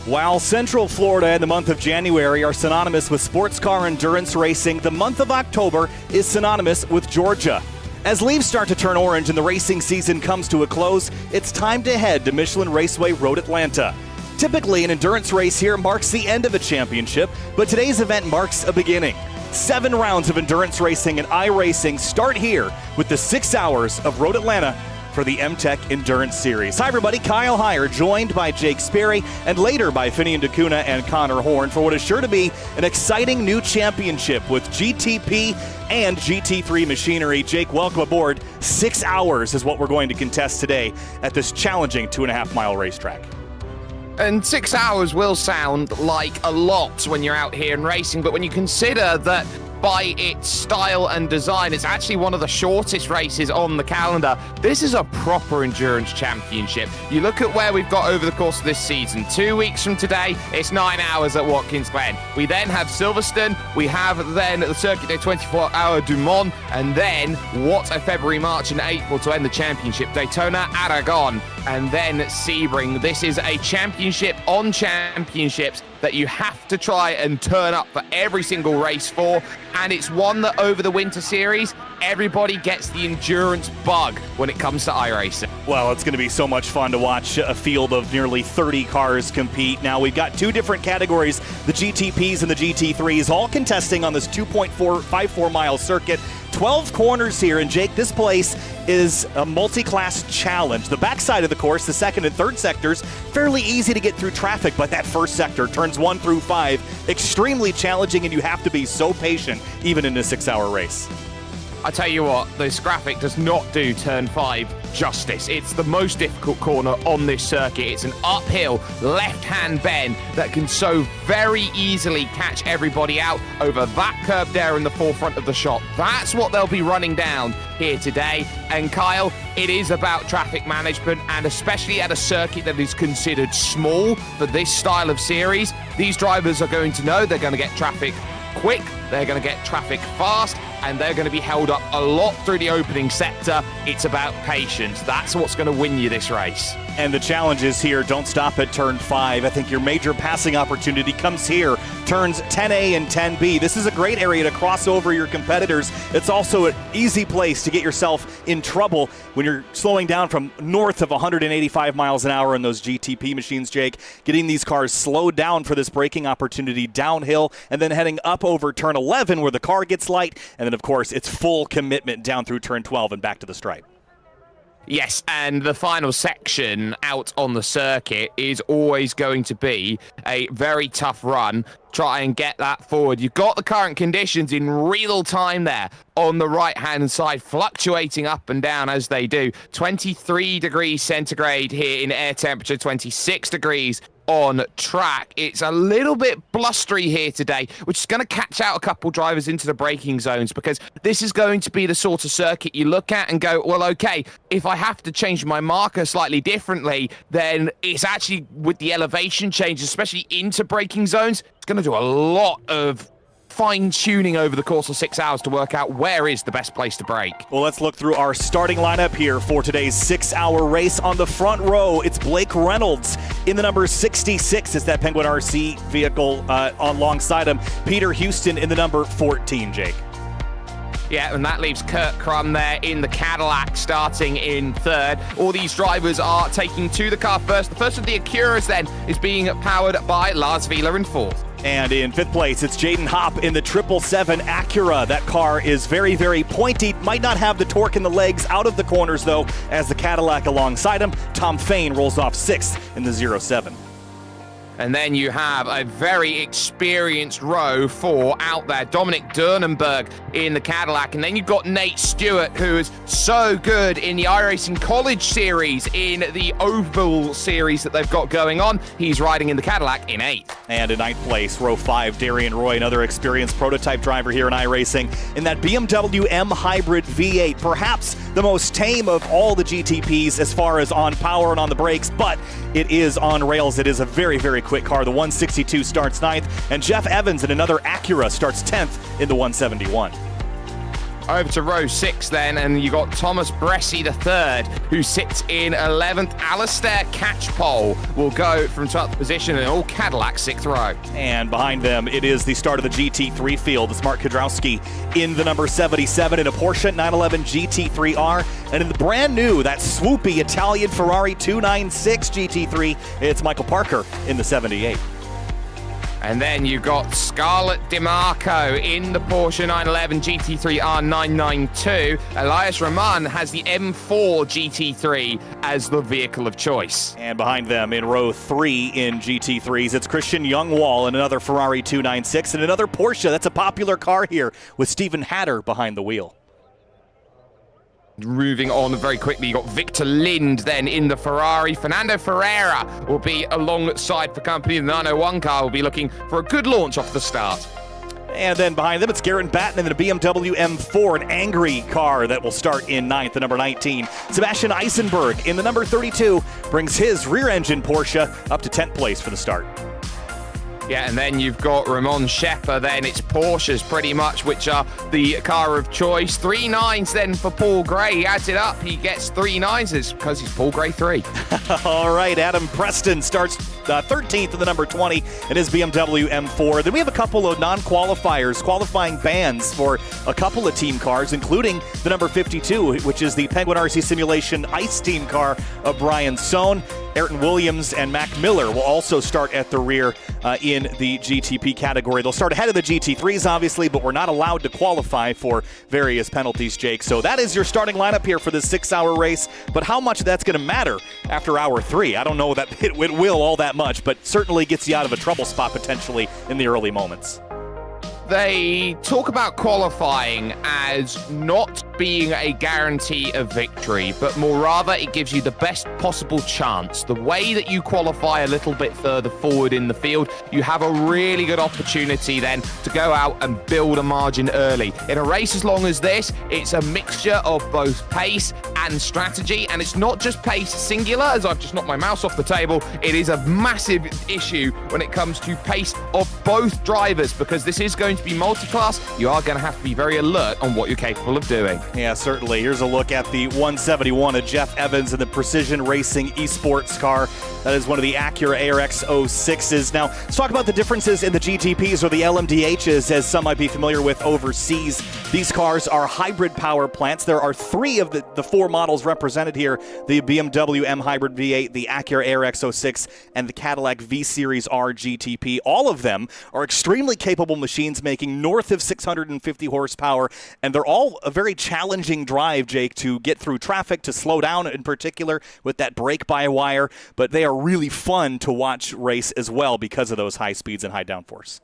While Central Florida and the month of January are synonymous with sports car endurance racing, the month of October is synonymous with Georgia. As leaves start to turn orange and the racing season comes to a close, it's time to head to Michelin Raceway Road Atlanta. Typically, an endurance race here marks the end of a championship, but today's event marks a beginning. 7 rounds of endurance racing and iRacing start here with the 6 hours of Road Atlanta for the MTEC Endurance Series. Hi everybody, Kyle Heyer, joined by Jake Sperry and later by Finian DeCuna and Connor Horn for what is sure to be an exciting new championship with GTP and GT3 machinery. Jake, welcome aboard. 6 hours is what we're going to contest today at this challenging 2.5-mile racetrack. And 6 hours will sound like a lot when you're out here and racing, but when you consider that by its style and design, it's actually one of the shortest races on the calendar. This is a proper endurance championship. You look at where we've got over the course of this season. 2 weeks from today, it's 9 hours at Watkins Glen. We then have Silverstone. We have then the Circuit Day 24-hour Du Mans. And then, what a February, March, and April to end the championship. Daytona, Aragon, and then Sebring. This is a championship on championships that you have to try and turn up for every single race for, and it's one that over the winter series, everybody gets the endurance bug when it comes to iRacing. Well, it's going to be so much fun to watch a field of nearly 30 cars compete. Now, we've got 2 different categories, the GTPs and the GT3s, all contesting on this 2.54-mile circuit. 12 corners here, and Jake, this place is a multi-class challenge. The backside of the course, the second and third sectors, fairly easy to get through traffic, but that first sector, turns 1 through 5, extremely challenging, and you have to be so patient, even in a 6-hour race. I tell you what, this graphic does not do turn 5 justice. It's the most difficult corner on this circuit. It's an uphill left-hand bend that can so very easily catch everybody out over that curb there in the forefront of the shot. That's what they'll be running down here today. And Kyle, it is about traffic management, and especially at a circuit that is considered small for this style of series, these drivers are going to know they're going to get traffic quick, they're going to get traffic fast, and they're going to be held up a lot through the opening sector. It's about patience. That's what's going to win you this race. And the challenges here don't stop at turn 5. I think your major passing opportunity comes here, turns 10A and 10B. This is a great area to cross over your competitors. It's also an easy place to get yourself in trouble when you're slowing down from north of 185 miles an hour in those GTP machines, Jake. Getting these cars slowed down for this braking opportunity downhill, and then heading up over turn 11 where the car gets light, and then of course it's full commitment down through turn 12 and back to the stripe. Yes, and the final section out on the circuit is always going to be a very tough run. Try and get that forward. You've got the current conditions in real time there on the right-hand side, fluctuating up and down as they do. 23 degrees centigrade here in air temperature, 26 degrees on track. It's a little bit blustery here today, which is going to catch out a couple drivers into the braking zones, because this is going to be the sort of circuit you look at and go, well, okay, if I have to change my marker slightly differently, then it's actually with the elevation change, especially into braking zones, it's going to do a lot of fine-tuning over the course of 6 hours to work out where is the best place to brake. Well, let's look through our starting lineup here for today's 6-hour race. On the front row, it's Blake Reynolds in the number 66. It's that Penguin RC vehicle alongside him. Peter Houston in the number 14, Jake. Yeah, and that leaves Kurt Crum there in the Cadillac starting in third. All these drivers are taking to the car first. The first of the Acuras then is being powered by Lars Wieler in fourth. And in 5th place, it's Jaden Hopp in the 777 Acura. That car is very, very pointy. Might not have the torque in the legs out of the corners, though, as the Cadillac alongside him. Tom Fain rolls off 6th in the 07. And then you have a very experienced row 4 out there. Dominic Durnenberg in the Cadillac. And then you've got Nate Stewart, who is so good in the iRacing College Series, in the Oval Series that they've got going on. He's riding in the Cadillac in 8th. And in 9th place, row 5, Darian Roy, another experienced prototype driver here in iRacing, in that BMW M Hybrid V8. Perhaps the most tame of all the GTPs as far as on power and on the brakes, but it is on rails. It is a very, very quick car. The 162 starts 9th, and Jeff Evans in another Acura starts 10th in the 171. Over to row 6 then, and you got Thomas Bressi the third, who sits in 11th. Alistair Catchpole will go from 12th position in all Cadillac 6th row. And behind them, it is the start of the GT3 field. It's Mark Kudrowski in the number 77 in a Porsche 911 GT3R. And in the brand new, that swoopy Italian Ferrari 296 GT3, it's Michael Parker in the 78. And then you got Scarlett DeMarco in the Porsche 911 GT3 R992. Elias Rahman has the M4 GT3 as the vehicle of choice. And behind them in row 3 in GT3s, it's Christian Youngwall in another Ferrari 296 and another Porsche. That's a popular car here with Stephen Hatter behind the wheel. Moving on very quickly, you got Victor Lind then in the Ferrari. Fernando Ferreira will be alongside for company. The 901 car will be looking for a good launch off the start. And then behind them, it's Garrett Batten in the BMW M4, an angry car that will start in 9th, the number 19. Sebastian Eisenberg in the number 32 brings his rear-engine Porsche up to 10th place for the start. Yeah, and then you've got Ramon Shepper, then it's Porsches pretty much, which are the car of choice. 3 9s then for Paul Gray. He adds it up, he gets 3 9s. It's because he's Paul Gray 3. All right, Adam Preston starts 13th in the number 20 in his BMW M4. Then we have a couple of non-qualifiers, qualifying bans for a couple of team cars, including the number 52, which is the Penguin RC Simulation Ice Team car of Brian Sohn. Ayrton Williams and Mac Miller will also start at the rear in the GTP category. They'll start ahead of the GT3s, obviously, but we're not allowed to qualify for various penalties, Jake. So that is your starting lineup here for this 6-hour race. But how much that's going to matter after hour 3? I don't know that it will all that much, but certainly gets you out of a trouble spot potentially in the early moments. They talk about qualifying as not being a guarantee of victory, but more rather it gives you the best possible chance. The way that you qualify a little bit further forward in the field, you have a really good opportunity then to go out and build a margin early. In a race as long as this, it's a mixture of both pace and strategy, and it's not just pace singular, as I've just knocked my mouse off the table. It is a massive issue when it comes to pace of both drivers, because this is going to be multi-class. You are going to have to be very alert on what you're capable of doing. Yeah, certainly. Here's a look at the 171 of Jeff Evans in the Precision Racing esports car. That is one of the Acura ARX 06s. Now, let's talk about the differences in the GTPs or the LMDHs, as some might be familiar with overseas. These cars are hybrid power plants. There are 3 of the 4 models represented here: the BMW M Hybrid V8, the Acura ARX 06, and the Cadillac V-Series R GTP. All of them are extremely capable machines, making north of 650 horsepower, and they're all a very challenging drive, Jake, to get through traffic, to slow down in particular with that brake-by-wire, but they are really fun to watch race as well because of those high speeds and high downforce.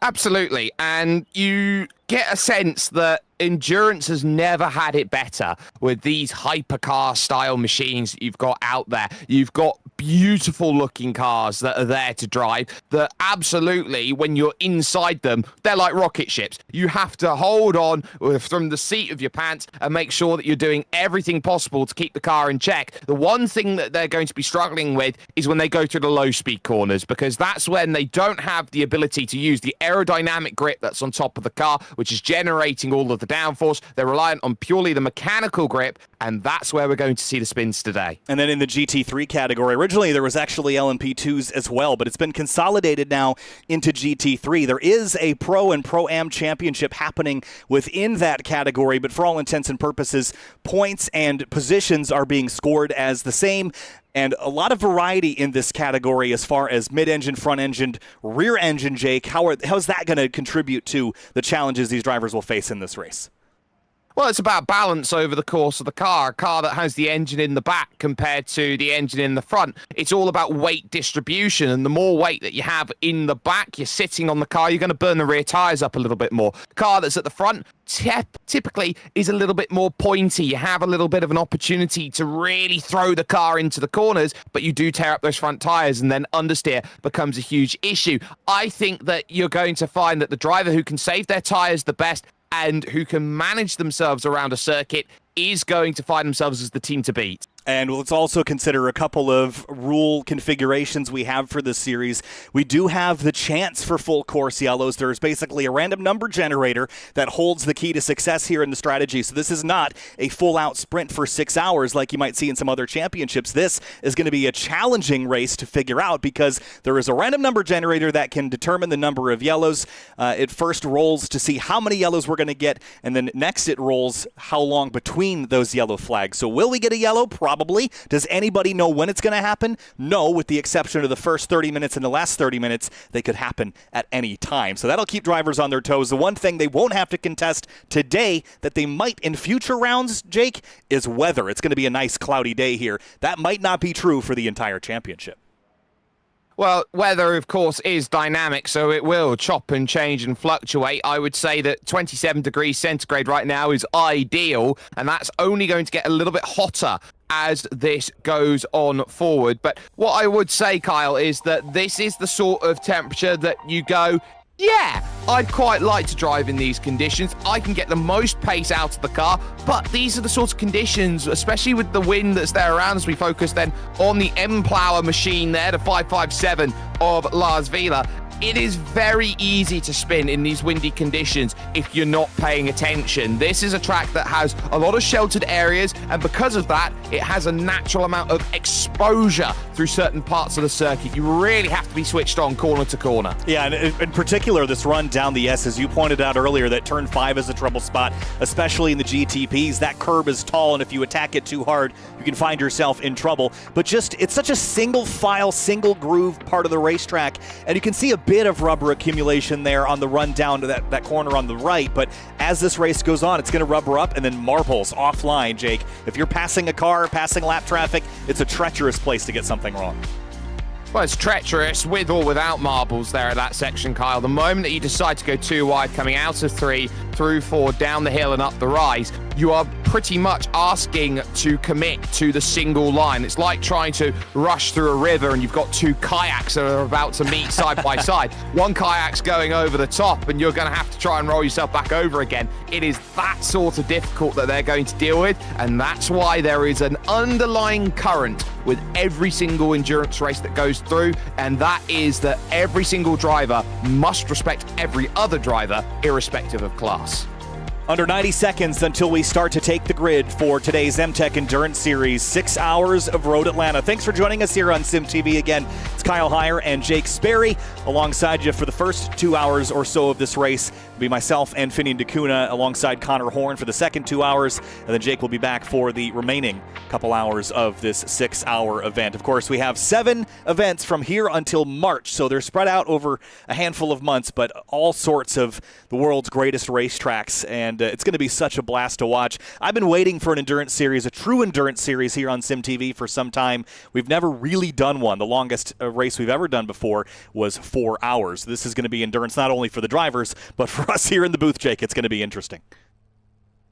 Absolutely, and you get a sense that endurance has never had it better with these hypercar style machines that you've got out there. You've got beautiful looking cars that are there to drive that absolutely, when you're inside them, they're like rocket ships. You have to hold on from the seat of your pants and make sure that you're doing everything possible to keep the car in check. The one thing that they're going to be struggling with is when they go to the low speed corners, because that's when they don't have the ability to use the aerodynamic grip that's on top of the car, which is generating all of the downforce. They're reliant on purely the mechanical grip, and that's where we're going to see the spins today. And then in the GT3 category, originally there was actually LMP2s as well, but it's been consolidated now into GT3. There is a Pro and Pro-Am championship happening within that category, but for all intents and purposes, points and positions are being scored as the same. And a lot of variety in this category as far as mid-engine, front-engine, rear-engine, Jake. How's that going to contribute to the challenges these drivers will face in this race? Well, it's about balance over the course of the car. A car that has the engine in the back compared to the engine in the front. It's all about weight distribution, and the more weight that you have in the back, you're sitting on the car, you're going to burn the rear tires up a little bit more. Car that's at the front typically is a little bit more pointy. You have a little bit of an opportunity to really throw the car into the corners, but you do tear up those front tires, and then understeer becomes a huge issue. I think that you're going to find that the driver who can save their tires the best and who can manage themselves around a circuit is going to find themselves as the team to beat. And let's also consider a couple of rule configurations we have for this series. We do have the chance for full course yellows. There's basically a random number generator that holds the key to success here in the strategy. So this is not a full-out sprint for 6 hours like you might see in some other championships. This is going to be a challenging race to figure out because there is a random number generator that can determine the number of yellows. It first rolls to see how many yellows we're going to get, and then next it rolls how long between those yellow flags. So will we get a yellow? Probably. Does anybody know when it's going to happen? No, with the exception of the first 30 minutes and the last 30 minutes, they could happen at any time. So that'll keep drivers on their toes. The one thing they won't have to contest today that they might in future rounds, Jake, is weather. It's going to be a nice cloudy day here. That might not be true for the entire championship. Well, weather, of course, is dynamic, so it will chop and change and fluctuate. I would say that 27 degrees centigrade right now is ideal, and that's only going to get a little bit hotter as this goes on forward. But what I would say, Kyle, is that this is the sort of temperature that you go, yeah, I'd quite like to drive in these conditions. I can get the most pace out of the car, but these are the sorts of conditions, especially with the wind that's there around us. We focus then on the M-Plower machine there, the 557 of Lars Vila. It is very easy to spin in these windy conditions if you're not paying attention. This is a track that has a lot of sheltered areas, and because of that, it has a natural amount of exposure through certain parts of the circuit. You really have to be switched on corner to corner. Yeah, and in particular, this run down the S, as you pointed out earlier, that turn 5 is a trouble spot, especially in the GTPs. That curb is tall, and if you attack it too hard, you can find yourself in trouble. But it's such a single file, single groove part of the racetrack, and you can see a bit of rubber accumulation there on the run down to that corner on the right, but as this race goes on, it's going to rubber up and then marbles offline, Jake. If you're passing a car, passing lap traffic, it's a treacherous place to get something wrong. Well, it's treacherous with or without marbles there at that section, Kyle. The moment that you decide to go too wide, coming out of 3, through 4, down the hill and up the rise, you are pretty much asking to commit to the single line. It's like trying to rush through a river and you've got 2 kayaks that are about to meet side by side. One kayak's going over the top and you're going to have to try and roll yourself back over again. It is that sort of difficult that they're going to deal with, and that's why there is an underlying current with every single endurance race that goes through, and that is that every single driver must respect every other driver, irrespective of class. Under 90 seconds until we start to take the grid for today's MTEC Endurance Series, 6 hours of Road Atlanta. Thanks for joining us here on Sim TV. Again, it's Kyle Heyer and Jake Sperry alongside you for the first 2 hours or so of this race. It'll be myself and Finian DeCuna alongside Connor Horn for the second 2 hours, and then Jake will be back for the remaining couple hours of this 6-hour event. Of course, we have 7 events from here until March, so they're spread out over a handful of months, but all sorts of the world's greatest racetracks, and it's going to be such a blast to watch. I've been waiting for an endurance series, a true endurance series here on Sim TV for some time. We've never really done one. The longest race we've ever done before was 4 hours. This is going to be endurance not only for the drivers, but for us here in the booth, Jake. It's going to be interesting.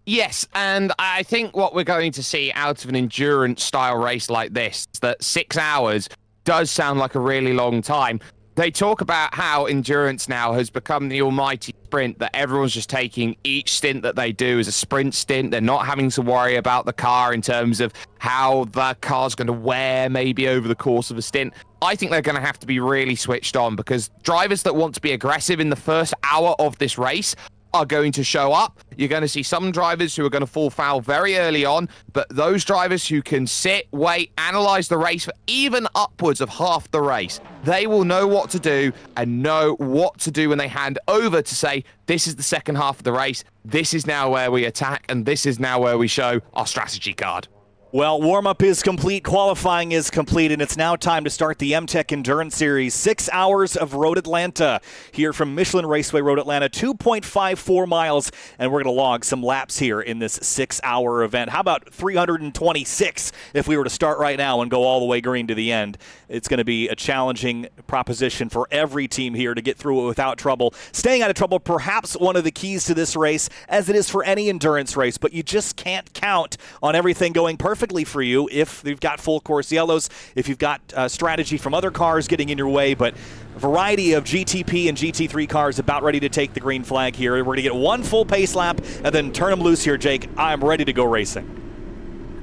Yes, and I think what we're going to see out of an endurance-style race like this, that 6 hours does sound like a really long time. They talk about how endurance now has become the almighty sprint, that everyone's just taking each stint that they do as a sprint stint. They're not having to worry about the car in terms of how the car's going to wear maybe over the course of a stint. I think they're going to have to be really switched on, because drivers that want to be aggressive in the first hour of this race are going to show up. You're going to see some drivers who are going to fall foul very early on, but those drivers who can sit, wait, analyze the race for even upwards of half the race, they will know what to do and know what to do when they hand over to say, this is the second half of the race, this is now where we attack, and this is now where we show our strategy card. Well, warm-up is complete, qualifying is complete, and it's now time to start the MTEC Endurance Series. 6 hours of Road Atlanta here from Michelin Raceway Road Atlanta, 2.54 miles, and we're going to log some laps here in this 6-hour event. How about 326 if we were to start right now and go all the way green to the end? It's going to be a challenging proposition for every team here to get through it without trouble. Staying out of trouble, perhaps one of the keys to this race, as it is for any endurance race, but you just can't count on everything going perfectly for you if you've got full course yellows, if you've got strategy from other cars getting in your way, but a variety of GTP and GT3 cars about ready to take the green flag here. We're going to get one full pace lap and then turn them loose here, Jake. I'm ready to go racing.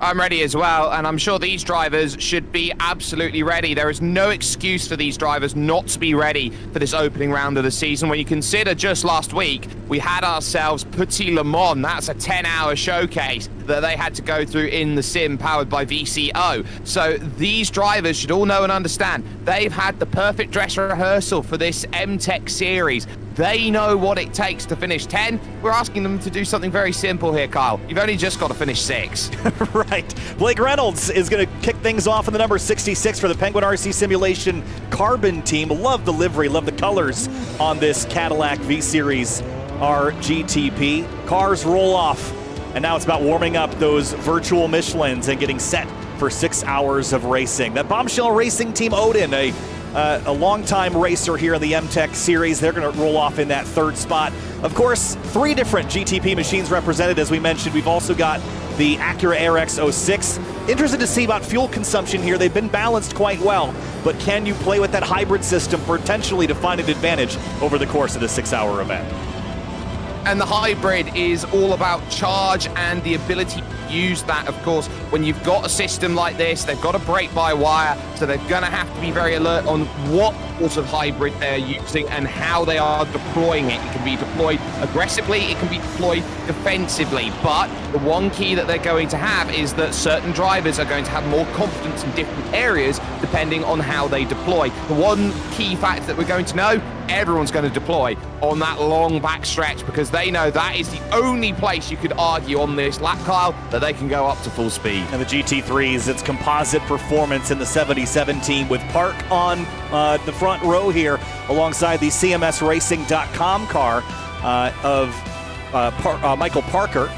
I'm ready as well, and I'm sure these drivers should be absolutely ready. There is no excuse for these drivers not to be ready for this opening round of the season. When you consider just last week, we had ourselves Petit Le Mans. That's a 10-hour showcase that they had to go through in the sim powered by VCO. So these drivers should all know and understand they've had the perfect dress rehearsal for this MTEC series. They know what it takes to finish 10. We're asking them to do something very simple here, Kyle. You've only just got to finish 6. Right. Blake Reynolds is going to kick things off in the number 66 for the Penguin RC Simulation Carbon team. Love the livery, love the colors on this Cadillac V-Series RGTP. Cars roll off, and now it's about warming up those virtual Michelins and getting set for 6 hours of racing. That Bombshell Racing Team Odin, a longtime racer here in the MTEC series. They're going to roll off in that 3rd spot. Of course, 3 different GTP machines represented, as we mentioned. We've also got the Acura ARX 06. Interested to see about fuel consumption here. They've been balanced quite well, but can you play with that hybrid system potentially to find an advantage over the course of the 6-hour event? And the hybrid is all about charge and the ability to use that, of course. When you've got a system like this, they've got to brake by wire, so they're going to have to be very alert on what sort of hybrid they're using and how they are deploying it. It can be deployed aggressively, it can be deployed defensively, but the one key that they're going to have is that certain drivers are going to have more confidence in different areas depending on how they deploy. The one key fact that we're going to know, everyone's going to deploy on that long back stretch because they know that is the only place you could argue on this lap, Kyle, that they can go up to full speed. And the GT3s, it's composite performance in the 77 team with Park on the front row here alongside the CMSRacing.com car of Michael Parker.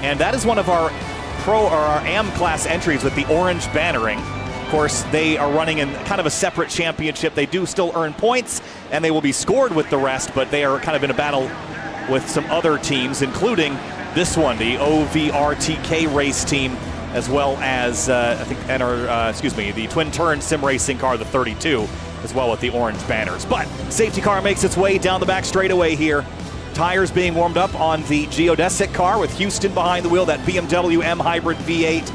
And that is one of our Pro or our AM class entries with the orange bannering. Of course, they are running in kind of a separate championship. They do still earn points, and they will be scored with the rest, but they are kind of in a battle with some other teams, including this one, the OVRTK race team, as well as, the twin turn sim racing car, the 32, as well with the orange banners. But safety car makes its way down the back straightaway here. Tires being warmed up on the geodesic car with Houston behind the wheel, that BMW M Hybrid V8.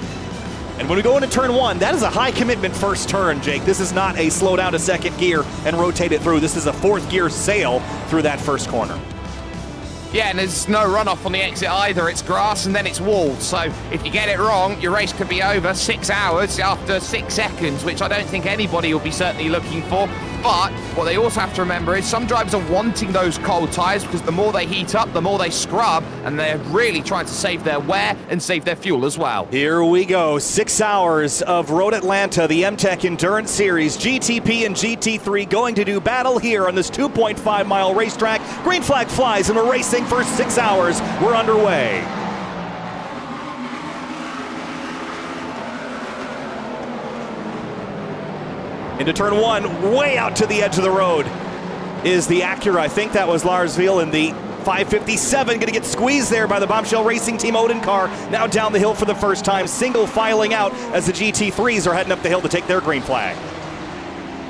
And when we go into turn 1, that is a high commitment first turn, Jake. This is not a slow down to second gear and rotate it through. This is a 4th gear sail through that first corner. Yeah, and there's no runoff on the exit either. It's grass and then it's walls. So if you get it wrong, your race could be over 6 hours after 6 seconds, which I don't think anybody will be certainly looking for. But what they also have to remember is some drivers are wanting those cold tyres because the more they heat up, the more they scrub, and they're really trying to save their wear and save their fuel as well. Here we go. 6 hours of Road Atlanta, the MTEC Endurance Series. GTP and GT3 going to do battle here on this 2.5-mile racetrack. Green flag flies, and we're racing for 6 hours. We're underway. Into turn 1, way out to the edge of the road is the Acura. I think that was Lars Viel in the 557. Going to get squeezed there by the Bombshell Racing Team Odin car. Now down the hill for the first time, single filing out as the GT3s are heading up the hill to take their green flag.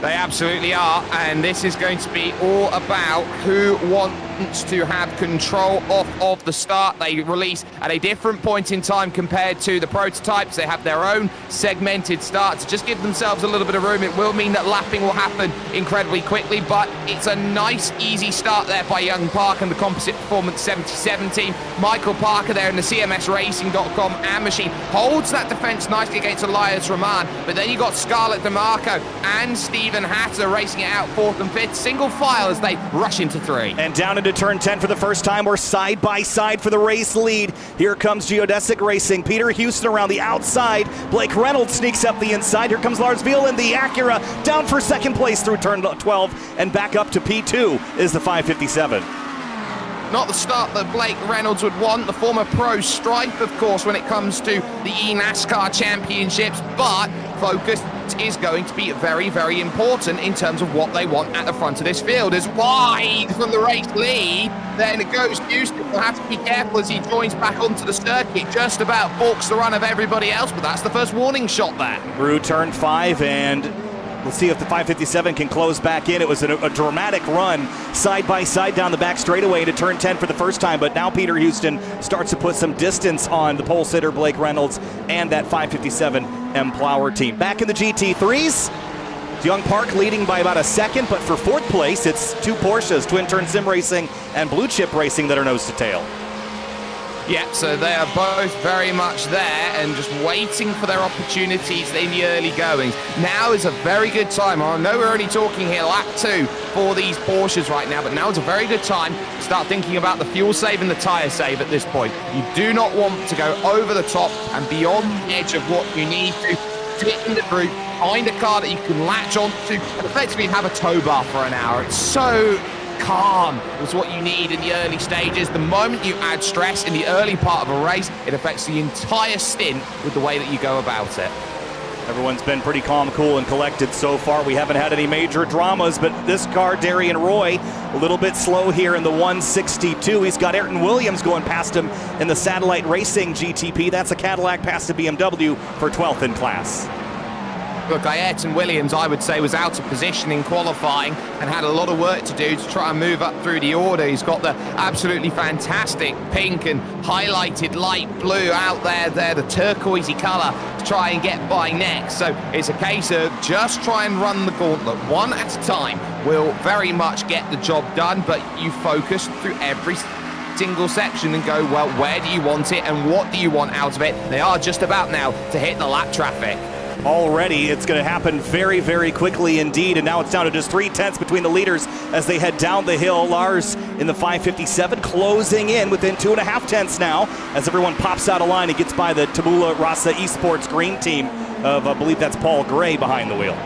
They absolutely are, and this is going to be all about who wants to have control of the start. They release at a different point in time compared to the prototypes. They have their own segmented start to just give themselves a little bit of room. It will mean that lapping will happen incredibly quickly, but it's a nice, easy start there by Young Park and the Composite Performance 77 team. Michael Parker there in the CMSRacing.com AM machine holds that defense nicely against Elias Rahman, but then you got Scarlett DeMarco and Stephen Hatter racing it out 4th and 5th, single file as they rush into 3. And down into turn 10 for the first time. We're side by side for the race lead. Here comes Geodesic Racing. Peter Houston around the outside. Blake Reynolds sneaks up the inside. Here comes Lars Viel in the Acura, down for 2nd place through turn 12, and back up to P2 is the 557. Not the start that Blake Reynolds would want. The former pro stripe, of course, when it comes to the eNASCAR championships, but focus is going to be very, very important in terms of what they want at the front of this field. As wide from the race lead, then it goes Houston. Will have to be careful as he joins back onto the circuit. Just about balks the run of everybody else, but that's the first warning shot there. Through turn 5, and Let's see if the 557 can close back in. It was a dramatic run side by side down the back straightaway into turn 10 for the first time, but now Peter Houston starts to put some distance on the pole sitter Blake Reynolds and that 557 M Plower team. Back in the GT3s, Young Park leading by about a second, but for fourth place, it's two Porsches, Twin Turn Sim Racing and Blue Chip Racing that are nose to tail. Yeah, so they are both very much there and just waiting for their opportunities in the early goings. Now is a very good time. I know we're only talking here lap 2 for these Porsches right now, but now is a very good time to start thinking about the fuel save and the tyre save at this point. You do not want to go over the top and beyond the edge of what you need to get in the group, find a car that you can latch onto and effectively have a tow bar for an hour. It's so calm was what you need in the early stages. The moment you add stress in the early part of a race, it affects the entire stint with the way that you go about it. Everyone's been pretty calm, cool, and collected so far. We haven't had any major dramas, but this car, Darian Roy, a little bit slow here in the 162. He's got Ayrton Williams going past him in the Satellite Racing GTP. That's a Cadillac past a BMW for 12th in class. Look, Ayrton Williams, I would say, was out of position in qualifying and had a lot of work to do to try and move up through the order. He's got the absolutely fantastic pink and highlighted light blue out there, the turquoisey colour to try and get by next. So it's a case of just try and run the gauntlet one at a time. Will very much get the job done, but you focus through every single section and go, well, where do you want it and what do you want out of it? They are just about now to hit the lap traffic. Already, it's going to happen very, very quickly indeed, and now it's down to just 3/10 between the leaders as they head down the hill. Lars in the 557 closing in within 2.5 now as everyone pops out of line and gets by the Tabula Rasa Esports green team of, I believe that's Paul Gray behind the wheel.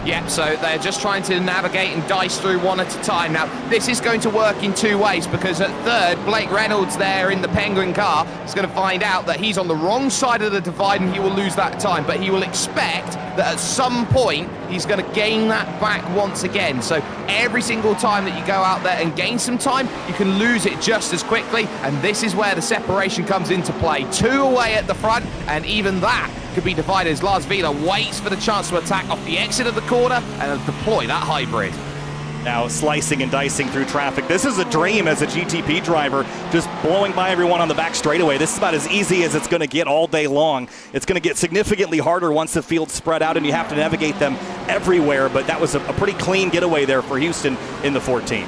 Yep, so they're just trying to navigate and dice through one at a time. Now, this is going to work in two ways because at third, Blake Reynolds there in the Penguin car is going to find out that he's on the wrong side of the divide and he will lose that time. But he will expect that at some point, he's going to gain that back once again. So every single time that you go out there and gain some time, you can lose it just as quickly. And this is where the separation comes into play. 2 away at the front, and even that could be divided as Lars Wieler waits for the chance to attack off the exit of the corner and deploy that hybrid. Now slicing and dicing through traffic. This is a dream as a GTP driver, just blowing by everyone on the back straightaway. This is about as easy as it's going to get all day long. It's going to get significantly harder once the field's spread out and you have to navigate them everywhere, but that was a pretty clean getaway there for Houston in the 14.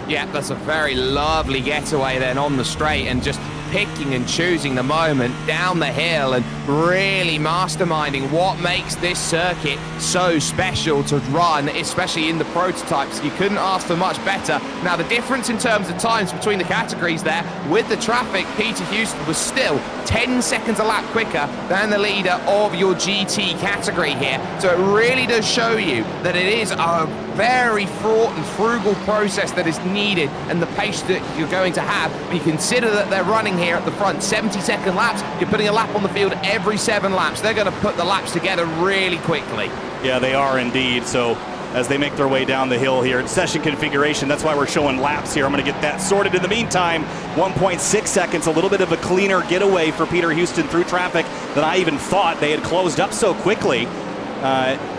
Yeah, that's a very lovely getaway then on the straight and just picking and choosing the moment down the hill and really masterminding what makes this circuit so special to run, especially in the prototypes. You couldn't ask for much better. Now, the difference in terms of times between the categories there, with the traffic, Peter Houston was still 10 seconds a lap quicker than the leader of your GT category here. So it really does show you that it is a very fraught and frugal process that is needed and the pace that you're going to have. When you consider that they're running here at the front 70-second laps, you're putting a lap on the field every 7 laps. They're going to put the laps together really quickly. Yeah, they are indeed. So as they make their way down the hill here, session configuration, that's why we're showing laps here. I'm going to get that sorted. In the meantime, 1.6 seconds, a little bit of a cleaner getaway for Peter Houston through traffic than I even thought. They had closed up so quickly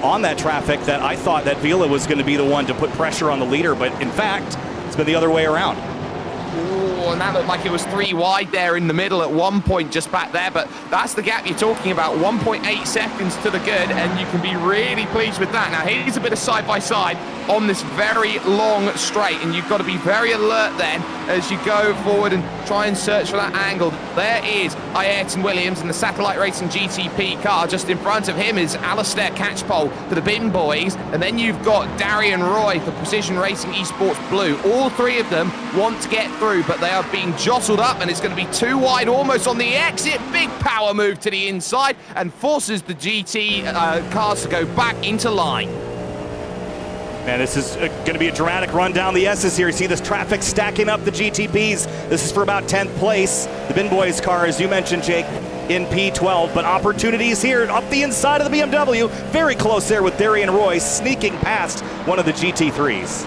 on that traffic that I thought that Vila was going to be the one to put pressure on the leader, but in fact, it's been the other way around. Ooh, and that looked like it was 3 wide there in the middle at one point just back there, but that's the gap you're talking about, 1.8 seconds to the good, and you can be really pleased with that. Now, here's a bit of side-by-side on this very long straight, and you've got to be very alert then as you go forward and try and search for that angle. There is Ayrton Williams in the Satellite Racing GTP car. Just in front of him is Alistair Catchpole for the Bin Boys, and then you've got Darian Roy for Precision Racing Esports Blue. All 3 of them want to get through, but they are being jostled up, and it's going to be 2 wide almost on the exit. Big power move to the inside and forces the GT cars to go back into line. Man, this is going to be a dramatic run down the S's here. You see this traffic stacking up the GTPs. This is for about 10th place. The Bin Boys car, as you mentioned, Jake, in P12, but opportunities here up the inside of the BMW. Very close there with Darian Roy sneaking past one of the GT3s.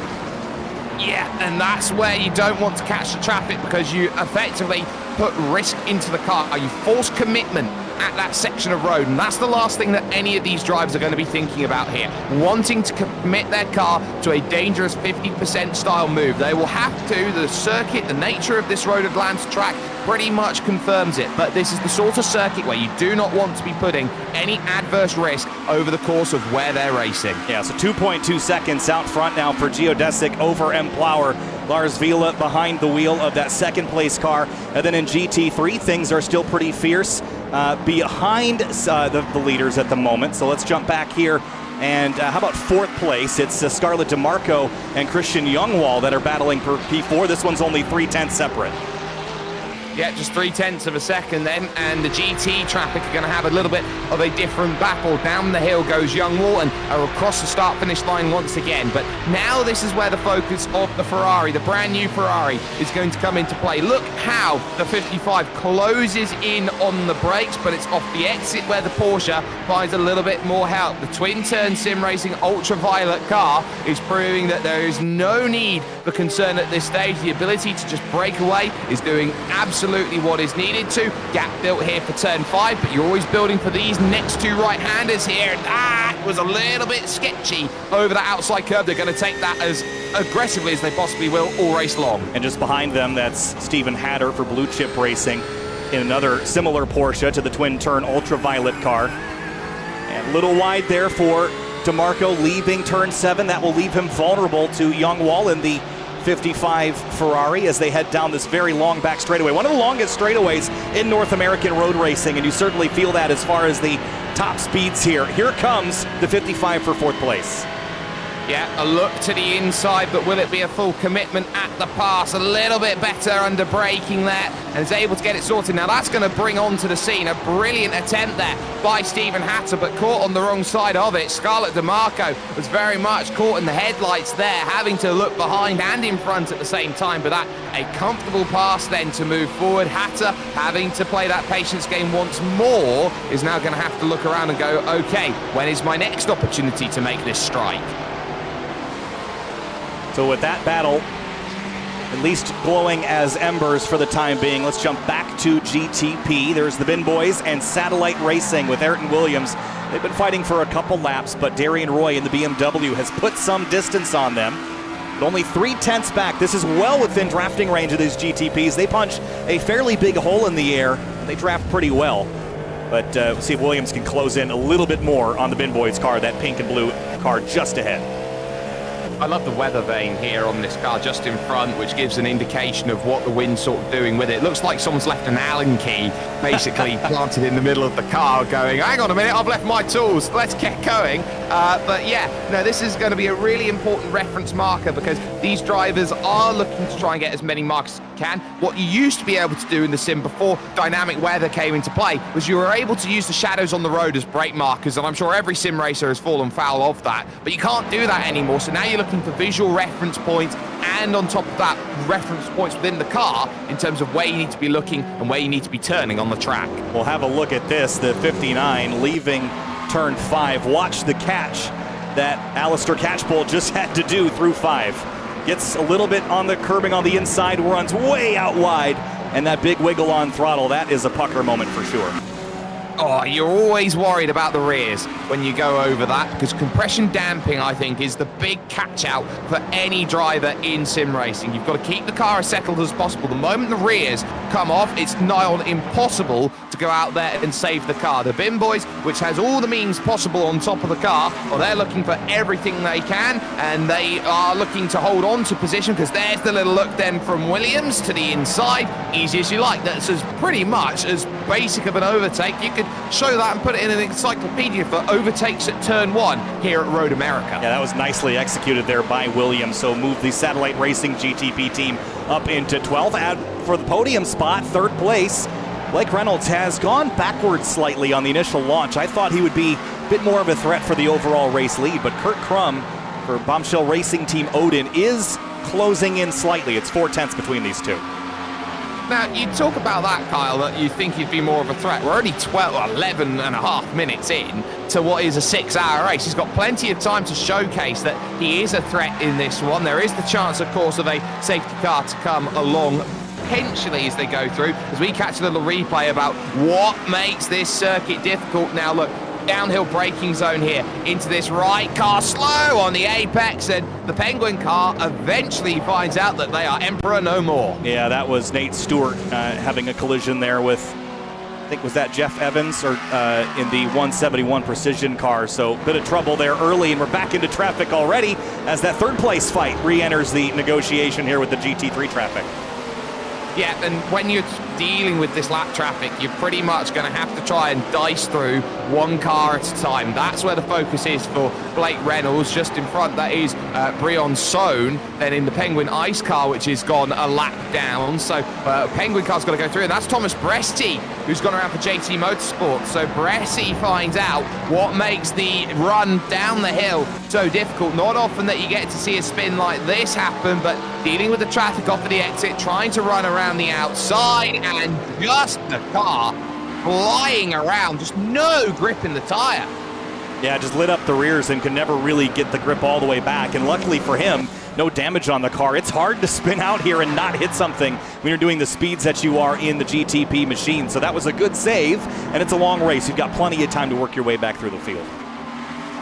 Yeah, and that's where you don't want to catch the traffic because you effectively put risk into the car. You force commitment at that section of road, and that's the last thing that any of these drivers are going to be thinking about here. Wanting to commit their car to a dangerous 50% style move. They will have to. The circuit, the nature of this Road Atlanta track pretty much confirms it, but this is the sort of circuit where you do not want to be putting any adverse risk over the course of where they're racing. Yeah, so 2.2 seconds out front now for Geodesic over M. Plower. Lars Vila behind the wheel of that second place car. And then in GT3, things are still pretty fierce behind the leaders at the moment. So let's jump back here. And how about fourth place? It's Scarlett DeMarco and Christian Youngwall that are battling for P4. This one's only 3/10 separate. Yeah, just 0.3 of a second then, and the GT traffic are going to have a little bit of a different battle. Down the hill goes Youngwall and are across the start-finish line once again. But now this is where the focus of the Ferrari, the brand new Ferrari, is going to come into play. Look how the 55 closes in on the brakes, but it's off the exit where the Porsche finds a little bit more help. The twin-turn sim racing ultraviolet car is proving that there is no need for concern at this stage. The ability to just break away is doing absolutely what is needed to. Gap built here for turn 5, but you're always building for these next two right-handers here. That was a little bit sketchy over the outside curve. They're going to take that as aggressively as they possibly will all race long. And just behind them, that's Stephen Hatter for Blue Chip Racing in another similar Porsche to the twin-turn ultraviolet car. And a little wide there for DeMarco leaving turn 7. That will leave him vulnerable to Youngwall in the 55 Ferrari as they head down this very long back straightaway. One of the longest straightaways in North American road racing, and you certainly feel that as far as the top speeds here. Here comes the 55 for fourth place. Yeah, a look to the inside, but will it be a full commitment at the pass? A little bit better under braking there, and is able to get it sorted. Now that's going to bring onto the scene a brilliant attempt there by Stephen Hatter, but caught on the wrong side of it. Scarlett DeMarco was very much caught in the headlights there, having to look behind and in front at the same time, but that a comfortable pass then to move forward. Hatter, having to play that patience game once more, is now going to have to look around and go, okay, when is my next opportunity to make this strike? So with that battle, at least glowing as embers for the time being, let's jump back to GTP. There's the Bin Boys and Satellite Racing with Ayrton Williams. They've been fighting for a couple laps, but Darian Roy in the BMW has put some distance on them. But only 3/10 back. This is well within drafting range of these GTPs. They punch a fairly big hole in the air. They draft pretty well. But we'll see if Williams can close in a little bit more on the Bin Boys car, that pink and blue car just ahead. I love the weather vane here on this car just in front, which gives an indication of what the wind's sort of doing with it. It looks like someone's left an Allen key basically planted in the middle of the car going, hang on a minute, I've left my tools, let's get going. But yeah, no, this is going to be a really important reference marker because these drivers are looking to try and get as many marks as they can. What you used to be able to do in the sim before dynamic weather came into play was you were able to use the shadows on the road as brake markers, and I'm sure every sim racer has fallen foul of that, but you can't do that anymore. So now you're looking for visual reference points, and on top of that, reference points within the car in terms of where you need to be looking and where you need to be turning on the track. We'll have a look at this, the 59 leaving turn 5. Watch the catch that Alistair Catchpole just had to do through 5. Gets a little bit on the curbing on the inside, runs way out wide, and that big wiggle on throttle, that is a pucker moment for sure. Oh, you're always worried about the rears when you go over that, because compression damping, I think, is the big catch-out for any driver in sim racing. You've got to keep the car as settled as possible. The moment the rears come off, it's nigh on impossible to go out there and save the car. The Bin Boys, which has all the means possible on top of the car, well, they're looking for everything they can, and they are looking to hold on to position, because there's the little look then from Williams to the inside. Easy as you like. That's as pretty much as basic of an overtake. You could show that and put it in an encyclopedia for overtakes at turn 1 here at Road America. Yeah, that was nicely executed there by Williams. So move the Satellite Racing GTP team up into 12. Add for the podium spot, third place. Blake Reynolds has gone backwards slightly on the initial launch. I thought he would be a bit more of a threat for the overall race lead, but Kurt Crum for Bombshell Racing Team Odin is closing in slightly. It's 4/10 between these two. Now, you talk about that, Kyle, that you think he'd be more of a threat. We're only 11 and a half minutes in to what is a 6-hour race. He's got plenty of time to showcase that he is a threat in this one. There is the chance, of course, of a safety car to come along potentially as they go through, as we catch a little replay about what makes this circuit difficult. Now look, downhill braking zone here into this right car, slow on the apex, and the Penguin car eventually finds out that they are Emperor no more. Yeah, that was Nate Stewart having a collision there with, I think, was that Jeff Evans or in the 171 Precision car. So bit of trouble there early, and we're back into traffic already as that third place fight re-enters the negotiation here with the GT3 traffic. Yeah, and when you're dealing with this lap traffic, you're pretty much going to have to try and dice through one car at a time. That's where the focus is for Blake Reynolds. Just in front, that is Brion Sohn. Then in the Penguin Ice car, which has gone a lap down. So Penguin car's got to go through, and that's Thomas Bresty, who's gone around for JT Motorsport. So Bresty finds out what makes the run down the hill so difficult. Not often that you get to see a spin like this happen, but dealing with the traffic off of the exit, trying to run around the outside, and just the car flying around, just no grip in the tire. Yeah, just lit up the rears and could never really get the grip all the way back. And luckily for him, no damage on the car. It's hard to spin out here and not hit something when you're doing the speeds that you are in the GTP machine. So that was a good save, and it's a long race. You've got plenty of time to work your way back through the field.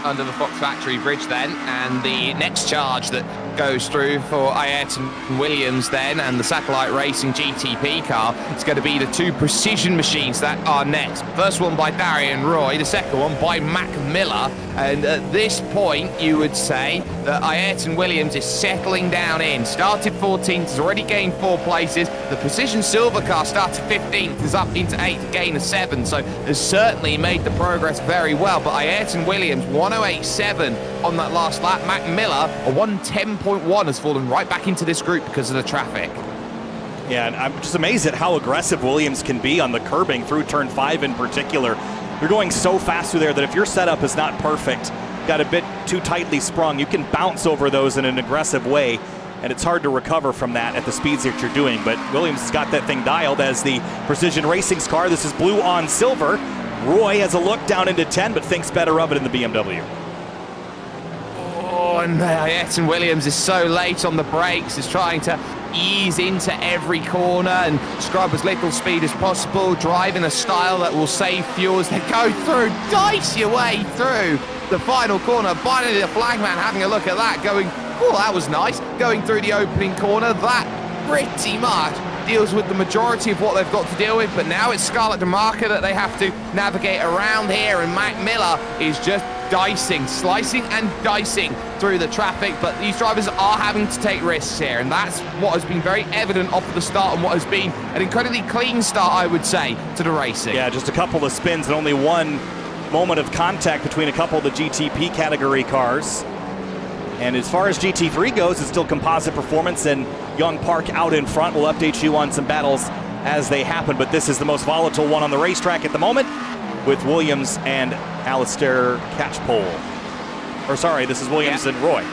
Under the Fox Factory Bridge then, and the next charge that goes through for Ayrton Williams then, and the Satellite Racing GTP car, it's going to be the two precision machines that are next. First one by Darian Roy, the second one by Mac Miller, and at this point you would say that Ayrton Williams is settling down in. Started 14th, has already gained 4 places. The Precision Silver car started 15th, is up into 8th, gain of 7, so has certainly made the progress very well. But Ayrton Williams, 108.7 on that last lap. Mac Miller, a 110.1, has fallen right back into this group because of the traffic. Yeah, and I'm just amazed at how aggressive Williams can be on the curbing through turn 5 in particular. You're going so fast through there that if your setup is not perfect, got a bit too tightly sprung, you can bounce over those in an aggressive way, and it's hard to recover from that at the speeds that you're doing. But Williams has got that thing dialed as the Precision Racing's car. This is blue on silver. Roy has a look down into 10, but thinks better of it in the BMW. Oh, and Ayrton Williams is so late on the brakes, is trying to ease into every corner and scrub as little speed as possible, driving a style that will save fuel as they go through, dice your way through the final corner. Finally, the flagman having a look at that, going, oh, that was nice. Going through the opening corner, that pretty much deals with the majority of what they've got to deal with, but now it's Scarlett DeMarca that they have to navigate around here, and Mac Miller is just dicing, slicing and dicing through the traffic. But these drivers are having to take risks here, and that's what has been very evident off of the start, and what has been an incredibly clean start, I would say, to the racing. Yeah, just a couple of spins and only one moment of contact between a couple of the GTP category cars. And as far as GT3 goes, it's still composite performance, and Young Park out in front. We'll update you on some battles as they happen, but this is the most volatile one on the racetrack at the moment, with Williams and Alistair Catchpole. Or sorry, this is Williams and Roy.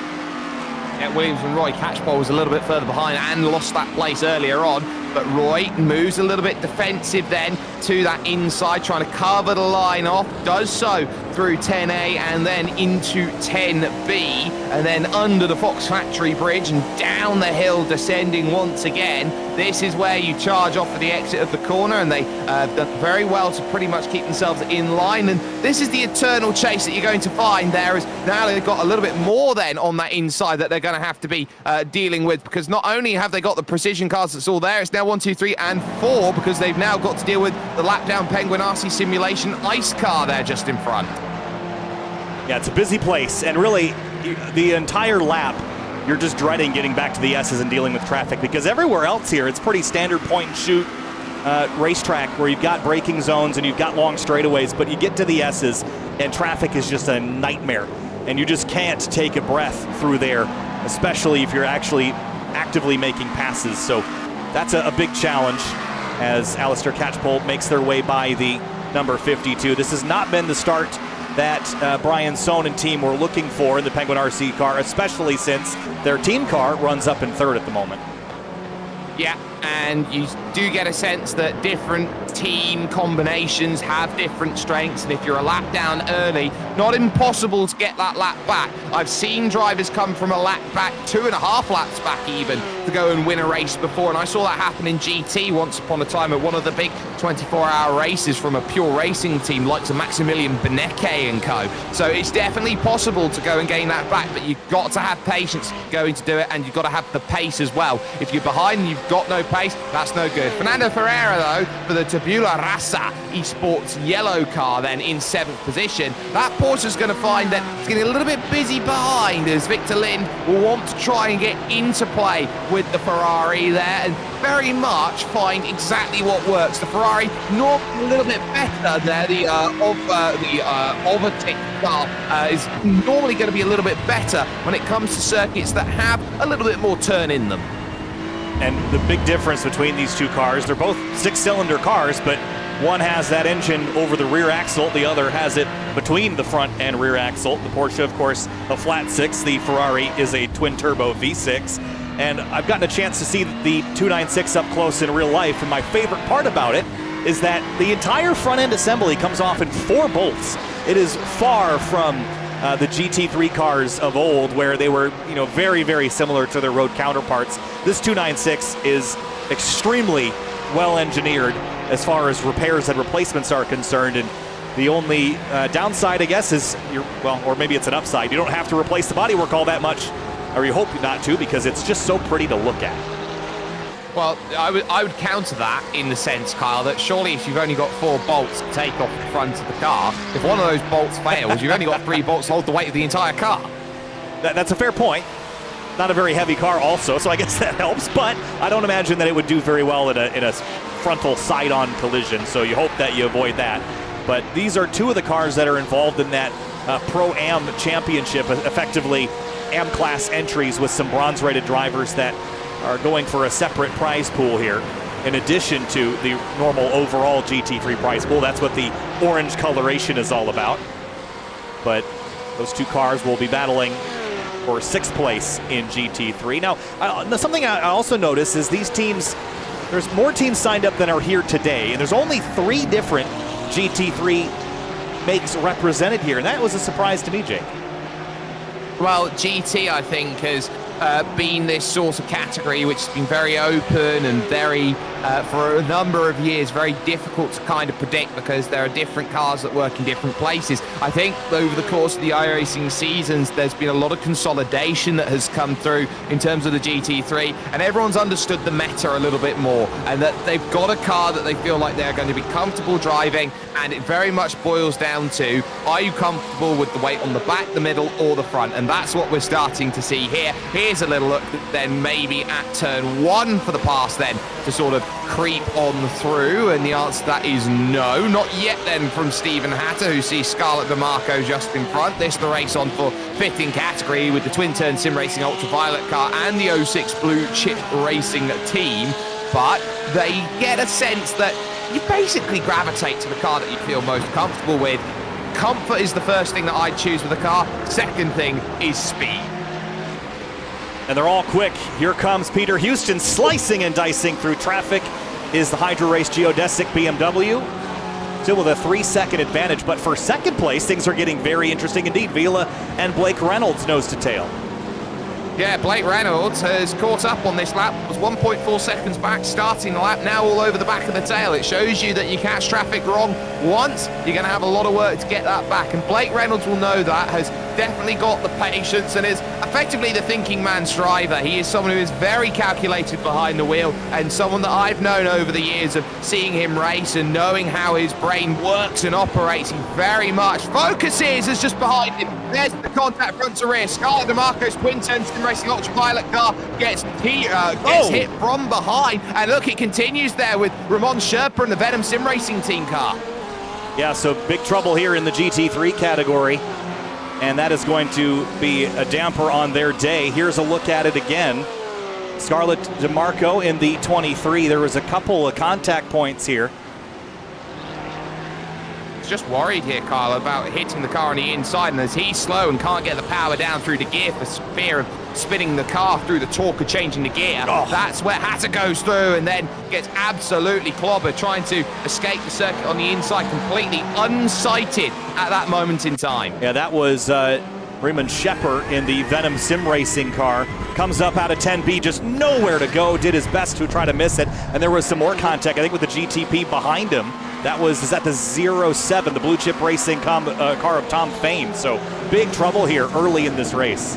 Yeah, Williams and Roy. Catchpole was a little bit further behind and lost that place earlier on, but Roy moves a little bit defensive then to that inside, trying to cover the line off, does so through 10A and then into 10B, and then under the Fox Factory Bridge and down the hill, descending once again. This is where you charge off for the exit of the corner, and they have done very well to pretty much keep themselves in line, and this is the eternal chase that you're going to find there, is now they've got a little bit more then on that inside that they're going to have to be dealing with, because not only have they got the precision cars that's all there, it's now 1, 2, 3 and 4, because they've now got to deal with the lap down Penguin RC Simulation ice car there just in front. Yeah, it's a busy place, and really the entire lap you're just dreading getting back to the S's and dealing with traffic, because everywhere else here it's pretty standard point and shoot racetrack where you've got braking zones and you've got long straightaways, but you get to the S's and traffic is just a nightmare, and you just can't take a breath through there, especially if you're actually actively making passes. So that's a big challenge as Alistair Catchpole makes their way by the number 52. This has not been the start that Brian Sohn and team were looking for in the Penguin RC car, especially since their team car runs up in third at the moment. Yeah, and you do get a sense that different team combinations have different strengths, and if you're a lap down early, not impossible to get that lap back. I've seen drivers come from a lap back, 2.5 laps back even, to go and win a race before, and I saw that happen in GT once upon a time at one of the big 24-hour races from a pure racing team like Maximilian Benecke and co. So it's definitely possible to go and gain that back, but you've got to have patience going to do it, and you've got to have the pace as well. If you're behind and you've got no pace, that's no good. Fernando Ferreira, though, for the Tabula Rasa eSports yellow car, then in 7th position. That Porsche's going to find that it's getting a little bit busy behind, as Victor Lind will want to try and get into play with the Ferrari there and very much find exactly what works. The Ferrari normally a little bit better there. The Overtake car is normally going to be a little bit better when it comes to circuits that have a little bit more turn in them. And the big difference between these two cars, they're both 6-cylinder cars, but one has that engine over the rear axle, the other has it between the front and rear axle. The Porsche, of course, a flat 6. The Ferrari is a twin-turbo V6. And I've gotten a chance to see the 296 up close in real life, and my favorite part about it is that the entire front-end assembly comes off in 4 bolts. It is far from the GT3 cars of old, where they were, very, very similar to their road counterparts. This 296 is extremely well engineered as far as repairs and replacements are concerned, and the only downside, I guess, is or maybe it's an upside. You don't have to replace the bodywork all that much, or you hope not to, because it's just so pretty to look at. Well, I would counter that in the sense, Kyle, that surely if you've only got 4 bolts to take off the front of the car, if one of those bolts fails, you've only got 3 bolts to hold the weight of the entire car. That's a fair point. Not a very heavy car also, so I guess that helps, but I don't imagine that it would do very well in a frontal side-on collision, so you hope that you avoid that. But these are 2 of the cars that are involved in that Pro-Am championship, effectively AM-class entries with some bronze-rated drivers that are going for a separate prize pool here, in addition to the normal overall GT3 prize pool. That's what the orange coloration is all about. But those 2 cars will be battling for 6th place in GT3. Now, something I also notice is these teams, there's more teams signed up than are here today, and there's only 3 different GT3 makes represented here, and that was a surprise to me, Jake. Well, GT, I think, has been this sort of category which has been very open and very, for a number of years, very difficult to kind of predict, because there are different cars that work in different places. I think over the course of the iRacing seasons, there's been a lot of consolidation that has come through in terms of the GT3, and everyone's understood the meta a little bit more, and that they've got a car that they feel like they're going to be comfortable driving, and it very much boils down to, are you comfortable with the weight on the back, the middle, or the front? And that's what we're starting to see here. Here's a little look then maybe at turn 1 for the pass then to sort of creep on through, and the answer to that is no, not yet then from Stephen Hatter, who sees Scarlett DeMarco just in front. This the race on for 5th in category with the twin-turn sim racing ultraviolet car and the 06 blue chip racing team, but they get a sense that you basically gravitate to the car that you feel most comfortable with. Comfort is the first thing that I'd choose with a car. Second thing is speed. And they're all quick. Here comes Peter Houston slicing and dicing through traffic. Is the Hydro Race geodesic BMW. Still with a 3-second advantage, but for 2nd place, things are getting very interesting indeed. Vila and Blake Reynolds nose to tail. Yeah, Blake Reynolds has caught up on this lap, was 1.4 seconds back, starting the lap, now all over the back of the tail. It shows you that you catch traffic wrong once, you're going to have a lot of work to get that back, and Blake Reynolds will know that, has definitely got the patience, and is effectively the thinking man's driver. He is someone who is very calculated behind the wheel, and someone that I've known over the years of seeing him race and knowing how his brain works and operates. He very much focuses as just behind him. There's the contact front to rear. Scarlett DeMarco's twin-turn sim racing ultraviolet car gets hit from behind, and look, it continues there with Ramon Sherpa and the Venom sim racing team car. Yeah, so big trouble here in the GT3 category, and that is going to be a damper on their day. Here's a look at it again. Scarlett DeMarco in the 23. There was a couple of contact points here. Just worried here, Kyle, about hitting the car on the inside, and as he's slow and can't get the power down through the gear for fear of spinning the car through the torque of changing the gear. That's where Hatter goes through and then gets absolutely clobbered, trying to escape the circuit on the inside, completely unsighted at that moment in time. Yeah, that was Raymond Shepard in the Venom Sim Racing car. Comes up out of 10B, just nowhere to go, did his best to try to miss it. And there was some more contact, I think, with the GTP behind him. That was, is that the 07, the Blue Chip Racing car of Tom Fame. So big trouble here early in this race.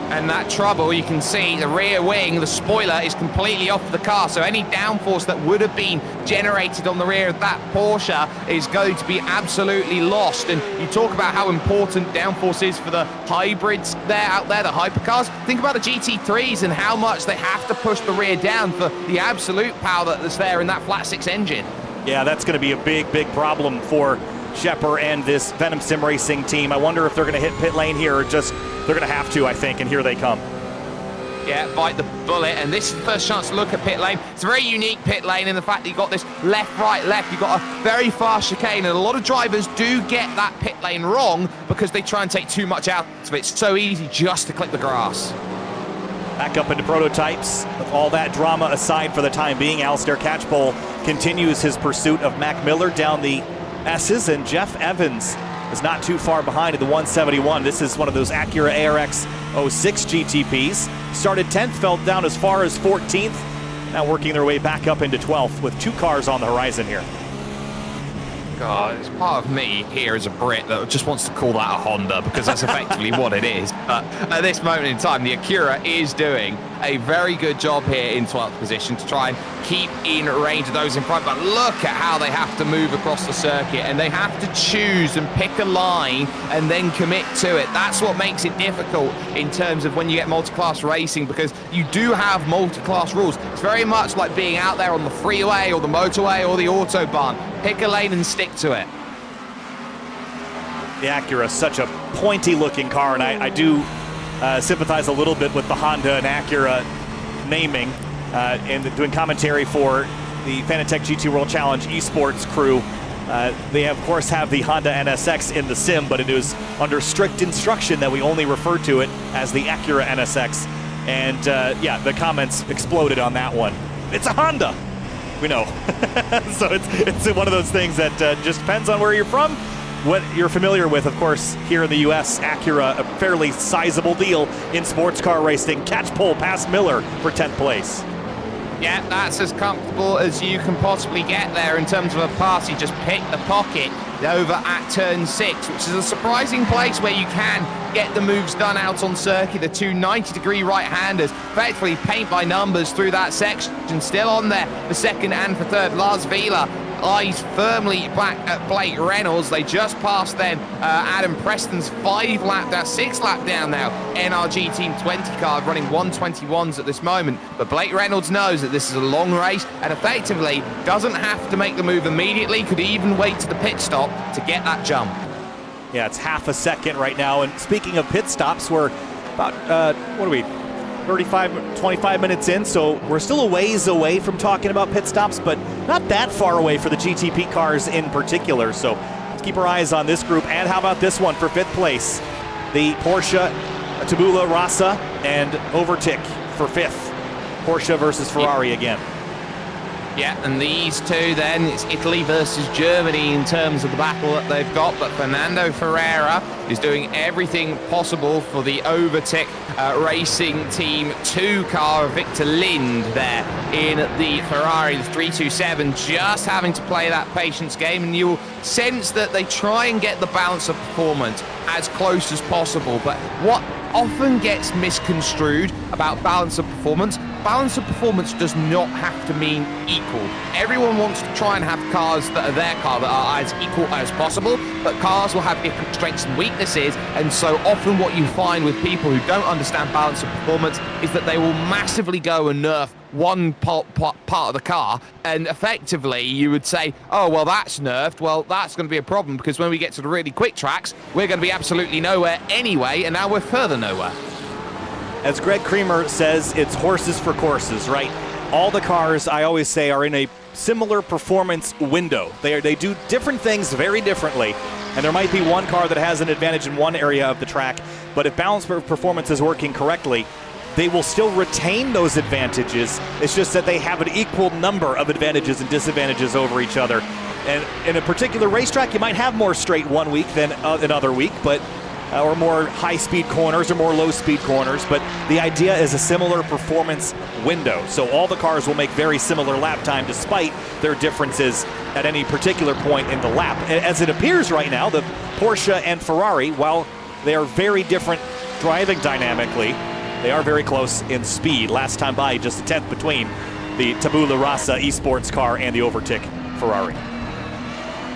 And that trouble, you can see the rear wing, the spoiler is completely off the car. So any downforce that would have been generated on the rear of that Porsche is going to be absolutely lost. And you talk about how important downforce is for the hybrids out there, the hypercars. Think about the GT3s and how much they have to push the rear down for the absolute power that's there in that flat six engine. Yeah, that's going to be a big problem for Shepard and this Venom Sim Racing team. I wonder if they're going to hit pit lane here or just they're going to have to, I think, and here they come. Yeah, bite the bullet, and this is the first chance to look at pit lane. It's a very unique pit lane in the fact that you've got this left, right, left. You've got a very fast chicane, and a lot of drivers do get that pit lane wrong because they try and take too much out of it. It's so easy just to clip the grass. Back up into prototypes. With all that drama aside for the time being, Alistair Catchpole continues his pursuit of Mac Miller down the S's, and Jeff Evans is not too far behind at the 171. This is one of those Acura ARX 06 GTPs. Started 10th, fell down as far as 14th. Now working their way back up into 12th with two cars on the horizon here. God, it's part of me here as a Brit that just wants to call that a Honda because that's effectively what it is. But at this moment in time, the Acura is doing a very good job here in 12th position to try and keep in range of those in front. But look at how they have to move across the circuit, and they have to choose and pick a line and then commit to it. That's what makes it difficult in terms of when you get multi-class racing, because you do have multi-class rules. It's very much like being out there on the freeway or the motorway or the Autobahn. Pick a lane and stick to it. The Acura is such a pointy looking car, and I do sympathize a little bit with the Honda and Acura naming and doing commentary for the Fanatec GT World Challenge esports crew. They of course have the Honda NSX in the sim, but it is under strict instruction that we only refer to it as the Acura NSX. And yeah, the comments exploded on that one. It's a Honda. We know. So it's one of those things that just depends on where you're from, what you're familiar with. Of course, here in the U.S., Acura, a fairly sizable deal in sports car racing. Catchpole past Miller for 10th place. Yeah, that's as comfortable as you can possibly get there in terms of a pass. You just pick the pocket over at turn 6, which is a surprising place where you can get the moves done out on circuit. The two 90-degree right-handers effectively paint by numbers through that section. Still on there for second and for third. Lars Vila eyes firmly back at Blake Reynolds. They just passed then Adam Preston's 6 lap down now NRG Team 20 car running 121s at this moment. But Blake Reynolds knows that this is a long race and effectively doesn't have to make the move immediately, could even wait to the pit stop to get that jump. Yeah, it's half a second right now. And speaking of pit stops, we're about, 25 minutes in, so we're still a ways away from talking about pit stops, but not that far away for the GTP cars in particular. So let's keep our eyes on this group. And how about this one for 5th place? The Porsche Tabula Rasa and Overtick for 5th. Porsche versus Ferrari again. Yeah, and these two then, it's Italy versus Germany in terms of the battle that they've got, but Fernando Ferreira is doing everything possible for the Overtick Racing Team 2 car of Victor Lind there in the Ferrari, the 327, just having to play that patience game, and you'll sense that they try and get the balance of performance as close as possible. But what often gets misconstrued about balance of performance does not have to mean equal. Everyone wants to try and have cars that are their car that are as equal as possible, but cars will have different strengths and weaknesses, and so often what you find with people who don't understand balance of performance is that they will massively go and nerf one part of the car, and effectively you would say, oh, well, that's nerfed. Well, that's going to be a problem, because when we get to the really quick tracks, we're going to be absolutely nowhere anyway, and now we're further nowhere. As Greg Creamer says, it's horses for courses, right? All the cars, I always say, are in a similar performance window. They do different things very differently, and there might be one car that has an advantage in one area of the track, but if balance performance is working correctly, they will still retain those advantages. It's just that they have an equal number of advantages and disadvantages over each other. And in a particular racetrack, you might have more straight one week than another week, but or more high-speed corners or more low-speed corners, but the idea is a similar performance window. So all the cars will make very similar lap time despite their differences at any particular point in the lap. As it appears right now, the Porsche and Ferrari, while they are very different driving dynamically, they are very close in speed. Last time by, just a tenth between the Tabula Rasa esports car and the Overtick Ferrari.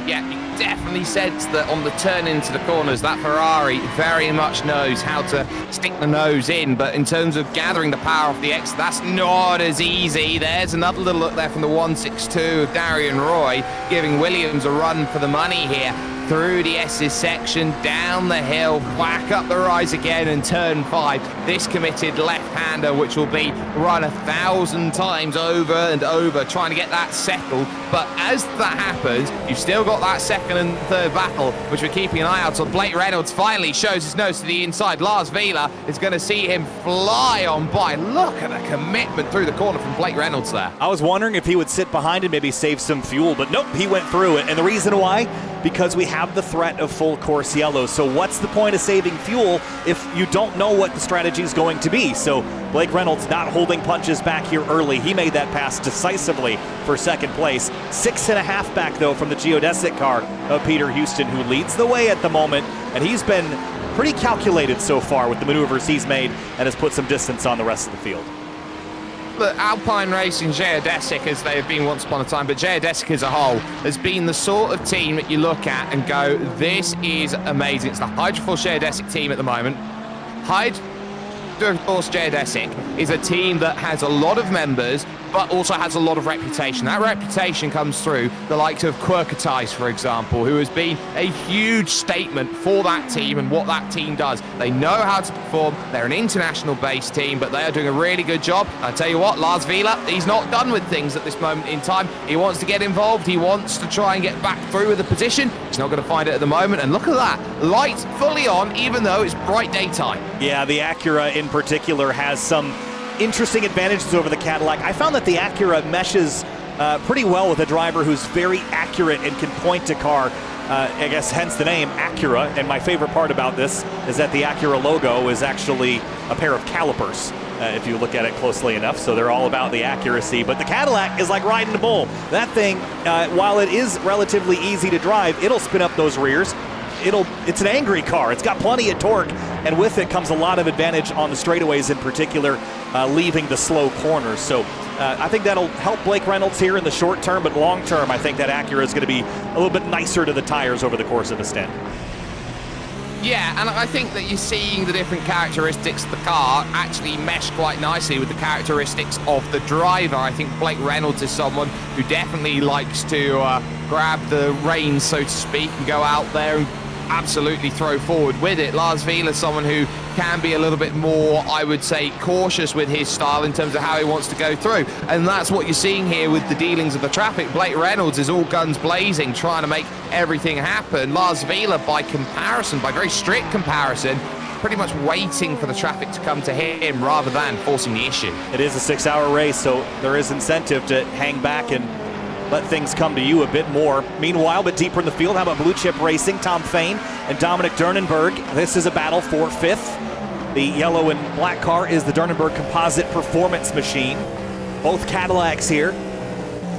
Yeah, you definitely sense that on the turn into the corners, that Ferrari very much knows how to stick the nose in, but in terms of gathering the power off the exit, that's not as easy. There's another little look there from the 162 of Darian Roy, giving Williams a run for the money here. Through the S's section, down the hill, back up the rise again, and turn 5. This committed left-hander, which will be run 1,000 times over and over, trying to get that settled. But as that happens, you've still got that second and third battle, which we're keeping an eye out on. Blake Reynolds finally shows his nose to the inside. Lars Vila is going to see him fly on by. Look at the commitment through the corner from Blake Reynolds there. I was wondering if he would sit behind and maybe save some fuel, but nope, he went through it. And the reason why? Because we have the threat of full course yellow. So what's the point of saving fuel if you don't know what the strategy is going to be? So Blake Reynolds not holding punches back here early. He made that pass decisively for second place. 6.5 back, though, from the geodesic car of Peter Houston, who leads the way at the moment. And he's been pretty calculated so far with the maneuvers he's made and has put some distance on the rest of the field. Look, Alpine Racing, Geodesic, as they have been once upon a time, but Geodesic as a whole has been the sort of team that you look at and go, this is amazing. It's the Hydroforce Geodesic team at the moment. Hydroforce Geodesic is a team that has a lot of members, but also has a lot of reputation. That reputation comes through the likes of Quirketice, for example, who has been a huge statement for that team and what that team does. They know how to perform. They're an international-based team, but they are doing a really good job. I tell you what, Lars Vila, he's not done with things at this moment in time. He wants to get involved. He wants to try and get back through with the position. He's not going to find it at the moment. And look at that, lights fully on, even though it's bright daytime. Yeah, the Acura in particular has some interesting advantages over the Cadillac. I found that the Acura meshes pretty well with a driver who's very accurate and can point a car. I guess hence the name Acura. And my favorite part about this is that the Acura logo is actually a pair of calipers, if you look at it closely enough. So they're all about the accuracy. But the Cadillac is like riding a bull. That thing, while it is relatively easy to drive, it'll spin up those rears. It's an angry car. It's got plenty of torque, and with it comes a lot of advantage on the straightaways in particular, leaving the slow corners. So I think that'll help Blake Reynolds here in the short term, but long term, I think that Acura is going to be a little bit nicer to the tires over the course of a stint. Yeah, and I think that you're seeing the different characteristics of the car actually mesh quite nicely with the characteristics of the driver. I think Blake Reynolds is someone who definitely likes to grab the reins, so to speak, and go out there and absolutely throw forward with it. Lars Vila is someone who can be a little bit more, I would say, cautious with his style in terms of how he wants to go through. And that's what you're seeing here with the dealings of the traffic. Blake Reynolds is all guns blazing, trying to make everything happen. Lars Vila, by comparison, by very strict comparison, pretty much waiting for the traffic to come to him rather than forcing the issue. It is a 6-hour race, so there is incentive to hang back and let things come to you a bit more. Meanwhile, but deeper in the field, how about Blue Chip Racing? Tom Fain and Dominic Durnenberg. This is a battle for 5th. The yellow and black car is the Durnenberg Composite Performance Machine. Both Cadillacs here.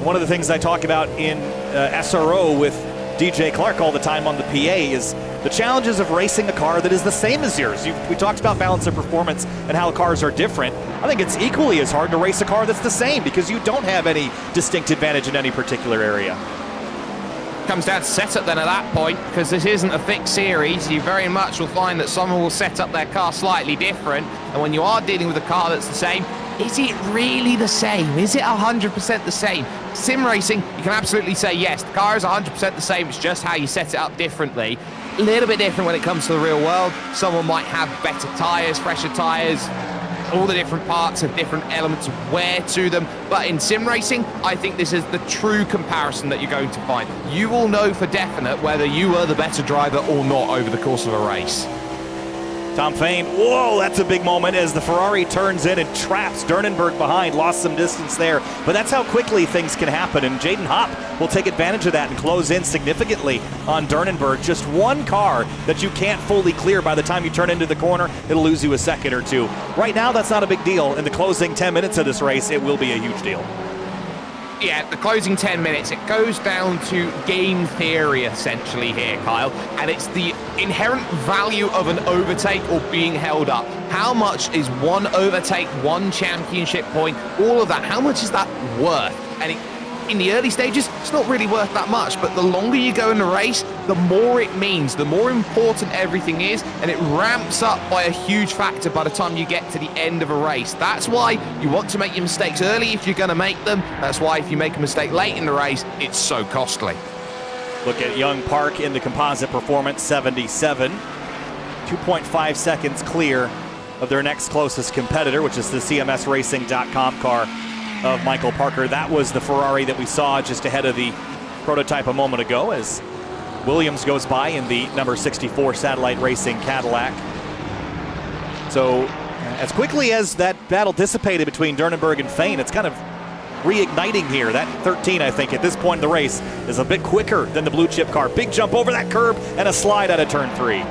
One of the things I talk about in SRO with DJ Clark all the time on the PA is the challenges of racing a car that is the same as yours. We talked about balance of performance and how cars are different. I think it's equally as hard to race a car that's the same because you don't have any distinct advantage in any particular area. Comes down to setup then at that point, because this isn't a fixed series. You very much will find that someone will set up their car slightly different, and when you are dealing with a car that's the same, is it really the same? Is it 100% the same? Sim racing, you can absolutely say yes, the car is 100% the same, it's just how you set it up differently. A little bit different when it comes to the real world. Someone might have better tyres, fresher tyres, all the different parts have different elements of wear to them. But in sim racing, I think this is the true comparison that you're going to find. You will know for definite whether you were the better driver or not over the course of a race. Tom Fain, whoa, that's a big moment as the Ferrari turns in and traps Durnenberg behind, lost some distance there. But that's how quickly things can happen, and Jaden Hopp will take advantage of that and close in significantly on Durnenberg. Just one car that you can't fully clear by the time you turn into the corner, it'll lose you a second or two. Right now, that's not a big deal. In the closing 10 minutes of this race, it will be a huge deal. Yeah, the closing 10 minutes, it goes down to game theory essentially here, Kyle, and it's the inherent value of an overtake or being held up. How much is one overtake, one championship point, all of that, how much is that worth? And in the early stages, it's not really worth that much, but the longer you go in the race, the more it means, the more important everything is, and it ramps up by a huge factor by the time you get to the end of a race. That's why you want to make your mistakes early if you're going to make them. That's why if you make a mistake late in the race, it's so costly. Look at Young Park in the composite performance, 77. 2.5 seconds clear of their next closest competitor, which is the CMSRacing.com car of Michael Parker. That was the Ferrari that we saw just ahead of the prototype a moment ago as Williams goes by in the number 64 Satellite Racing Cadillac. So as quickly as that battle dissipated between Durnenberg and Fain, it's kind of reigniting here. That 13, I think, at this point in the race is a bit quicker than the blue chip car. Big jump over that curb and a slide out of turn 3.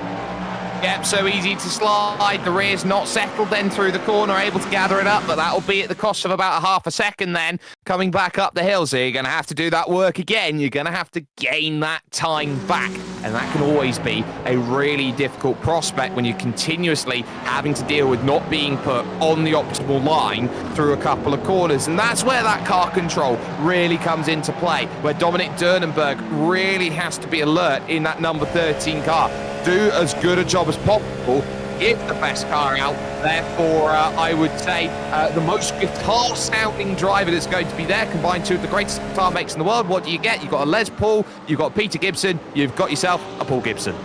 Yep, so easy to slide. The rear's not settled then through the corner, able to gather it up, but that'll be at the cost of about a half a second then, coming back up the hill. So you're going to have to do that work again. You're going to have to gain that time back. And that can always be a really difficult prospect when you're continuously having to deal with not being put on the optimal line through a couple of corners. And that's where that car control really comes into play, where Dominic Durnenberg really has to be alert in that number 13 car. Do as good a job as possible, get the best car out. Therefore, I would say the most guitar-sounding driver that's going to be there, combined two of the greatest guitar makers in the world. What do you get? You've got a Les Paul, you've got Peter Gibson, you've got yourself a Paul Gibson.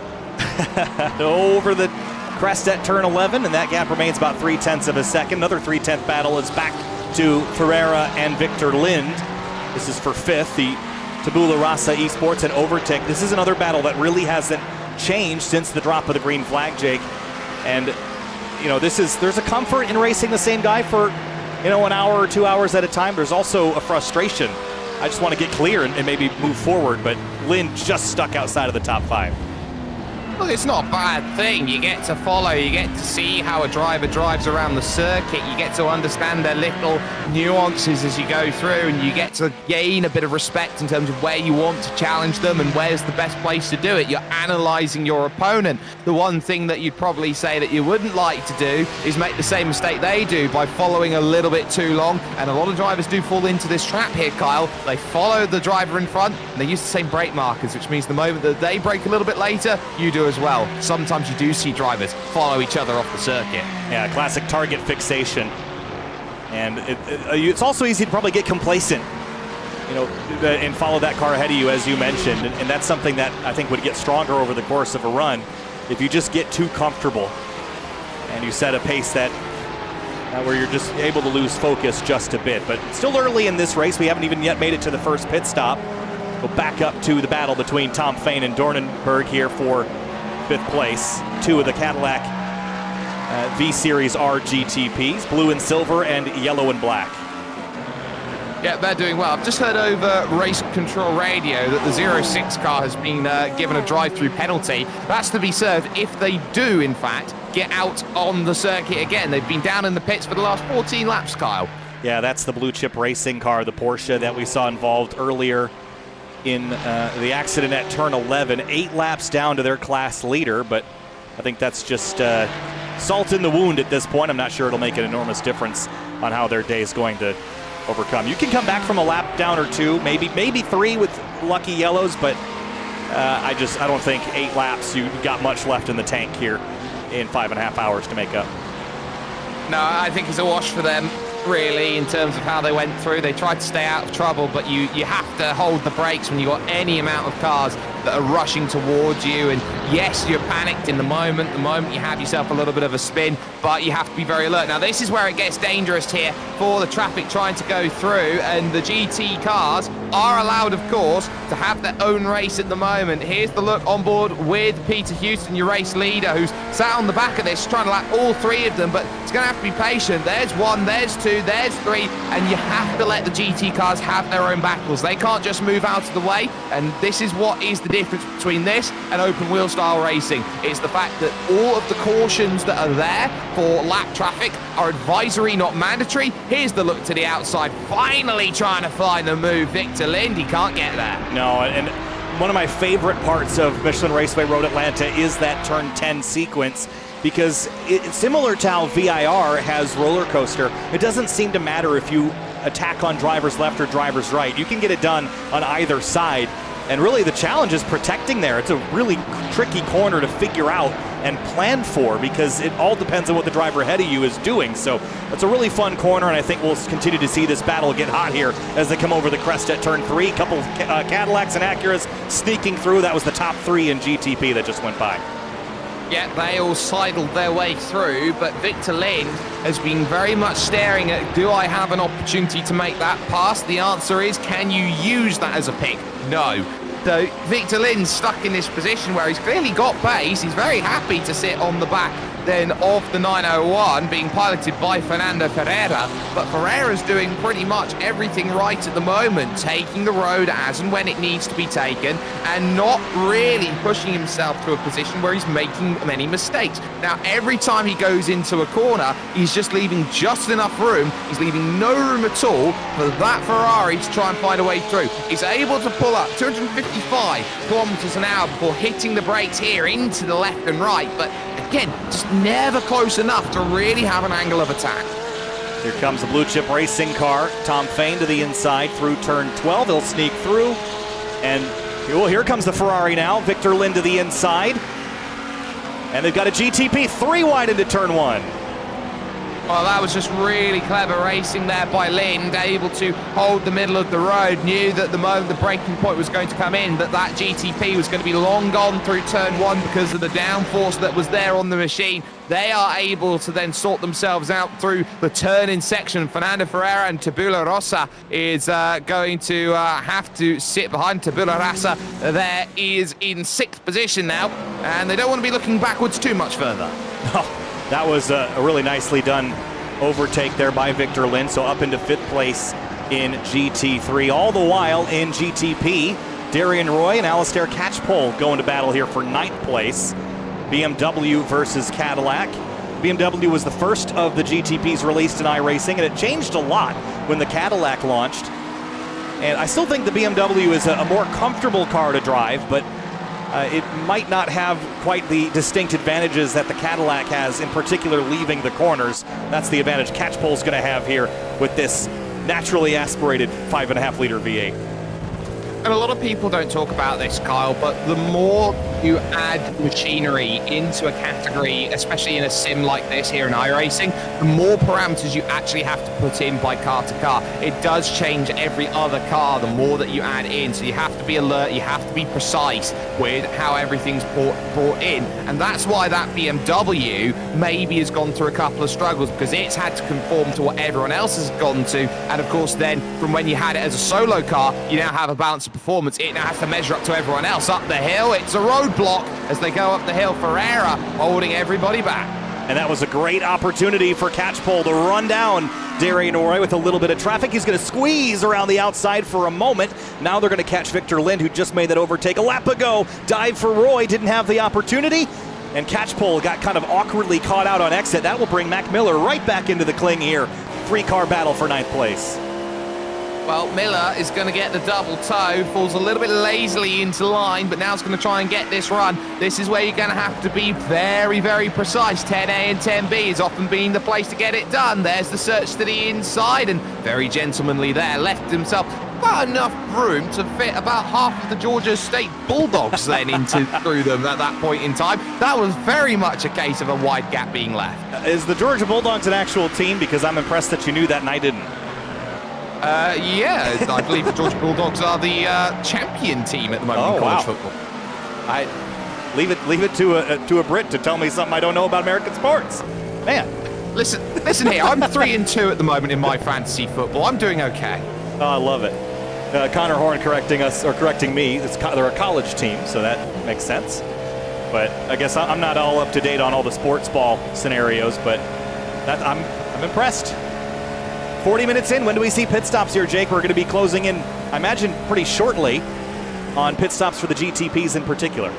Over the crest at turn 11, and that gap remains about 0.3 of a second. Another 3/10 battle is back to Ferreira and Victor Lind. This is for 5th, the Tabula Rasa Esports and Overtake. This is another battle that really hasn't changed since the drop of the green flag, Jake. And you know, there's a comfort in racing the same guy for, you know, an hour or 2 hours at a time. There's also a frustration. I just want to get clear and maybe move forward, but Lynn just stuck outside of the top 5. Well, it's not a bad thing. You get to follow, you get to see how a driver drives around the circuit, you get to understand their little nuances as you go through, and you get to gain a bit of respect in terms of where you want to challenge them and where's the best place to do it. You're analysing your opponent. The one thing that you'd probably say that you wouldn't like to do is make the same mistake they do by following a little bit too long, and a lot of drivers do fall into this trap here, Kyle. They follow the driver in front, and they use the same brake markers, which means the moment that they brake a little bit later, you do as well. Sometimes you do see drivers follow each other off the circuit. Yeah, classic target fixation. And it's also easy to probably get complacent, you know, and follow that car ahead of you, as you mentioned. And that's something that I think would get stronger over the course of a run if you just get too comfortable and you set a pace that where you're just able to lose focus just a bit. But still early in this race. We haven't even yet made it to the first pit stop. We'll back up to the battle between Tom Fain and Dornenberg here for 5th place. 2 of the Cadillac V-Series R GTPs, blue and silver and yellow and black. Yeah, they're doing well. I've just heard over race control radio that the 06 car has been given a drive-through penalty. That's to be served if they do, in fact, get out on the circuit again. They've been down in the pits for the last 14 laps, Kyle. Yeah, that's the blue chip racing car, the Porsche that we saw involved earlier in the accident at turn 11. 8 laps down to their class leader, but I think that's just salt in the wound at this point. I'm not sure it'll make an enormous difference on how their day is going to overcome. You can come back from a lap down or 2, maybe 3 with lucky yellows, but I don't think 8 laps, you got much left in the tank here in 5.5 hours to make up. No, I think it's a wash for them, really, in terms of how they went through. They tried to stay out of trouble, but you have to hold the brakes when you've got any amount of cars that are rushing towards you. And yes, you're panicked in the moment you have yourself a little bit of a spin, but you have to be very alert. Now, this is where it gets dangerous here for the traffic trying to go through, and the GT cars are allowed, of course, to have their own race at the moment. Here's the look on board with Peter Houston, your race leader, who's sat on the back of this, trying to lap all three of them, but it's going to have to be patient. There's one, there's two, there's three, and you have to let the GT cars have their own battles. They can't just move out of the way, and this is what is the difference between this and open wheel style racing. It's the fact that all of the cautions that are there for lap traffic are advisory, not mandatory. Here's the look to the outside, finally trying to find the move. Victor Lind, he can't get there. No, and one of my favorite parts of Michelin Raceway Road Atlanta is that turn 10 sequence, because it's similar to how VIR has roller coaster. It doesn't seem to matter if you attack on driver's left or driver's right. You can get it done on either side. And really the challenge is protecting there. It's a really tricky corner to figure out and plan for, because it all depends on what the driver ahead of you is doing. So it's a really fun corner, and I think we'll continue to see this battle get hot here as they come over the crest at turn 3. A couple of Cadillacs and Acuras sneaking through. That was the top 3 in GTP that just went by. Yeah, they all sidled their way through, but Victor Lind has been very much staring at, do I have an opportunity to make that pass? The answer is, can you use that as a pick? No. So Victor Lind's stuck in this position where he's clearly got pace. He's very happy to sit on the back then of the 901, being piloted by Fernando Ferreira, but Ferreira's doing pretty much everything right at the moment, taking the road as and when it needs to be taken, and not really pushing himself to a position where he's making many mistakes. Now, every time he goes into a corner, he's just leaving just enough room. He's leaving no room at all for that Ferrari to try and find a way through. He's able to pull up 255 kilometers an hour before hitting the brakes here into the left and right, but again, just never close enough to really have an angle of attack. Here comes the blue chip racing car. Tom Fain to the inside through turn 12. He'll sneak through. And well, here comes the Ferrari now. Victor Lind to the inside. And they've got a GTP 3 wide into turn 1. Well, that was just really clever racing there by Lind, able to hold the middle of the road, knew that the moment the braking point was going to come in, that GTP was going to be long gone through turn 1 because of the downforce that was there on the machine. They are able to then sort themselves out through the turn-in section. Fernando Ferreira and Tabula Rossa is going to have to sit behind. Tabula Rossa there is in 6th position now, and they don't want to be looking backwards too much further. That was a really nicely done overtake there by Victor Lind, so up into 5th place in GT3. All the while in GTP, Darian Roy and Alistair Catchpole going to battle here for 9th place. BMW versus Cadillac. BMW was the first of the GTPs released in iRacing, and it changed a lot when the Cadillac launched. And I still think the BMW is a more comfortable car to drive, but it might not have quite the distinct advantages that the Cadillac has, in particular leaving the corners. That's the advantage Catchpole's going to have here with this naturally aspirated 5.5-liter V8. And a lot of people don't talk about this, Kyle, but the more you add machinery into a category, especially in a sim like this here in iRacing, the more parameters you actually have to put in by car to car. It does change every other car the more that you add in, so you have to be alert, you have to be precise with how everything's brought in. And that's why that BMW maybe has gone through a couple of struggles, because it's had to conform to what everyone else has gone to. And of course then, from when you had it as a solo car, you now have a balance of performance. It now has to measure up to everyone else up the hill. It's a roadblock as they go up the hill. Ferreira holding everybody back. And that was a great opportunity for Catchpole to run down Darian Roy with a little bit of traffic. He's going to squeeze around the outside for a moment. Now they're going to catch Victor Lind, who just made that overtake a lap ago. Dive for Roy, didn't have the opportunity. And Catchpole got kind of awkwardly caught out on exit. That will bring Mac Miller right back into the cling here. 3-car battle for 9th place. Well, Miller is going to get the double toe, falls a little bit lazily into line, but now it's going to try and get this run. This is where you're going to have to be very, very precise. 10A and 10B is often being the place to get it done. There's the search to the inside, and very gentlemanly there. Left himself about enough room to fit about half of the Georgia State Bulldogs then through them at that point in time. That was very much a case of a wide gap being left. Is the Georgia Bulldogs an actual team? Because I'm impressed that you knew that and I didn't. Yeah, I believe the Georgia Bulldogs are the champion team at the moment in college football. I leave it to a Brit to tell me something I don't know about American sports. Man. Listen here. I'm 3-2 at the moment in my fantasy football. I'm doing okay. Oh, I love it. Connor Horn correcting us, or correcting me. They're a college team, so that makes sense. But I guess I'm not all up to date on all the sports ball scenarios, but I'm impressed. 40 minutes in, when do we see pit stops here, Jake? We're going to be closing in, I imagine, pretty shortly on pit stops for the GTPs in particular.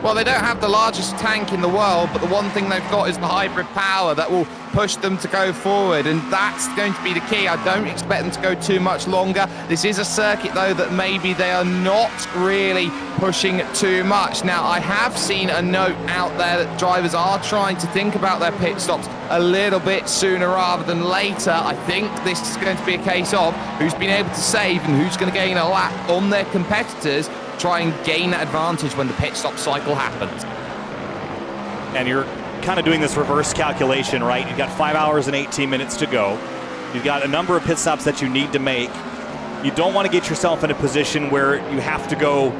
Well, they don't have the largest tank in the world, but the one thing they've got is the hybrid power that will push them to go forward, and that's going to be the key. I don't expect them to go too much longer. This is a circuit, though, that maybe they are not really pushing too much. Now, I have seen a note out there that drivers are trying to think about their pit stops a little bit sooner rather than later. I think this is going to be a case of who's been able to save and who's going to gain a lap on their competitors, try and gain that advantage when the pit stop cycle happens. And you're kind of doing this reverse calculation, right? You've got 5 hours and 18 minutes to go. You've got a number of pit stops that you need to make. You don't want to get yourself in a position where you have to go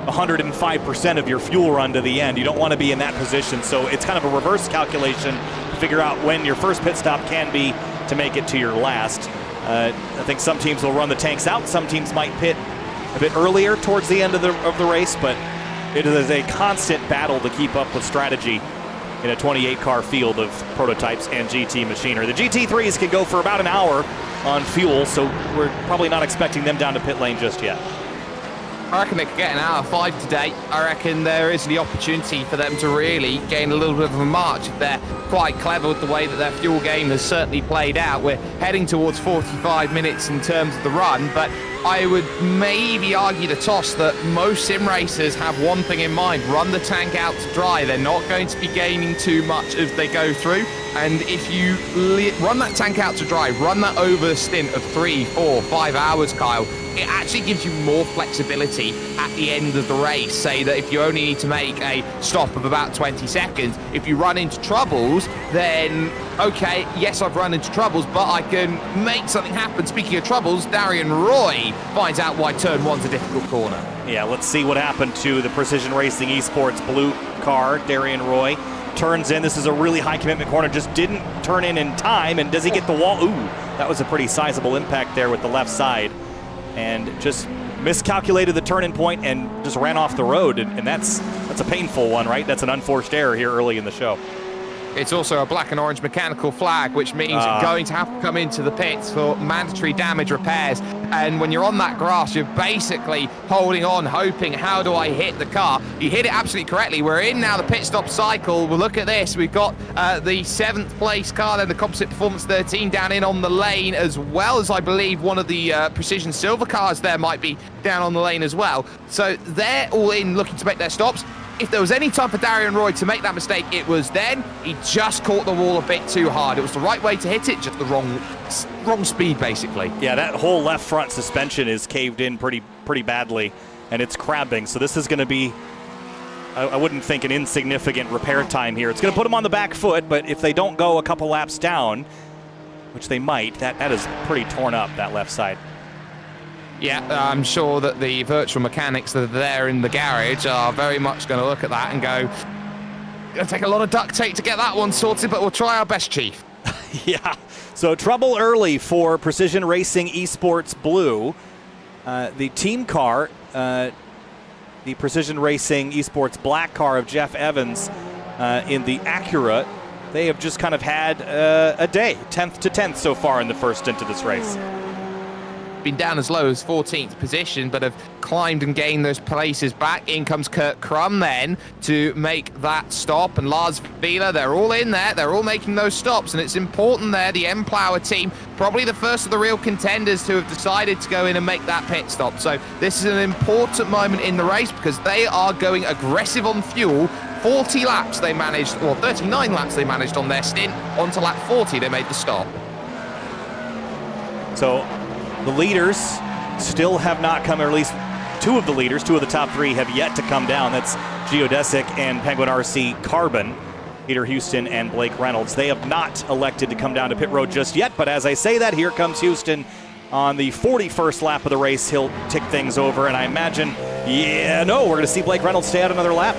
105% of your fuel run to the end. You don't want to be in that position. So it's kind of a reverse calculation to figure out when your first pit stop can be to make it to your last. I think some teams will run the tanks out. Some teams might pit a bit earlier towards the end of the race, but it is a constant battle to keep up with strategy in a 28-car field of prototypes and GT machinery. The GT3s can go for about an hour on fuel, so we're probably not expecting them down to pit lane just yet. I reckon they could get an hour 5 today. I reckon there is the opportunity for them to really gain a little bit of a march if they're quite clever with the way that their fuel game has certainly played out. We're heading towards 45 minutes in terms of the run, but I would maybe argue the toss that most sim racers have one thing in mind: run the tank out to dry. They're not going to be gaining too much as they go through. And if you run that tank out to dry, run that over a stint of 3, 4, 5 hours, Kyle, it actually gives you more flexibility at the end of the race. Say that if you only need to make a stop of about 20 seconds, if you run into troubles, then okay, yes, I've run into troubles, but I can make something happen. Speaking of troubles, Darian Roy finds out why turn 1's a difficult corner. Yeah, let's see what happened to the Precision Racing Esports blue car. Darian Roy turns in. This is a really high commitment corner, just didn't turn in time. And does he get the wall? Ooh, that was a pretty sizable impact there with the left side, and just miscalculated the turn-in point and just ran off the road. And that's a painful one, right? That's an unforced error here early in the show. It's also a black and orange mechanical flag, which means you're going to have to come into the pits for mandatory damage repairs. And when you're on that grass, you're basically holding on, hoping, how do I hit the car? You hit it absolutely correctly. We're in now the pit stop cycle. We'll look at this. We've got the 7th place car, then the Composite Performance 13 down in on the lane, as well as I believe one of the Precision Silver cars there might be down on the lane as well. So they're all in looking to make their stops. If there was any time for Darian Roy to make that mistake, it was then. He just caught the wall a bit too hard. It was the right way to hit it, just the wrong speed, basically. Yeah, that whole left front suspension is caved in pretty badly, and it's crabbing. So this is going to be, I wouldn't think, an insignificant repair time here. It's going to put them on the back foot, but if they don't go a couple laps down, which they might, that is pretty torn up, that left side. Yeah, I'm sure that the virtual mechanics that are there in the garage are very much going to look at that and go, it'll take a lot of duct tape to get that one sorted, but we'll try our best, Chief. Yeah, so trouble early for Precision Racing Esports Blue. The team car, the Precision Racing Esports Black car of Jeff Evans in the Acura, they have just kind of had a day, 10th to 10th so far in the first stint of this race. Been down as low as 14th position, but have climbed and gained those places back. In comes Kurt Crum then to make that stop, and Lars Vila, they're all in there, they're all making those stops, and it's important there. The M-Plower team, probably the first of the real contenders to have decided to go in and make that pit stop. So this is an important moment in the race because they are going aggressive on fuel. 40 laps they managed, or 39 laps they managed on their stint. On to lap 40 they made the stop. So the leaders still have not come, or at least two of the top 3 have yet to come down. That's Geodesic and Penguin RC Carbon, Peter Houston and Blake Reynolds. They have not elected to come down to pit road just yet, but as I say that, here comes Houston on the 41st lap of the race, he'll tick things over, and I imagine, we're going to see Blake Reynolds stay out another lap.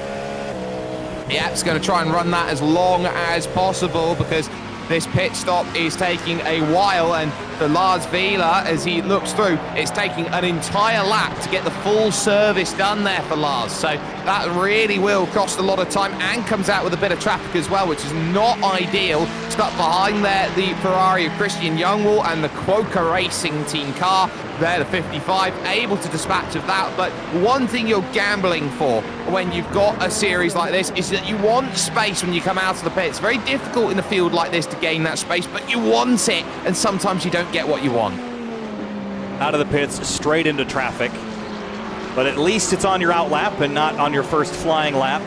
Yeah, it's going to try and run that as long as possible because this pit stop is taking a while, and for Lars Vila, as he looks through, it's taking an entire lap to get the full service done there for Lars. So that really will cost a lot of time and comes out with a bit of traffic as well, which is not ideal. Stuck behind there, the Ferrari of Christian Youngwall and the Quokka Racing team car. There, the 55, able to dispatch of that. But one thing you're gambling for when you've got a series like this is that you want space when you come out of the pit. It's very difficult in a field like this to gain that space, but you want it, and sometimes you don't get what you want. Out of the pits, straight into traffic. But at least it's on your out lap and not on your first flying lap.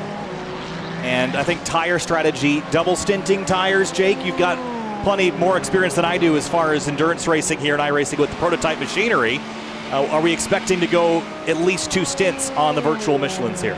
And I think tire strategy, double stinting tires, Jake, you've got plenty more experience than I do as far as endurance racing here in iRacing with the prototype machinery. Are we expecting to go at least 2 stints on the virtual Michelins here?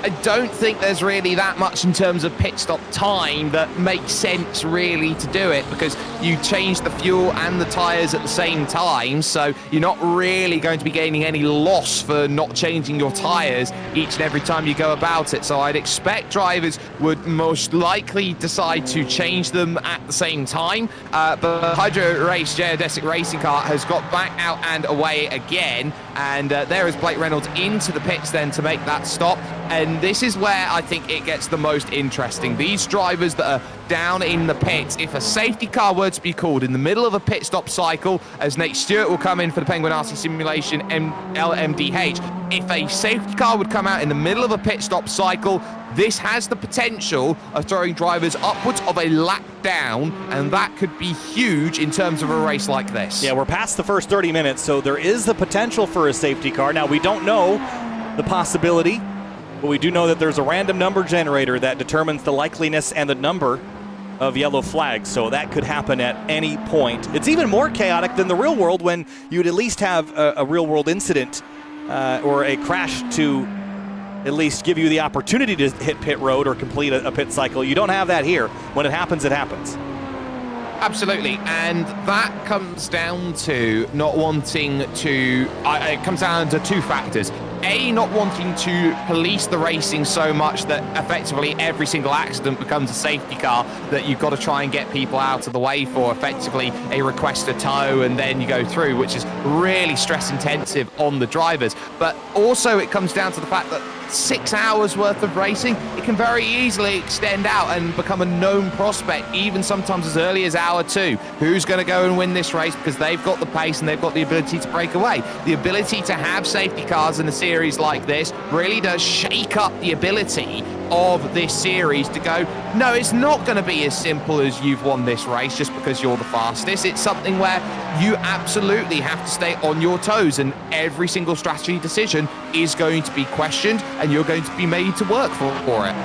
I don't think there's really that much in terms of pit stop time that makes sense really to do it, because you change the fuel and the tyres at the same time, so you're not really going to be gaining any loss for not changing your tyres each and every time you go about it. So I'd expect drivers would most likely decide to change them at the same time, but Hydro Race Geodesic Racing Car has got back out and away again, and there is Blake Reynolds into the pits then to make that stop. And this is where I think it gets the most interesting. These drivers that are down in the pits, if a safety car were to be called in the middle of a pit stop cycle, as Nate Stewart will come in for the Penguin RC Simulation LMDH, if a safety car would come out in the middle of a pit stop cycle, this has the potential of throwing drivers upwards of a lap down, and that could be huge in terms of a race like this. Yeah, we're past the first 30 minutes, so there is the potential for a safety car. Now, we don't know the possibility, but we do know that there's a random number generator that determines the likeliness and the number of yellow flags, so that could happen at any point. It's even more chaotic than the real world, when you'd at least have a real world incident or a crash to at least give you the opportunity to hit pit road or complete a pit cycle. You don't have that here. When it happens, it happens. Absolutely, and that comes down to not wanting to, it comes down to 2 factors. A, not wanting to police the racing so much that effectively every single accident becomes a safety car that you've got to try and get people out of the way for, effectively a request to tow and then you go through, which is really stress intensive on the drivers. But also it comes down to the fact that 6 hours worth of racing, it can very easily extend out and become a known prospect, even sometimes as early as hour 2. Who's going to go and win this race, because they've got the pace and they've got the ability to break away. The ability to have safety cars in a series like this really does shake up the ability of this series to go, no, it's not going to be as simple as you've won this race just because you're the fastest. It's something where you absolutely have to stay on your toes, and every single strategy decision is going to be questioned and you're going to be made to work for it.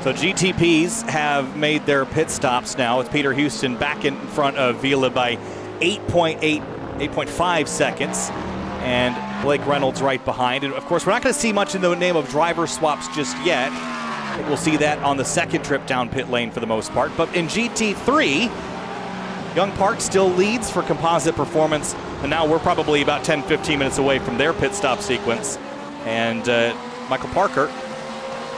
So GTPs have made their pit stops now. It's Peter Houston back in front of Vila by 8.5 seconds. And Blake Reynolds right behind. And of course, we're not going to see much in the name of driver swaps just yet. I think we'll see that on the second trip down pit lane for the most part. But in GT3, Young Park still leads for composite performance. And now we're probably about 10-15 minutes away from their pit stop sequence. And Michael Parker,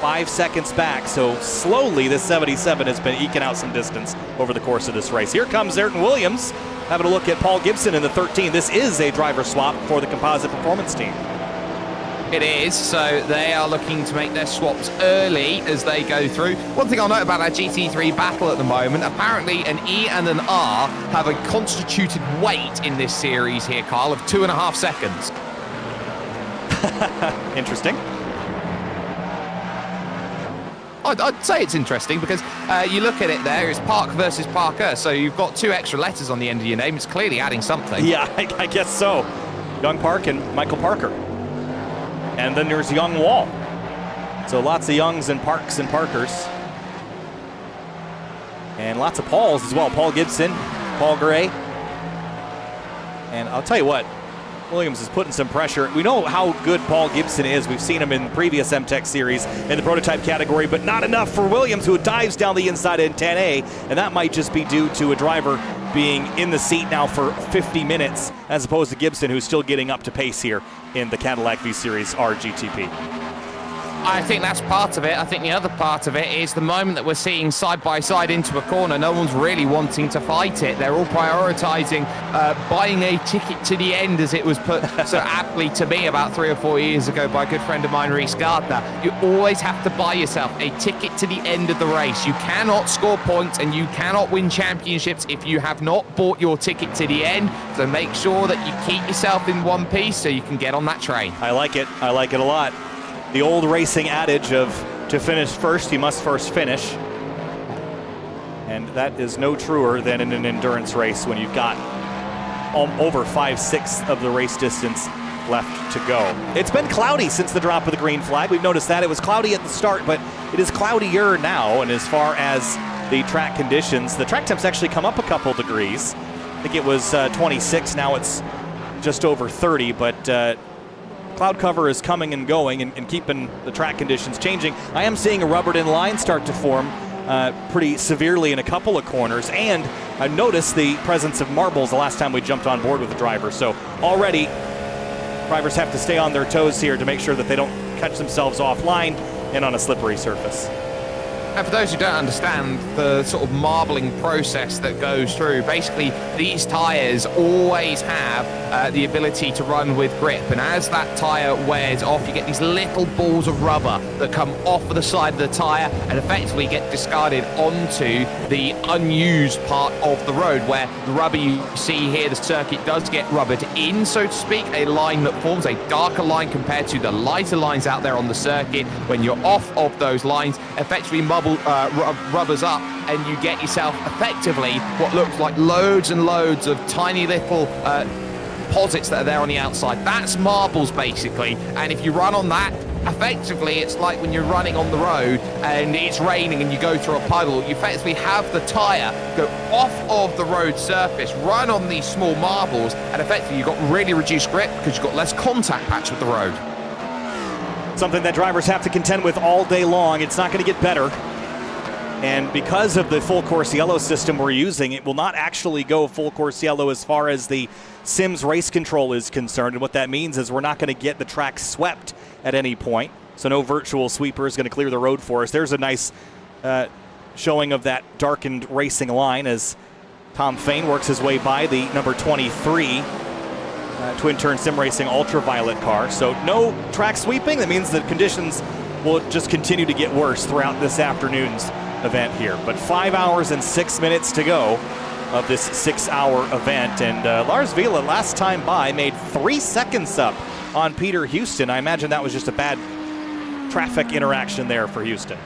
5 seconds back. So slowly, this 77 has been eking out some distance over the course of this race. Here comes Ayrton Williams, having a look at Paul Gibson in the 13. This is a driver swap for the composite performance team. It is, so they are looking to make their swaps early as they go through. One thing I'll note about our GT3 battle at the moment, apparently an E and an R have a constituted wait in this series here, Kyle, of 2.5 seconds. Interesting. I'd say it's interesting because you look at it there, it's Park versus Parker, so you've got 2 extra letters on the end of your name. It's clearly adding something. Yeah, I guess so. Young Park and Michael Parker. And then there's Young Wall. So lots of Youngs and Parks and Parkers. And lots of Pauls as well. Paul Gibson, Paul Gray. And I'll tell you what, Williams is putting some pressure. We know how good Paul Gibson is. We've seen him in previous MTEC series in the prototype category, but not enough for Williams, who dives down the inside in 10A, and that might just be due to a driver being in the seat now for 50 minutes, as opposed to Gibson, who's still getting up to pace here in the Cadillac V-Series R-GTP. I think that's part of it. I think the other part of it is the moment that we're seeing side by side into a corner, no one's really wanting to fight it. They're all prioritizing buying a ticket to the end, as it was put so aptly to me about 3 or 4 years ago by a good friend of mine, Reese Gardner. You always have to buy yourself a ticket to the end of the race. You cannot score points and you cannot win championships if you have not bought your ticket to the end. So make sure that you keep yourself in one piece so you can get on that train. I like it. I like it a lot. The old racing adage of to finish first, you must first finish. And that is no truer than in an endurance race when you've got over 5/6 of the race distance left to go. It's been cloudy since the drop of the green flag. We've noticed that. It was cloudy at the start, but it is cloudier now. And as far as the track conditions, the track temps actually come up a couple degrees. I think it was 26. Now it's just over 30, but cloud cover is coming and going and keeping the track conditions changing. I am seeing a rubbered-in line start to form pretty severely in a couple of corners, and I noticed the presence of marbles the last time we jumped on board with the driver. So already, drivers have to stay on their toes here to make sure that they don't catch themselves offline and on a slippery surface. And for those who don't understand the sort of marbling process that goes through, basically these tyres always have the ability to run with grip. And as that tyre wears off, you get these little balls of rubber that come off of the side of the tyre and effectively get discarded onto the unused part of the road, where the rubber you see here, the circuit does get rubbered in, so to speak, a line that forms a darker line compared to the lighter lines out there on the circuit. When you're off of those lines, effectively rubbers up, and you get yourself effectively what looks like loads and loads of tiny little deposits that are there on the outside. That's marbles, basically. And if you run on that, effectively it's like when you're running on the road and it's raining and you go through a puddle, you effectively have the tyre go off of the road surface, run on these small marbles, and effectively you've got really reduced grip because you've got less contact patch with the road. Something that drivers have to contend with all day long. It's not going to get better. And because of the full course yellow system we're using, it will not actually go full course yellow as far as the Sims race control is concerned. And what that means is we're not going to get the track swept at any point. So no virtual sweeper is going to clear the road for us. There's a nice showing of that darkened racing line as Tom Fain works his way by the number 23 Twin Turn Sim Racing Ultraviolet car. So no track sweeping. That means the conditions will just continue to get worse throughout this afternoon's event here. But 5 hours and 6 minutes to go of this 6-hour event. And Lars Vila, last time by, made 3 seconds up on Peter Houston. I imagine that was just a bad traffic interaction there for Houston.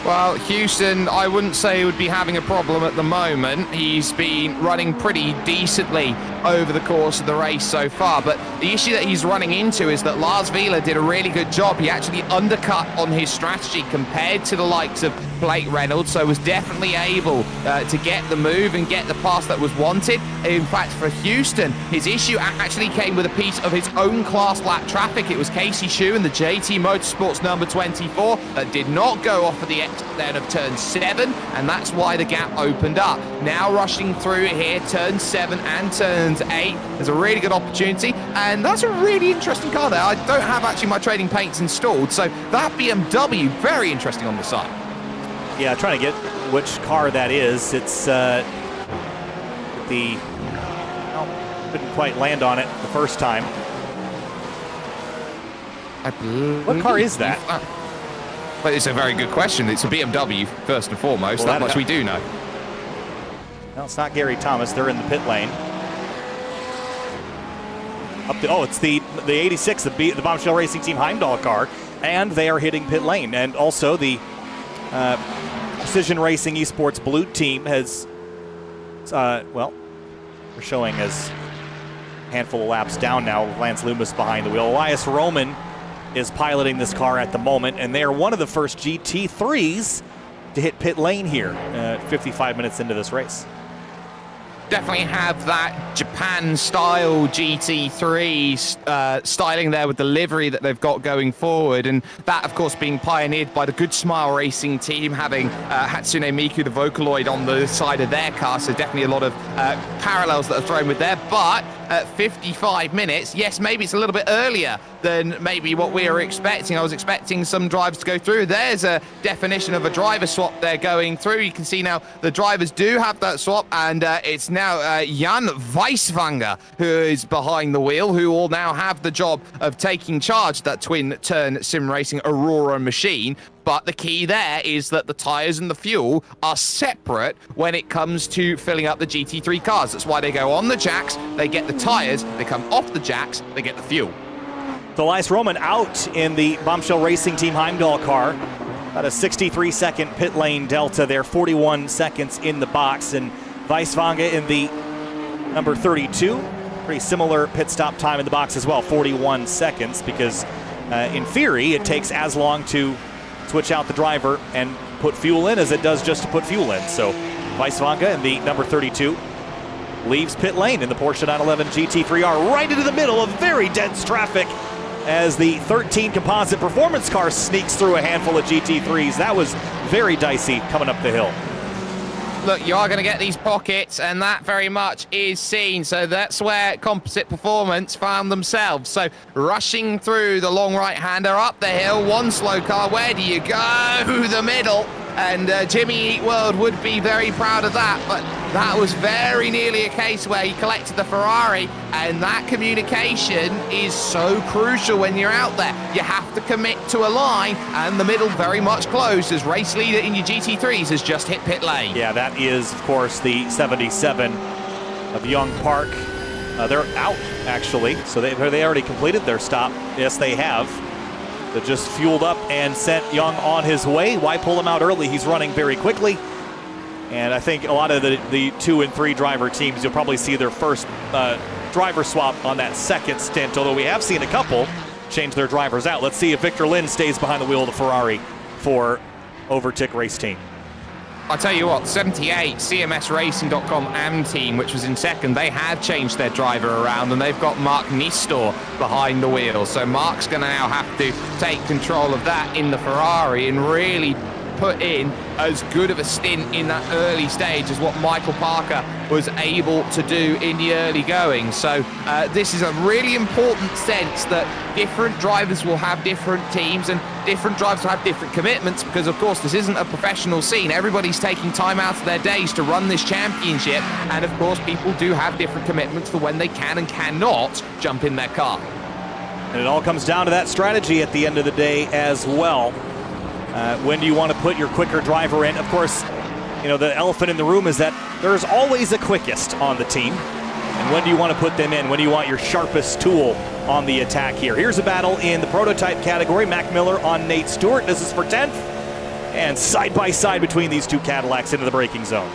Well, Houston, I wouldn't say he would be having a problem at the moment. He's been running pretty decently over the course of the race so far, but the issue that he's running into is that Lars Vila did a really good job. He actually undercut on his strategy compared to the likes of Blake Reynolds, so was definitely able to get the move and get the pass that was wanted. In fact, for Houston, his issue actually came with a piece of his own class lap traffic. It was Casey Shue in the JT Motorsports number 24 that did not go off of the exit then of turn 7, and that's why the gap opened up. Now rushing through here, turn 7 and turns 8. There's a really good opportunity, and that's a really interesting car there. I don't have actually my trading paints installed, so that BMW, very interesting on the side. Yeah, trying to get which car that is. It's couldn't quite land on it the first time. What car is that? Well, it's a very good question. It's a BMW, first and foremost. Well, that much we do know. No, it's not Gary Thomas. They're in the pit lane. It's the 86, the Bombshell Racing Team Heimdall car, and they are hitting pit lane. And also the Precision Racing Esports Blue Team has, we're showing as a handful of laps down now with Lance Loomis behind the wheel. Elias Roman is piloting this car at the moment, and they are one of the first GT3s to hit pit lane here 55 minutes into this race. definitely have that Japan-style GT3 styling there with the livery that they've got going forward, and that, of course, being pioneered by the Good Smile Racing team, having Hatsune Miku, the Vocaloid, on the side of their car, so definitely a lot of parallels that are thrown with there. But at 55 minutes, yes, maybe it's a little bit earlier than maybe what we were expecting. I was expecting some drivers to go through. There's a definition of a driver swap they're going through. You can see now the drivers do have that swap, and it's now Jan Weiswanger who is behind the wheel, who will now have the job of taking charge of that twin-turn sim racing Aurora machine. But the key there is that the tyres and the fuel are separate when it comes to filling up the GT3 cars. That's why they go on the jacks, they get the tyres, they come off the jacks, they get the fuel. Elias Roman out in the Bombshell Racing Team Heimdall car. About a 63-second pit lane delta there, 41 seconds in the box. And Weiswanger in the number 32. Pretty similar pit stop time in the box as well, 41 seconds, because in theory it takes as long to switch out the driver and put fuel in as it does just to put fuel in. So Weiswanger in the number 32 leaves pit lane in the Porsche 911 GT3R right into the middle of very dense traffic as the 13 composite performance car sneaks through a handful of GT3s. That was very dicey coming up the hill. Look, you are going to get these pockets, and that very much is seen. So that's where Composite Performance found themselves. So rushing through the long right-hander up the hill, one slow car. Where do you go? The middle. And Jimmy Eat World would be very proud of that, but that was very nearly a case where he collected the Ferrari, and that communication is so crucial when you're out there. You have to commit to a line, and the middle very much closed as race leader in your GT3s has just hit pit lane. Yeah, that is, of course, the 77 of Young Park. They're out, actually, so they already completed their stop. Yes, they have. That just fueled up and sent Young on his way. Why pull him out early? He's running very quickly. And I think a lot of the 2 and 3 driver teams, you'll probably see their first driver swap on that second stint, although we have seen a couple change their drivers out. Let's see if Victor Lynn stays behind the wheel of the Ferrari for Overtick Race Team. I'll tell you what, 78 CMSRacing.com AM team, which was in second, they have changed their driver around, and they've got Mark Nistor behind the wheel. So Mark's going to now have to take control of that in the Ferrari and really put in as good of a stint in that early stage as what Michael Parker was able to do in the early going. So this is a really important sense that different drivers will have different teams and different drivers will have different commitments, because of course this isn't a professional scene. Everybody's taking time out of their days to run this championship, and of course people do have different commitments for when they can and cannot jump in their car. And it all comes down to that strategy at the end of the day as well. When do you want to put your quicker driver in? Of course, you know, the elephant in the room is that there's always a quickest on the team. And when do you want to put them in? When do you want your sharpest tool on the attack here? Here's a battle in the prototype category. Mac Miller on Nate Stewart. This is for 10th. And side by side between these two Cadillacs into the braking zone.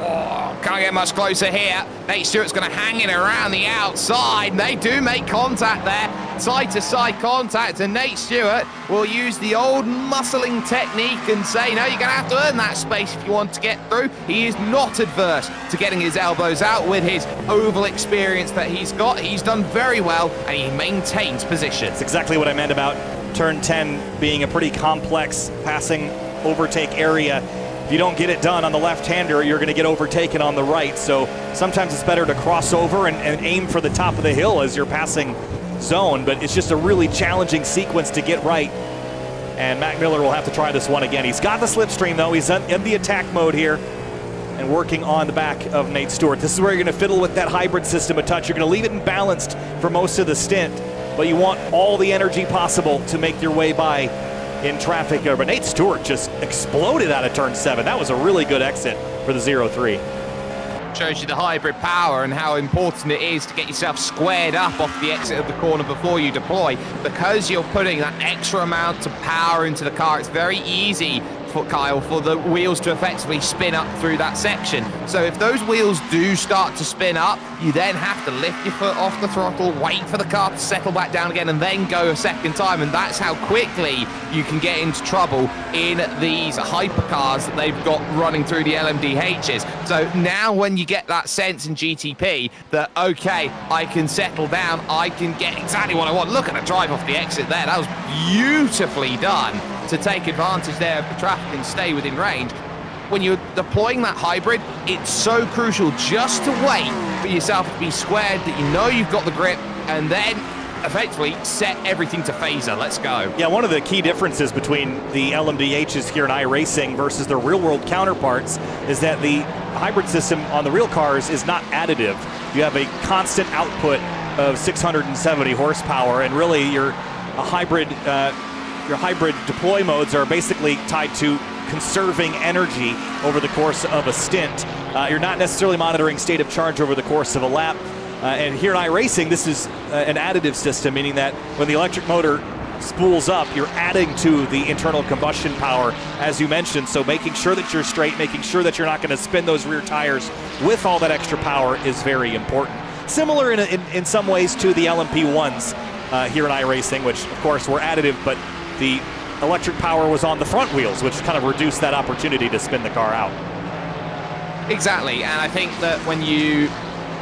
Oh, can't get much closer here. Nate Stewart's going to hang it around the outside. They do make contact there, side-to-side contact, and Nate Stewart will use the old muscling technique and say, no, you're going to have to earn that space if you want to get through. He is not adverse to getting his elbows out with his oval experience that he's got. He's done very well, and he maintains position. That's exactly what I meant about turn 10 being a pretty complex passing overtake area. If you don't get it done on the left-hander, you're going to get overtaken on the right. So sometimes it's better to cross over and aim for the top of the hill as your passing zone. But it's just a really challenging sequence to get right. And Mac Miller will have to try this one again. He's got the slipstream, though. He's in the attack mode here and working on the back of Nate Stewart. This is where you're going to fiddle with that hybrid system a touch. You're going to leave it imbalanced for most of the stint, but you want all the energy possible to make your way by in traffic. But Nate Stewart just exploded out of turn 7. That was a really good exit for the 0-3. Shows you the hybrid power and how important it is to get yourself squared up off the exit of the corner before you deploy. Because you're putting that extra amount of power into the car, it's very easy Kyle, for the wheels to effectively spin up through that section. So if those wheels do start to spin up, you then have to lift your foot off the throttle, wait for the car to settle back down again, and then go a second time. And that's how quickly you can get into trouble in these hypercars that they've got running through the LMDHs. So now when you get that sense in GTP that, okay, I can settle down, I can get exactly what I want. Look at the drive off the exit there. That was beautifully done to take advantage there of the traffic and stay within range. When you're deploying that hybrid, it's so crucial just to wait for yourself to be squared, that you know you've got the grip, and then effectively set everything to phaser. Let's go. Yeah, one of the key differences between the LMDHs here in iRacing versus their real-world counterparts is that the hybrid system on the real cars is not additive. You have a constant output of 670 horsepower, and really your hybrid deploy modes are basically tied to conserving energy over the course of a stint. You're not necessarily monitoring state of charge over the course of a lap. And here in iRacing, this is an additive system, meaning that when the electric motor spools up, you're adding to the internal combustion power, as you mentioned. So making sure that you're straight, making sure that you're not going to spin those rear tires with all that extra power is very important. Similar in some ways to the LMP1s here in iRacing, which of course were additive, but the electric power was on the front wheels, which kind of reduced that opportunity to spin the car out. Exactly, and I think that when you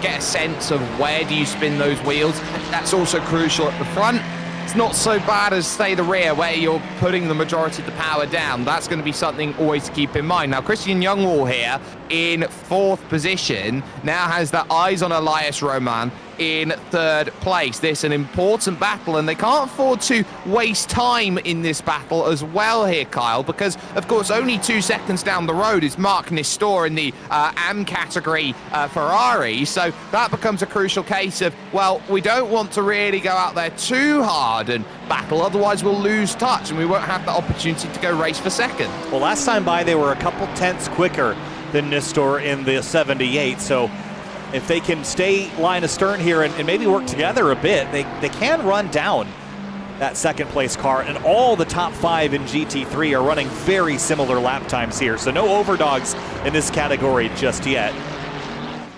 get a sense of where do you spin those wheels, that's also crucial at the front. It's not so bad as, say, the rear, where you're putting the majority of the power down. That's going to be something always to keep in mind. Now, Christian Youngwall here in 4th position now has their eyes on Elias Roman in 3rd place. This is an important battle, and they can't afford to waste time in this battle as well here, Kyle, because of course only 2 seconds down the road is Mark Nistor in the AM category Ferrari. So that becomes a crucial case of, well, we don't want to really go out there too hard and battle, otherwise we'll lose touch and we won't have the opportunity to go race for 2nd. Well, last time by they were a couple tenths quicker than Nistor in the 78, so if they can stay line astern here and maybe work together a bit, they can run down that 2nd place car. And all the top 5 in GT3 are running very similar lap times here. So no overdogs in this category just yet.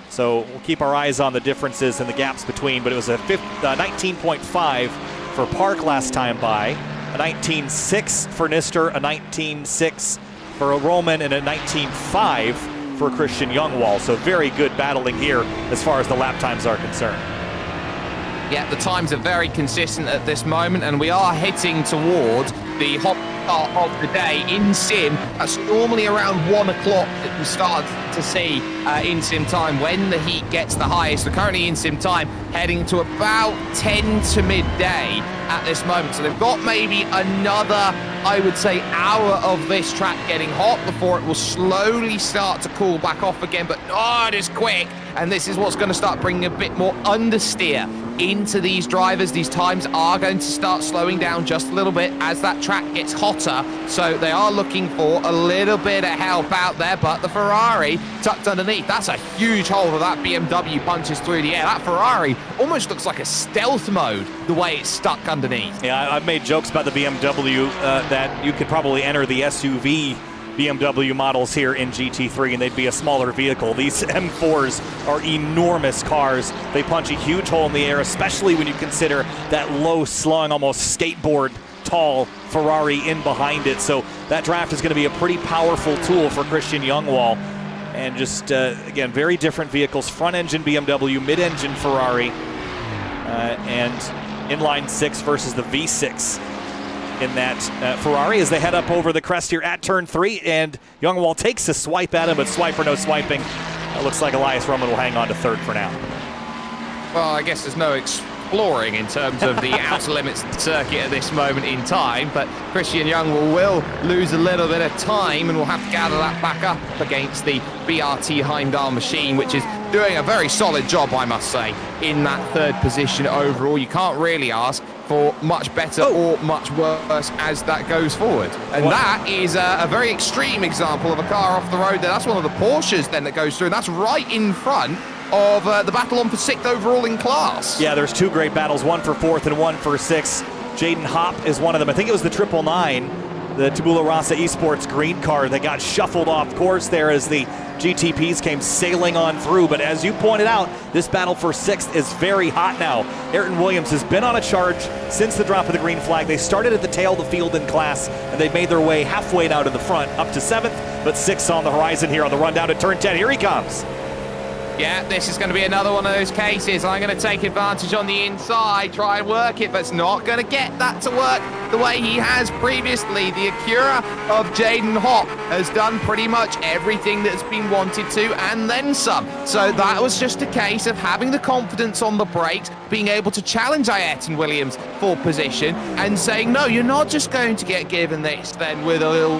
So we'll keep our eyes on the differences and the gaps between, but it was a 19.5 for Park last time by, a 19.6 for Nistor, a 19.6 for Roman, and a 19.5 for Christian Youngwall. So very good battling here as far as the lap times are concerned. Yeah, the times are very consistent at this moment, and we are hitting towards the hot part of the day in sim. That's normally around 1 o'clock that we start to see in sim time when the heat gets the highest. We're currently in sim time heading to about 10 to midday at this moment. So they've got maybe another, I would say, hour of this track getting hot before it will slowly start to cool back off again. But not as quick. And this is what's going to start bringing a bit more understeer into these drivers. These times are going to start slowing down just a little bit as that track gets hotter. So they are looking for a little bit of help out there. But the Ferrari tucked underneath, that's a huge hole that BMW punches through the air. That Ferrari almost looks like a stealth mode, the way it's stuck underneath. Yeah, I've made jokes about the BMW that you could probably enter the SUV BMW models here in GT3 and they'd be a smaller vehicle. These M4s are enormous cars. They punch a huge hole in the air, especially when you consider that low slung, almost skateboard tall Ferrari in behind it. So that draft is going to be a pretty powerful tool for Christian Youngwall. And just, again, very different vehicles. Front engine BMW, mid-engine Ferrari, and inline 6 versus the V6 in that Ferrari as they head up over the crest here at turn 3, and Youngwall takes a swipe at him, but swipe or no swiping. It looks like Elias Roman will hang on to 3rd for now. Well, I guess there's no exploring in terms of the outer limits of the circuit at this moment in time, but Christian Youngwall will lose a little bit of time and will have to gather that back up against the BRT Heimdall machine, which is doing a very solid job, I must say, in that 3rd position overall. You can't really ask for much better or much worse as that goes forward. And that is a very extreme example of a car off the road there. That's one of the Porsches then that goes through, and that's right in front of the battle on for 6th overall in class. Yeah, there's 2 great battles, one for 4th and one for 6th. Jaden Hopp is one of them. I think it was the 999 the Tabula Rasa Esports green car that got shuffled off course there as the GTPs came sailing on through. But as you pointed out, this battle for 6th is very hot now. Ayrton Williams has been on a charge since the drop of the green flag. They started at the tail of the field in class, and they've made their way halfway now to the front, up to 7th, but 6th on the horizon here on the run down to turn 10. Here he comes. Yeah, this is going to be another one of those cases. I'm going to take advantage on the inside, try and work it, but it's not going to get that to work the way he has previously. The Acura of Jaden Hopp has done pretty much everything that's been wanted to, and then some. So that was just a case of having the confidence on the brakes, being able to challenge Ayrton Williams for position, and saying, no, you're not just going to get given this then with a little,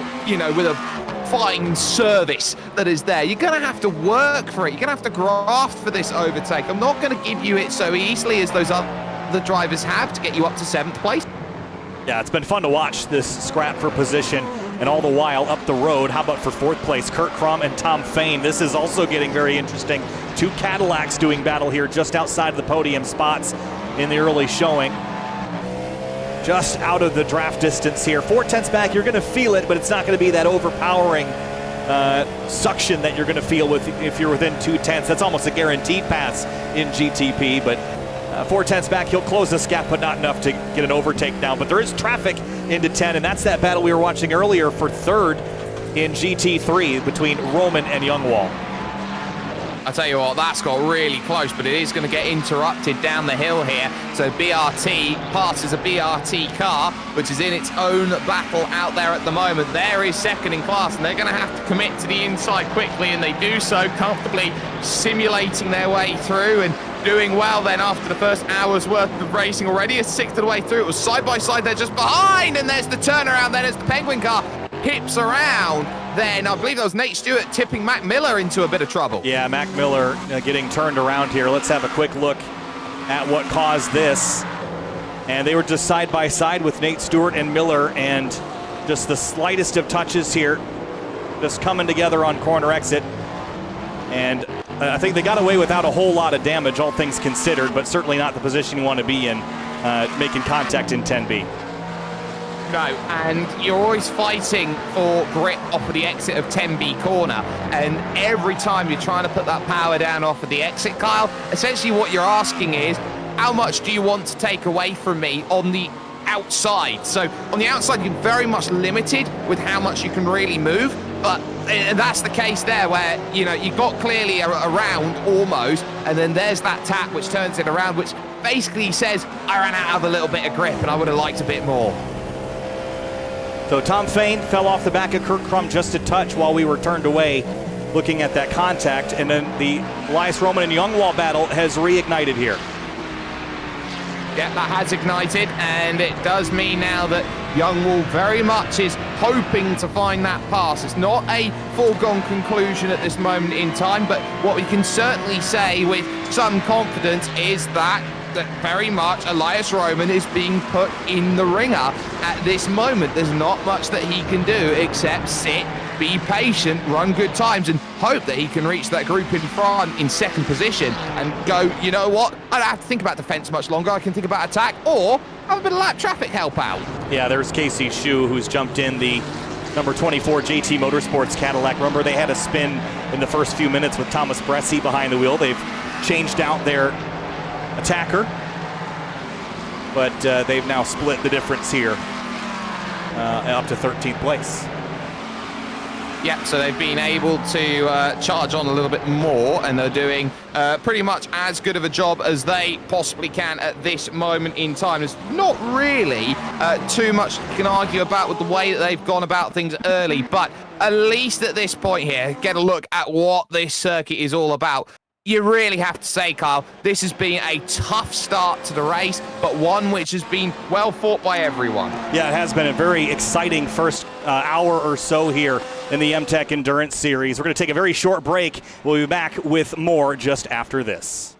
with a fine service that is there. You're going to have to work for it. You're going to have to graft for this overtake. I'm not going to give you it so easily as those other drivers have to get you up to 7th place. Yeah, it's been fun to watch this scrap for position, and all the while up the road, how about for 4th place, Kurt Crum and Tom Fain. This is also getting very interesting. 2 Cadillacs doing battle here just outside of the podium spots in the early showing. Just out of the draft distance here. 4/10 back, you're going to feel it, but it's not going to be that overpowering suction that you're going to feel with if you're within 2/10. That's almost a guaranteed pass in GTP, but 4/10 back, he'll close this gap, but not enough to get an overtake now. But there is traffic into 10, and that's that battle we were watching earlier for 3rd in GT3 between Roman and Youngwall. I tell you what, that's got really close, but it is going to get interrupted down the hill here. So BRT passes a BRT car, which is in its own battle out there at the moment. There is 2nd in class, and they're going to have to commit to the inside quickly, and they do so comfortably, simulating their way through and doing well then after the first hour's worth of racing already. A 6th of the way through. It was side by side there just behind, and there's the turnaround then as the Penguin car hips around. Then I believe that was Nate Stewart tipping Mac Miller into a bit of trouble. Yeah, Mac Miller getting turned around here. Let's have a quick look at what caused this. And they were just side by side with Nate Stewart and Miller, and just the slightest of touches here, just coming together on corner exit. And I think they got away without a whole lot of damage, all things considered, but certainly not the position you want to be in, making contact in 10B. No, and you're always fighting for grip off of the exit of 10B corner, and every time you're trying to put that power down off of the exit, Kyle, essentially what you're asking is, how much do you want to take away from me on the outside? So on the outside, you're very much limited with how much you can really move, but that's the case there where, you got clearly around almost, and then there's that tap which turns it around, which basically says, I ran out of a little bit of grip and I would have liked a bit more. So Tom Fain fell off the back of Kurt Crum just a touch while we were turned away looking at that contact, and then the Elias Roman and Youngwall battle has reignited here. Yeah, that has ignited, and it does mean now that Youngwall very much is hoping to find that pass. It's not a foregone conclusion at this moment in time, but what we can certainly say with some confidence is that very much Elias Roman is being put in the ringer at this moment. There's not much that he can do except sit, be patient, run good times, and hope that he can reach that group in front in 2nd position and go, you know what, I don't have to think about defense much longer. I can think about attack or have a bit of lap traffic help out. Yeah, there's Casey Shu, who's jumped in the number 24 JT Motorsports Cadillac. Remember, they had a spin in the first few minutes with Thomas Bresci behind the wheel. They've changed out their attacker, but they've now split the difference here up to 13th place. Yeah, so they've been able to charge on a little bit more, and they're doing pretty much as good of a job as they possibly can at this moment in time. There's not really too much you can argue about with the way that they've gone about things early, but at least at this point here, get a look at what this circuit is all about. You really have to say, Kyle, this has been a tough start to the race, but one which has been well fought by everyone. Yeah, it has been a very exciting first hour or so here in the MTEC Endurance Series. We're going to take a very short break. We'll be back with more just after this.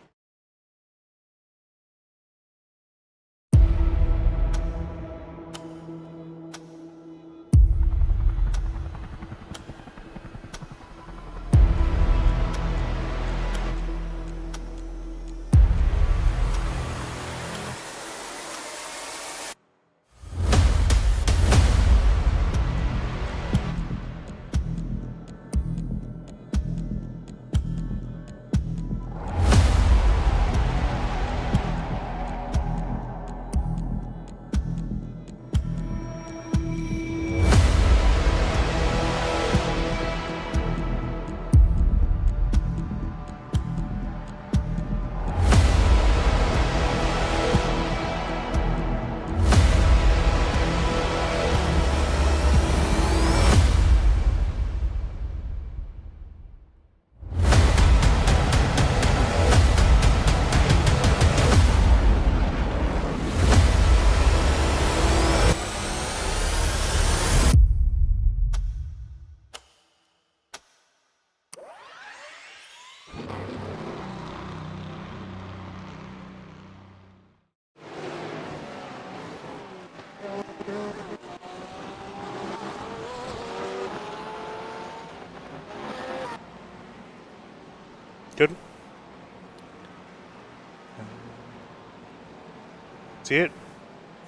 See it?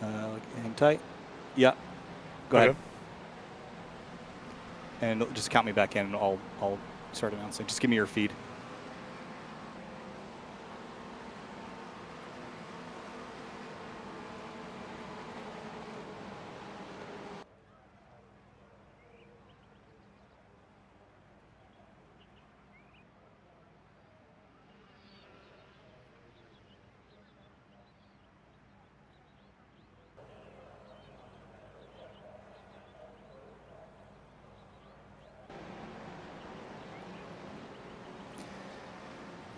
Hang tight. Yeah. Go ahead. And just count me back in, and I'll start announcing. Just give me your feed.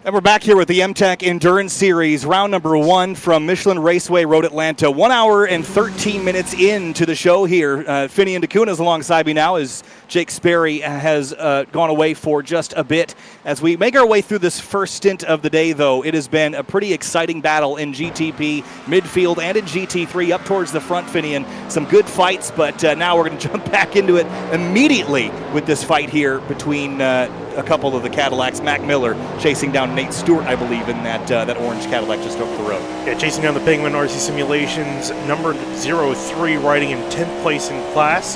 And we're back here with the MTEC Endurance Series, round number 1 from Michelin Raceway Road Atlanta. 1 hour and 13 minutes into the show here. Finian DeCuna is alongside me now as Jake Sperry has gone away for just a bit. As we make our way through this first stint of the day, though, it has been a pretty exciting battle in GTP, midfield, and in GT3 up towards the front, Finian. Some good fights, but now we're going to jump back into it immediately with this fight here between a couple of the Cadillacs. Mac Miller chasing down Nate Stewart, I believe, in that orange Cadillac just over the road. Yeah, chasing down the Penguin RC Simulations, number 03, riding in 10th place in class.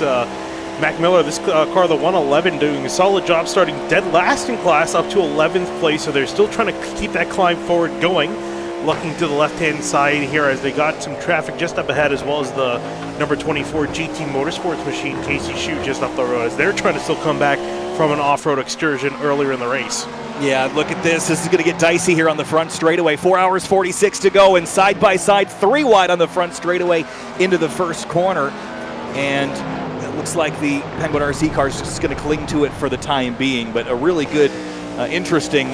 Mac Miller, this car, the 111, doing a solid job starting dead last in class up to 11th place, so they're still trying to keep that climb forward going. Looking to the left-hand side here as they got some traffic just up ahead, as well as the number 24 GT Motorsports machine, Casey Shue, just up the road, as they're trying to still come back from an off-road excursion earlier in the race. Yeah, look at this. This is going to get dicey here on the front straightaway. 4 hours 46 to go, and side by side, 3 wide on the front straightaway into the first corner. And it looks like the Penguin RC car is just going to cling to it for the time being. But a really good, interesting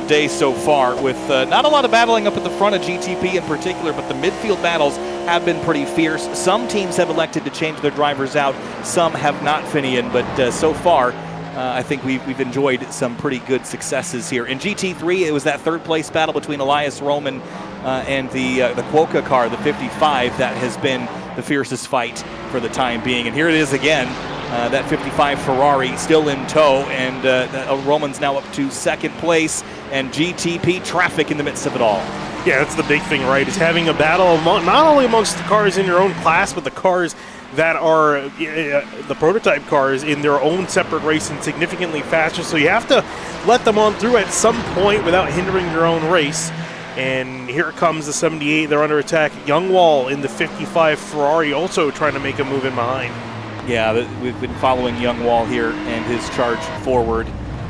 day so far, with not a lot of battling up at the front of GTP in particular, but the midfield battles have been pretty fierce. Some teams have elected to change their drivers out. Some have not, Finian, but so far, I think we've enjoyed some pretty good successes here. In GT3, it was that third place battle between Elias Roman and the Quokka car, the 55, that has been the fiercest fight for the time being. And here it is again, that 55 Ferrari still in tow, and Roman's now up to second place, and GTP traffic in the midst of it all. Yeah, that's the big thing, right, is having a battle not only amongst the cars in your own class, but the cars that are the prototype cars in their own separate race and significantly faster. So you have to let them on through at some point without hindering your own race. And here comes the 78. They're under attack. Youngwall in the 55 Ferrari also trying to make a move in behind. Yeah, we've been following Youngwall here and his charge forward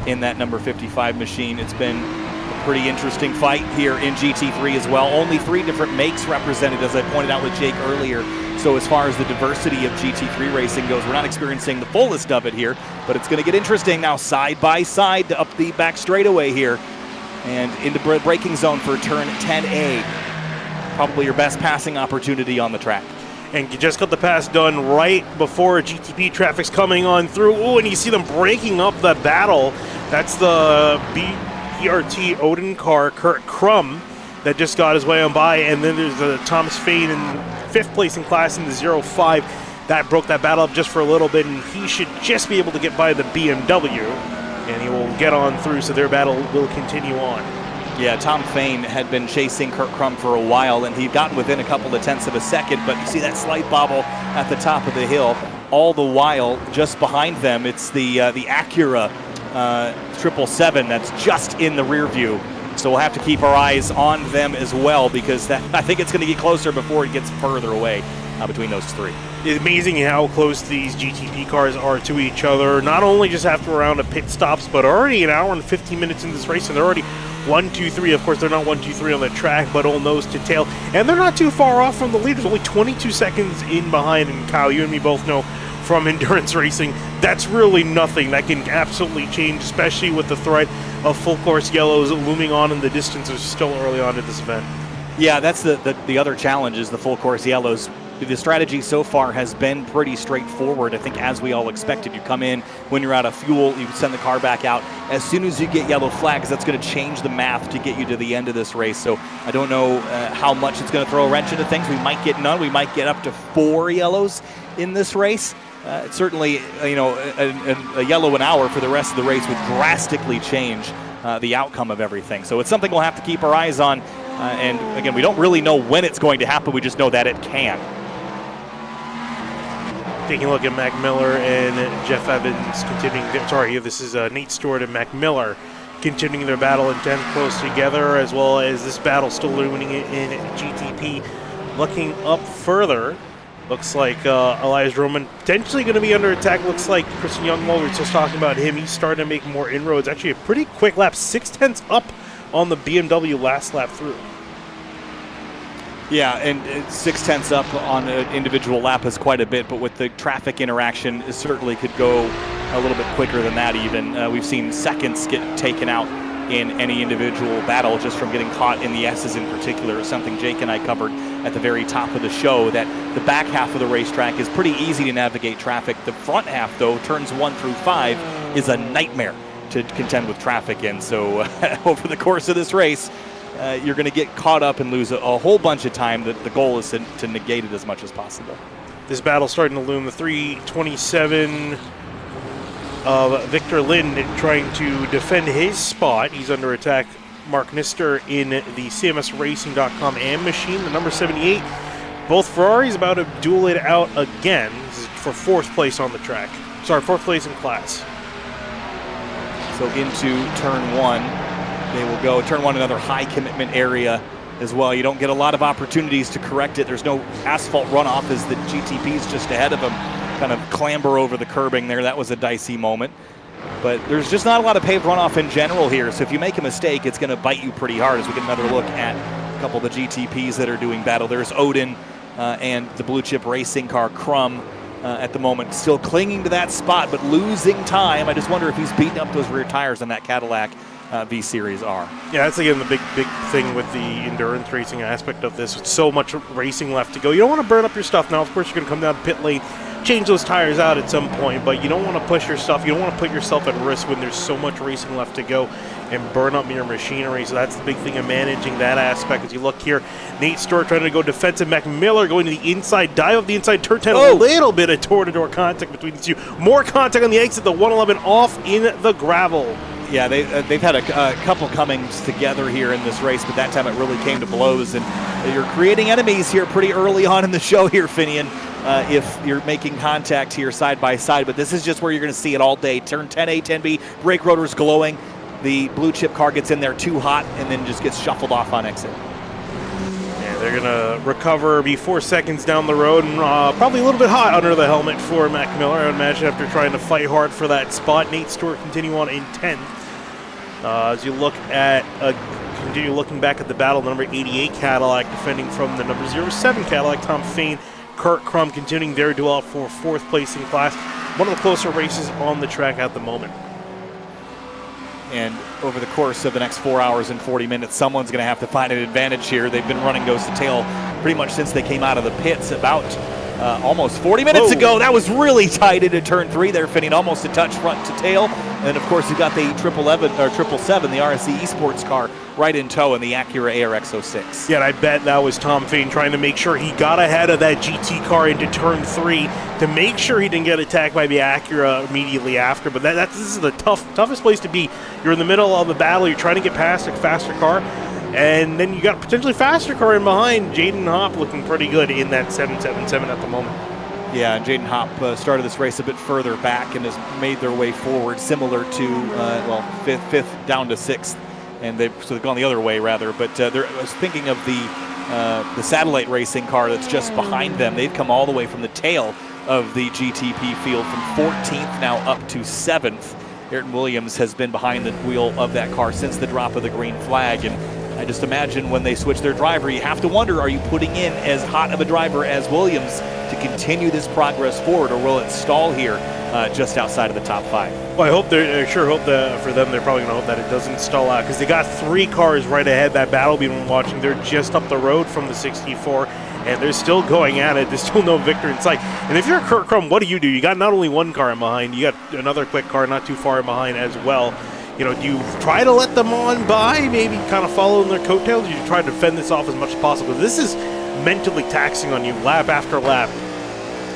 in that number 55 machine. It's been a pretty interesting fight here in GT3 as well. Only 3 different makes represented, as I pointed out with Jake earlier. So as far as the diversity of GT3 racing goes, we're not experiencing the fullest of it here, but it's going to get interesting now, side by side up the back straightaway here and into braking zone for turn 10A. Probably your best passing opportunity on the track. And you just got the pass done right before GTP traffic's coming on through. Oh, and you see them breaking up the battle. That's the BRT Odin car, Kurt Crum, that just got his way on by. And then there's the Thomas Fain in 5th place in class in the 05. That broke that battle up just for a little bit, and he should just be able to get by the BMW, and he will get on through, so their battle will continue on. Yeah, Tom Fain had been chasing Kurt Crum for a while, and he'd gotten within a couple of tenths of a second, but you see that slight bobble at the top of the hill. All the while, just behind them, it's the Acura 777 that's just in the rear view. So we'll have to keep our eyes on them as well, because I think it's going to get closer before it gets further away between those 3. It's amazing how close these GTP cars are to each other, not only just after a round of pit stops, but already an hour and 15 minutes in this race, and they're already 1, 2, 3. Of course, they're not 1, 2, 3 on the track, but all nose to tail. And they're not too far off from the leaders, only 22 seconds in behind. And Kyle, you and me both know from endurance racing, that's really nothing. That can absolutely change, especially with the threat of full course yellows looming on in the distance. It's still early on in this event. Yeah, that's the other challenge, is the full course yellows. The strategy so far has been pretty straightforward. I think, as we all expected, you come in when you're out of fuel, you send the car back out. As soon as you get yellow flags, that's going to change the math to get you to the end of this race. So I don't know how much it's going to throw a wrench into things. We might get none. We might get up to 4 yellows in this race. Certainly, a yellow an hour for the rest of the race would drastically change the outcome of everything. So it's something we'll have to keep our eyes on. And again, we don't really know when it's going to happen. We just know that it can. Taking a look at Mac Miller and Jeff Evans continuing. Sorry, this is Nate Stewart and Mac Miller continuing their battle in 10th close together, as well as this battle still looming in GTP. Looking up further, looks like Elias Roman potentially going to be under attack. Looks like Christian Youngwald, we're just talking about him. He's starting to make more inroads. Actually, a pretty quick lap, 6/10 up on the BMW last lap through. Yeah, and 6/10 up on an individual lap is quite a bit, but with the traffic interaction, it certainly could go a little bit quicker than that even. We've seen seconds get taken out in any individual battle just from getting caught in the S's in particular. Something Jake and I covered at the very top of the show, that the back half of the racetrack is pretty easy to navigate traffic. The front half, though, turns 1 through 5, is a nightmare to contend with traffic in. So over the course of this race, you're going to get caught up and lose a whole bunch of time. The goal is to negate it as much as possible. This battle starting to loom. The 327 of Victor Lind trying to defend his spot. He's under attack. Mark Nister in the CMSRacing.com AM machine, the number 78. Both Ferraris about to duel it out again. This is for 4th place on the track. Sorry, 4th place in class. So into turn 1, they will go. Turn 1, another high commitment area as well. You don't get a lot of opportunities to correct it. There's no asphalt runoff as the GTP's just ahead of them kind of clamber over the curbing there. That was a dicey moment. But there's just not a lot of paved runoff in general here. So if you make a mistake, it's going to bite you pretty hard. As we get another look at a couple of the GTPs that are doing battle. There's Odin and the blue chip racing car Crum at the moment, still clinging to that spot, but losing time. I just wonder if he's beating up those rear tires on that Cadillac V-Series R. Yeah, that's again the big thing with the endurance racing aspect of this. With so much racing left to go, you don't want to burn up your stuff. Now, of course, you're going to come down to pit lane, change those tires out at some point, but you don't want to push your stuff. You don't want to put yourself at risk when there's so much racing left to go and burn up your machinery. So that's the big thing of managing that aspect. As you look here, Nate Stewart trying to go defensive. Mac Miller going to the inside, dive of the inside turn 10. A little bit of door-to-door contact between the two. More contact on the exit. The 111 off in the gravel. Yeah, they've had a couple comings together here in this race, but that time it really came to blows. And you're creating enemies here pretty early on in the show here, Finian, if you're making contact here side by side. But this is just where you're going to see it all day. Turn 10A, 10B, brake rotors glowing. The blue chip car gets in there too hot and then just gets shuffled off on exit. Yeah, they're going to recover, be 4 seconds down the road, and probably a little bit hot under the helmet for Mac Miller, I would imagine, after trying to fight hard for that spot. Nate Stewart continue on in 10th. As you look at, continue looking back at the battle, the number 88 Cadillac defending from the number 07 Cadillac, Tom Fain, Kurt Crum continuing their duel for 4th place in class. One of the closer races on the track at the moment. And over the course of the next 4 hours and 40 minutes, someone's going to have to find an advantage here. They've been running nose to tail pretty much since they came out of the pits about almost 40 minutes ago. That was really tight into turn 3 there, Finning almost a touch front to tail. And of course, you've got the 777, the RSC Esports car, right in tow in the Acura ARX-06. Yeah, and I bet that was Tom Fain trying to make sure he got ahead of that GT car into turn 3 to make sure he didn't get attacked by the Acura immediately after. But this is the toughest place to be. You're in the middle of the battle. You're trying to get past a faster car. And then you got a potentially faster car in behind. Jaden Hopp looking pretty good in that 777 at the moment. Yeah, and Jaden Hopp started this race a bit further back and has made their way forward, similar to, fifth down to 6th. And they've gone the other way, rather. But I was thinking of the satellite racing car that's just behind them. They've come all the way from the tail of the GTP field from 14th now up to 7th. Ayrton Williams has been behind the wheel of that car since the drop of the green flag. And I just imagine when they switch their driver, you have to wonder, are you putting in as hot of a driver as Williams to continue this progress forward, or will it stall here just outside of the top 5? Well, I sure hope that for them, they're probably going to hope that it doesn't stall out, because they got 3 cars right ahead. That battle we've been watching, they're just up the road from the 64, and they're still going at it. There's still no victor in sight. And if you're Kurt Crum, what do? You got not only one car in behind, you got another quick car not too far in behind as well. You know, do you try to let them on by, maybe kind of follow in their coattails, or do you try to fend this off as much as possible? This is mentally taxing on you lap after lap.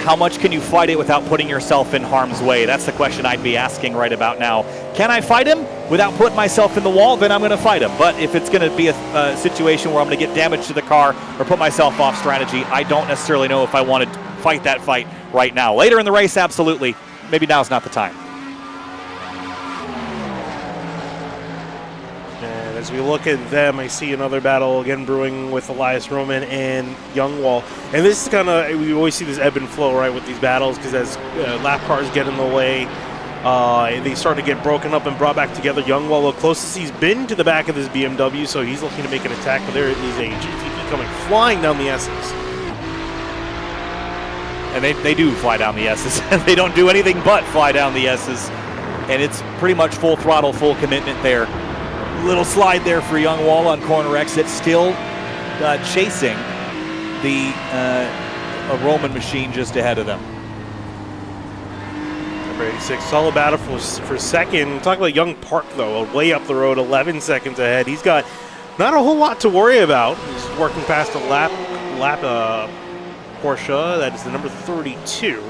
how much can you fight it without putting yourself in harm's way? That's the question I'd be asking right about now. Can I fight him without putting myself in the wall? Then I'm going to fight him. But if it's going to be a situation where I'm going to get damage to the car or put myself off strategy, I don't necessarily know if I want to fight that fight right now. Later in the race, absolutely. Maybe now's not the time. And as we look at them, I see another battle again brewing with Elias Roman and Youngwall. And this is kind of, we always see this ebb and flow, right, with these battles, because as lap cars get in the way, they start to get broken up and brought back together. Youngwall, the closest he's been to the back of this BMW, so he's looking to make an attack, but there is a GTP coming flying down the S's. And they do fly down the S's. They don't do anything but fly down the S's. And it's pretty much full throttle, full commitment there. Little slide there for Youngwall on corner exit, still chasing the a Roman machine just ahead of them. Number 86, solid battle for second. Talk about Young Park, though, way up the road, 11 seconds ahead. He's got not a whole lot to worry about. He's working past a lap Porsche. That is the number 32.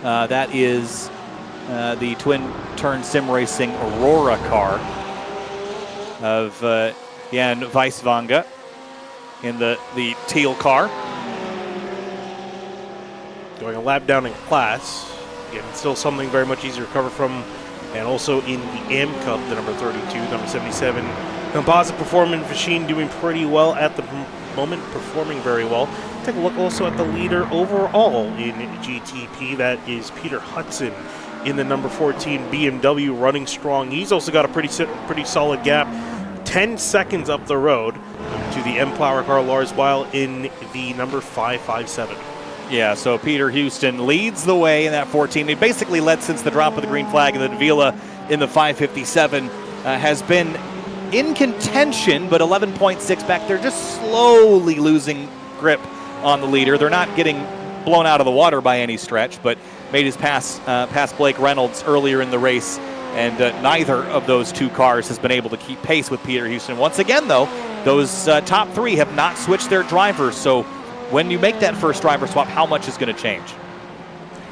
That is the twin-turn sim racing Aurora car of Jan Weiswanga in the teal car. Going a lap down in class. Again, still something very much easier to recover from. And also in the AM Cup, the number 32, number 77. Composite Performance Machine doing pretty well at the moment, performing very well. Take a look also at the leader overall in GTP. That is Peter Hudson in the number 14 BMW, running strong. He's also got a pretty solid gap, 10 seconds up the road to the M-Power car Lars Weil in the number 557. Yeah, so Peter Houston leads the way in that 14. He basically led since the drop of the green flag, and then Vila in the 557 has been in contention, but 11.6 back there, just slowly losing grip on the leader. They're not getting blown out of the water by any stretch, but made his pass past Blake Reynolds earlier in the race, and neither of those two cars has been able to keep pace with Peter Houston. Once again, though, those top three have not switched their drivers, so when you make that first driver swap, how much is going to change?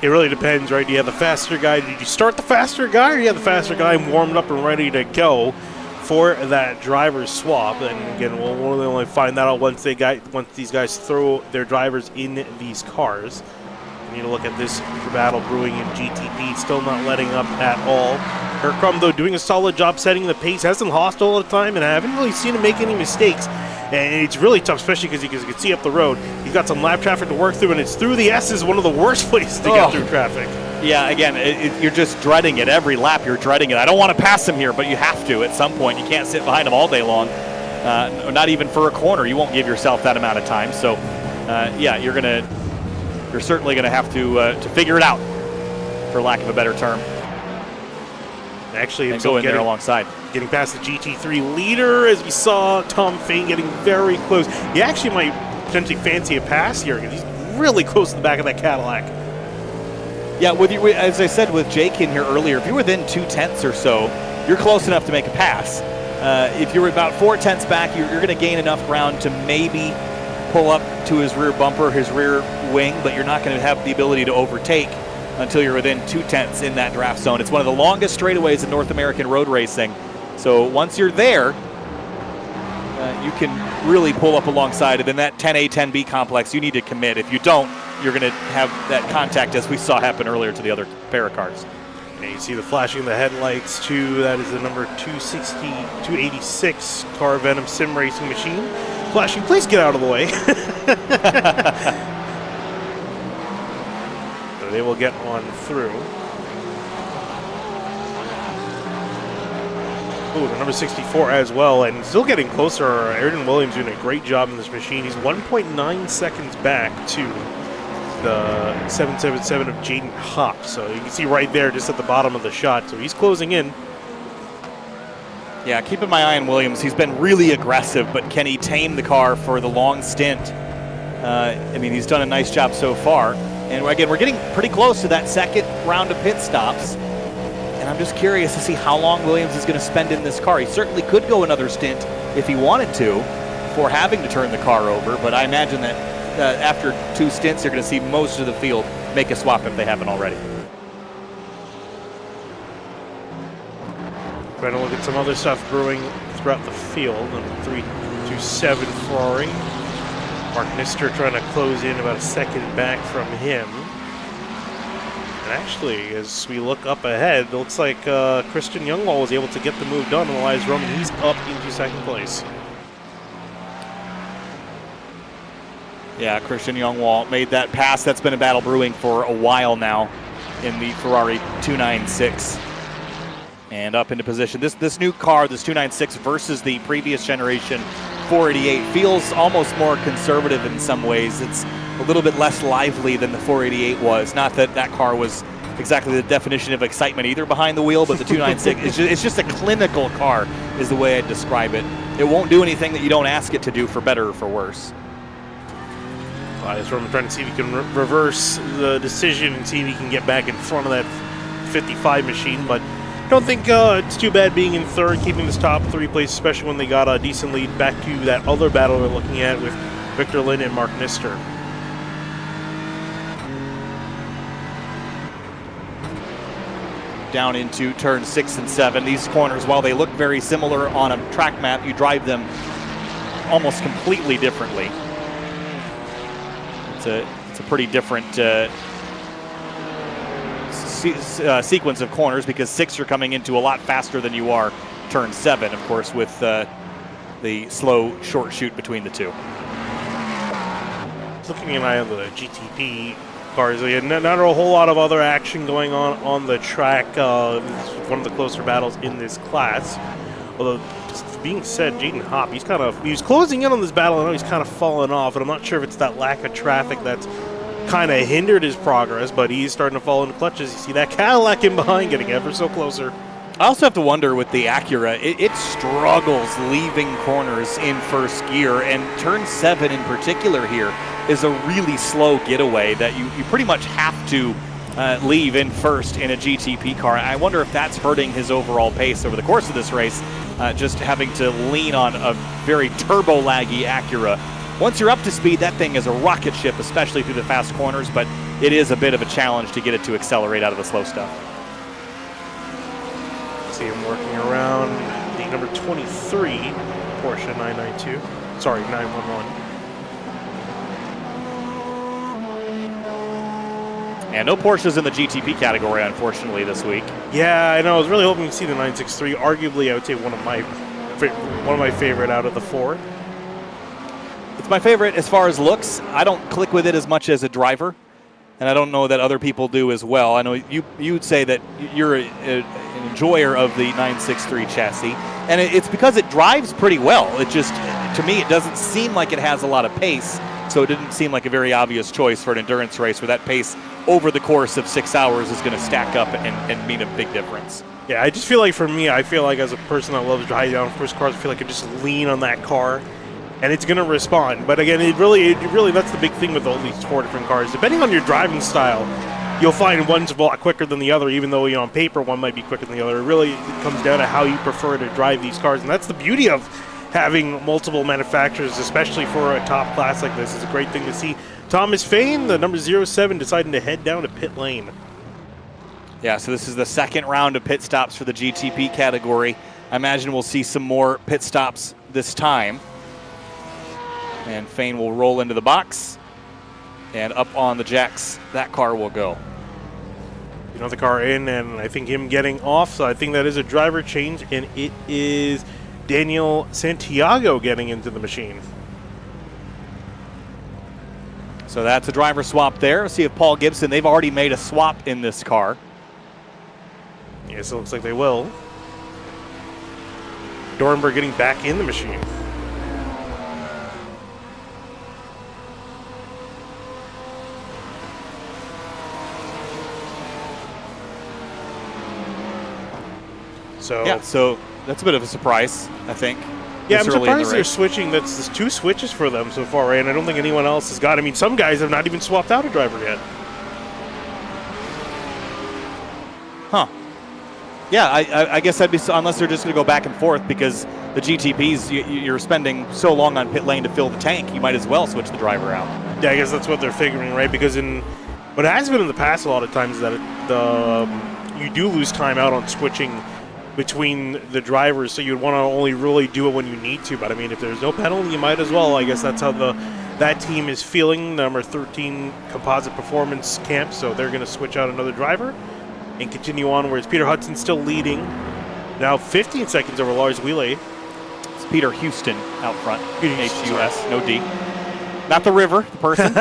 It really depends, right? Do you have the faster guy? Did you start the faster guy, or do you have the faster guy warmed up and ready to go for that driver's swap? And again, we'll really only find that out once these guys throw their drivers in these cars. We need to look at this battle brewing in GTP, still not letting up at all. Hercrum, though, doing a solid job setting the pace, hasn't lost all the time, and I haven't really seen him make any mistakes. And it's really tough, especially because you can see up the road, he's got some lap traffic to work through, and it's through the S's, one of the worst places to get through traffic. Yeah, again, you're just dreading it. Every lap you're dreading it. I don't want to pass him here, but you have to at some point. You can't sit behind him all day long, not even for a corner. You won't give yourself that amount of time. So, yeah, you're certainly going to have to figure it out, for lack of a better term. Actually, and go in there alongside. Getting past the GT3 leader, as we saw Tom Fain getting very close. He actually might potentially fancy a pass here, because he's really close to the back of that Cadillac. Yeah, as I said with Jake in here earlier, if you're within 2/10 or so, you're close enough to make a pass. If you're about 4/10 back, you're going to gain enough ground to maybe pull up to his rear bumper, his rear wing, but you're not going to have the ability to overtake until you're within 2/10 in that draft zone. It's one of the longest straightaways in North American road racing. So once you're there, you can really pull up alongside it. In that 10A, 10B complex, you need to commit. If you don't, you're going to have that contact, as we saw happen earlier to the other pair of cars. And you see the flashing of the headlights, too. That is the number 286 Car Venom Sim Racing Machine. Flashing, please get out of the way. So they will get on through. Oh, the number 64 as well, and still getting closer. Ayrton Williams doing a great job in this machine. He's 1.9 seconds back to the 777 of Jaden Hopp. So you can see right there just at the bottom of the shot. So he's closing in. Yeah, keeping my eye on Williams. He's been really aggressive, but can he tame the car for the long stint? I mean, he's done a nice job so far. And again, we're getting pretty close to that second round of pit stops. And I'm just curious to see how long Williams is going to spend in this car. He certainly could go another stint if he wanted to before having to turn the car over, but I imagine that after 2 stints, you're going to see most of the field make a swap if they haven't already. Trying to look at some other stuff brewing throughout the field. Number 327 Ferrari. Mark Nister trying to close in about a second back from him. And actually, as we look up ahead, it looks like Christian Youngwall was able to get the move done. And Elias Roman, he's up into second place. Yeah, Christian Youngwall made that pass. That's been a battle brewing for a while now in the Ferrari 296. And up into position. This new car, this 296 versus the previous generation 488, feels almost more conservative in some ways. It's a little bit less lively than the 488 was. Not that that car was exactly the definition of excitement either behind the wheel, but the 296, it's just a clinical car is the way I'd describe it. It won't do anything that you don't ask it to do, for better or for worse. Elias Roman trying to see if he can reverse the decision and see if he can get back in front of that 55 machine, but I don't think it's too bad being in third, keeping this top 3 place, especially when they got a decent lead back to that other battle we're looking at with Victor Lynn and Mark Nister. Down into turn 6 and 7. These corners, while they look very similar on a track map, you drive them almost completely differently. It's a pretty different sequence of corners, because 6 you're coming into a lot faster than you are turn 7, of course, with the slow short shoot between the two. Looking at my other GTP cars, not a whole lot of other action going on the track. This is one of the closer battles in this class. Although, being said, Jaden Hopp, he was closing in on this battle, and now he's kind of fallen off, and I'm not sure if it's that lack of traffic that's kind of hindered his progress, but he's starting to fall into clutches. You see that Cadillac in behind getting ever so closer. I also have to wonder with the Acura, it struggles leaving corners in first gear, and turn 7 in particular here is a really slow getaway that you pretty much have to leave in first in a GTP car. I wonder if that's hurting his overall pace over the course of this race, just having to lean on a very turbo-laggy Acura. Once you're up to speed, that thing is a rocket ship, especially through the fast corners, but it is a bit of a challenge to get it to accelerate out of the slow stuff. See him working around the number 23 Porsche 992. Sorry, 911. And no Porsches in the GTP category, unfortunately, this week. Yeah, I know. I was really hoping to see the 963. Arguably, I would say one of my favorite out of the 4. It's my favorite as far as looks. I don't click with it as much as a driver, and I don't know that other people do as well. I know you would say that you're an enjoyer of the 963 chassis, and it's because it drives pretty well. It just, to me, it doesn't seem like it has a lot of pace, so it didn't seem like a very obvious choice for an endurance race where that pace over the course of 6 hours is going to stack up and mean a big difference. Yeah, I just feel like, for me, I feel like as a person that loves driving down first cars, I feel like I just lean on that car and it's going to respond. But again, it really, that's the big thing with all these 4 different cars. Depending on your driving style, you'll find one's a lot quicker than the other, even though, on paper, one might be quicker than the other. It really comes down to how you prefer to drive these cars, and that's the beauty of having multiple manufacturers, especially for a top class like this. It's a great thing to see. Thomas Fain, the number 07, deciding to head down to pit lane. Yeah, so this is the second round of pit stops for the GTP category. I imagine we'll see some more pit stops this time. And Fain will roll into the box, and up on the jacks, that car will go. The car in, and I think him getting off, so I think that is a driver change, and it is Daniel Santiago getting into the machine. So that's a driver swap there. Let's see if Paul Gibson, they've already made a swap in this car. Yes, it looks like they will. Dornberg getting back in the machine. So that's a bit of a surprise, I think. Yeah, I'm surprised they're switching. That's 2 switches for them so far, right? And I don't think anyone else has got. I mean, some guys have not even swapped out a driver yet. Huh. Yeah, I guess that'd be unless they're just going to go back and forth because the GTPs, you're spending so long on pit lane to fill the tank, you might as well switch the driver out. Yeah, I guess that's what they're figuring, right? Because what has been in the past a lot of times that you do lose time out on switching between the drivers, so you'd want to only really do it when you need to. But I mean, if there's no penalty, you might as well. I guess that's how that team is feeling. Number 13 Composite Performance Camp, so they're going to switch out another driver and continue on, whereas Peter Hudson's still leading. Now 15 seconds over Lars Wheeler. It's Peter Houston out front. H-U-S, no D. Not the river, the person.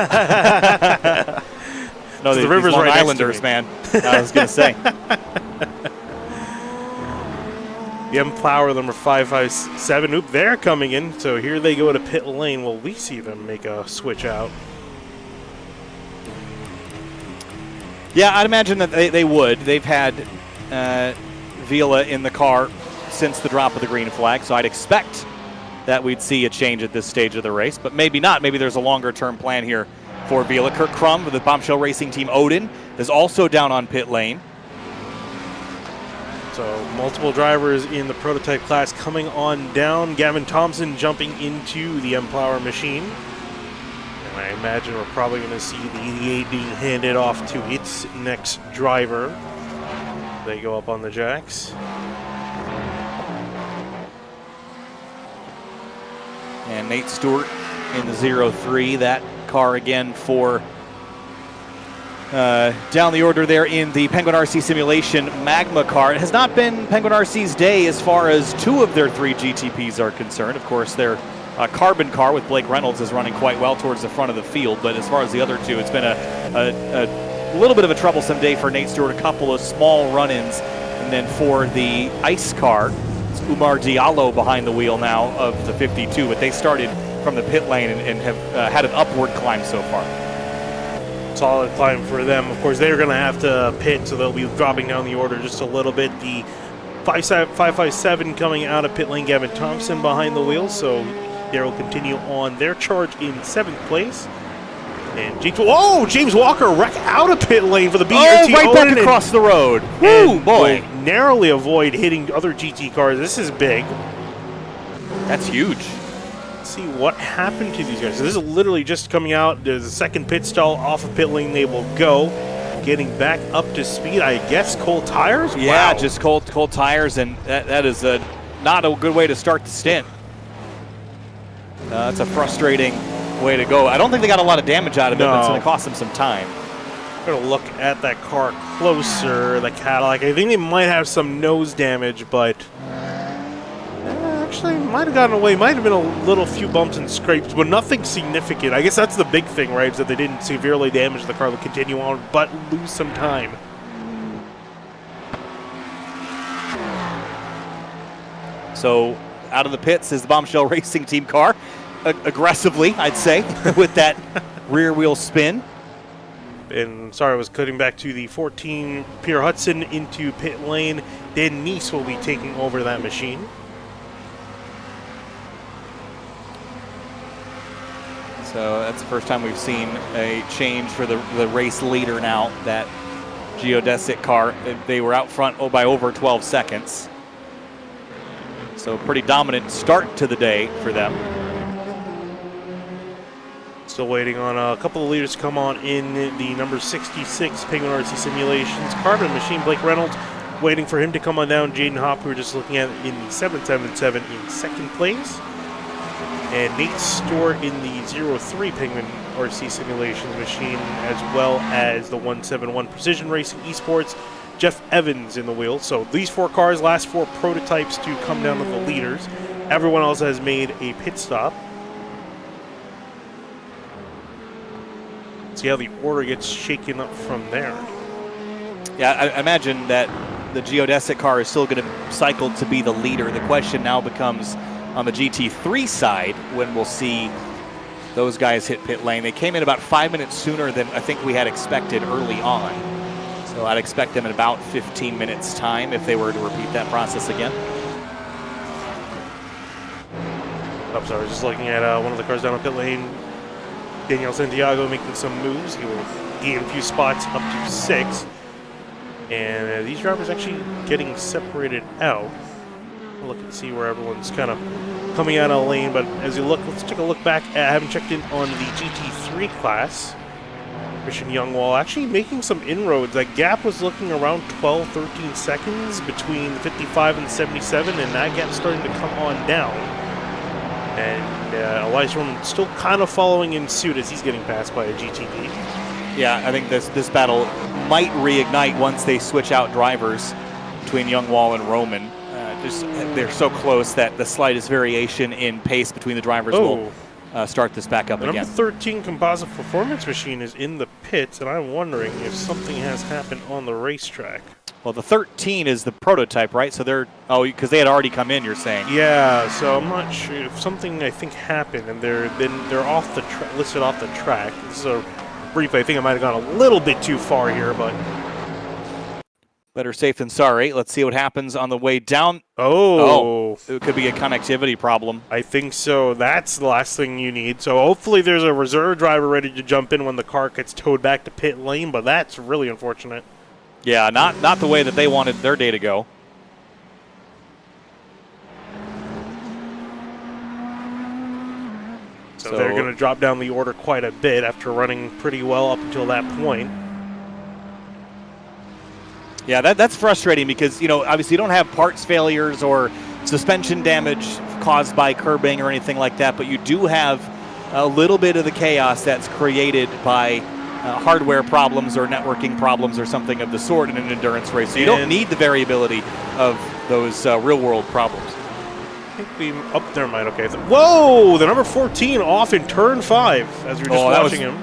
No, the river's Long right Islanders, man. I was going to say. The M-Plower, number 557. Oop, they're coming in. So here they go to pit lane. Will we see them make a switch out? Yeah, I'd imagine that they would. They've had Vila in the car since the drop of the green flag, so I'd expect that we'd see a change at this stage of the race, but maybe not. Maybe there's a longer-term plan here for Vila. Kirk Crum of the Bombshell Racing Team Odin is also down on pit lane. So multiple drivers in the prototype class coming on down. Gavin Thompson jumping into the M-Plower machine. And I imagine we're probably going to see the 88 being handed off to its next driver. They go up on the jacks. And Nate Stewart in the 03. That car again for down the order there in the Penguin RC Simulation Magma car. It has not been Penguin RC's day as far as 2 of their 3 GTPs are concerned. Of course, their carbon car with Blake Reynolds is running quite well towards the front of the field, but as far as the other 2, it's been a little bit of a troublesome day for Nate Stewart. A couple of small run-ins, and then for the ice car, it's Umar Diallo behind the wheel now of the 52, but they started from the pit lane and have had an upward climb so far. Solid climb for them. Of course, they're going to have to pit, so they'll be dropping down the order just a little bit. The 557 coming out of pit lane, Gavin Thompson behind the wheel, so they will continue on their charge in 7th place. And James Walker wreck out of pit lane for the BRT. Right back across the road. Woo, boy. Narrowly avoid hitting other GT cars. This is big. That's huge. See what happened to these guys. So this is literally just coming out. There's a second pit stall off of pit lane. They will go. Getting back up to speed, I guess. Cold tires? Yeah, wow. just cold tires, and that is not a good way to start the stint. That's a frustrating way to go. I don't think they got a lot of damage out of it, but it's going to cost them some time. We're going to look at that car closer, the Cadillac. I think they might have some nose damage, but actually might have gotten away. Might have been a little few bumps and scrapes, but nothing significant. I guess that's the big thing, right, is that they didn't severely damage the car. They'll continue on, but lose some time. So out of the pits is the Bombshell Racing Team car. Aggressively, I'd say, with that rear wheel spin. And sorry, I was cutting back to the 14 Peter Hudson into pit lane. Dan Neese will be taking over that machine. So that's the first time we've seen a change for the race leader now. That geodesic car, they were out front by over 12 seconds. So pretty dominant start to the day for them. Still waiting on a couple of leaders to come on in the number 66 Penguin RC Simulations Carbon machine. Blake Reynolds waiting for him to come on down. Jaden Hopp, who we're just looking at in the 777 in 2nd place. And Nate Stewart in the 03 Penguin RC Simulations machine, as well as the 171 Precision Racing Esports. Jeff Evans in the wheel. So these 4 cars, last 4 prototypes to come down to the leaders. Everyone else has made a pit stop. See how the order gets shaken up from there. Yeah, I imagine that the geodesic car is still going to cycle to be the leader. The question now becomes on the GT3 side when we'll see those guys hit pit lane. They came in about 5 minutes sooner than I think we had expected early on. So I'd expect them in about 15 minutes time if they were to repeat that process again. I'm sorry, just looking at one of the cars down on pit lane. Daniel Santiago making some moves. He will gain a few spots up to 6. And these drivers actually getting separated out. Look and see where everyone's kind of coming out of the lane. But as you look, let's take a look back. I haven't checked in on the GT3 class. Christian Youngwall actually making some inroads. That gap was looking around 12, 13 seconds between 55 and 77, and that gap's starting to come on down. And Elias Roman still kind of following in suit as he's getting passed by a GTD. Yeah, I think this battle might reignite once they switch out drivers between Youngwall and Roman. They're so close that the slightest variation in pace between the drivers will start this back up the again. Number 13 composite performance machine is in the pits, and I'm wondering if something has happened on the racetrack. Well, the 13 is the prototype, right? So they're because they had already come in. You're saying? Yeah. So I'm not sure if something I think happened, and they're off the listed off the track. This is a replay. I think I might have gone a little bit too far here, but better safe than sorry. Let's see what happens on the way down. Oh, it could be a connectivity problem. I think so. That's the last thing you need. So hopefully there's a reserve driver ready to jump in when the car gets towed back to pit lane, but that's really unfortunate. Yeah, not the way that they wanted their day to go. So they're going to drop down the order quite a bit after running pretty well up until that point. Yeah, that's frustrating because, obviously you don't have parts failures or suspension damage caused by curbing or anything like that, but you do have a little bit of the chaos that's created by hardware problems or networking problems or something of the sort in an endurance race. So you don't need the variability of those real-world problems. I think we up there might okay. Whoa! The number 14 off in turn 5 as we're just watching him.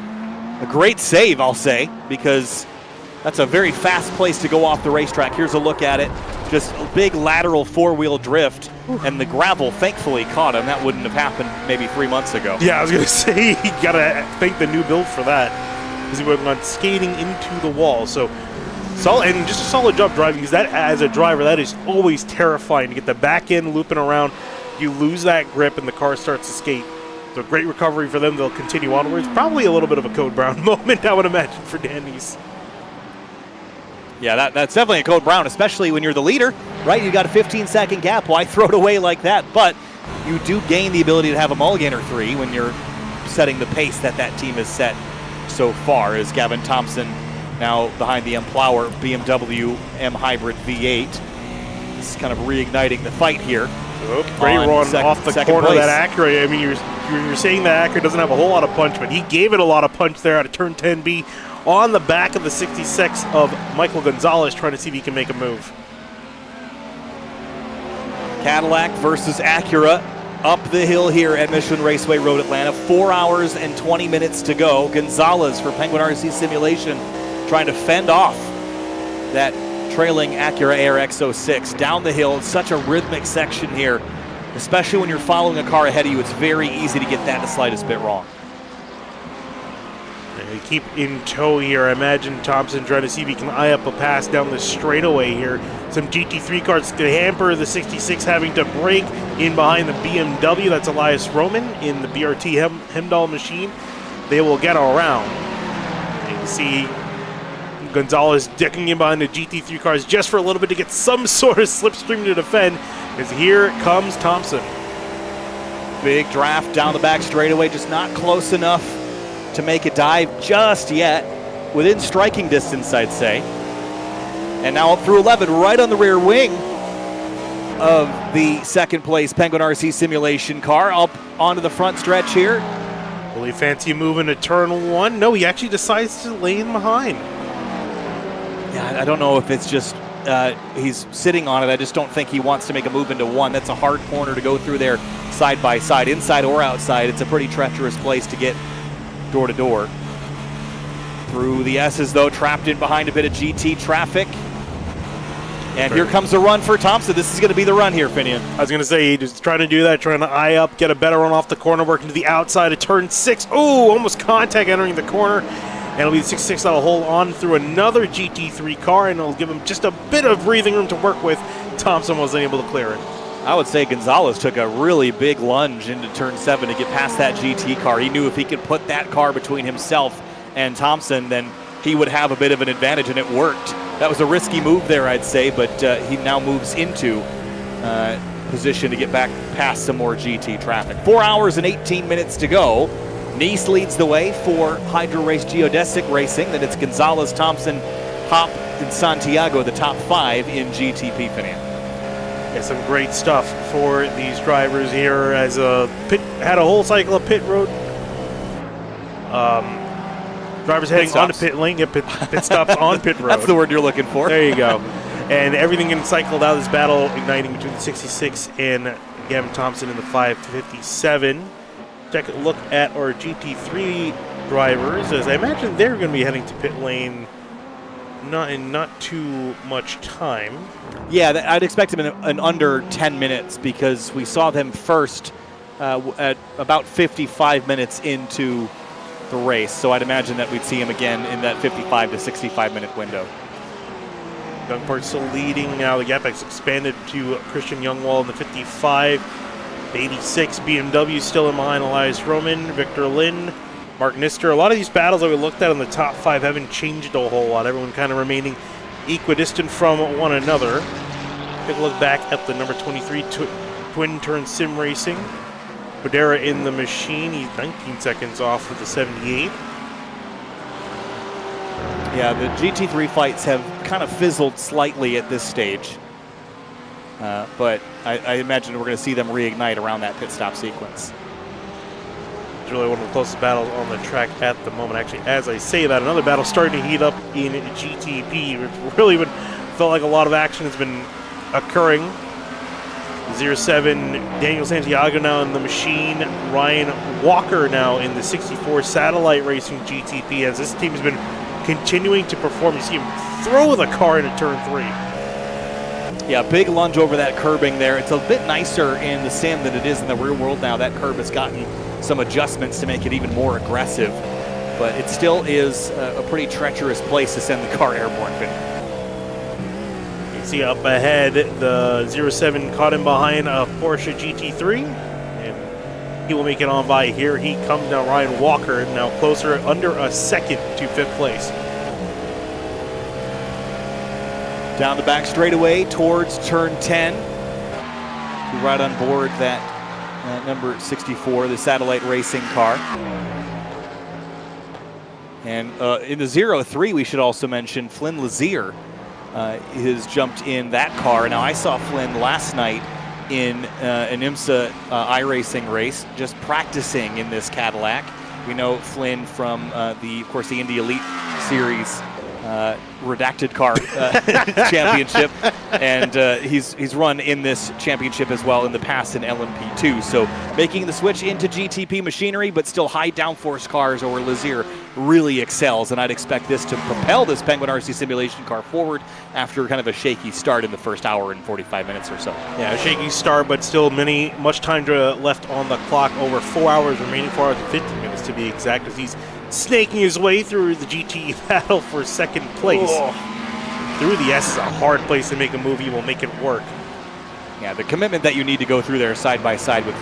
A great save, I'll say, because that's a very fast place to go off the racetrack. Here's a look at it. Just a big lateral four-wheel drift, and the gravel thankfully caught him. That wouldn't have happened maybe 3 months ago. Yeah, I was going to say, you got to thank the new build for that, because he would have gone skating into the wall. So, solid, and just a solid job driving, because that, as a driver, that is always terrifying to get the back end looping around. You lose that grip, and the car starts to skate. So, great recovery for them. They'll continue onwards. Probably a little bit of a Code Brown moment, I would imagine, for Danny's. Yeah, that's definitely a Code Brown, especially when you're the leader, right? You got a 15-second gap. Why throw it away like that? But you do gain the ability to have a mulligan or 3 when you're setting the pace that team has set so far. As Gavin Thompson now behind the M-Plower BMW M Hybrid V8. It's kind of reigniting the fight here. Oh, great run off the corner of that Acura. I mean, you're saying that Acura doesn't have a whole lot of punch, but he gave it a lot of punch there out of turn 10B. On the back of the 66 of Michael Gonzalez, trying to see if he can make a move. Cadillac versus Acura up the hill here at Michelin Raceway Road, Atlanta. 4 hours and 20 minutes to go. Gonzalez for Penguin RC Simulation trying to fend off that trailing Acura ARX 06 down the hill. It's such a rhythmic section here, especially when you're following a car ahead of you. It's very easy to get that the slightest bit wrong. They keep in tow here. I imagine Thompson trying to see if he can eye up a pass down the straightaway here. Some GT3 cars to hamper the 66 having to brake in behind the BMW. That's Elias Roman in the BRT Hemdahl machine. They will get around. You can see Gonzalez decking in behind the GT3 cars just for a little bit to get some sort of slipstream to defend. As here comes Thompson. Big draft down the back straightaway, just not close enough to make a dive just yet. Within striking distance, I'd say. And now up through 11, right on the rear wing of the second place Penguin RC Simulation car, up onto the front stretch here. Will he fancy moving to turn 1? No, he actually decides to lay in behind. Yeah, I don't know if it's just he's sitting on it. I just don't think he wants to make a move into 1. That's a hard corner to go through there side by side, inside or outside. It's a pretty treacherous place to get door to door. Through the S's though, trapped in behind a bit of GT traffic. And here comes a run for Thompson. This is going to be the run here, Finian. I was going to say, just trying to do that, trying to eye up, get a better run off the corner, working to the outside of turn 6. Oh, almost contact entering the corner. And it'll be the 66 that'll hold on through another GT3 car, and it'll give him just a bit of breathing room to work with. Thompson wasn't able to clear it. I would say Gonzalez took a really big lunge into turn 7 to get past that GT car. He knew if he could put that car between himself and Thompson, then he would have a bit of an advantage, and it worked. That was a risky move there, I'd say, but he now moves into position to get back past some more GT traffic. 4 hours and 18 minutes to go. Nice leads the way for Hydro Race Geodesic Racing. Then it's Gonzalez, Thompson, Hop, and Santiago, the top 5 in GTP Finale. Yeah, some great stuff for these drivers here as had a whole cycle of pit road. Drivers heading onto pit lane, pit stops on pit road. That's the word you're looking for. There you go. And everything getting cycled out of this battle, igniting between the 66 and Gavin Thompson in the 557. Take a look at our GT3 drivers, as I imagine they're going to be heading to pit lane in not too much time. Yeah, I'd expect him in under 10 minutes because we saw them first at about 55 minutes into the race. So I'd imagine that we'd see him again in that 55 to 65-minute window. Youngpart still leading. Now the gap has expanded to Christian Youngwall in the 55. The 86 BMW still in behind Elias Roman, Victor Lynn, Mark Nister. A lot of these battles that we looked at in the top 5 haven't changed a whole lot. Everyone kind of remaining equidistant from one another. Take a look back at the number 23 Twin Turn Sim Racing. Podera in the machine. He's 19 seconds off with the 78. Yeah, the GT3 fights have kind of fizzled slightly at this stage. But I imagine we're going to see them reignite around that pit stop sequence. It's really one of the closest battles on the track at the moment. Actually, as I say that, another battle starting to heat up in GTP. It's really felt like a lot of action has been occurring. 07, Daniel Santiago now in the machine. Ryan Walker now in the 64 Satellite Racing GTP, as this team has been continuing to perform. You see him throw the car into turn 3. Yeah, big lunge over that curbing there. It's a bit nicer in the sim than it is in the real world now. That curb has gotten some adjustments to make it even more aggressive, but it still is a pretty treacherous place to send the car airborne. You see up ahead, the 07 caught him behind a Porsche GT3, and he will make it on by. Here he comes now, Ryan Walker, now closer, under a second to 5th place. Down the back straightaway towards turn 10. Right on board that number 64, the Satellite Racing car. And in the 03, we should also mention Flynn Lazier has jumped in that car. Now, I saw Flynn last night in an IMSA iRacing race, just practicing in this Cadillac. We know Flynn from, of course, the Indy Elite Series redacted car championship, and he's run in this championship as well in the past in LMP2. So making the switch into GTP machinery, but still high downforce cars, where Lazier really excels, and I'd expect this to propel this Penguin RC simulation car forward after kind of a shaky start in the first hour and 45 minutes or so. Yeah, a shaky start, but still much time left on the clock. Over 4 hours remaining, 4 hours and 50 minutes to be exact, as he's snaking his way through the GT battle for 2nd place. Oh. Through the S is a hard place to make a move. He will make it work. Yeah, the commitment that you need to go through there side by side with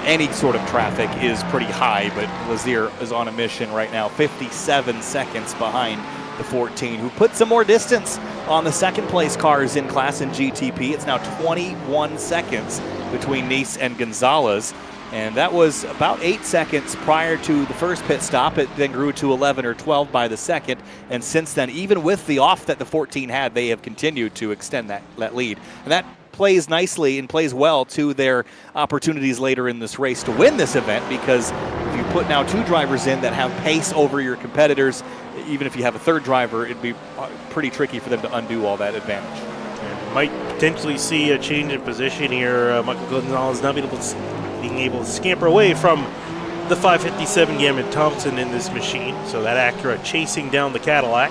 any sort of traffic is pretty high, but Lazier is on a mission right now, 57 seconds behind the 14, who put some more distance on the 2nd place cars in class in GTP. It's now 21 seconds between Nice and Gonzalez. And that was about 8 seconds prior to the first pit stop. It then grew to 11 or 12 by the 2nd. And since then, even with the off that the 14 had, they have continued to extend that lead. And that plays nicely and plays well to their opportunities later in this race to win this event, because if you put now 2 drivers in that have pace over your competitors, even if you have a 3rd driver, it'd be pretty tricky for them to undo all that advantage. And might potentially see a change in position here. Michael Gonzalez not being able to scamper away from the 557 Gavin Thompson in this machine. So that Acura chasing down the Cadillac.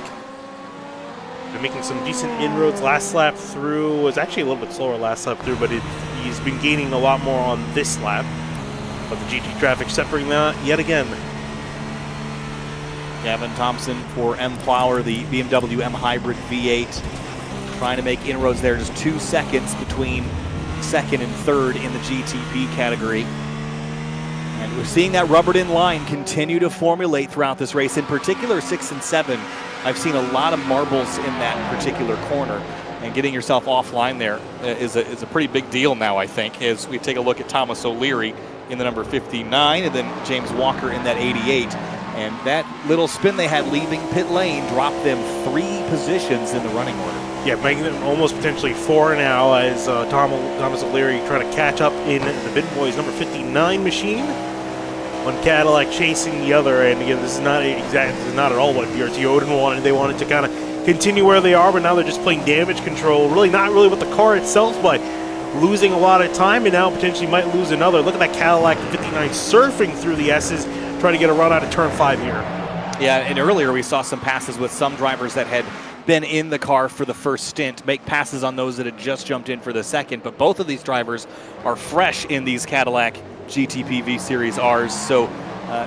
Been making some decent inroads last lap through. Was actually a little bit slower last lap through, but he's been gaining a lot more on this lap. But the GT traffic separating that yet again. Gavin Thompson for M Plower, the BMW M Hybrid V8, trying to make inroads there. Just 2 seconds between 2nd and 3rd in the GTP category. And we're seeing that rubbered in line continue to formulate throughout this race. In particular, 6 and 7 I've seen a lot of marbles in that particular corner, and getting yourself offline there is a pretty big deal now, I think, as we take a look at Thomas O'Leary in the number 59, and then James Walker in that 88. And that little spin they had leaving pit lane dropped them 3 positions in the running order. Yeah, making them almost potentially 4 now as Thomas O'Leary trying to catch up in the Bin Boys number 59 machine. One Cadillac chasing the other, and again, this is not at all what BRT Odin wanted. They wanted to kind of continue where they are, but now they're just playing damage control. Really, not really with the car itself, but losing a lot of time, and now potentially might lose another. Look at that Cadillac 59 surfing through the S's, trying to get a run out of turn 5 here. Yeah, and earlier we saw some passes with some drivers that had been in the car for the first stint, make passes on those that had just jumped in for the second, but both of these drivers are fresh in these Cadillac GTP V Series Rs, so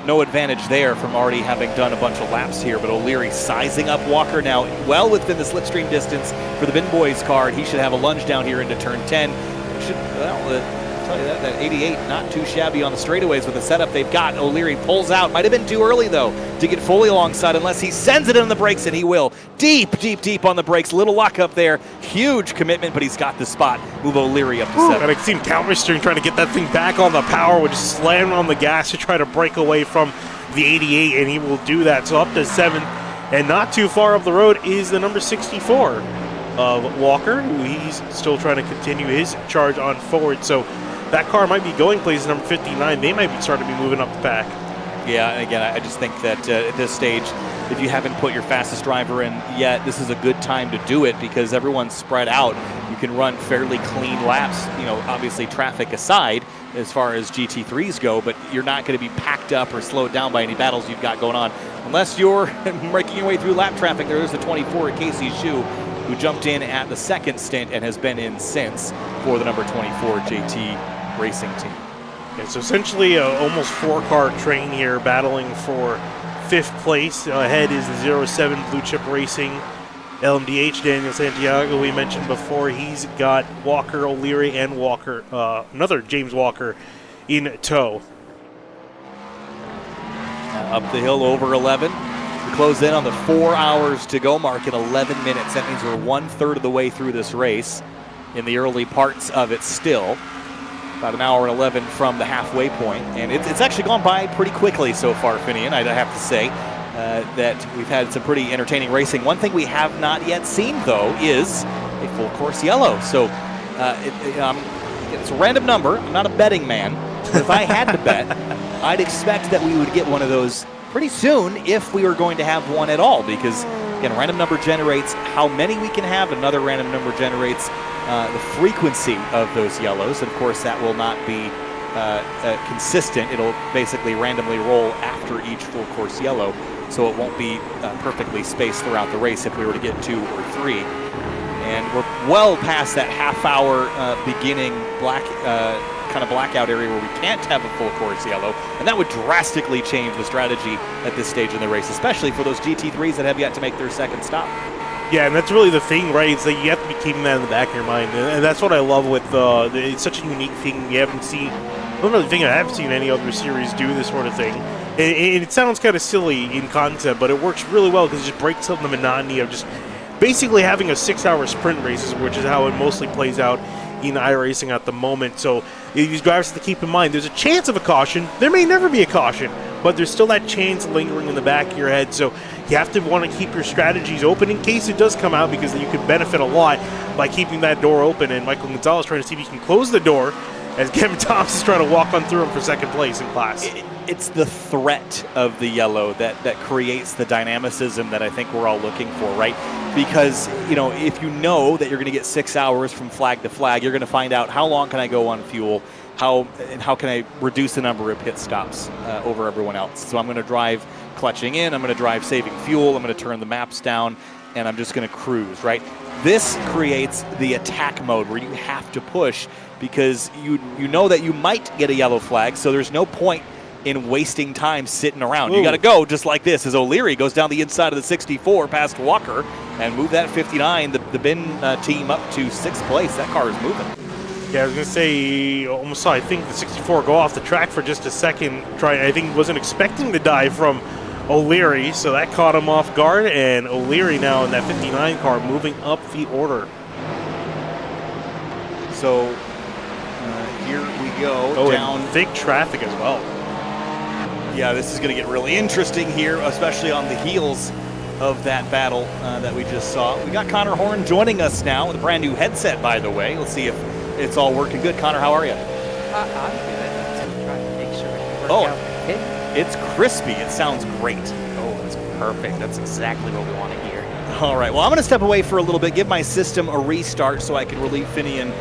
no advantage there from already having done a bunch of laps here. But O'Leary sizing up Walker now well within the slipstream distance for the Bin Boys car. He should have a lunge down here into turn 10. I'll tell you that 88 not too shabby on the straightaways with the setup they've got. O'Leary pulls out. Might have been too early, though, to get fully alongside unless he sends it in the brakes, and he will. Deep on the brakes. Little luck up there. Huge commitment, but he's got the spot. Move O'Leary up to 7. And I see him counter-steering, trying to get that thing back on the power, which is slamming on the gas to try to break away from the 88, and he will do that. So up to 7, and not too far up the road is the number 64 of Walker, who he's still trying to continue his charge on forward. So that car might be going places. Number 59, they might be starting to be moving up the pack. Yeah, and again, I just think that at this stage, if you haven't put your fastest driver in yet, this is a good time to do it because everyone's spread out. You can run fairly clean laps, obviously traffic aside as far as GT3s go, but you're not going to be packed up or slowed down by any battles you've got going on. Unless you're making your way through lap traffic, there's the 24 at Casey Shu, who jumped in at the second stint and has been in since for the number 24 JT Racing team. Yeah, so essentially almost 4-car train here battling for 5th place. Ahead is the 07 Blue Chip Racing LMDH Daniel Santiago we mentioned before. He's got Walker, O'Leary, and Walker, another James Walker in tow. Up the hill over 11. We close in on the 4 hours to go mark in 11 minutes. That means we're 1/3 of the way through this race in the early parts of it still. About an hour and 11 from the halfway point. And it's actually gone by pretty quickly so far, Finian. I have to say that we've had some pretty entertaining racing. One thing we have not yet seen, though, is a full course yellow. So it's a random number. I'm not a betting man. But if I had to bet, I'd expect that we would get one of those pretty soon if we were going to have one at all. Because, again, random number generates how many we can have. Another random number generates the frequency of those yellows. And of course, that will not be consistent. It'll basically randomly roll after each full course yellow, so it won't be perfectly spaced throughout the race if we were to get 2 or 3. And we're well past that half-hour beginning kind of blackout area where we can't have a full course yellow, and that would drastically change the strategy at this stage in the race, especially for those GT3s that have yet to make their second stop. Yeah, and that's really the thing, right? It's like you have to be keeping that in the back of your mind, and that's what I love with it's such a unique thing. You haven't seen, I don't really think I haven't seen any other series do this sort of thing. And it sounds kind of silly in concept, but it works really well because it just breaks up the monotony of just basically having a 6-hour sprint races, which is how it mostly plays out in iRacing at the moment. So these drivers have to keep in mind there's a chance of a caution. There may never be a caution, but there's still that chance lingering in the back of your head. So you have to want to keep your strategies open in case it does come out, because you could benefit a lot by keeping that door open. And Michael Gonzalez trying to see if he can close the door as Kevin Thompson is trying to walk on through him for second place in class. It's the threat of the yellow that creates the dynamicism that I think we're all looking for, right? Because, if you know that you're going to get 6 hours from flag to flag, you're going to find out how long can I go on fuel, how can I reduce the number of pit stops over everyone else. So I'm going to drive clutching in, I'm going to drive saving fuel, I'm going to turn the maps down, and I'm just going to cruise, right? This creates the attack mode where you have to push because you know that you might get a yellow flag, so there's no point in wasting time sitting around. Ooh. You got to go just like this as O'Leary goes down the inside of the 64 past Walker and move that 59, the Bin team up to 6th place. That car is moving. Yeah, I was going to say, almost saw, I think, the 64 go off the track for just a second. I think wasn't expecting the dive from O'Leary, so that caught him off guard, and O'Leary now in that 59 car moving up the order. So here we go. Oh, down. and big traffic as well. Yeah, this is going to get really interesting here, especially on the heels of that battle that we just saw. We got Connor Horn joining us now with a brand new headset, by the way. Let's see if it's all working good. Connor, how are you? I'm good. I'm trying to make sure it works Oh, out. it's crispy. It sounds great. Oh, that's perfect. That's exactly what we want to hear. All right, well, I'm going to step away for a little bit, give my system a restart so I can relieve Finian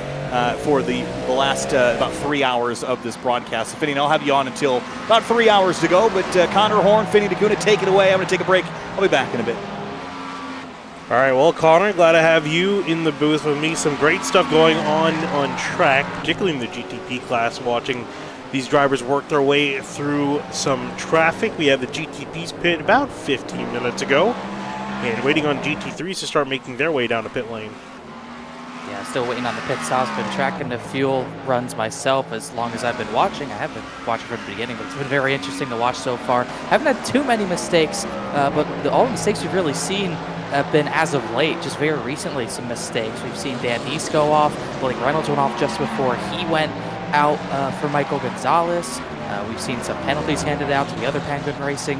for the last about 3 hours of this broadcast. So, Finian, I'll have you on until about 3 hours to go, but Connor Horn, Finian Dacuna, take it away. I'm going to take a break. I'll be back in a bit. All right, well, Connor, glad to have you in the booth with me. Some great stuff going on track, particularly in the GTP class, watching these drivers work their way through some traffic. We had the GTP's pit about 15 minutes ago, and waiting on GT3s to start making their way down to pit lane. Yeah, still waiting on the pit stops. Been tracking the fuel runs myself as long as I've been watching. I have been watching from the beginning, but it's been very interesting to watch so far. Haven't had too many mistakes, but all the mistakes we've really seen have been as of late, just very recently some mistakes. We've seen Dan Neese go off. Blake Reynolds went off just before he went out for Michael Gonzalez. We've seen some penalties handed out to the other Penguin Racing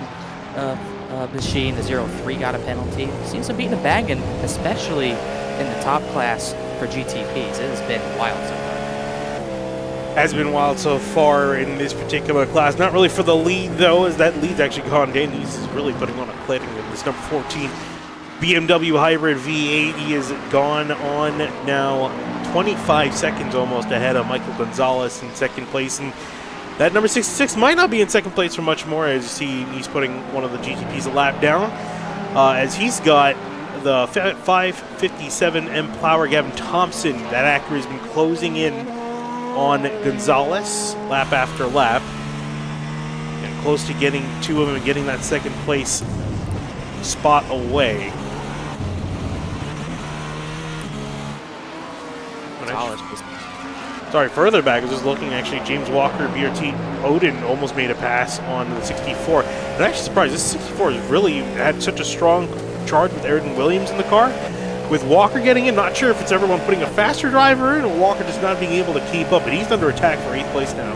machine. The 03 got a penalty. We've seen some beating and banging, especially in the top class for GTPs. It has been wild so far. Has been wild so far in this particular class. Not really for the lead, though, as that lead's actually gone. Dan Neese is really putting on a clipping with this number 14 BMW Hybrid V8. He has gone on now 25 seconds almost ahead of Michael Gonzalez in second place. And that number 66 might not be in second place for much more, as you see he's putting one of the GTPs a lap down, as he's got the 557 M Plower Gavin Thompson. That Acura has been closing in on Gonzalez lap after lap, and close to getting two of them and getting that second place spot away. Sorry, further back, I was just looking, actually, James Walker, BRT, Odin almost made a pass on the 64. I'm actually surprised, this 64 has really had such a strong charge with Ayrton Williams in the car. With Walker getting in, not sure if it's everyone putting a faster driver in or Walker just not being able to keep up, but he's under attack for 8th place now.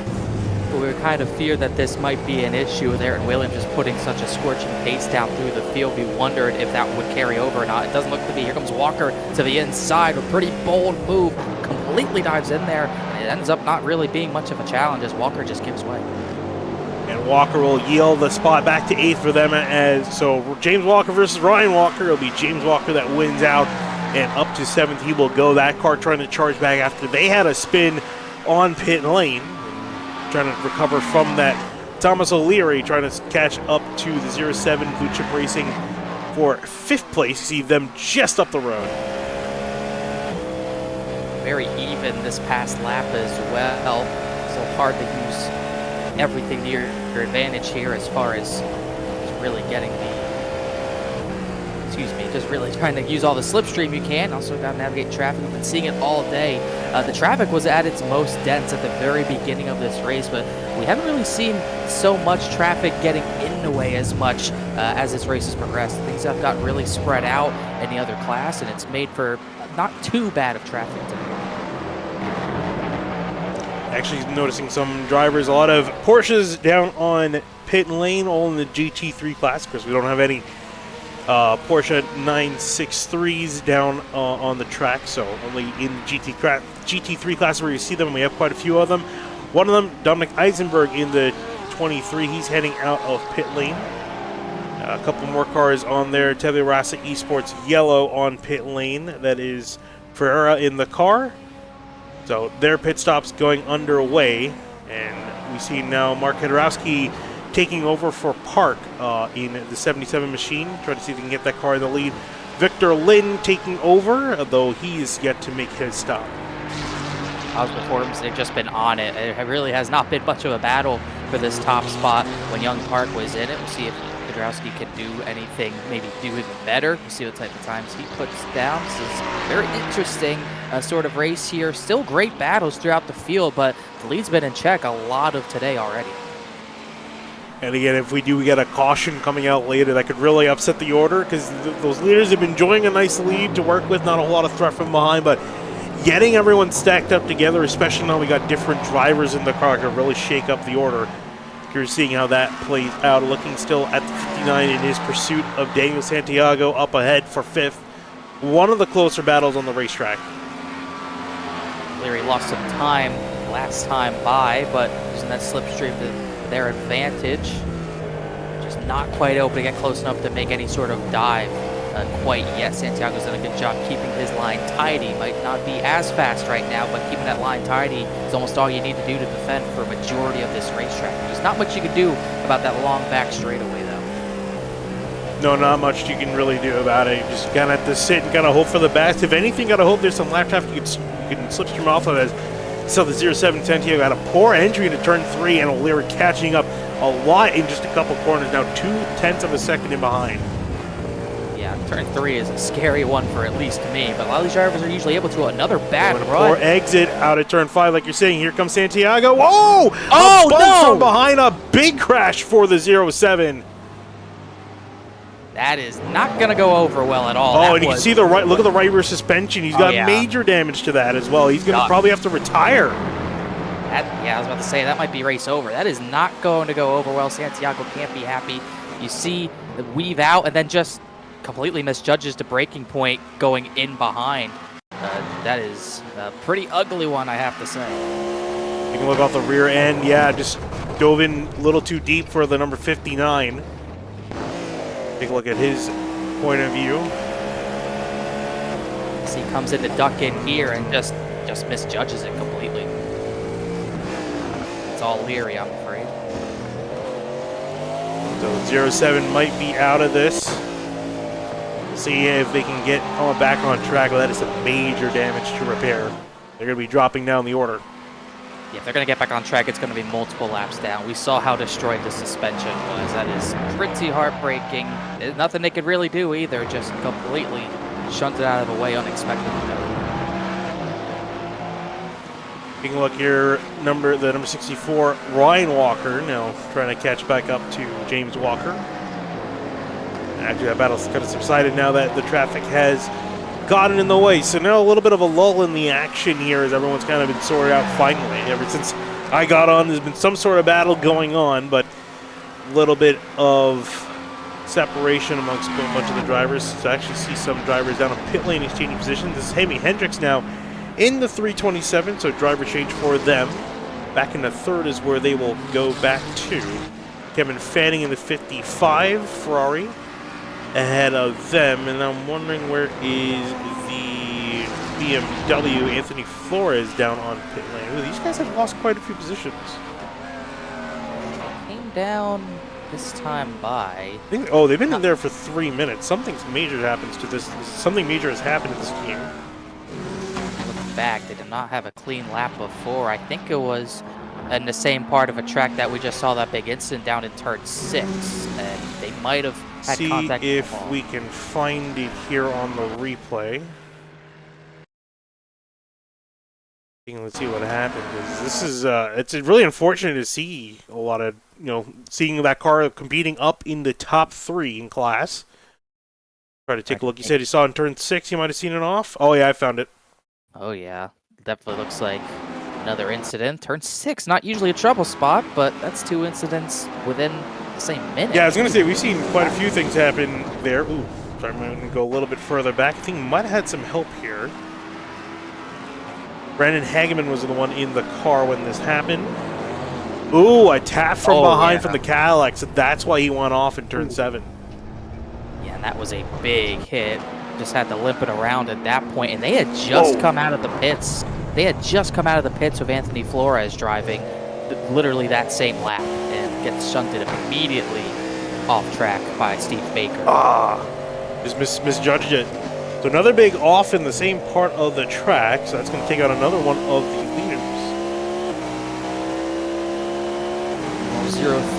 But we kind of fear that this might be an issue with Ayrton Williams just putting such a scorching pace down through the field. We wondered if that would carry over or not. It doesn't look to be. Here comes Walker to the inside. A pretty bold move. Completely dives in there. And it ends up not really being much of a challenge as Walker just gives way. And Walker will yield the spot back to 8th for them. So James Walker versus Ryan Walker. It'll be James Walker that wins out, and up to 7th he will go. That car trying to charge back after they had a spin on pit lane, trying to recover from that. Thomas O'Leary trying to catch up to the 07 Blue Chip Racing for 5th place. See them just up the road. Very even this past lap as well. So hard to use everything to your advantage here as far as really getting just really trying to use all the slipstream you can. Also got to navigate traffic. We've been seeing it all day. The traffic was at its most dense at the very beginning of this race, but we haven't really seen so much traffic getting in the way as much as this race has progressed. Things have got really spread out in the other class, and it's made for not too bad of traffic today. Actually noticing some drivers, a lot of Porsches down on pit lane, all in the GT3 class, because we don't have any Porsche 963s down on the track, so only in GT3 class where you see them. We have quite a few of them. One of them, Dominic Eisenberg in the 23, he's heading out of pit lane. A couple more cars on there. Tevye Rasa Esports yellow on pit lane. That is Ferreira in the car. So their pit stops going underway, and we see now Mark Hedorowski taking over for Park in the 77 machine, trying to see if he can get that car in the lead. Victor Lynn taking over, though he is yet to make his stop. How's performance? They've just been on it. It really has not been much of a battle for this top spot when Young Park was in it. We'll see if Hedorowski can do anything, maybe do even better. We'll see what type of times he puts down. This is very interesting sort of race here. Still great battles throughout the field, but the lead's been in check a lot of today already. And again, if we do get a caution coming out later, that could really upset the order, because those leaders have been enjoying a nice lead to work with, not a whole lot of threat from behind, but getting everyone stacked up together, especially now we got different drivers in the car, could really shake up the order. You're seeing how that plays out, looking still at the 59 in his pursuit of Daniel Santiago up ahead for 5th. One of the closer battles on the racetrack. Leary lost some time last time by, but using that slipstream to their advantage. Just not quite able to get close enough to make any sort of dive quite yet. Santiago's done a good job keeping his line tidy. Might not be as fast right now, but keeping that line tidy is almost all you need to do to defend for a majority of this racetrack. There's not much you can do about that long back straightaway, though. No, not much you can really do about it. You just kind of have to sit and kind of hope for the best. If anything, got to hope there's some lap traffic you can slipstream off of as so the 07 Santiago had a poor entry into turn 3, and O'Leary catching up a lot in just a couple corners. Now 0.2 of a second in behind. Yeah, turn 3 is a scary one for at least me, but a lot of these drivers are usually able to. Another bad run. Poor exit out of turn 5, like you're saying. Here comes Santiago. Whoa! Oh, a bump no! from behind, a big crash for the 07. That is not going to go over well at all. Oh, and you can see the right. Look at the right rear suspension. He's got yeah. major damage to that as well. He's going to probably have to retire. Yeah, I was about to say, that might be race over. That is not going to go over well. Santiago can't be happy. You see the weave out and then just completely misjudges the braking point going in behind. That is a pretty ugly one, I have to say. You can look off the rear end. Yeah, just dove in a little too deep for the number 59. Take a look at his point of view. So he comes in to duck in here and just misjudges it completely. It's all Leary, I'm afraid. So 07 might be out of this. See if they can get back on track. Well, that is some major damage to repair. They're going to be dropping down the order. Yeah, if they're going to get back on track, it's going to be multiple laps down. We saw how destroyed the suspension was. That is pretty heartbreaking. There's nothing they could really do either, just completely shunted out of the way unexpectedly. Taking a look here, the number 64, Ryan Walker, now trying to catch back up to James Walker. Actually, that battle's kind of subsided now that the traffic has gotten in the way. So now a little bit of a lull in the action here as everyone's kind of been sorted out finally. Ever since I got on, there's been some sort of battle going on, but a little bit of separation amongst a bunch of the drivers. To actually see some drivers down in pit lane exchanging positions. This is Jamie Hendricks now in the 327, so driver change for them. Back in the 3rd is where they will go back to. Kevin Fanning in the 55 Ferrari ahead of them, and I'm wondering where is the BMW Anthony Flores down on pit lane. Ooh, these guys have lost quite a few positions. Came down this time by. They've been in there for 3 minutes. Something major happens to this. Something major has happened to this team. Looking back, they did not have a clean lap before. I think it was in the same part of a track that we just saw that big incident down in turn 6, and they might have had contact. See if we can find it here on the replay. Let's see what happened. This is it's really unfortunate to see a lot of seeing that car competing up in the top 3 in class. Try to take a look. You said you saw in turn 6. You might have seen it off. Oh yeah, I found it. Oh yeah, definitely looks like another incident. Turn 6, not usually a trouble spot, but that's 2 incidents within the same minute. Yeah, I was going to say, we've seen quite a few things happen there. Ooh, sorry, I'm going to go a little bit further back. I think we might have had some help here. Brandon Hageman was the one in the car when this happened. Ooh, a tap from behind from the Cadillac, so that's why he went off in turn 7. Yeah, and that was a big hit. Just had to limp it around at that point, and they had just come out of the pits. They had just come out of the pits with Anthony Flores driving literally that same lap and gets shunted immediately off track by Steve Baker. Just misjudged it. So another big off in the same part of the track, so that's going to take out another one of the leaders.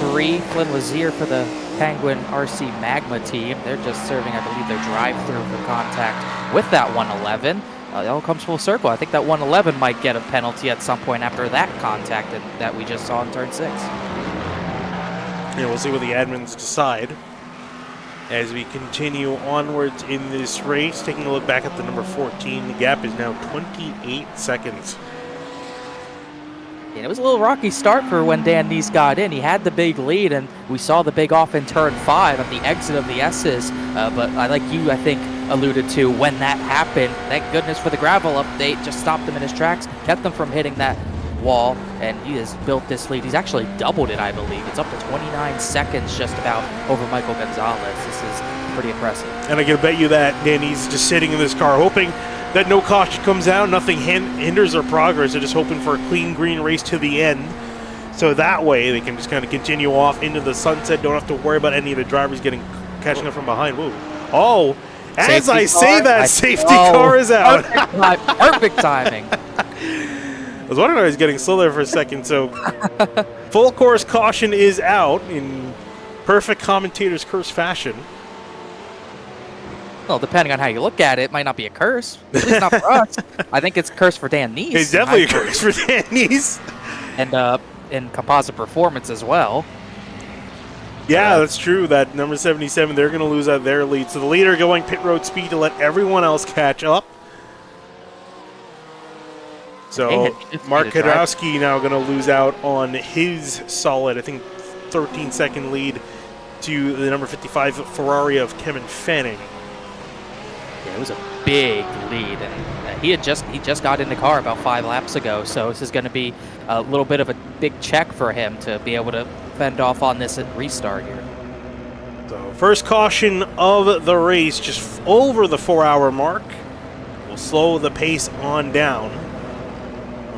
03, Flynn Lazier for the Penguin RC Magma team. They're just serving, I believe, their drive-through for contact with that 111. It all comes full circle. I think that 111 might get a penalty at some point after that contact that we just saw in turn 6. we'll see what the admins decide as we continue onwards in this race. Taking a look back at the number 14, the gap is now 28 seconds. And it was a little rocky start for when Dan Neese got in. He had the big lead, and we saw the big off in turn 5 at the exit of the S's. But like you, I think, alluded to, when that happened, thank goodness for the gravel update, just stopped him in his tracks, kept him from hitting that wall, and he has built this lead. He's actually doubled it, I believe. It's up to 29 seconds just about over Michael Gonzalez. This is pretty impressive. And I can bet you that Danny's just sitting in this car hoping that no caution comes out, nothing hinders their progress. They're just hoping for a clean green race to the end. So that way they can just kind of continue off into the sunset, don't have to worry about any of the drivers catching up from behind. Whoa. Oh, as I say that, safety car is out. Perfect timing. I was wondering if I was getting slow there for a second. So full course caution is out in perfect commentator's curse fashion. Well, depending on how you look at it, it might not be a curse. At least not for us. I think it's a curse for Dan Neese. It's definitely a curse for Dan Neese. And in composite performance as well. Yeah, that's true. That number 77, they're going to lose out their lead. So the leader going pit road speed to let everyone else catch up. So Mark Kadowski now going to lose out on his solid, I think, 13-second lead to the number 55 Ferrari of Kevin Fanning. Yeah, it was a big lead, and he just got in the car about 5 laps ago. So this is going to be a little bit of a big check for him to be able to fend off on this restart here. So first caution of the race, just over the 4-hour mark. We'll slow the pace on down.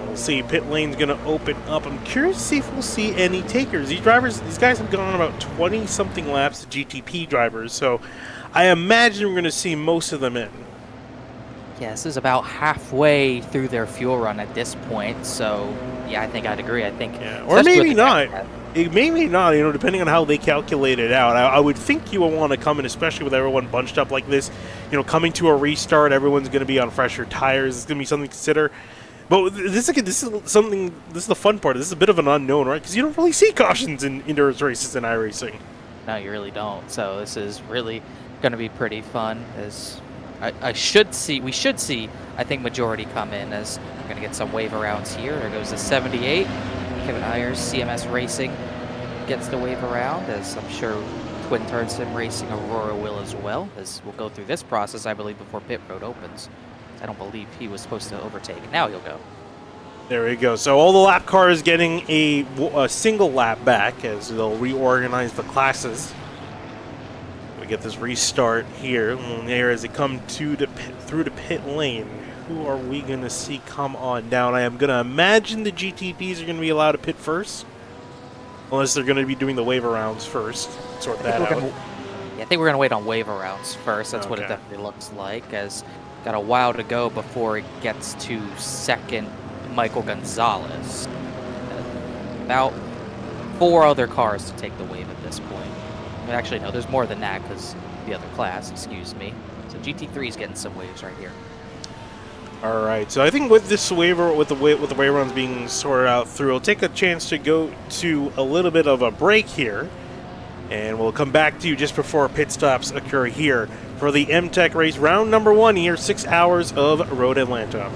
We'll see pit lane's going to open up. I'm curious to see if we'll see any takers. These guys have gone about 20-something laps, the GTP drivers. So I imagine we're going to see most of them in. Yeah, this is about halfway through their fuel run at this point. So yeah, I think I'd agree. I think, yeah. Or maybe not. Maybe not, depending on how they calculate it out. I would think you will want to come in, especially with everyone bunched up like this. Coming to a restart, everyone's going to be on fresher tires. It's going to be something to consider. But this is the fun part. This is a bit of an unknown, right? Because you don't really see cautions in endurance races in iRacing. No, you really don't. So this is really going to be pretty fun. As we should see, I think, majority come in, as we're going to get some wave arounds here. There goes the 78. Kevin Ayers, CMS Racing, gets the wave around, as I'm sure Twin Turn Sim Racing Aurora will as well, as we'll go through this process, I believe, before pit road opens. I don't believe he was supposed to overtake. Now he'll go. There we go. So all the lap cars getting a single lap back as they'll reorganize the classes. We get this restart here. And there as they come through the pit lane. Who are we going to see come on down? I am going to imagine the GTPs are going to be allowed to pit first. Unless they're going to be doing the wave rounds first. Sort that out. I think we're going to wait on wave rounds first. That's what it definitely looks like, as got a while to go before it gets to second Michael Gonzalez. About 4 other cars to take the wave at this point. Actually, no, there's more than that, because the other class, excuse me. So GT3 is getting some waves right here. All right, so I think with this waiver, with the wave runs being sorted out through, we'll take a chance to go to a little bit of a break here, and we'll come back to you just before pit stops occur here for the MTEC race, round number 1 here, 6 hours of Road Atlanta.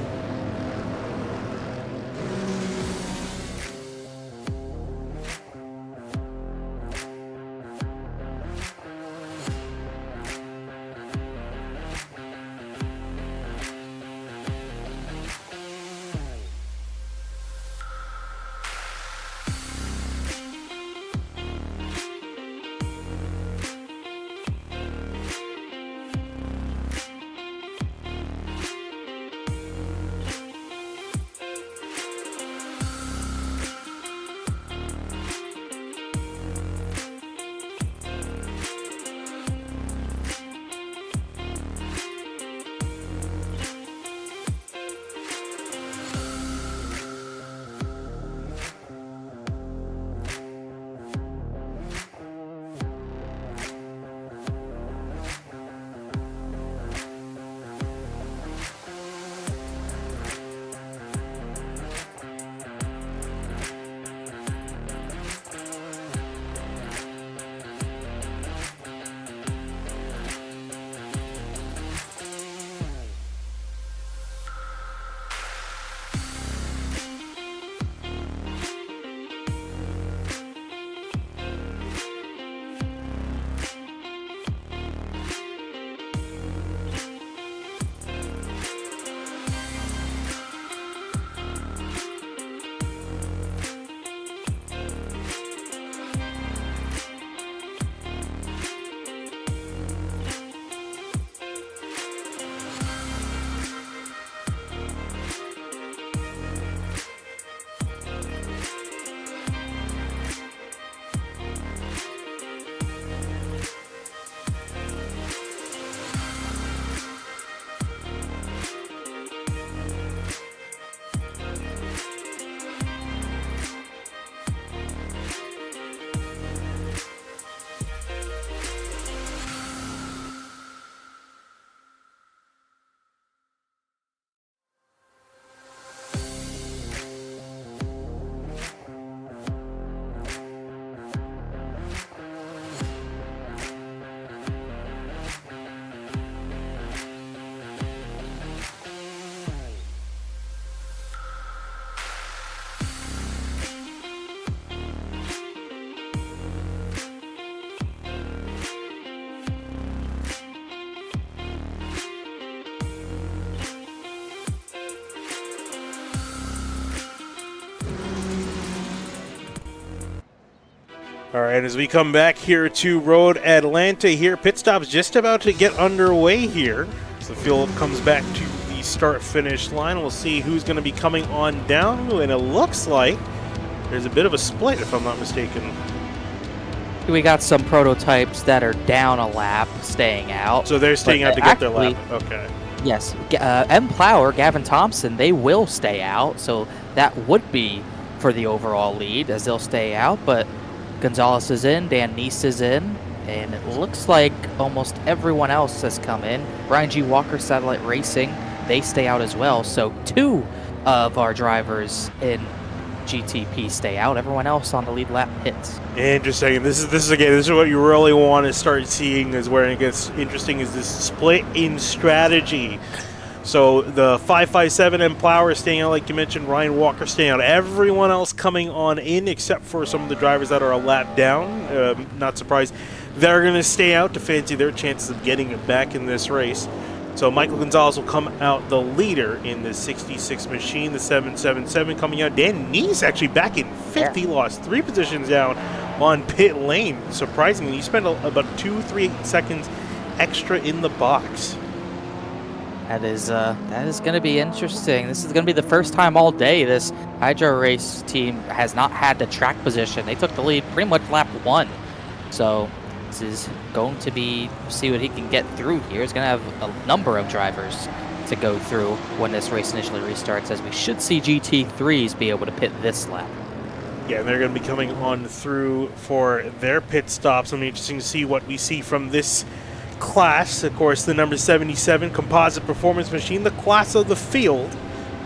All right, as we come back here to Road Atlanta here, pit stop's just about to get underway here. So the field comes back to the start-finish line. We'll see who's going to be coming on down, and it looks like there's a bit of a split, if I'm not mistaken. We got some prototypes that are down a lap, staying out. So they're staying out to get their lap. Okay. Yes, M. Plower, Gavin Thompson, they will stay out, so that would be for the overall lead as they'll stay out, but Gonzalez is in, Dan Neese is in, and it looks like almost everyone else has come in. Brian G. Walker, Satellite Racing, they stay out as well, so 2 of our drivers in GTP stay out. Everyone else on the lead lap hits. Interesting. This is what you really want to start seeing, is where it gets interesting, is this split in strategy. So the 557 and Plower staying out, like you mentioned, Ryan Walker staying out. Everyone else coming on in except for some of the drivers that are a lap down. Not surprised. They're going to stay out to fancy their chances of getting it back in this race. So Michael Gonzalez will come out the leader in the 66 machine, the 777 coming out. Dan Neese actually back in 50, lost 3 positions down on pit lane. Surprisingly, he spent about 2-3 seconds extra in the box. That is going to be interesting. This is going to be the first time all day this Hydro Race team has not had the track position. They took the lead pretty much lap 1. So this is going to be, see what he can get through here. He's going to have a number of drivers to go through when this race initially restarts, as we should see GT3s be able to pit this lap. Yeah, they're going to be coming on through for their pit stops. It'll be interesting to see what we see from this class. Of course, the number 77 composite performance machine, the class of the field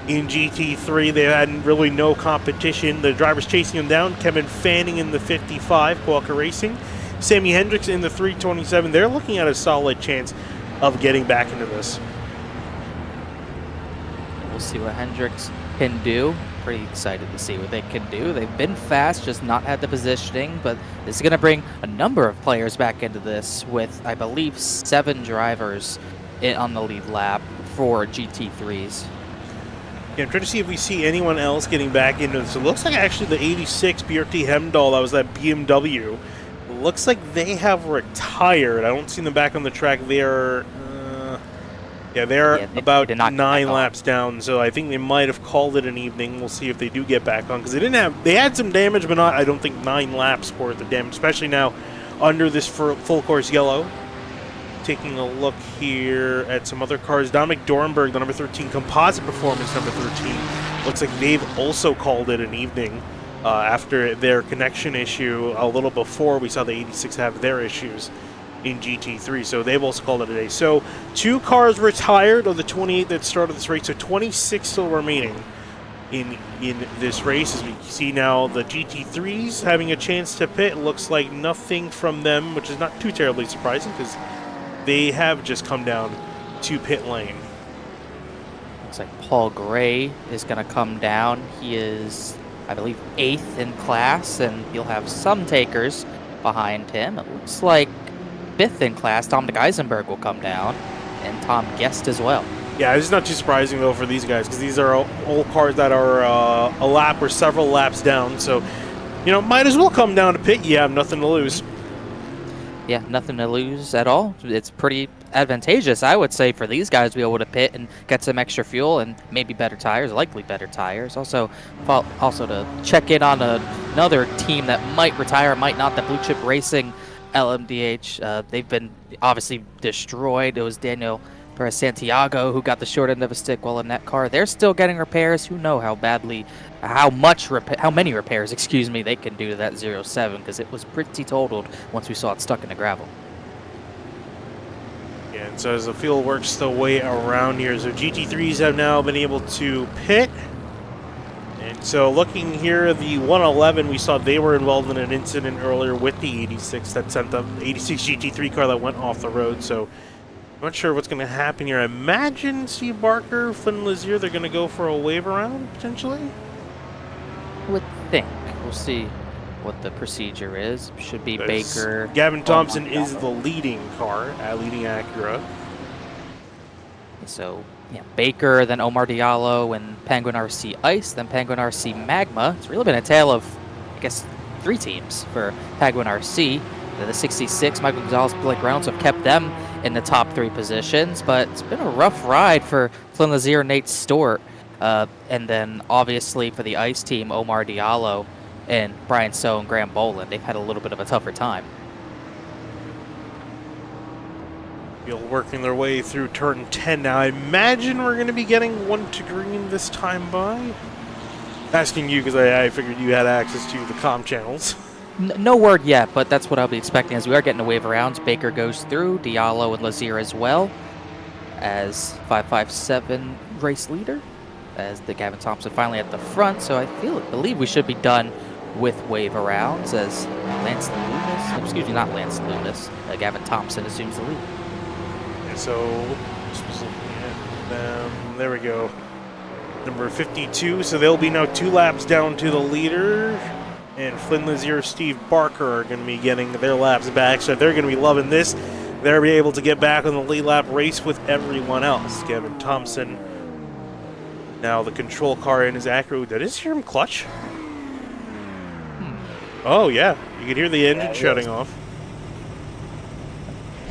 in GT3. They had really no competition. The drivers chasing them down: Kevin Fanning in the 55, Qualca Racing, Sammy Hendricks in the 327. They're looking at a solid chance of getting back into this. We'll see what Hendricks can do. Pretty excited to see what they can do. They've been fast, just not had the positioning, but this is going to bring a number of players back into this with, I believe, 7 drivers on the lead lap for GT3s. Yeah, I'm trying to see if we see anyone else getting back into this. It looks like actually the 86 BRT Hemdahl, that was that BMW, looks like they have retired. I don't see them back on the track. They're about 9 laps down, so I think they might have called it an evening. We'll see if they do get back on, because they had some damage, but not, I don't think, 9 laps worth the damage, especially now under this full course yellow. Taking a look here at some other cars. Dominic Dornberg, the number 13 composite performance, number 13. Looks like they've also called it an evening after their connection issue a little before we saw the 86 have their issues in GT3, so they've also called it a day. So 2 cars retired of the 28 that started this race, so 26 still remaining in this race. As we see now, the GT3s having a chance to pit. Looks like nothing from them, which is not too terribly surprising, because they have just come down to pit lane. Looks like Paul Gray is going to come down. He is, I believe, 8th in class, and you'll have some takers behind him. It looks like 5th in class, Dominic Eisenberg will come down, and Tom Guest as well. Yeah, it's not too surprising, though, for these guys, because these are all cars that are a lap or several laps down. So, might as well come down to pit. You have nothing to lose. Yeah, nothing to lose at all. It's pretty advantageous, I would say, for these guys to be able to pit and get some extra fuel and maybe better tires, likely better tires. Also to check in on another team that might retire, might not, the Blue Chip Racing LMDH. They've been obviously destroyed. It was Daniel Perez Santiago who got the short end of a stick while in that car. They're still getting repairs. Who know how many repairs, they can do to that 07, because it was pretty totaled once we saw it stuck in the gravel. Yeah, and so as the field works the way around here, so GT3s have now been able to pit. And so looking here, the 111, we saw they were involved in an incident earlier with the 86 that sent the 86 GT3 car that went off the road. So I'm not sure what's going to happen here. I imagine Steve Barker, Flynn Lazier, they're going to go for a wave around potentially. I would think. We'll see what the procedure is. Should be Baker. Gavin Thompson is the leading car, leading Acura. So, yeah, Baker, then Omar Diallo, and Penguin RC Ice, then Penguin RC Magma. It's really been a tale of, I guess, three teams for Penguin RC. The 66, Michael Gonzalez, Blake Reynolds have kept them in the top 3 positions, but it's been a rough ride for Flynn Lazier, Nate Stewart, and then obviously for the ICE team, Omar Diallo and Brian So and Graham Boland. They've had a little bit of a tougher time. Working their way through turn 10 now. I imagine we're going to be getting 1 to green this time by. Asking you because I figured you had access to the comm channels. No word yet, but that's what I'll be expecting as we are getting a wave of rounds. Baker goes through, Diallo and Lazier as well as 557 race leader, as the Gavin Thompson finally at the front. So I believe we should be done with wave of rounds as Gavin Thompson assumes the lead. And so, just was looking at them. There we go. Number 52. So they'll be now 2 laps down to the leader. And Flynn Lazier, Steve Barker are going to be getting their laps back, so they're going to be loving this. They'll be able to get back on the lead lap race with everyone else. Gavin Thompson, now the control car in his Acura. Did I just hear him clutch? Oh, yeah. You can hear the engine shutting off.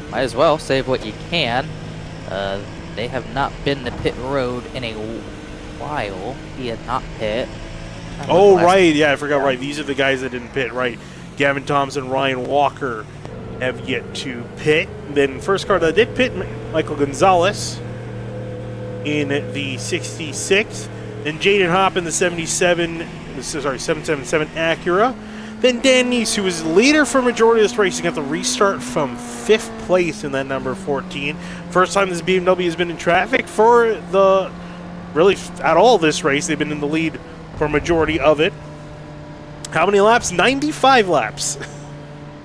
Might as well save what you can. They have not been to pit road in a while. He had not pit. Oh, right. Yeah, I forgot. Right. These are the guys that didn't pit. Right. Gavin Thompson, Ryan Walker have yet to pit. Then first car that did pit, Michael Gonzalez in the 66. Then Jaden Hopp in the 777 Acura. Then Dan Neese, who was leader for majority of this race, got the restart from 5th place in that number 14. First time this BMW has been in traffic for the, really, at all this race. They've been in the lead for a majority of it. How many laps? 95 laps.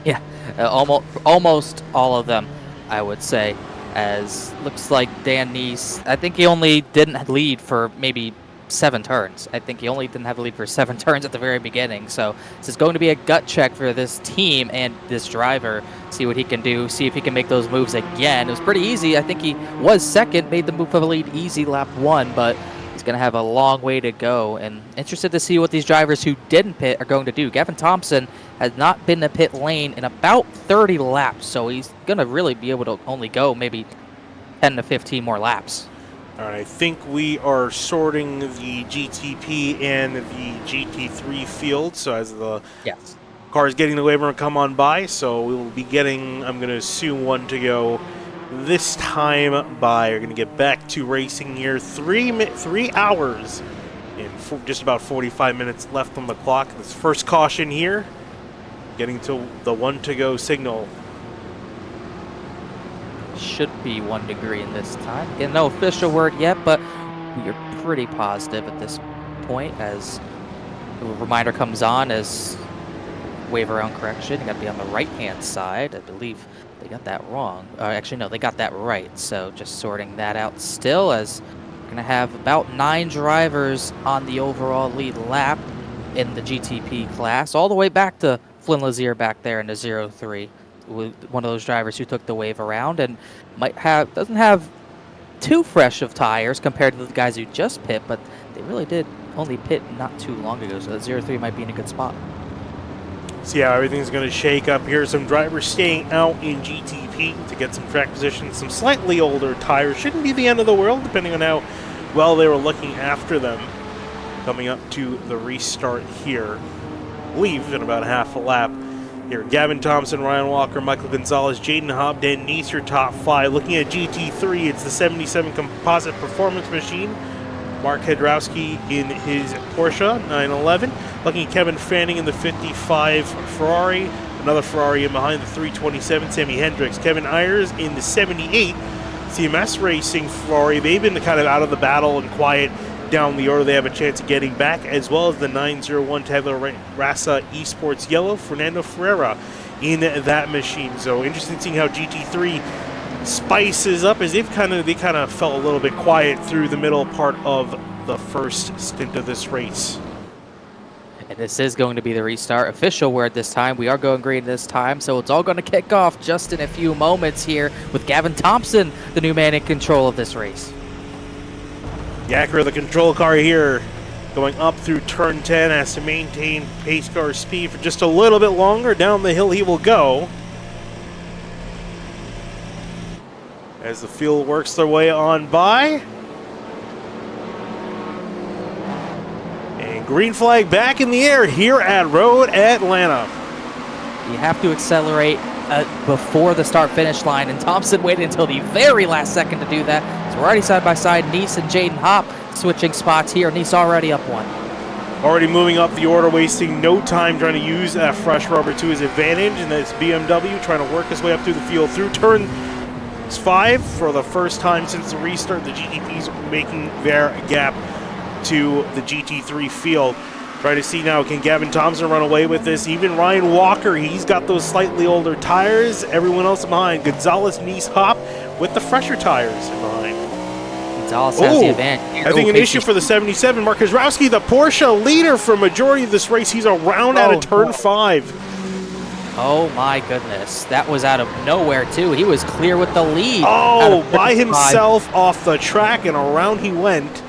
Yeah, almost all of them, I would say. As looks like Dan Neese, I think he only didn't lead for maybe 7 turns. I think he only didn't have a lead for 7 turns at the very beginning. So this is going to be a gut check for this team and this driver. See what he can do. See if he can make those moves again. It was pretty easy. I think he was second, made the move for the lead easy lap 1, but he's going to have a long way to go. And interested to see what these drivers who didn't pit are going to do. Gavin Thompson has not been to pit lane in about 30 laps, so he's going to really be able to only go maybe 10 to 15 more laps. All right, I think we are sorting the GTP and the GT3 field. So as the cars getting the waiver and come on by, so we will be getting, I'm going to assume, 1 to go this time by. We're going to get back to racing here. 3 hours and just about 45 minutes left on the clock. This first caution here, getting to the 1 to go signal. Should be 1 degree in this time. Again, no official word yet, but we are pretty positive at this point as the reminder comes on as wave around correction. You got to be on the right-hand side. I believe they got that wrong. Actually, no, they got that right. So just sorting that out still, as we're going to have about 9 drivers on the overall lead lap in the GTP class, all the way back to Flynn Lazier back there in the 03. With one of those drivers who took the wave around and doesn't have too fresh of tires compared to the guys who just pit, but they really did only pit not too long ago, so that 03 might be in a good spot. See how everything's going to shake up here. Some drivers staying out in GTP to get some track position. Some slightly older tires. Shouldn't be the end of the world, depending on how well they were looking after them. Coming up to the restart here. I believe in about half a lap. Here, Gavin Thompson, Ryan Walker, Michael Gonzalez, Jaden Hobb, Dan Neese, your top 5. Looking at GT3, it's the 77 Composite Performance Machine. Mark Hedrowski in his Porsche 911. Looking at Kevin Fanning in the 55 Ferrari. Another Ferrari in behind the 327, Sammy Hendricks. Kevin Ayers in the 78 CMS Racing Ferrari. They've been kind of out of the battle and quiet down the order. They have a chance of getting back, as well as the 901 Tabula Rasa Esports Yellow, Fernando Ferreira in that machine. So interesting seeing how GT3 spices up, as they kind of felt a little bit quiet through the middle part of the first stint of this race. And this is going to be the restart. Official word this time. We are going green this time, so it's all going to kick off just in a few moments here with Gavin Thompson, the new man in control of this race. Acura, the control car here, Going up through turn 10, has to maintain pace car speed for just a little bit longer. Down the hill he will go. As the field works their way on by. And green flag back in the air here at Road Atlanta. You have to accelerate before the start-finish line, and Thompson waited until the very last second to do that. So we're already side by side. Nice and Jaden Hopp switching spots here. Nice already up one. Already moving up the order, wasting no time trying to use that fresh rubber to his advantage, and that's BMW trying to work his way up through the field through turn 5 for the first time since the restart. The GTP's making their gap to the GT3 field. Trying to see now, can Gavin Thompson run away with this? Even Ryan Walker, he's got those slightly older tires. Everyone else behind. Gonzalez, Nice, Hop with the fresher tires behind. Gonzalez has the advantage. I think an issue for the 77. Mark Kozrowski, the Porsche leader for majority of this race. He's around out of turn 5. Oh my goodness. That was out of nowhere too. He was clear with the lead. Oh, by himself off the track, and around he went.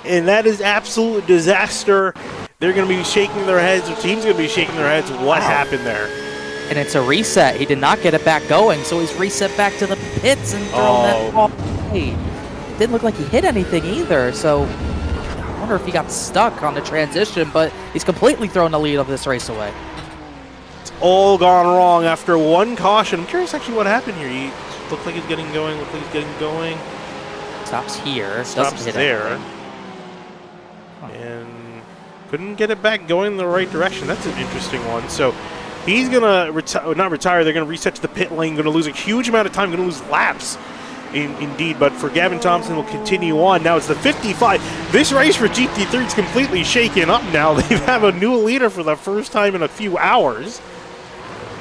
And that is absolute disaster. They're going to be shaking their heads. The team's going to be shaking their heads. What happened there? And it's a reset. He did not get it back going, so he's reset back to the pits and thrown that ball away. It didn't look like he hit anything either, so I wonder if he got stuck on the transition, but he's completely thrown the lead of this race away. It's all gone wrong after one caution. I'm curious actually what happened here. He looked like he's getting going, Stops here. Stops there. And couldn't get it back going in the right direction. That's an interesting one. So he's going to not retire. They're going to reset to the pit lane. Going to lose a huge amount of time. Going to lose laps, indeed. But for Gavin Thompson, will continue on. Now it's the 55. This race for GT3 is completely shaken up now. They have a new leader for the first time in a few hours.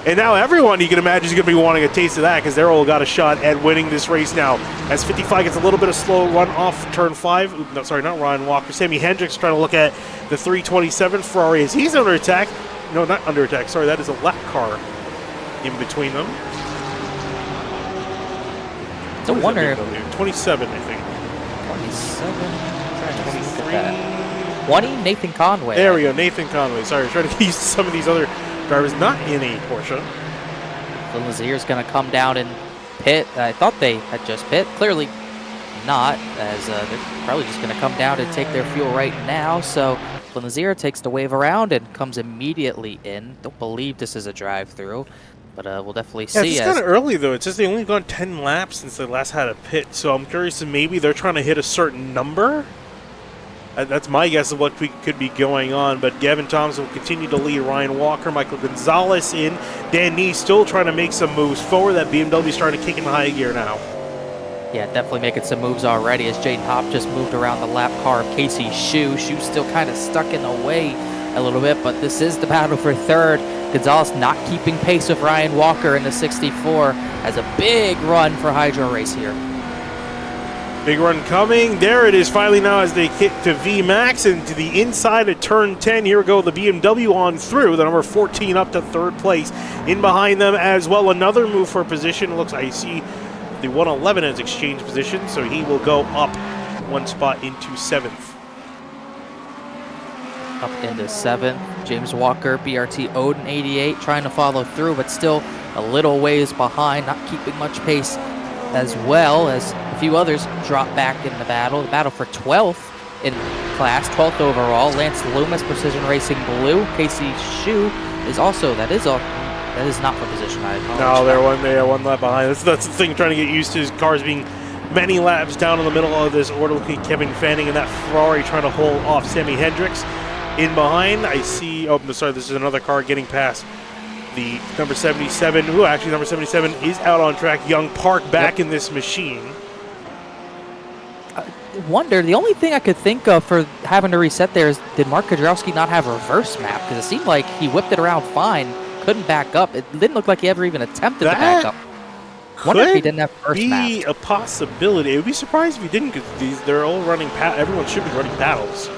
And now everyone, you can imagine, is going to be wanting a taste of that because they're all got a shot at winning this race now. As 55 gets a little bit of slow run off turn 5. No, sorry, not Ryan Walker. Sammy Hendricks trying to look at the 327 Ferrari as he's under attack. No, not under attack. Sorry, that is a lap car in between them. It's a wonder. 27, I think. 27. 20, Nathan Conway. There we go, Nathan Conway. Sorry, trying to get used to some of these other drivers not in a Porsche. The Lazier's going to come down and pit. I thought they had just pit. Clearly not, as they're probably just going to come down and take their fuel right now. So Lazier takes the wave around and comes immediately in. Don't believe this is a drive-through, but we'll definitely see. It's kind of early, though. It says they only gone 10 laps since they last had a pit. So I'm curious if maybe they're trying to hit a certain number. That's my guess of what could be going on, but Gavin Thompson will continue to lead. Ryan Walker, Michael Gonzalez in. Dan Nee still trying to make some moves forward. That BMW starting to kick in the high gear now. Yeah, definitely making some moves already as Jaden Hopp just moved around the lap car of Casey Shu. Shu's still kind of stuck in the way a little bit, but this is the battle for third. Gonzalez not keeping pace with Ryan Walker in the 64. Has a big run for Hydro Race here. Big run coming. There it is finally now as they kick to VMAX and to the inside of turn 10. Here we go, the BMW on through. The number 14 up to third place. In behind them as well, another move for position. Looks like I see the 111 has exchanged position, so he will go up one spot into 7th. Up into 7th. James Walker, BRT Odin 88, trying to follow through, but still a little ways behind, not keeping much pace, as well as a few others drop back in the battle. The battle for 12th in class, 12th overall. Lance Loomis, Precision Racing Blue. Casey Shu is also, that is not for position. No, they're one lap behind. That's the thing, trying to get used to his cars being many laps down in the middle of this order. Looking at Kevin Fanning and that Ferrari trying to hold off Sammy Hendricks. In behind, I see, oh, sorry, this is another car getting past the number 77. Ooh, actually, number 77 is out on track. Young Park back in this machine. Wonder, the only thing I could think of for having to reset there is, did Mark Kozrowski not have a reverse map? Because it seemed like he whipped it around fine, couldn't back up. It didn't look like he ever even attempted to back up. Wonder if he didn't have first map. Could be a possibility. It would be surprised if he didn't, because they're all running, everyone should be running paddles.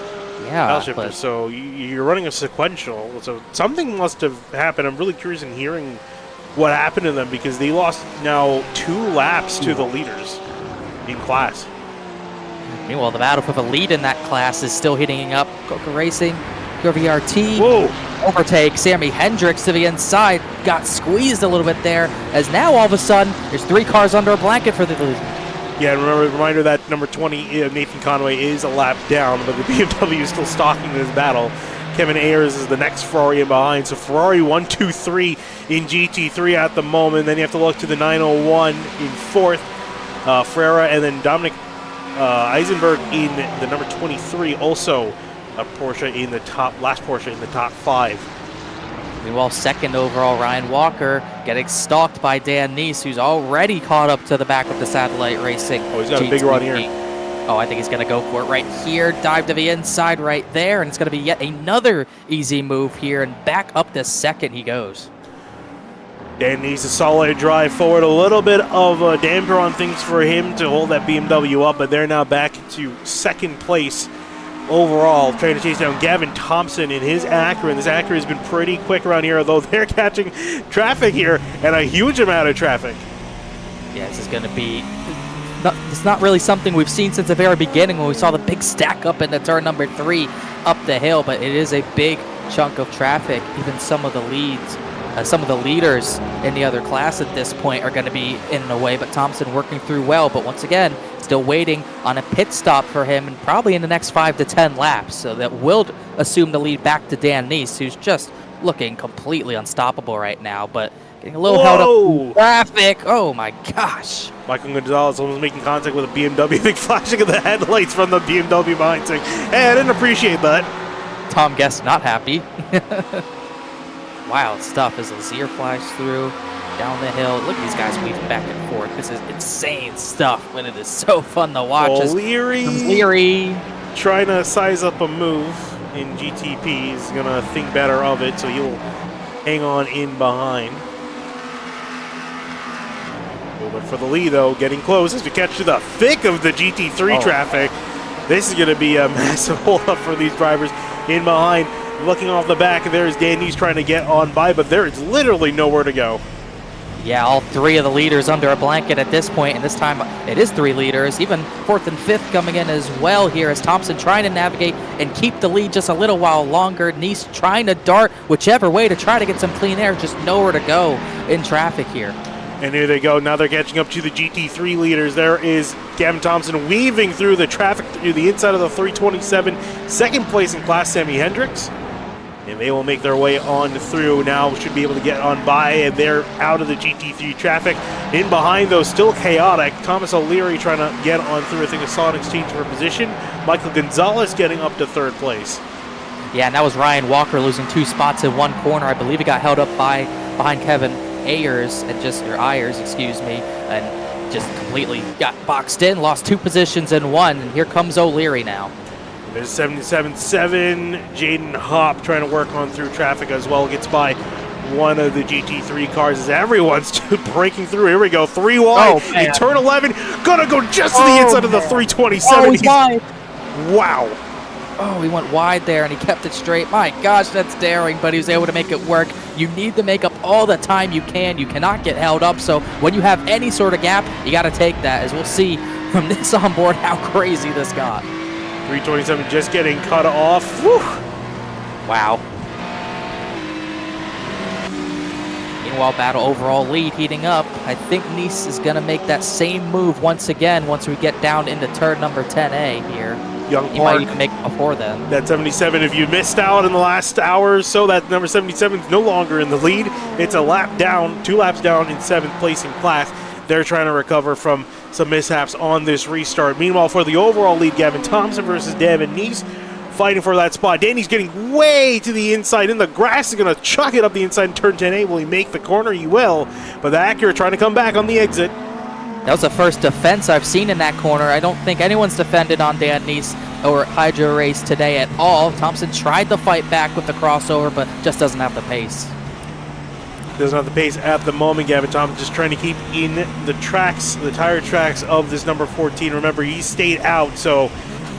Yeah, but so you're running a sequential, so something must have happened. I'm really curious in hearing what happened to them, because they lost now 2 laps to the leaders in class. Meanwhile, the battle for the lead in that class is still heating up. Coca Racing, VRT. Whoa! Overtake. Sammy Hendricks to the inside. Got squeezed a little bit there, as now all of a sudden, there's 3 cars under a blanket for the lead. Yeah, and remember, reminder that number 20, Nathan Conway, is a lap down, but the BMW is still stalking this battle. Kevin Ayers is the next Ferrari in behind. So Ferrari 1, 2, 3 in GT3 at the moment. Then you have to look to the 901 in fourth, Ferreira, and then Dominic Eisenberg in the number 23. Also a Porsche in the last Porsche in the top 5. Meanwhile, second overall, Ryan Walker getting stalked by Dan Neese, who's already caught up to the back of the Satellite Racing. Oh, he's got a big run here. Oh, I think he's going to go for it right here. Dive to the inside right there, and it's going to be yet another easy move here, and back up to second he goes. Dan needs a solid drive forward. A little bit of a damper on things for him to hold that BMW up, but they're now back to second place overall, trying to chase down Gavin Thompson in his Acura. And this Acura has been pretty quick around here, although they're catching traffic here, and a huge amount of traffic. Yeah, this is going to be... it's not really something we've seen since the very beginning when we saw the big stack up in the turn number 3 up the hill, but it is a big chunk of traffic. Even some of the leads, some of the leaders in the other class at this point are going to be in the way, but Thompson working through well, but once again, still waiting on a pit stop for him, and probably in the next 5 to 10 laps, so that will assume the lead back to Dan Neese, who's just looking completely unstoppable right now, but getting a little held up in traffic. Oh my gosh. Michael Gonzalez almost making contact with a BMW. Big flashing of the headlights from the BMW behind, saying, hey, I didn't appreciate that. Tom Guest not happy. Wild stuff as Lazier flies through down the hill. Look at these guys weaving back and forth. This is insane stuff, but it is so fun to watch. Oh, Leary trying to size up a move in GTP. He's going to think better of it, so he'll hang on in behind. Moving for the lead, though, getting close as we catch to the thick of the GT3 traffic. This is going to be a massive hold-up for these drivers in behind. Looking off the back, there's Danny's trying to get on by, but there is literally nowhere to go. Yeah, all 3 of the leaders under a blanket at this point, and this time it is 3 leaders, even 4th and 5th coming in as well here as Thompson trying to navigate and keep the lead just a little while longer. Neese trying to dart whichever way to try to get some clean air, just nowhere to go in traffic here. And here they go. Now they're catching up to the GT3 leaders. There is Gavin Thompson weaving through the traffic through the inside of the 327. Second place in class, Sammy Hendricks. And they will make their way on through now. Should be able to get on by, and they're out of the GT3 traffic. In behind, though, still chaotic. Thomas O'Leary trying to get on through. I think a solid exchange for position. Michael Gonzalez getting up to 3rd place. Yeah, and that was Ryan Walker losing 2 spots in one corner. I believe he got held up behind Kevin Ayers and and just completely got boxed in, lost 2 positions in one, and here comes O'Leary now. There's 77.7, Jaden Hopp trying to work on through traffic as well, gets by one of the GT3 cars as everyone's breaking through. Here we go, 3 wide in turn 11, gonna go just to the inside of the 327. Oh, he's wide. Wow. Oh, he went wide there and he kept it straight. My gosh, that's daring, but he was able to make it work. You need to make up all the time you can. You cannot get held up, so when you have any sort of gap, you got to take that, as we'll see from this on board how crazy this got. 327 just getting cut off. Whew. Wow. Meanwhile, battle overall lead heating up. I think Neese is going to make that same move once again once we get down into turn number 10A here. Young He might even make before then. That 77, if you missed out in the last hour or so, that number 77 is no longer in the lead. It's a lap down, 2 laps down in 7th place in class. They're trying to recover from some mishaps on this restart. Meanwhile, for the overall lead, Gavin Thompson versus Devin Neese fighting for that spot. Danny's getting way to the inside in the grass. Is going to chuck it up the inside in turn 10A. Will he make the corner? He will. But the Acura trying to come back on the exit. That was the first defense I've seen in that corner. I don't think anyone's defended on Dan Neese or Hydro Race today at all. Thompson tried to fight back with the crossover, but just doesn't have the pace. Doesn't have the pace at the moment. Gavin Thompson just trying to keep in the tracks, the tire tracks of this number 14. Remember, he stayed out, so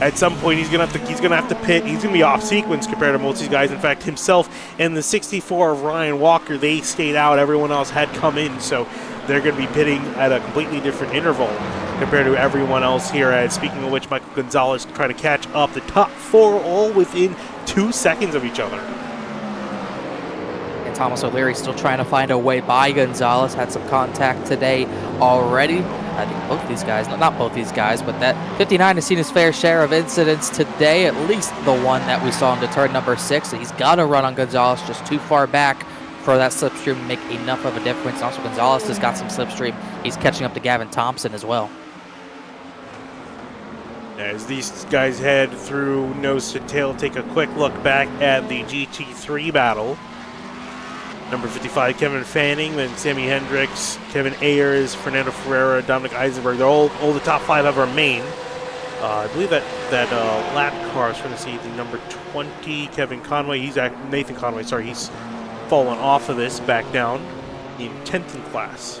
At some point, he's gonna have to pit. He's gonna be off sequence compared to most of these guys. In fact, himself and the 64 of Ryan Walker, they stayed out. Everyone else had come in, so they're gonna be pitting at a completely different interval compared to everyone else here. And speaking of which, Michael Gonzalez trying to catch up. The top four all within 2 seconds of each other. And Thomas O'Leary still trying to find a way by Gonzalez. Had some contact today already. I think both these guys, not both these guys, but that 59 has seen his fair share of incidents today, at least the one that we saw into turn number 6. He's got to run on Gonzalez just too far back for that slipstream to make enough of a difference. Also, Gonzalez has got some slipstream. He's catching up to Gavin Thompson as well. As these guys head through nose to tail, take a quick look back at the GT3 battle. Number 55, Kevin Fanning, then Sammy Hendricks, Kevin Ayers, Fernando Ferreira, Dominic Eisenberg. They're all the top 5 have remained. I believe that lap car is trying to see the number 20, Kevin Conway. Nathan Conway, sorry, he's fallen off of this, back down in 10th in class.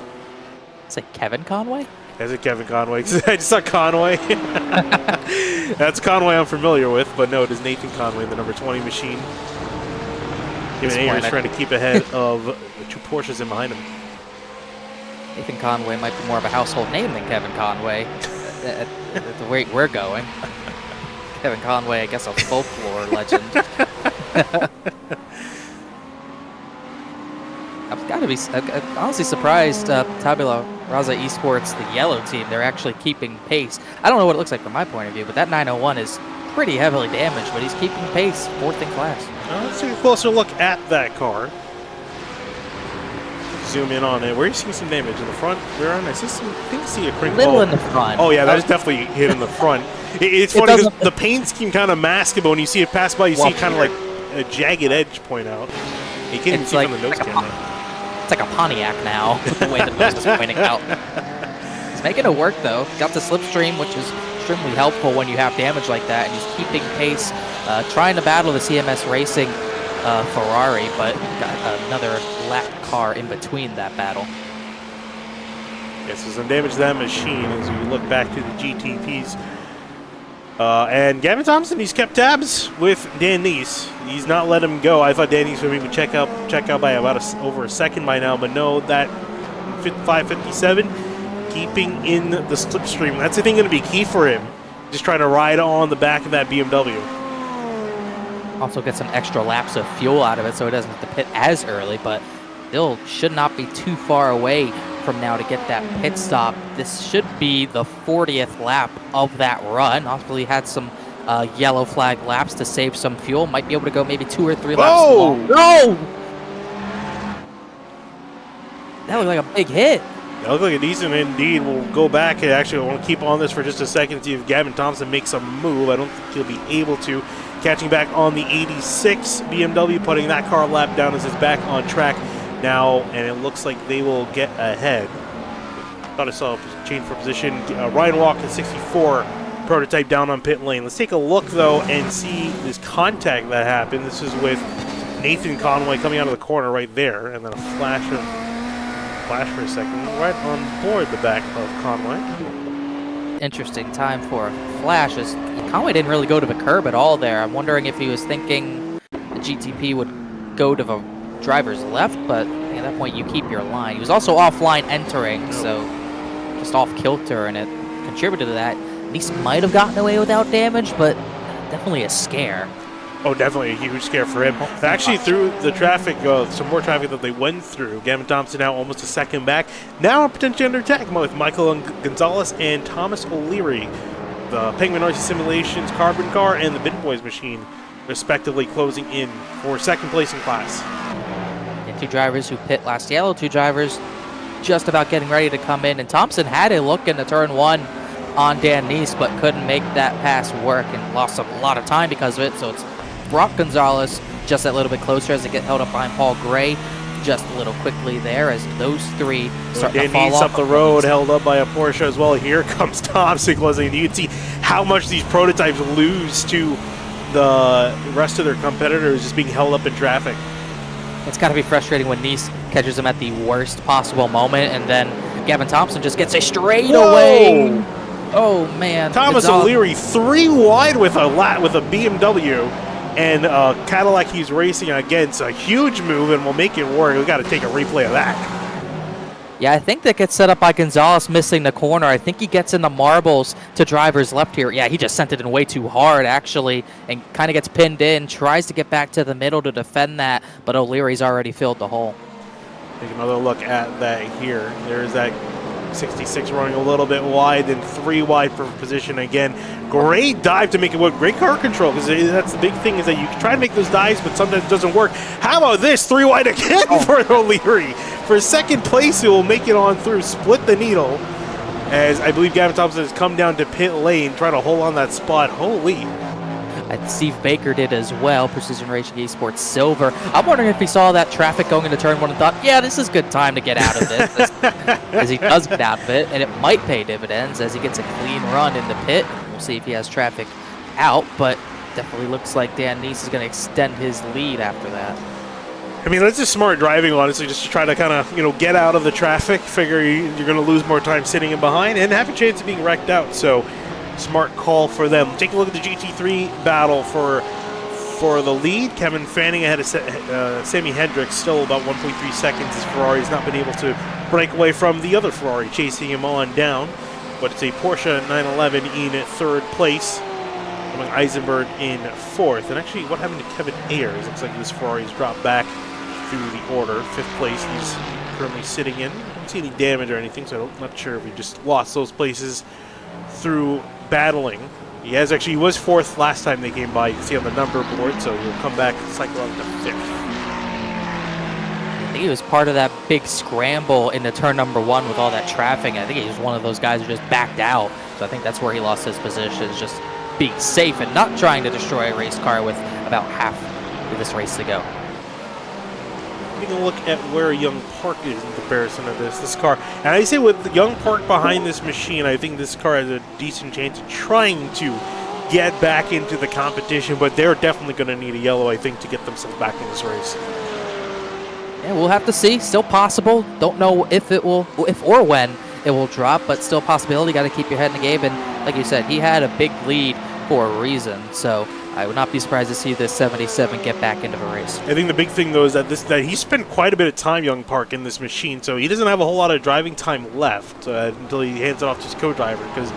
Is it Kevin Conway? Is it Kevin Conway? I just saw Conway. That's Conway I'm familiar with, but no, it is Nathan Conway, the number 20 machine. Kevin Ayers trying to keep ahead of the 2 Porsches in behind him. Nathan Conway might be more of a household name than Kevin Conway. at the rate we're going. Kevin Conway, I guess, a folklore legend. I've got to be I'm honestly surprised Tabula Rasa Esports, the yellow team, they're actually keeping pace. I don't know what it looks like from my point of view, but that 901 is pretty heavily damaged, but he's keeping pace, 4th in class. Let's take a closer look at that car. Zoom in on it. Where are you seeing some damage? In the front, rear end? I see a crinkle. Little in the front. Oh yeah, that is definitely hit in the front. It's funny because the paint scheme kind of masks it, but when you see it pass by, you see kind of like a jagged edge point out. You can't even see it on the nose camera. It's like a Pontiac now, the way the nose is pointing out. He's making it work though. Got the slipstream, which is extremely helpful when you have damage like that, and he's keeping pace, trying to battle the CMS Racing Ferrari, but got another lap car in between that battle. Yes, so some damage to that machine as we look back to the GTPs. And Gavin Thompson, he's kept tabs with Dan Neese. He's not let him go. I thought Dan Neese would maybe check out by about over a second by now, but no, that 5:57 keeping in the slipstream. That's I think going to be key for him. Just trying to ride on the back of that BMW. Also get some extra laps of fuel out of it so he doesn't have to pit as early, but still should not be too far away from now to get that pit stop. This should be the 40th lap of that run. Also, he had some yellow flag laps to save some fuel. Might be able to go maybe 2 or 3 laps long. No! That looked like a big hit. That looked like a decent indeed. We'll go back and actually I want to keep on this for just a second to see if Gavin Thompson makes a move. I don't think he'll be able to. Catching back on the 86 BMW, putting that car lap down as it's back on track now, and it looks like they will get ahead. Thought I saw a change for position. Ryan Walker, 64, prototype down on pit lane. Let's take a look, though, and see this contact that happened. This is with Nathan Conway coming out of the corner right there, and then a flash for a second, right on board the back of Conway. Interesting time for a flash, as Conway didn't really go to the curb at all there. I'm wondering if he was thinking the GTP would go to the driver's left, but at that point you keep your line. He was also offline entering, so just off kilter, and it contributed to that. Neese might have gotten away without damage, but definitely a scare. Oh, definitely a huge scare for him. Actually, through the traffic, some more traffic that they went through. Gavin Thompson now almost a second back. Now potentially under attack with Michael Gonzalez and Thomas O'Leary. The Penguin RC Simulations Carbon Car and the Bin Boys machine, respectively, closing in for second place in class. And 2 drivers who pit last yellow, 2 drivers just about getting ready to come in. And Thompson had a look into turn 1 on Dan Neese, but couldn't make that pass work and lost a lot of time because of it. So it's Brock Gonzalez just that little bit closer as they get held up behind Paul Gray just a little quickly there as those 3 start to fall off. Up the road, held up by a Porsche as well. Here comes Thompson closing. You can see how much these prototypes lose to the rest of their competitors just being held up in traffic. It's got to be frustrating when Neese catches him at the worst possible moment, and then Gavin Thompson just gets a straightaway Oh man, Thomas O'Leary 3 wide with a BMW, and Cadillac he's racing against. A huge move, and will make it work. We got to take a replay of that. Yeah, I think that gets set up by Gonzalez missing the corner. I think he gets in the marbles to driver's left here. Yeah, he just sent it in way too hard, actually, and kind of gets pinned in, tries to get back to the middle to defend that, but O'Leary's already filled the hole. Take another look at that here. There's that 66 running a little bit wide, then 3 wide for position again. Great dive to make it work. Great car control, because that's the big thing, is that you can try to make those dives, but sometimes it doesn't work. How about this? 3 wide again for O'Leary. For second place, he will make it on through, split the needle, as I believe Gavin Thompson has come down to pit lane, trying to hold on that spot. Holy. Steve Baker did as well, Precision Racing Esports Silver. I'm wondering if he saw that traffic going into turn 1 and thought, yeah, this is a good time to get out of this, as he does get out of it, and it might pay dividends as he gets a clean run in the pit. We'll see if he has traffic out, but definitely looks like Dan Neese is going to extend his lead after that. I mean, that's just smart driving, honestly, just to try to kind of, get out of the traffic, figure you're going to lose more time sitting in behind, and have a chance of being wrecked out. So, smart call for them. Take a look at the GT3 battle for the lead. Kevin Fanning ahead of Sammy Hendricks, still about 1.3 seconds as Ferrari's not been able to break away from the other Ferrari, chasing him on down. But it's a Porsche 911 in third place, among Eisenberg in fourth. And actually, what happened to Kevin Ayers? Looks like this Ferrari's dropped back through the order. Fifth place he's currently sitting in. Don't see any damage or anything, so I'm not sure if he just lost those places through battling. He was fourth last time they came by. You can see on the number board, so he'll come back and cycle out to fifth. I think he was part of that big scramble into turn number 1 with all that traffic. I think he was one of those guys who just backed out. So I think that's where he lost his position, is just being safe and not trying to destroy a race car with about half of this race to go. Taking a look at where Young Park is in comparison to this car. And I say with the Young Park behind this machine, I think this car has a decent chance of trying to get back into the competition, but they're definitely going to need a yellow, I think, to get themselves back in this race. Yeah, we'll have to see. Still possible. Don't know if or when it will drop, but still a possibility. Got to keep your head in the game. And like you said, he had a big lead for a reason. So I would not be surprised to see this 77 get back into the race. I think the big thing, though, is that he spent quite a bit of time, Young Park, in this machine, so he doesn't have a whole lot of driving time left until he hands it off to his co-driver, because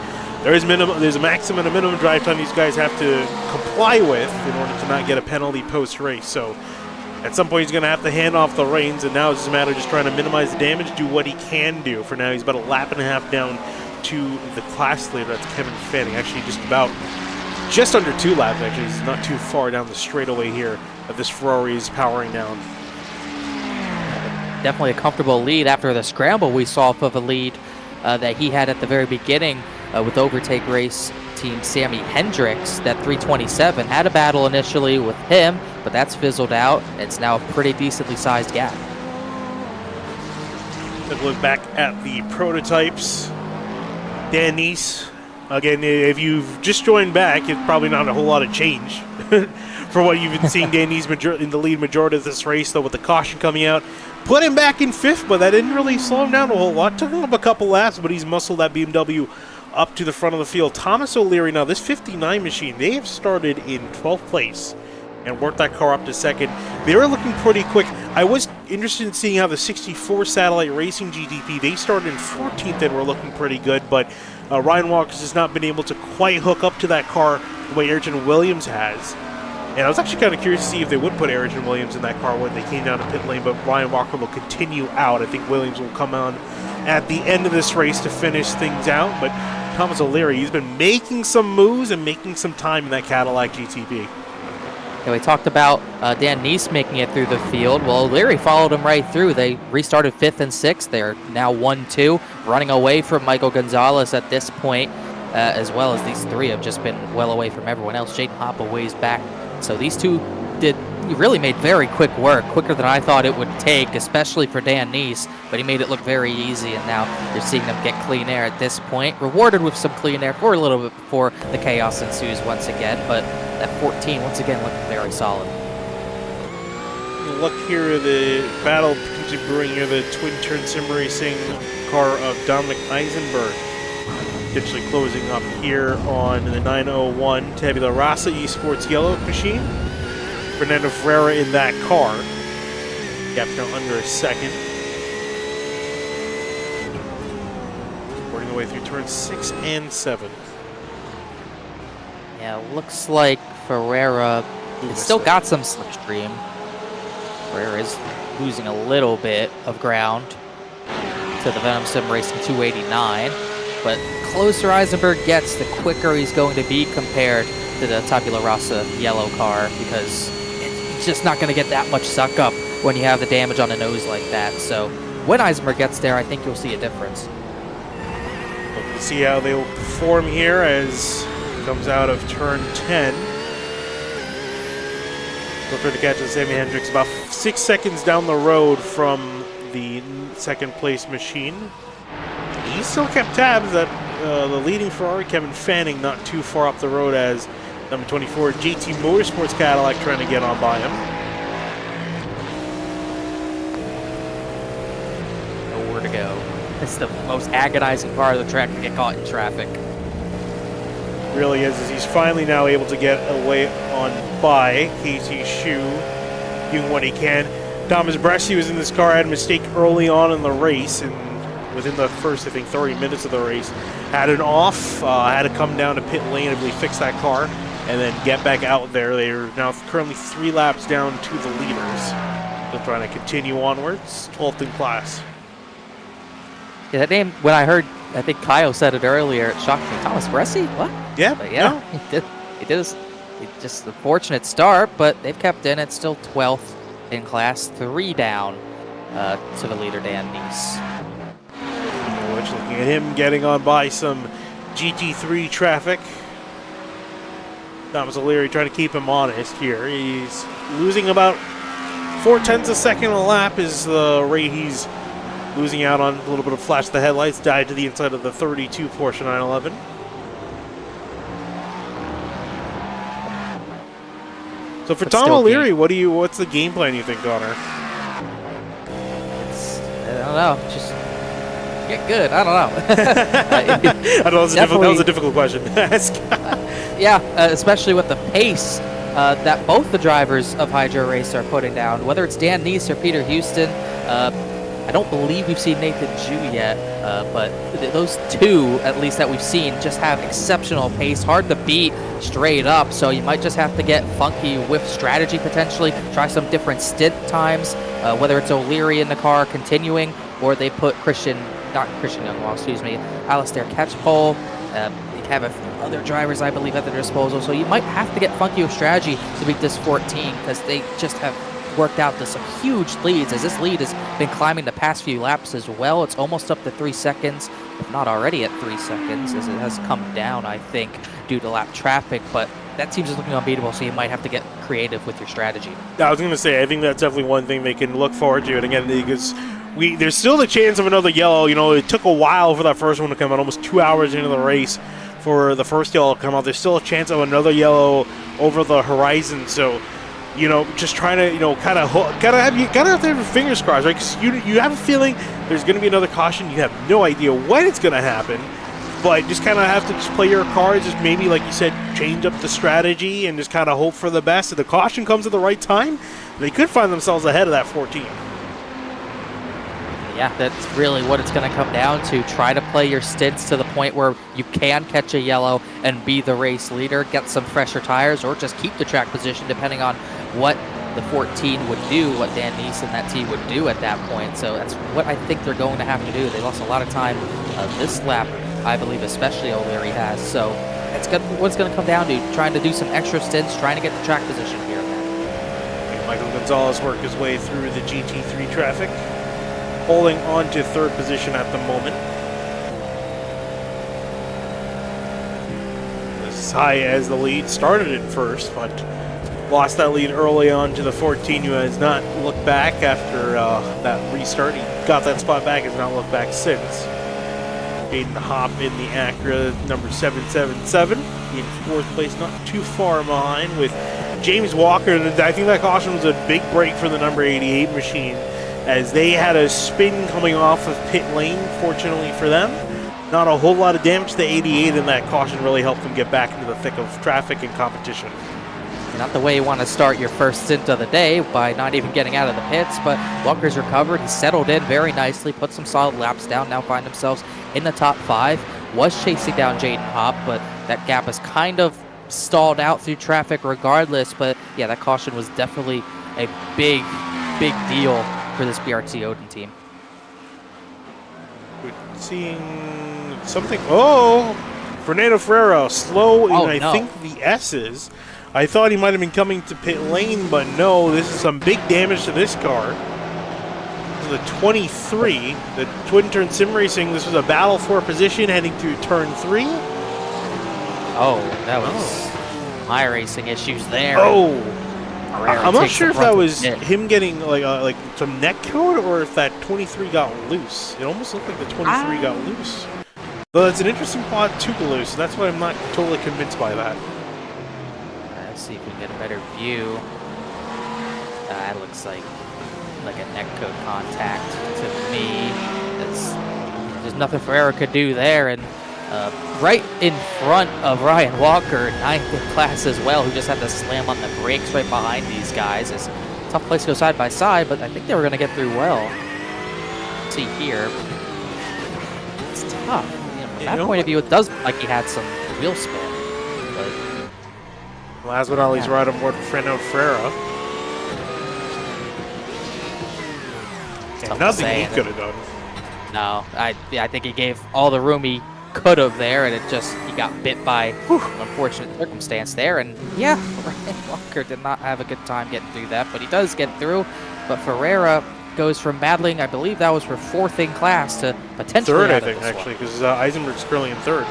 there's a maximum and a minimum drive time these guys have to comply with in order to not get a penalty post-race. So at some point he's going to have to hand off the reins, and now it's just a matter of just trying to minimize the damage, do what he can do. For now, he's about a lap and a half down to the class leader. That's Kevin Fanning, actually just under 2 laps, actually. He's not too far down the straightaway here that this Ferrari is powering down. Definitely a comfortable lead after the scramble we saw off of a lead that he had at the very beginning with overtake race team Sammy Hendricks. That 327 had a battle initially with him, but that's fizzled out. It's now a pretty decently sized gap. Let's look back at the prototypes. Dan Neese. Again, if you've just joined back, it's probably not a whole lot of change for what you've been seeing Dan Neese in the lead majority of this race, though, with the caution coming out. Put him back in fifth, but that didn't really slow him down a whole lot. Took him up a couple laps, but he's muscled that BMW up to the front of the field. Thomas O'Leary, now this 59 machine, they have started in 12th place and worked that car up to second. They were looking pretty quick. I was interested in seeing how the 64 Satellite Racing GTP, they started in 14th and were looking pretty good, but Ryan Walkers has not been able to quite hook up to that car the way Ayrton Williams has. And I was actually kind of curious to see if they would put Ayrton Williams in that car when they came down to pit lane, but Ryan Walker will continue out. I think Williams will come on at the end of this race to finish things out, but Thomas O'Leary, he's been making some moves and making some time in that Cadillac GTP. Yeah, we talked about Dan Neese making it through the field. Well, O'Leary followed him right through. They restarted 5th and 6th. They're now 1-2, running away from Michael Gonzalez at this point, as well as these three have just been well away from everyone else. Jaden Hoppa ways back. So these two really made very quick work, quicker than I thought it would take, especially for Dan Neese, but he made it look very easy, and now you're seeing them get clean air at this point, rewarded with some clean air for a little bit before the chaos ensues once again, but that 14 once again looked very solid. Look here, the battle brewing here, the twin-turn sim racing car of Dominic Eisenberg. potentially closing up here on the 901 Tabula Rasa Esports yellow machine. Fernando Ferreira in that car. Gap now under a second. Working the way through turns 6 and 7. Yeah, looks like Ferreira has still got some slipstream. Ferreira is losing a little bit of ground to the Venom Sim Racing 289, but closer Eisenberg gets, the quicker he's going to be compared to the Tabula Rasa yellow car, because it's just not going to get that much suck up when you have the damage on the nose like that. So when Eisenberg gets there, I think you'll see a difference. We'll see how they will perform here as he comes out of turn 10. Looking to catch Sammy Hendricks about 6 seconds down the road from the second place machine. He still kept tabs at the leading Ferrari, Kevin Fanning, not too far up the road as number 24 GT Motorsports Cadillac trying to get on by him. Nowhere to go. It's the most agonizing part of the track to get caught in traffic. Really is, as he's finally now able to get away on by Casey Shu, doing what he can. Thomas Bresci was in this car, had a mistake early on in the race, and within the first, I think, 30 minutes of the race, had an off, had to come down to pit lane, I believe, fix that car, and then get back out there. They are now currently 3 laps down to the leaders. They're trying to continue onwards, 12th in class. Yeah, that name, when I heard, I think Kyle said it earlier, it shocked me. Thomas Bresci? What? Yeah, but yeah, no. He did just a fortunate start, but they've kept in. It's still 12th in class, 3 down to the leader, Dan Neese. Which, looking at him getting on by some GT3 traffic. Thomas O'Leary trying to keep him honest here. He's losing about 0.4 of a second a lap is the rate he's losing out on. A little bit of flash of the headlights, died to the inside of the 32 Porsche 911. So for Tom O'Leary, what's the game plan you think, Connor? I don't know. Just get good. I don't know. I know that was a difficult question to ask. Yeah, especially with the pace that both the drivers of Hydro Race are putting down, whether it's Dan Neese or Peter Houston. I don't believe we've seen Nathan Zhu yet, but those two, at least that we've seen, just have exceptional pace, hard to beat straight up, so you might just have to get funky with strategy potentially, try some different stint times, whether it's O'Leary in the car continuing, or they put Alistair Catchpole. They have a few other drivers, I believe, at their disposal, so you might have to get funky with strategy to beat this 14, because they just have worked out to some huge leads, as this lead has been climbing the past few laps as well. It's almost up to 3 seconds, if not already at 3 seconds, as it has come down, I think, due to lap traffic, but that team is looking unbeatable, so you might have to get creative with your strategy. I was going to say, I think that's definitely one thing they can look forward to, and again, because there's still the chance of another yellow. You know, it took a while for that first one to come out, almost 2 hours into the race for the first yellow to come out. There's still a chance of another yellow over the horizon, so you know, just trying to, you know, gotta have your fingers crossed, right? Because you have a feeling there's going to be another caution. You have no idea when it's going to happen, but just kind of have to just play your cards. Just maybe, like you said, change up the strategy and just kind of hope for the best. If the caution comes at the right time, they could find themselves ahead of that 14. Yeah, that's really what it's going to come down to. Try to play your stints to the point where you can catch a yellow and be the race leader, get some fresher tires, or just keep the track position depending on what the 14 would do, what Dan Neese and that team would do at that point. So that's what I think they're going to have to do. They lost a lot of time this lap, I believe, especially O'Leary has. So that's what's going to come down to, trying to do some extra stints, trying to get the track position here. Michael Gonzalez worked his way through the GT3 traffic, holding on to third position at the moment. As high as the lead, started in first, but lost that lead early on to the 14, who has not looked back after that restart. He got that spot back, has not looked back since. Aiden Hopp in the Acura, number 777, in fourth place, not too far behind, with James Walker. I think that caution was a big break for the number 88 machine, as they had a spin coming off of pit lane, fortunately for them. not a whole lot of damage to the 88, and that caution really helped him get back into the thick of traffic and competition. Not the way you want to start your first stint of the day by not even getting out of the pits, but Walker's recovered. He settled in very nicely, put some solid laps down, now find themselves in the top 5. Was chasing down Jaden Hopp, but that gap is kind of stalled out through traffic regardless. But yeah, that caution was definitely a big deal for this BRT Odin team. We're seeing something. Oh, Fernando Ferrero slow in I think the S's. I thought he might have been coming to pit lane, but no, this is some big damage to this car. This is the 23, the twin turn sim racing. This was a battle for position heading to turn 3. Oh, that was iRacing issues there. Oh, Herrera I'm not takes sure the if that brunt was of it. him getting like some neck code or if that 23 got loose. It almost looked like the 23 got loose. Though that's an interesting plot to go loose, and that's why I'm not totally convinced by that. Let's see if we can get a better view. That looks like a neck code contact to me. There's nothing Ferrera could do there, and right in front of Ryan Walker, 9th in class as well, who just had to slam on the brakes right behind these guys. It's a tough place to go side by side, but I think they were going to get through well. Let's see here. It's tough. From that point of view, it does look like he had some wheel spin. But last but not least, right on board Fernando Ferrera. And nothing he could have done. No, I think he gave all the room he could have there, and he got bit by an unfortunate circumstance there. And yeah, Ryan Walker did not have a good time getting through that, but he does get through. But Ferrera goes from battling, I believe that was for 4th in class, to potentially third, I think, actually, because Eisenberg's currently in 3rd.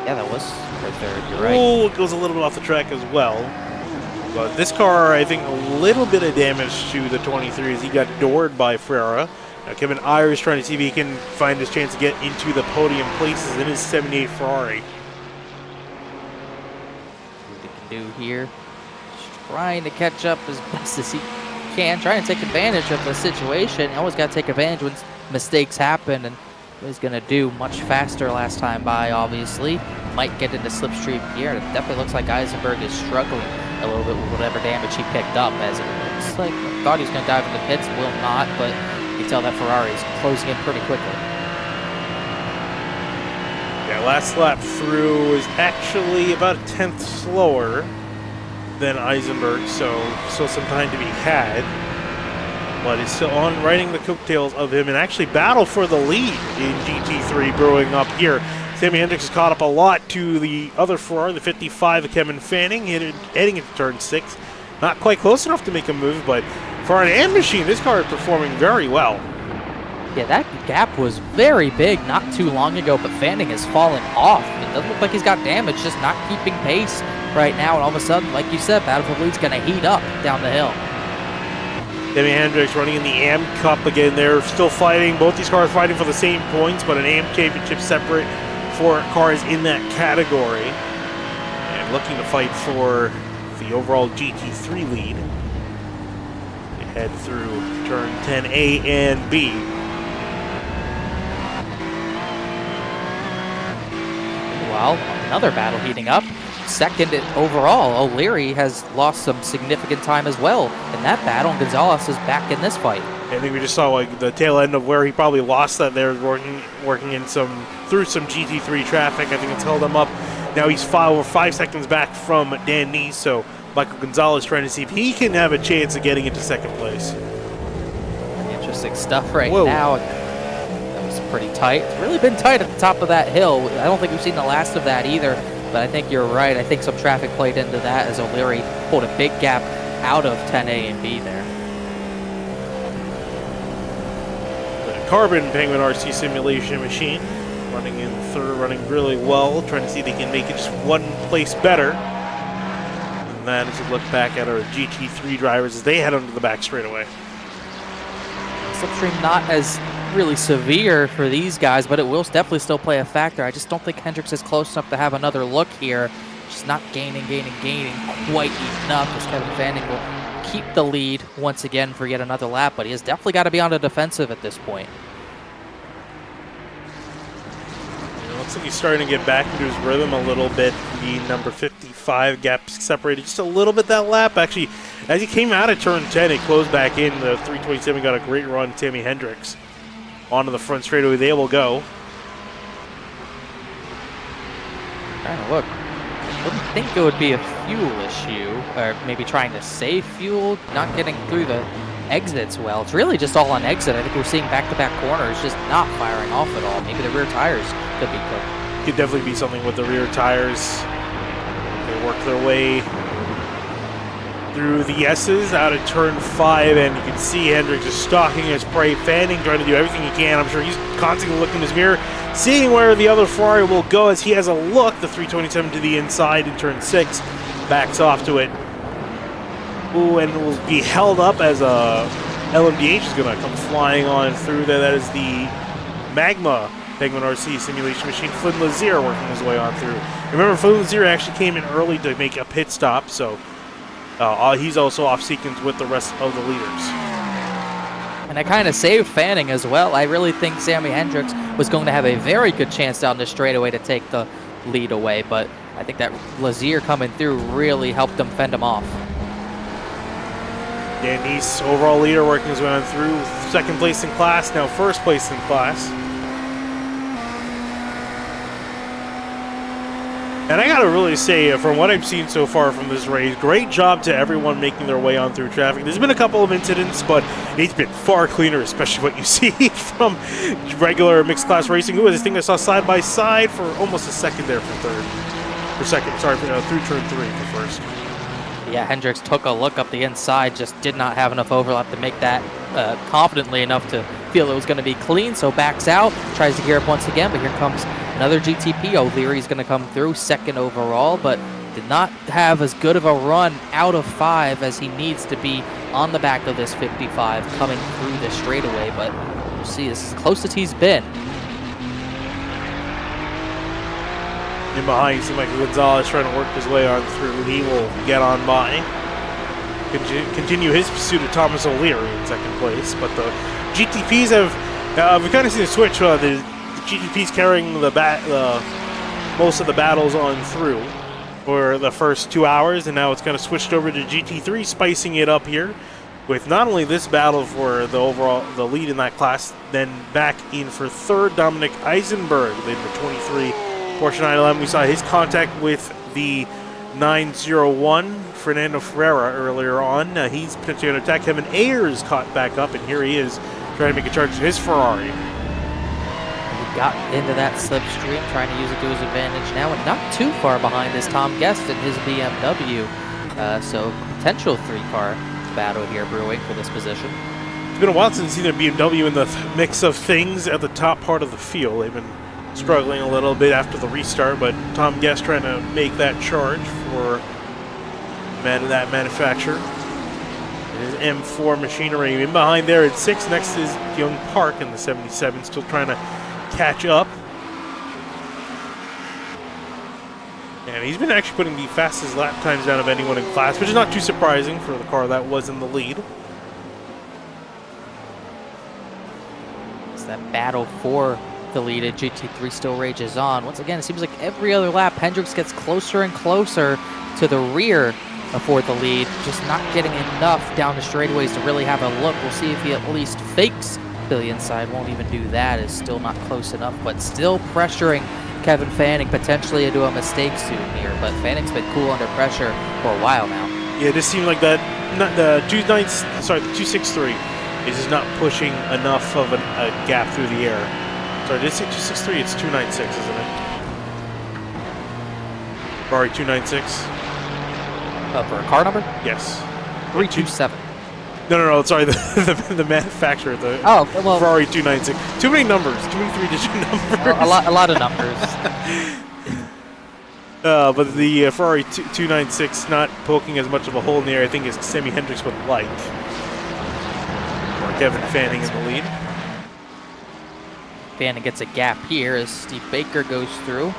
Yeah, that was for 3rd, you're right. Oh, it goes a little bit off the track as well. But this car, I think, a little bit of damage to the 23 as he got doored by Ferrera. Now Kevin Eyre is trying to see if he can find his chance to get into the podium places in his 78 Ferrari. What he can do here, trying to catch up as best as he can, trying to take advantage of the situation. You always got to take advantage when mistakes happen, and what he's going to do much faster last time by, obviously. Might get into slipstream here, and it definitely looks like Eisenberg is struggling a little bit with whatever damage he picked up, as it looks like I thought he was going to dive into the pits, will not, but you can tell that Ferrari is closing in pretty quickly. Yeah, last lap through is actually about a 10th slower than Eisenberg, so still some time to be had. But it's still on riding the coattails of him and actually battle for the lead in GT3 brewing up here. Sammy Hendricks has caught up a lot to the other Ferrari, the 55 of Kevin Fanning, heading into turn 6. Not quite close enough to make a move, but for an AM machine, this car is performing very well. Yeah, that gap was very big not too long ago, but Fanning has fallen off. It doesn't look like he's got damage, just not keeping pace right now, and all of a sudden, like you said, Battle for the Lead's going to heat up down the hill. Sammy Hendricks running in the AM Cup again. They're still fighting. Both these cars fighting for the same points, but an AM championship separate for cars in that category. And looking to fight for the overall GT3 lead. They head through turn 10A and B. Well, another battle heating up. Second overall, O'Leary has lost some significant time as well in that battle, and Gonzalez is back in this fight. I think we just saw like the tail end of where he probably lost that there, working in through some GT3 traffic. I think it's held him up. Now he's over 5 seconds back from Dan Neese, so Michael Gonzalez trying to see if he can have a chance of getting into 2nd place. Interesting stuff right now. That was pretty tight. It's really been tight at the top of that hill. I don't think we've seen the last of that either, but I think you're right. I think some traffic played into that as O'Leary pulled a big gap out of 10A and B there. The Carbon Penguin RC simulation machine running in 3rd, running really well, trying to see if they can make it just 1 place better. And that as we look back at our GT3 drivers as they head onto the back straightaway. Slipstream not as really severe for these guys, but it will definitely still play a factor. I just don't think Hendricks is close enough to have another look here. Just not gaining quite enough, as Kevin Fanning will keep the lead once again for yet another lap, but he has definitely got to be on the defensive at this point. looks like he's starting to get back into his rhythm a little bit. The number 55 gap separated just a little bit that lap. Actually, as he came out of turn 10, it closed back in. The 327 got a great run. Sammy Hendricks onto the front straightaway. They will go. Trying to look. I wouldn't think it would be a fuel issue, or maybe trying to save fuel, not getting through the exits well. It's really just all on exit. I think we're seeing back-to-back corners just not firing off at all. Maybe the rear tires could be cooked. Could definitely be something with the rear tires. They work their way through the S's out of turn 5, and you can see Hendricks just stalking his prey, fanning, trying to do everything he can. I'm sure he's constantly looking in his mirror, seeing where the other Ferrari will go as he has a look. The 327 to the inside in turn 6, backs off to it. Ooh, and will be held up as a LMDH is going to come flying on through there. That is the Magma Penguin RC simulation machine. Flynn Lazier working his way on through. Remember, Flynn Lazier actually came in early to make a pit stop, so he's also off sequence with the rest of the leaders. And I kind of saved Fanning as well. I really think Sammy Hendricks was going to have a very good chance down the straightaway to take the lead away, but I think that Lazier coming through really helped them fend him off. Danny's overall leader working his way on through. Second place in class, now first place in class. And I gotta really say, from what I've seen so far from this race, great job to everyone making their way on through traffic. There's been a couple of incidents, but it's been far cleaner, especially what you see from regular mixed class racing. Ooh, this thing I saw side by side for almost a second there for through turn 3 for first. Yeah, Hendricks took a look up the inside, just did not have enough overlap to make that confidently enough to feel it was going to be clean, so backs out, tries to gear up once again, but here comes another GTP. O'Leary's going to come through, second overall, but did not have as good of a run out of 5 as he needs to be on the back of this 55 coming through the straightaway, but we'll see, this is as close as he's been. In behind, you see Michael Gonzalez trying to work his way on through. He will get on by. Continue his pursuit of Thomas O'Leary in second place. But the GTPs have, we've kind of seen a switch. The GTPs carrying most of the battles on through for the first 2 hours, and now it's kind of switched over to GT3, spicing it up here with not only this battle for the lead in that class, then back in for third, Dominic Eisenberg, the number 23. Porsche 911, we saw his contact with the 901, Fernando Ferreira, earlier on. He's potentially going to attack. Kevin Ayers caught back up, and here he is trying to make a charge to his Ferrari. He got into that slipstream, trying to use it to his advantage now, and not too far behind is Tom Guest in his BMW. So potential 3-car battle here brewing for this position. It's been a while since we've seen a BMW in the mix of things at the top part of the field. They've been struggling a little bit after the restart, but Tom Guest trying to make that charge for that manufacturer. His M4 machinery in behind there at 6. Next is Young Park in the 77, still trying to catch up. And he's been actually putting the fastest lap times down of anyone in class, which is not too surprising for the car that was in the lead. It's that battle for the lead at GT3 still rages on. Once again, it seems like every other lap, Hendricks gets closer and closer to the rear for the lead, just not getting enough down the straightaways to really have a look. We'll see if he at least fakes to the inside. Won't even do that, is still not close enough, but still pressuring Kevin Fanning potentially into a mistake soon here. But Fanning's been cool under pressure for a while now. Yeah, it just seemed like that. The 263 is just not pushing enough of a gap through the air. Sorry, did I say 263? It's 296, isn't it? Ferrari 296. For a car number? Yes. 327. No, sorry, the manufacturer, the well, Ferrari 296. Too many numbers, too many 3-digit numbers. A lot of numbers. But the Ferrari 296 not poking as much of a hole in the air, I think, as Sammy Hendricks would like. Or Kevin Fanning in the lead. Fanning gets a gap here as Steve Baker goes through.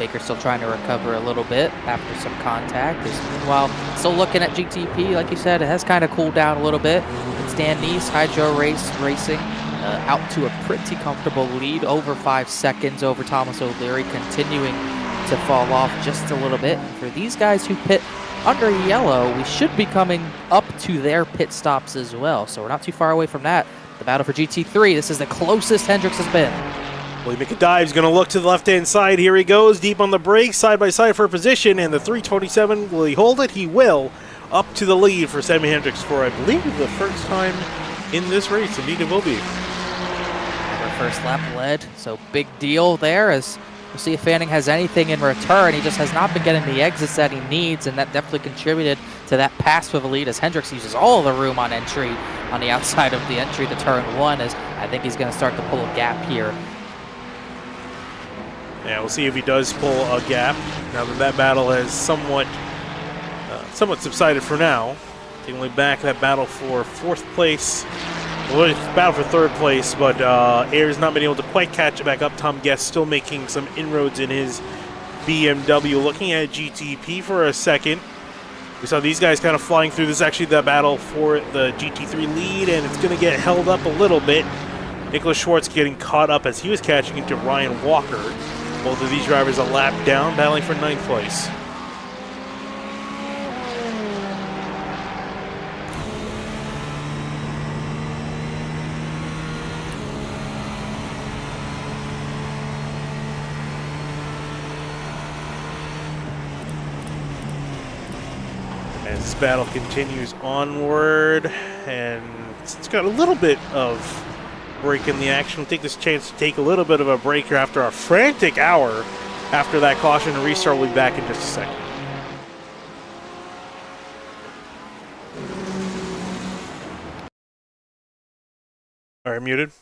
Baker's still trying to recover a little bit after some contact. Meanwhile, still looking at GTP, like you said, it has kind of cooled down a little bit. It's Dan Neese, Hydro Racing, out to a pretty comfortable lead, over 5 seconds over Thomas O'Leary, continuing to fall off just a little bit. And for these guys who pit under yellow, we should be coming up to their pit stops as well, so we're not too far away from that. The battle for GT3, this is the closest Hendricks has been. Will he make a dive? He's going to look to the left-hand side. Here he goes, deep on the brakes, side by side for position, and the 327, will he hold it? He will. Up to the lead for Sammy Hendricks for, I believe, the first time in this race. Indeed, it will be. Our first lap led, so big deal there, as we'll see if Fanning has anything in return. He just has not been getting the exits that he needs, and that definitely contributed to that pass for the lead, as Hendricks uses all the room on entry on the outside of the entry to turn 1, as I think he's going to start to pull a gap here. Yeah, we'll see if he does pull a gap now that battle has somewhat subsided for now. Taking way back, that battle for 4th place. Well, it's battle for 3rd place, but Ayers not been able to quite catch it back up. Tom Guest still making some inroads in his BMW. Looking at GTP for a second. We saw these guys kind of flying through. This is actually the battle for the GT3 lead, and it's going to get held up a little bit. Nicholas Schwartz getting caught up as he was catching into Ryan Walker. Both of these drivers a lap down, battling for 9th place. As this battle continues onward, and it's got a little bit of break in the action. We'll take this chance to take a little bit of a break here after a frantic hour after that caution and restart. We'll be back in just a second. All right, muted.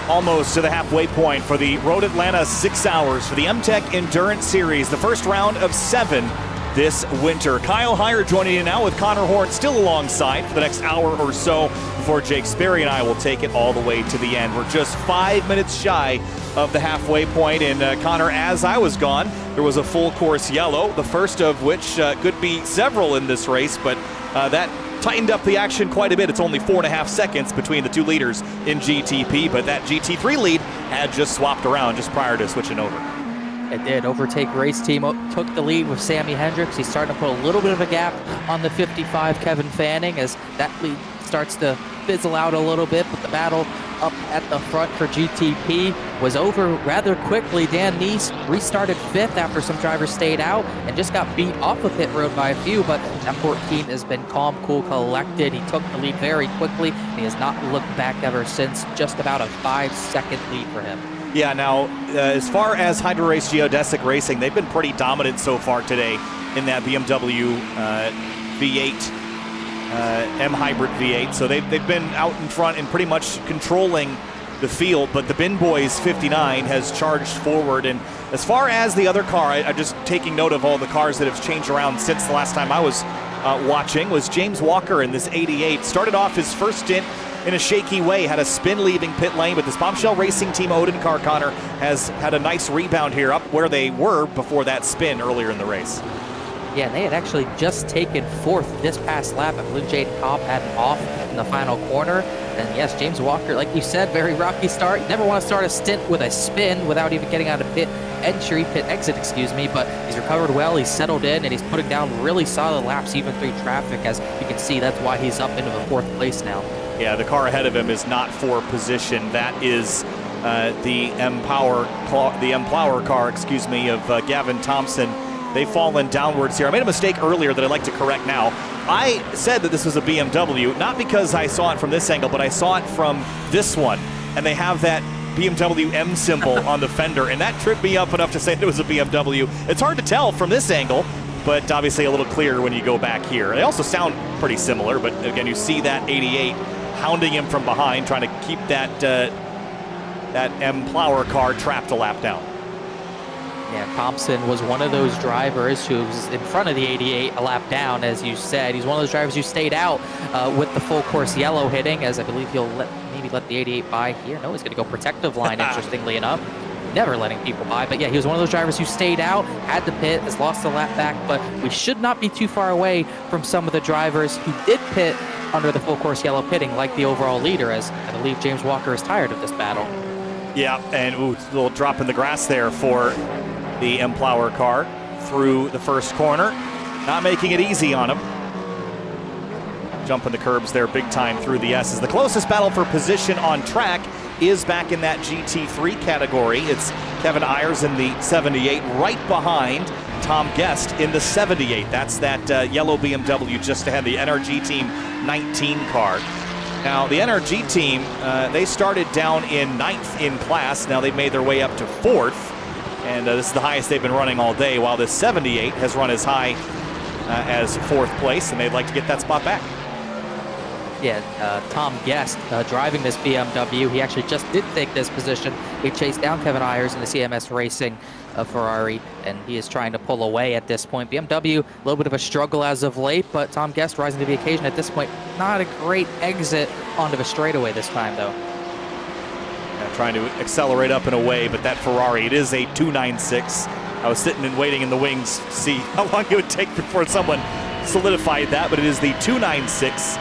Almost to the halfway point for the Road Atlanta 6 hours for the MTEC Endurance Series, the first round of 7 this winter. Kyle Heyer joining you now with Connor Horn still alongside for the next hour or so before Jake Sperry and I will take it all the way to the end. We're just 5 minutes shy of the halfway point, and Connor, as I was gone, there was a full course yellow, the first of which could be several in this race, but that tightened up the action quite a bit. It's only 4.5 seconds between the 2 leaders in GTP, but that GT3 lead had just swapped around just prior to switching over. It did. Overtake Race Team took the lead with Sammy Hendricks. He's starting to put a little bit of a gap on the 55 Kevin Fanning as that lead starts to fizzle out a little bit, but the battle up at the front for GTP was over rather quickly. Dan Neese restarted 5th after some drivers stayed out and just got beat off the pit road by a few, but M14 has been calm, cool, collected. He took the lead very quickly, and he has not looked back ever since. Just about a 5-second lead for him. Yeah, now, as far as Hydro Race Geodesic Racing, they've been pretty dominant so far today in that BMW V8, M Hybrid V8. So they've been out in front and pretty much controlling the field, but the Bin Boys 59 has charged forward. And as far as the other car, I'm just taking note of all the cars that have changed around since the last time I was watching, was James Walker in this 88. Started off his first stint in a shaky way, had a spin leaving pit lane, but this Bombshell Racing Team Odin car, Connor, has had a nice rebound here up where they were before that spin earlier in the race. Yeah, and they had actually just taken 4th this past lap. I believe Jaden Cobb had an off in the final corner. And yes, James Walker, like you said, very rocky start. You never want to start a stint with a spin without even getting out of pit pit exit, excuse me, but he's recovered well, he's settled in, and he's putting down really solid laps even through traffic. As you can see, that's why he's up into the 4th place now. Yeah, the car ahead of him is not for position. That is the M-Plower car, excuse me, of Gavin Thompson. They've fallen downwards here. I made a mistake earlier that I'd like to correct now. I said that this was a BMW, not because I saw it from this angle, but I saw it from this one. And they have that BMW M symbol on the fender, and that tripped me up enough to say that it was a BMW. It's hard to tell from this angle, but obviously a little clearer when you go back here. They also sound pretty similar, but again, you see that 88 hounding him from behind, trying to keep that M-Plower car trapped a lap down. Yeah, Thompson was one of those drivers who was in front of the 88 a lap down, as you said. He's one of those drivers who stayed out with the full course yellow hitting, as I believe he'll maybe let the 88 by here. No, he's going to go protective line, interestingly enough. Never letting people by. But yeah, he was one of those drivers who stayed out, had to pit, has lost a lap back, but we should not be too far away from some of the drivers who did pit under the full course yellow pitting, like the overall leader, as I believe James Walker is tired of this battle. Yeah, and a little drop in the grass there for the M-Plower car through the first corner. Not making it easy on him. Jumping the curbs there big time through the S's. The closest battle for position on track is back in that GT3 category. It's Kevin Ayers in the 78, right behind Tom Guest in the 78. That's that yellow BMW just ahead, the NRG Team 19 car. Now, the NRG team, they started down in 9th in class. Now they've made their way up to 4th. And this is the highest they've been running all day, while this 78 has run as high as 4th place, and they'd like to get that spot back. Yeah, Tom Guest driving this BMW. He actually just did take this position. He chased down Kevin Ayers in the CMS Racing Ferrari, and he is trying to pull away at this point. BMW, a little bit of a struggle as of late, but Tom Guest rising to the occasion at this point. Not a great exit onto the straightaway this time, though. Trying to accelerate up and away, but that Ferrari, it is a 296. I was sitting and waiting in the wings to see how long it would take before someone solidified that, but it is the 296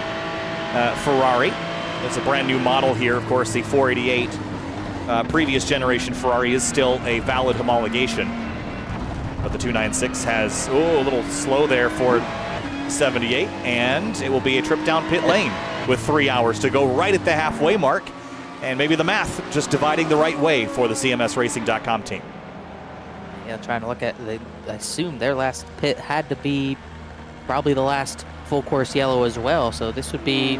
Ferrari. It's a brand new model here. Of course, the 488 previous generation Ferrari is still a valid homologation, but the 296 has, a little slow there for 78, and it will be a trip down pit lane with 3 hours to go right at the halfway mark. And maybe the math just dividing the right way for the CMSRacing.com team. Yeah, trying to look at, I assume their last pit had to be probably the last full course yellow as well. So this would be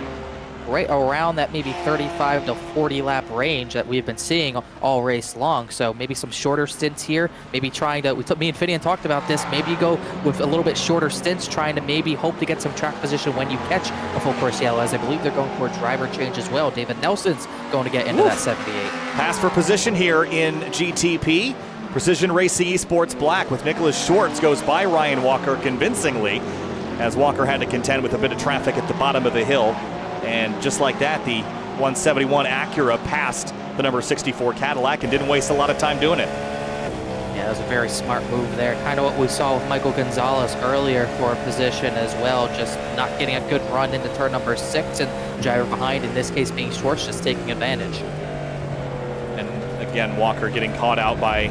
right around that maybe 35 to 40 lap range that we've been seeing all race long. So maybe some shorter stints here, maybe trying to, me and Finian talked about this, maybe you go with a little bit shorter stints, trying to maybe hope to get some track position when you catch a full course yellow, as I believe they're going for a driver change as well. David Nelson's going to get into that 78. Pass for position here in GTP. Precision Racing Esports Black with Nicholas Schwartz goes by Ryan Walker convincingly, as Walker had to contend with a bit of traffic at the bottom of the hill. And just like that, the 171 Acura passed the number 64 Cadillac and didn't waste a lot of time doing it. Yeah, that was a very smart move there. Kind of what we saw with Michael Gonzalez earlier for a position as well, just not getting a good run into turn number 6, and driver behind, in this case being Schwartz, just taking advantage. And again, Walker getting caught out by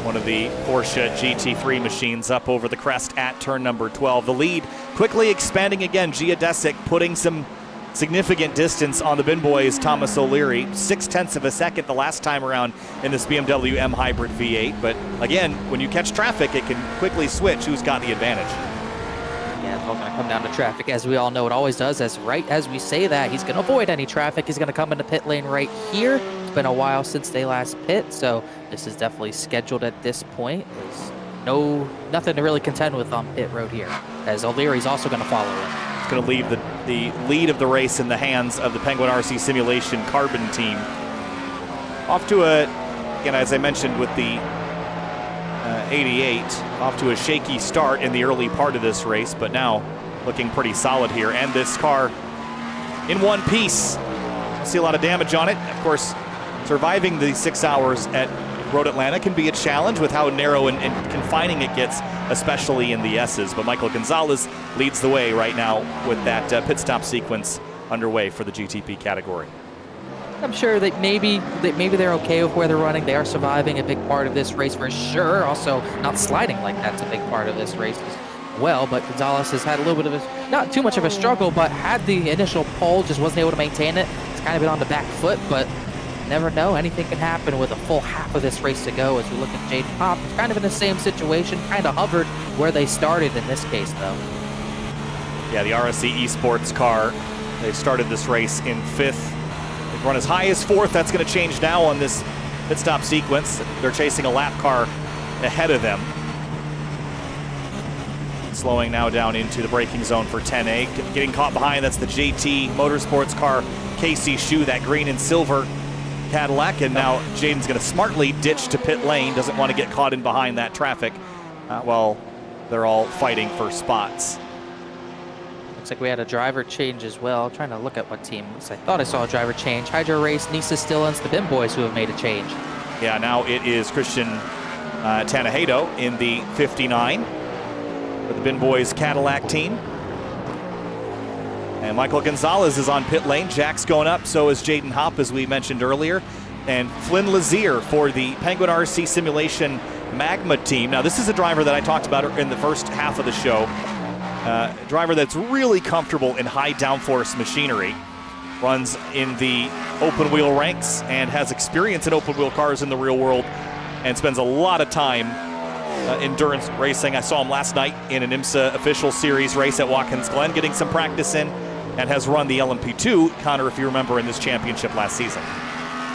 one of the Porsche GT3 machines up over the crest at turn number 12. The lead quickly expanding again. Giodesic putting some significant distance on the bin boys. Thomas O'Leary, 0.6 of a second the last time around in this BMW M Hybrid V8. But again, when you catch traffic, it can quickly switch who's got the advantage. Yeah, it's all going to come down to traffic, as we all know it always does. As right as we say that, he's going to avoid any traffic. He's going to come into pit lane right here. It's been a while since they last pit, so this is definitely scheduled at this point. There's nothing to really contend with on pit road here, as O'Leary's also going to follow him. It's going to leave the lead of the race in the hands of the Penguin RC Simulation Carbon team. Off to again, as I mentioned with the 88, off to a shaky start in the early part of this race, but now looking pretty solid here. And this car in one piece. I see a lot of damage on it. Of course, surviving the 6 hours at Road Atlanta can be a challenge with how narrow and confining it gets, especially in the S's. But Michael Gonzalez leads the way right now with that pit stop sequence underway for the GTP category. I'm sure that maybe they're okay with where they're running. They are surviving, a big part of this race for sure. Also, not sliding like that's a big part of this race as well. But Gonzalez has had a little bit of a, not too much of a struggle, but had the initial pole, just wasn't able to maintain it. It's kind of been on the back foot, but never know. Anything can happen with a full half of this race to go. As we look at Jaden Hopp, kind of in the same situation, kind of hovered where they started in this case, though. Yeah, the RSC Esports car, they started this race in 5th. They've run as high as 4th. That's going to change now on this pit stop sequence. They're chasing a lap car ahead of them. Slowing now down into the braking zone for 10A. Getting caught behind, that's the JT Motorsports car, Casey Shu, that green and silver Cadillac. And now Jaden's going to smartly ditch to pit lane. Doesn't want to get caught in behind that traffic while they're all fighting for spots. Looks like we had a driver change as well. Trying to look at what team. I thought I saw a driver change. Hydro Race, Nisa Stillens, the BIM boys who have made a change. Yeah, now it is Christian Tanahado in the 59 for the BIM boys Cadillac team. And Michael Gonzalez is on pit lane. Jack's going up, so is Jaden Hopp, as we mentioned earlier. And Flynn Lazier for the Penguin RC Simulation Magma team. Now, this is a driver that I talked about in the first half of the show. A driver that's really comfortable in high downforce machinery. Runs in the open wheel ranks and has experience in open wheel cars in the real world and spends a lot of time endurance racing. I saw him last night in an IMSA official series race at Watkins Glen, getting some practice in, and has run the LMP2, Connor, if you remember, in this championship last season.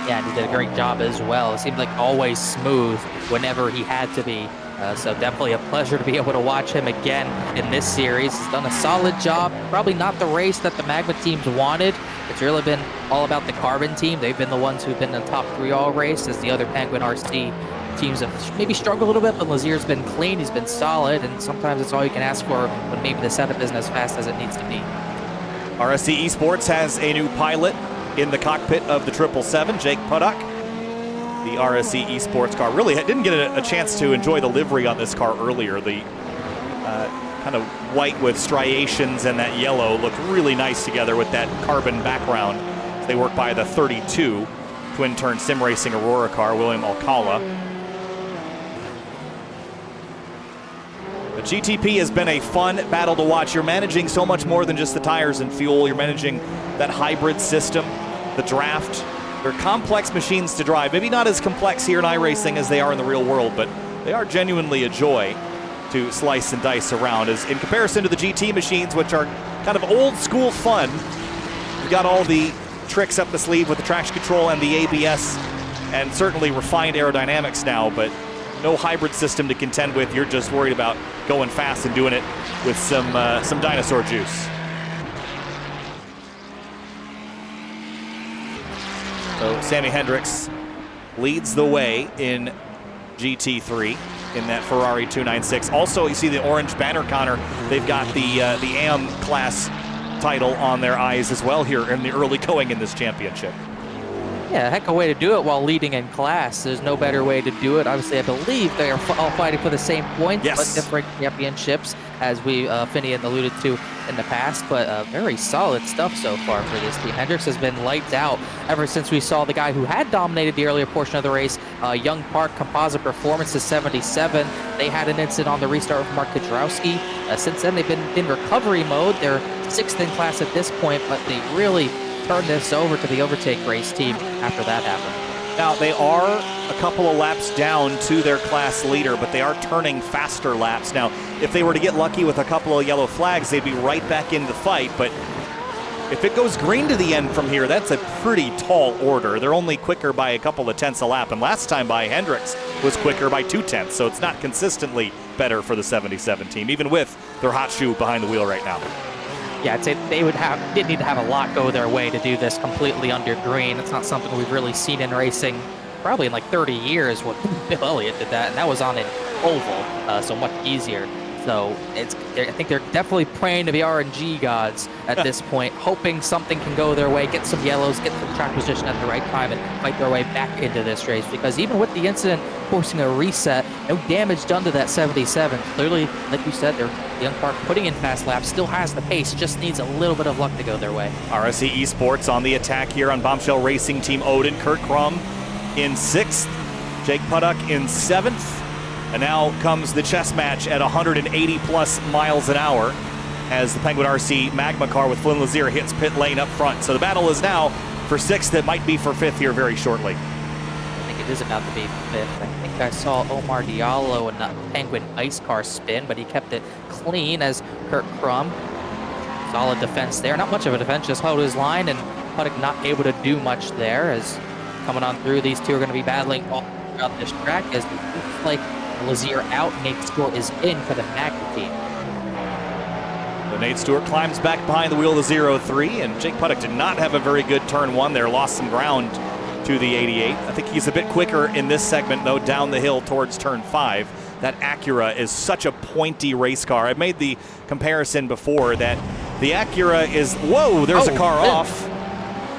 Yeah, and he did a great job as well. It seemed like always smooth whenever he had to be. So definitely a pleasure to be able to watch him again in this series. He's done a solid job. Probably not the race that the Magma teams wanted. It's really been all about the Carbon team. They've been the ones who've been in the top 3 all race, as the other Penguin RC teams have maybe struggled a little bit, but Lazier's been clean. He's been solid, and sometimes it's all you can ask for when maybe the setup isn't as fast as it needs to be. RSC Esports has a new pilot in the cockpit of the 777, Jake Puddock. The RSC Esports car really didn't get a chance to enjoy the livery on this car earlier. The kind of white with striations and that yellow looked really nice together with that carbon background. They work by the 32 twin-turn sim racing Aurora car, William Alcala. The GTP has been a fun battle to watch. You're managing so much more than just the tires and fuel. You're managing that hybrid system, the draft. They're complex machines to drive. Maybe not as complex here in iRacing as they are in the real world, but they are genuinely a joy to slice and dice around. As in comparison to the GT machines, which are kind of old school fun, you've got all the tricks up the sleeve with the traction control and the ABS, and certainly refined aerodynamics now, but no hybrid system to contend with. You're just worried about going fast and doing it with some dinosaur juice. So Sammy Hendricks leads the way in GT3 in that Ferrari 296. Also, you see the orange banner, Connor. They've got the AM class title on their eyes as well here in the early going in this championship. Yeah, heck of a way to do it while leading in class. There's no better way to do it. Obviously, I believe they are all fighting for the same points, yes, but different championships, as we Finian alluded to in the past. But very solid stuff so far for this team. Hendricks has been lights out ever since we saw the guy who had dominated the earlier portion of the race, Young Park Composite Performances 77. They had an incident on the restart with Mark Kudrowski. Since then, they've been in recovery mode. They're 6th in class at this point, but they really turned this over to the overtake race team after that happened. Now, they are a couple of laps down to their class leader, but they are turning faster laps. Now, if they were to get lucky with a couple of yellow flags, they'd be right back in the fight, but if it goes green to the end from here, that's a pretty tall order. They're only quicker by a couple of tenths a lap, and last time by Hendricks was quicker by 2 tenths, so it's not consistently better for the 77 team, even with their hot shoe behind the wheel right now. Yeah, I'd say they did need to have a lot go their way to do this completely under green. It's not something we've really seen in racing probably in like 30 years when Bill Elliott did that, and that was on an oval, so much easier. So I think they're definitely praying to the RNG gods at this point, hoping something can go their way, get some yellows, get some track position at the right time, and fight their way back into this race. Because even with the incident forcing a reset, no damage done to that 77. Clearly, like you said, the young car putting in fast laps, still has the pace, just needs a little bit of luck to go their way. RSE Esports on the attack here on Bombshell Racing Team Odin. Kurt Krum in 6th, Jake Puddock in 7th. And now comes the chess match at 180 plus miles an hour as the Penguin RC Magma car with Flynn Lazier hits pit lane up front. So the battle is now for 6th. It might be for 5th here very shortly. I think it is about to be 5th. I think I saw Omar Diallo in the Penguin Ice car spin, but he kept it clean as Kurt Krum. Solid defense there. Not much of a defense, just held his line, and Puddock not able to do much there as coming on through. These two are going to be battling all throughout this track as it looks like Lazier out, Nate Stewart is in for the Magma team. So Nate Stewart climbs back behind the wheel of the 0-3, and Jake Puddock did not have a very good turn 1 there, lost some ground to the 88. I think he's a bit quicker in this segment, though, down the hill towards turn 5. That Acura is such a pointy race car. I've made the comparison before that the Acura is, whoa, there's a car off.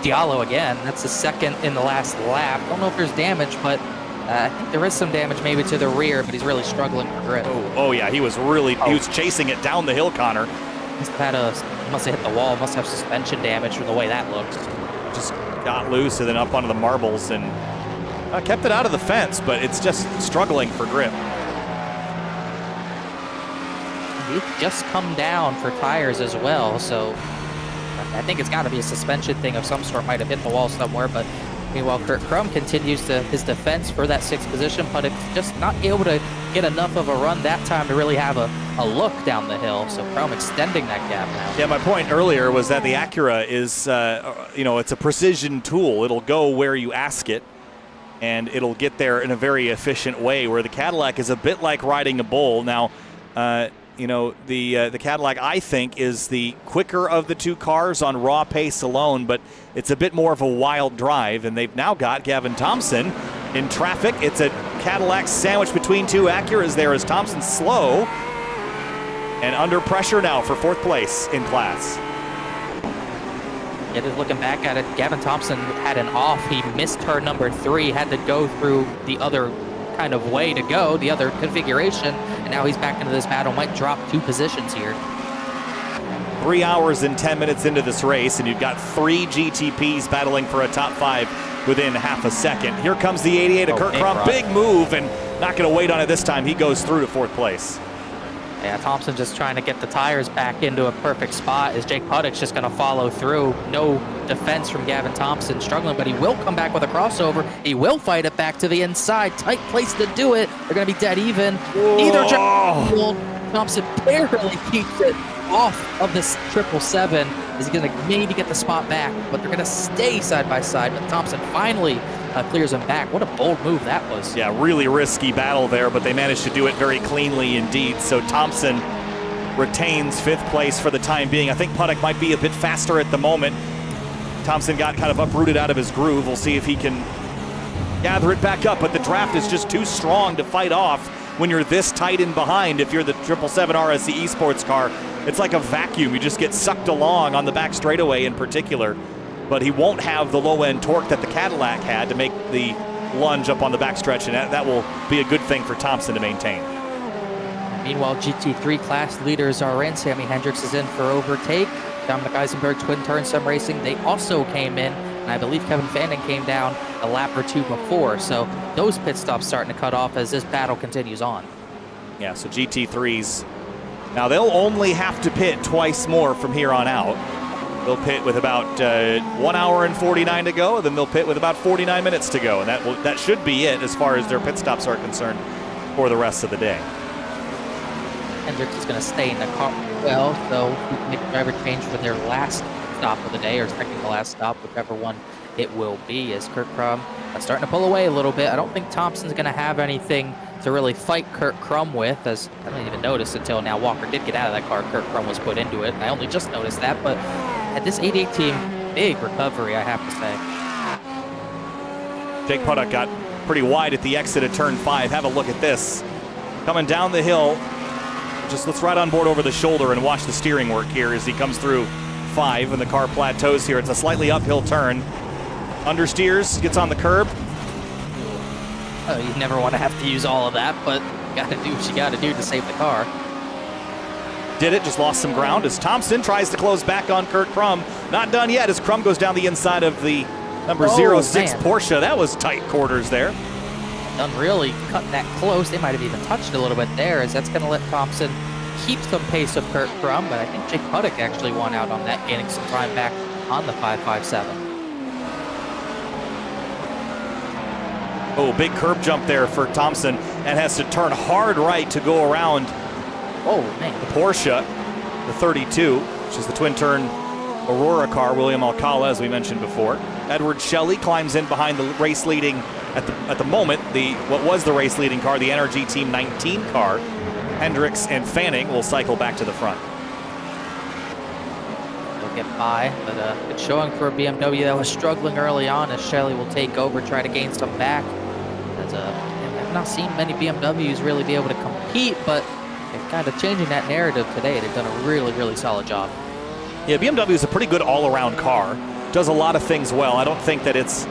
Diallo again, that's the second in the last lap. Don't know if there's damage, but I think there is some damage maybe to the rear, but he's really struggling for grip. Oh yeah, he was chasing it down the hill, Connor. Must have hit the wall, must have suspension damage from the way that looks. Just got loose and then up onto the marbles and kept it out of the fence, but it's just struggling for grip. He's just come down for tires as well, so I think it's got to be a suspension thing of some sort. Might have hit the wall somewhere, but meanwhile, Kurt Krum continues his defense for that 6th position, but it's just not able to get enough of a run that time to really have a look down the hill. So Krum extending that gap now. Yeah, my point earlier was that the Acura is, it's a precision tool. It'll go where you ask it, and it'll get there in a very efficient way, where the Cadillac is a bit like riding a bull. Now, the Cadillac, I think, is the quicker of the two cars on raw pace alone, but it's a bit more of a wild drive, and they've now got Gavin Thompson in traffic. It's a Cadillac sandwich between two Acuras there as Thompson's slow and under pressure now for 4th place in class. Yeah, just looking back at it, Gavin Thompson had an off. He missed turn number 3, had to go through the other kind of way to go, the other configuration, and now he's back into this battle. Might drop 2 positions here. 3 hours and 10 minutes into this race, and you've got 3 GTPs battling for a top 5 within half a second. Here comes the 88 of Kurt Krum. Big move, and not going to wait on it this time. He goes through to 4th place. Yeah, Thompson just trying to get the tires back into a perfect spot as Jake Puddock's just going to follow through. No defense from Gavin Thompson, struggling, but he will come back with a crossover. He will fight it back to the inside. Tight place to do it. They're going to be dead even. Neither Thompson barely keeps it off of this 777. Is going to maybe get the spot back, but they're going to stay side by side. But Thompson finally clears him back. What a bold move that was. Yeah, really risky battle there, but they managed to do it very cleanly indeed. So Thompson retains 5th place for the time being. I think Puddock might be a bit faster at the moment. Thompson got kind of uprooted out of his groove. We'll see if he can gather it back up, but the draft is just too strong to fight off when you're this tight in behind. If you're the 777 RSE Esports car, it's like a vacuum. You just get sucked along on the back straightaway in particular. But he won't have the low-end torque that the Cadillac had to make the lunge up on the backstretch, and that will be a good thing for Thompson to maintain. Meanwhile, GT3 class leaders are in. Sammy Hendricks is in for overtake. Dominic Eisenberg, Twin Turn Sim Racing, they also came in, and I believe Kevin Fandon came down a lap or 2 before. So those pit stops starting to cut off as this battle continues on. Yeah, so GT3s, now they'll only have to pit twice more from here on out. They'll pit with about 1 hour and 49 to go, then they'll pit with about 49 minutes to go, and that should be it as far as their pit stops are concerned for the rest of the day. Hendricks is going to stay in the car well, so he can make a driver change for their last stop of the day, or second to last stop, whichever one it will be, as Kurt Krum starting to pull away a little bit. I don't think Thompson's going to have anything to really fight Kurt Krum with, as I didn't even notice until now Walker did get out of that car. Kurt Krum was put into it, and I only just noticed that, but at this 88 team, big recovery, I have to say. Jake Puddock got pretty wide at the exit of turn 5. Have a look at this. Coming down the hill, just let's ride on board over the shoulder and watch the steering work here as he comes through 5 and the car plateaus here. It's a slightly uphill turn. Understeers, gets on the curb. You never want to have to use all of that, but Got to do what you got to do to save the car. Did it, just lost some ground as Thompson tries to close back on Kurt Crum. Not done yet as Crum goes down the inside of the number 06 man. Porsche. That was tight quarters there. Done really cut that close. They might have even touched a little bit there, as that's going to let Thompson keep some pace of Kurt Crum, but I think Jake Puddock actually won out on that, gaining some time back on the 557. Oh, big curb jump there for Thompson, and has to turn hard right to go around Oh, man. the Porsche, the 32, which is the twin-turn Aurora car, William Alcala, as we mentioned before. Edward Shelley climbs in behind the race-leading, at the moment, what was the race-leading car, the NRG Team 19 car. Hendricks and Fanning will cycle back to the front. They'll get by, but good showing for a BMW that was struggling early on, as Shelley will take over, try to gain some back. As I've not seen many BMWs really be able to compete, but they're kind of changing that narrative today. They've done a really, really solid job. Yeah, BMW is a pretty good all-around car. Does a lot of things well. I don't think that it's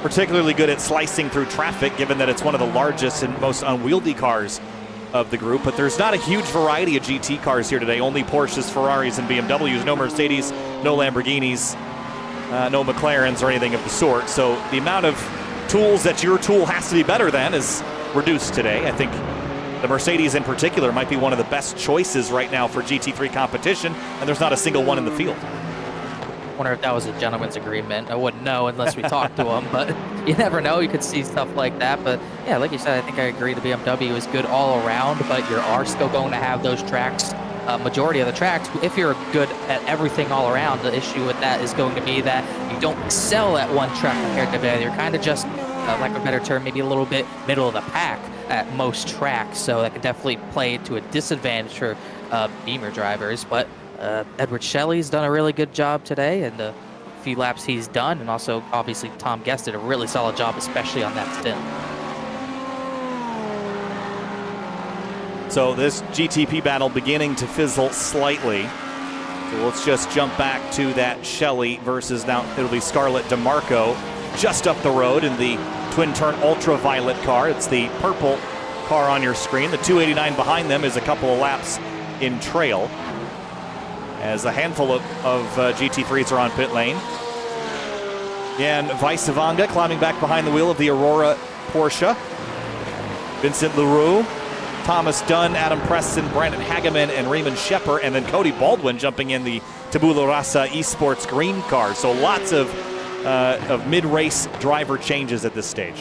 particularly good at slicing through traffic, given that it's one of the largest and most unwieldy cars of the group. But there's not a huge variety of GT cars here today. Only Porsches, Ferraris, and BMWs. No Mercedes, no Lamborghinis, no McLarens or anything of the sort. So the amount of tools that your tool has to be better than is reduced today. I think the Mercedes in particular might be one of the best choices right now for GT3 competition, and there's not a single one in the field. I wonder if that was a gentleman's agreement. I wouldn't know unless we talked to him, but you never know. You could see stuff like that. But yeah, like you said, I think I agree. The BMW is good all around, but you are still going to have those tracks, majority of the tracks. If you're good at everything all around, the issue with that is going to be that you don't excel at one track compared to the other. You're kind of just, like a better term, maybe a little bit middle of the pack at most tracks. So that could definitely play to a disadvantage for Beamer drivers. But Edward Shelley's done a really good job today, and the few laps he's done, and also obviously Tom Guest did a really solid job, especially on that stint. So this GTP battle beginning to fizzle slightly. So let's just jump back to that Shelley versus, now it'll be Scarlett DeMarco just up the road in the twin-turn ultraviolet car. It's the purple car on your screen. The 289 behind them is a couple of laps in trail, as a handful of GT3s are on pit lane. And Vaisavanga climbing back behind the wheel of the Aurora Porsche. Vincent Leroux, Thomas Dunn, Adam Preston, Brandon Hageman, and Raymond Shepard, and then Cody Baldwin jumping in the Tabula Rasa Esports green car. So lots of mid-race driver changes at this stage.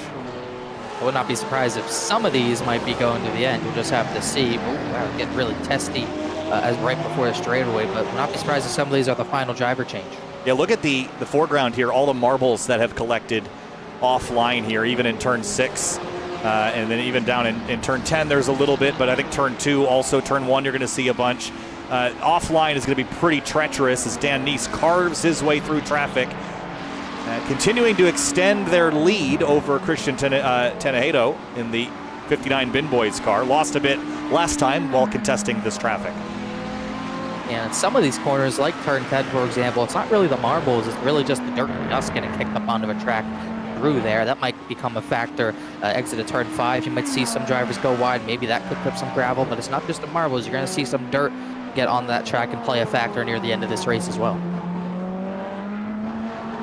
I would not be surprised if some of these might be going to the end. We'll just have to see. Oh, wow, getting really testy as right before the straightaway, but would not be surprised if some of these are the final driver change. Yeah, look at the foreground here, all the marbles that have collected offline here, even in turn 6. And then even down in turn 10, there's a little bit, but I think turn 2, also turn 1, you're going to see a bunch. Offline is going to be pretty treacherous as Dan Neese carves his way through traffic, continuing to extend their lead over Christian Tenejado in the 59 Bin Boys car. Lost a bit last time while contesting this traffic. And some of these corners, like turn 10, for example, it's not really the marbles, it's really just the dirt and dust getting kicked up onto a track through there. That might become a factor. Exit to turn 5, you might see some drivers go wide. Maybe that could clip some gravel, but it's not just the marbles. You're going to see some dirt get on that track and play a factor near the end of this race as well.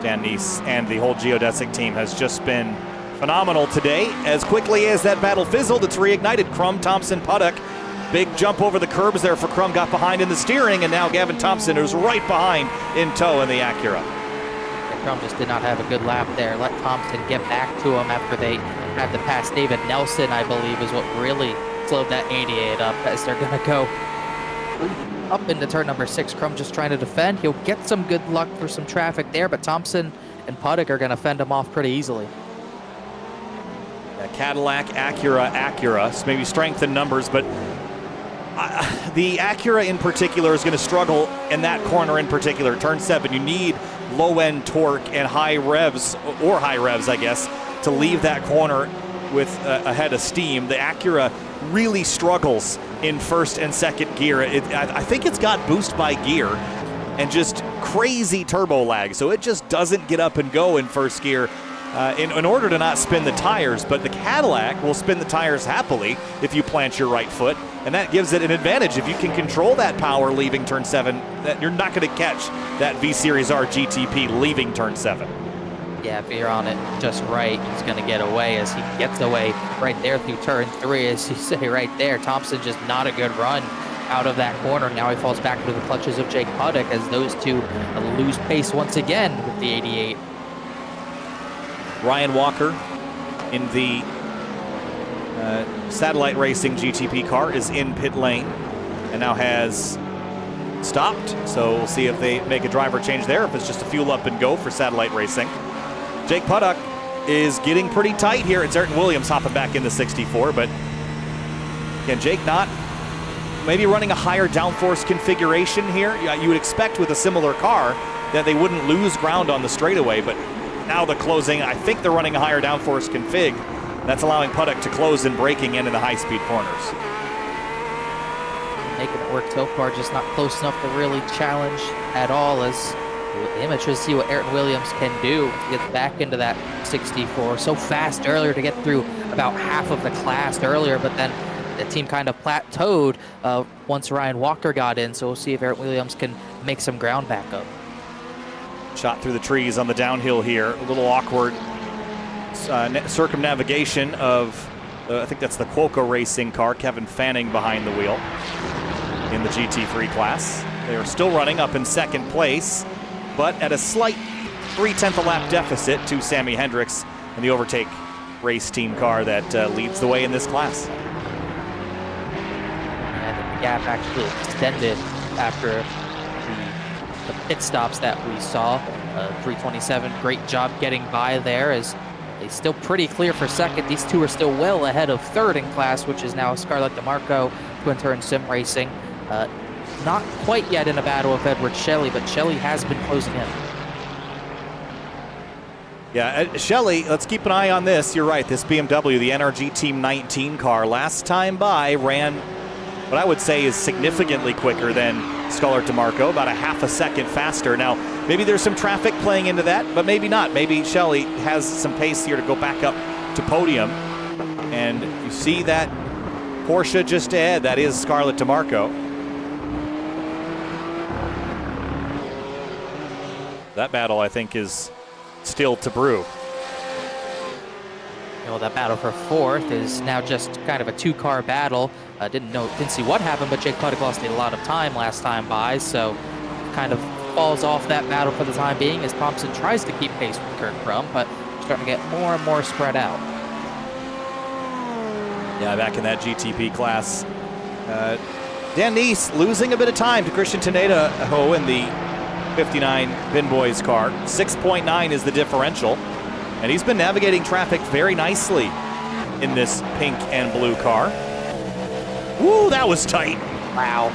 Dan Neese and the whole geodesic team has just been phenomenal today. As quickly as that battle fizzled, it's reignited. Crum, Thompson, Puddock. Big jump over the curbs there for Crum, got behind in the steering, and now Gavin Thompson, who's right behind in tow in the Acura. Crum just did not have a good lap there. Let Thompson get back to him after they had to pass. David Nelson, I believe, is what really slowed that 88 up, as they're going to go up into turn number 6. Crum just trying to defend. He'll get some good luck for some traffic there, but Thompson and Puddock are going to fend him off pretty easily. Yeah, Cadillac, Acura, so maybe strength in numbers, but the Acura in particular is going to struggle in that corner in particular. Turn 7, you need low-end torque and high revs, I guess, to leave that corner with a head of steam. The Acura really struggles in first and second gear. I think it's got boost by gear and just crazy turbo lag, so it just doesn't get up and go in first gear in order to not spin the tires, but the Cadillac will spin the tires happily if you plant your right foot, and that gives it an advantage. If you can control that power leaving turn 7, that you're not going to catch that V-Series R GTP leaving turn 7. Yeah, if you're on it just right, he's going to get away as he gets away right there through turn 3, as you say right there. Thompson just not a good run out of that corner. Now he falls back into the clutches of Jake Puddock as those two lose pace once again with the 88. Ryan Walker in the Satellite Racing GTP car is in pit lane and now has stopped. So we'll see if they make a driver change there, if it's just a fuel up and go for Satellite Racing. Jake Puddock is getting pretty tight here. It's Ayrton Williams hopping back in the 64, but again, Jake not maybe running a higher downforce configuration here. You would expect with a similar car that they wouldn't lose ground on the straightaway, but now the closing, I think they're running a higher downforce config. That's allowing Puddock to close and braking into the high-speed corners. Making it work so far, just not close enough to really challenge at all, as the amateurs see what Ayrton Williams can do to get back into that 64. So fast earlier to get through about half of the class earlier, but then the team kind of plateaued once Ryan Walker got in. So we'll see if Ayrton Williams can make some ground back up. Shot through the trees on the downhill here. A little awkward circumnavigation of, I think that's the Quoco Racing car. Kevin Fanning behind the wheel in the GT3 class. They are still running up in second place, but at a slight 3/10 a lap deficit to Sammy Hendricks and the Overtake race team car that leads the way in this class. And the gap actually extended after the pit stops that we saw. 327, great job getting by there, as they still pretty clear for second. These two are still well ahead of third in class, which is now Scarlett DeMarco, Twin Turn Sim Racing. Not quite yet in a battle with Edward Shelley, but Shelley has been closing in. Yeah, Shelley, let's keep an eye on this. You're right, this BMW, the NRG Team 19 car, last time by ran what I would say is significantly quicker than Scarlett DeMarco, about a half a second faster. Now, maybe there's some traffic playing into that, but maybe not. Maybe Shelley has some pace here to go back up to podium. And you see that Porsche just ahead, that is Scarlett DeMarco. That battle, I think, is still to brew. Well, that battle for fourth is now just kind of a two-car battle. Didn't see what happened, but Jake Puddock lost a lot of time last time by, so kind of falls off that battle for the time being as Thompson tries to keep pace with Kurt Crum, but starting to get more and more spread out. Yeah, back in that GTP class. Dan Neese losing a bit of time to Christian Teneda in the 59 Bin Boys car. 6.9 is the differential. And he's been navigating traffic very nicely in this pink and blue car. Woo, that was tight. Wow.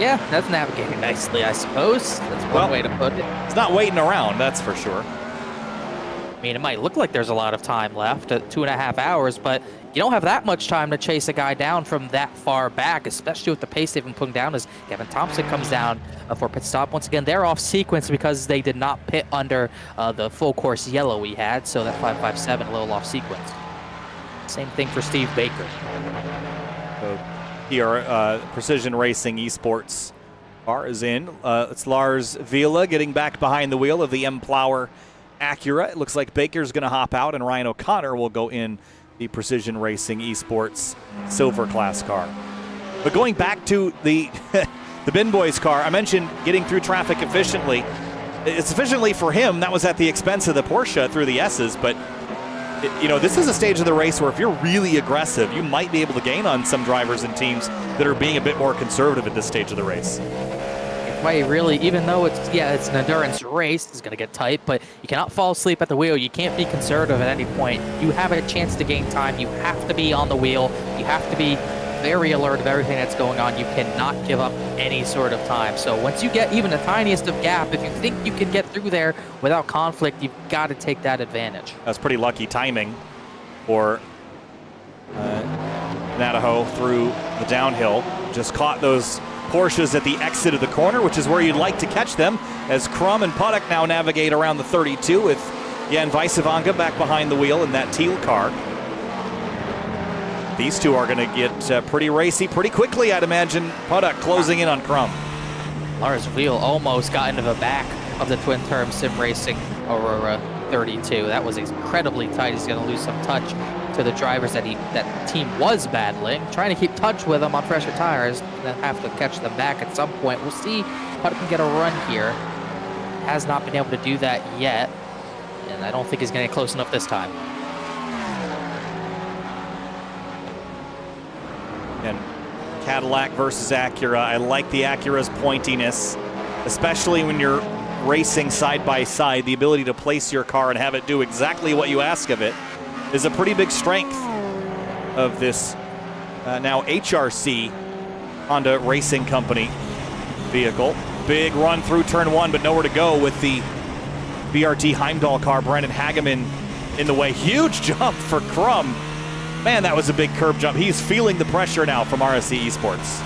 Yeah, that's navigating nicely, I suppose. That's one way to put it. It's not waiting around, that's for sure. I mean, it might look like there's a lot of time left at 2.5 hours, but you don't have that much time to chase a guy down from that far back, especially with the pace they've been putting down as Kevin Thompson comes down for pit stop. Once again, they're off sequence because they did not pit under the full course yellow we had, so that 557 a little off sequence. Same thing for Steve Baker. So here, Precision Racing Esports car is in. It's Lars Vila getting back behind the wheel of the M Plower Acura. It looks like Baker's going to hop out and Ryan O'Connor will go in the Precision Racing Esports silver class car. But going back to the the Bin Boys car, I mentioned getting through traffic efficiently. It's efficiently for him. That was at the expense of the Porsche through the S's, but you know, this is a stage of the race where if you're really aggressive, you might be able to gain on some drivers and teams that are being a bit more conservative at this stage of the race. Way really, even though it's an endurance race, it's going to get tight, but you cannot fall asleep at the wheel. You can't be conservative at any point. You have a chance to gain time. You have to be on the wheel. You have to be very alert of everything that's going on. You cannot give up any sort of time. So once you get even the tiniest of gap, if you think you can get through there without conflict, you've got to take that advantage. That's pretty lucky timing for Nataho through the downhill. Just caught those Porsches at the exit of the corner, which is where you'd like to catch them, as Crum and Puddock now navigate around the 32 with Yeah, and Vaisavanga back behind the wheel in that teal car. These two are going to get pretty racy pretty quickly, I'd imagine. Puddock closing in on Crum. Lars Wheel almost got into the back of the twin-term sim racing Aurora 32. That was incredibly tight. He's going to lose some touch to the drivers that team was battling. Trying to keep touch with them on fresher tires. Then have to catch them back at some point. We'll see Puddock can get a run here. Has not been able to do that yet. And I don't think he's going to get close enough this time. And Cadillac versus Acura. I like the Acura's pointiness, especially when you're racing side by side. The ability to place your car and have it do exactly what you ask of it is a pretty big strength of this now HRC Honda Racing Company vehicle. Big run through turn one, but nowhere to go with the BRT Heimdall car. Brandon Hageman in the way. Huge jump for Crum. Man, that was a big curb jump. He's feeling the pressure now from RSC Esports.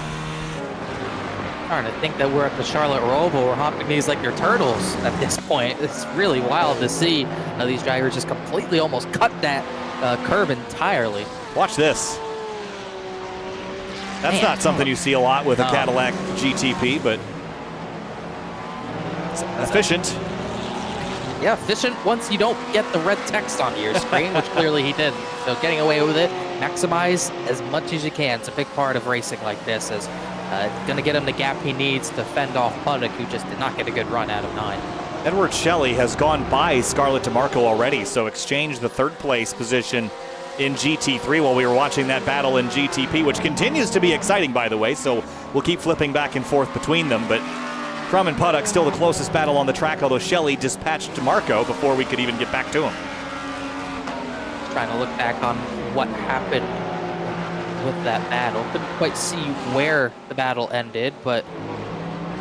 Starting to think that we're at the Charlotte Roval. We're hopping these like they're turtles at this point. It's really wild to see these drivers just completely almost cut that curb entirely. Watch this. That's not something you see a lot with a Cadillac GTP, but it's efficient. Yeah, efficient once you don't get the red text on your screen, which clearly he didn't. So getting away with it, maximize as much as you can. It's a big part of racing like this. As going to get him the gap he needs to fend off Puddock, who just did not get a good run out of 9. Edward Shelley has gone by Scarlett DeMarco already, so exchanged the third place position in GT3 while we were watching that battle in GTP, which continues to be exciting, by the way, so we'll keep flipping back and forth between them. But Crum and Puddock still the closest battle on the track, although Shelley dispatched DeMarco before we could even get back to him. Trying to look back on what happened with that battle. Couldn't quite see where the battle ended, but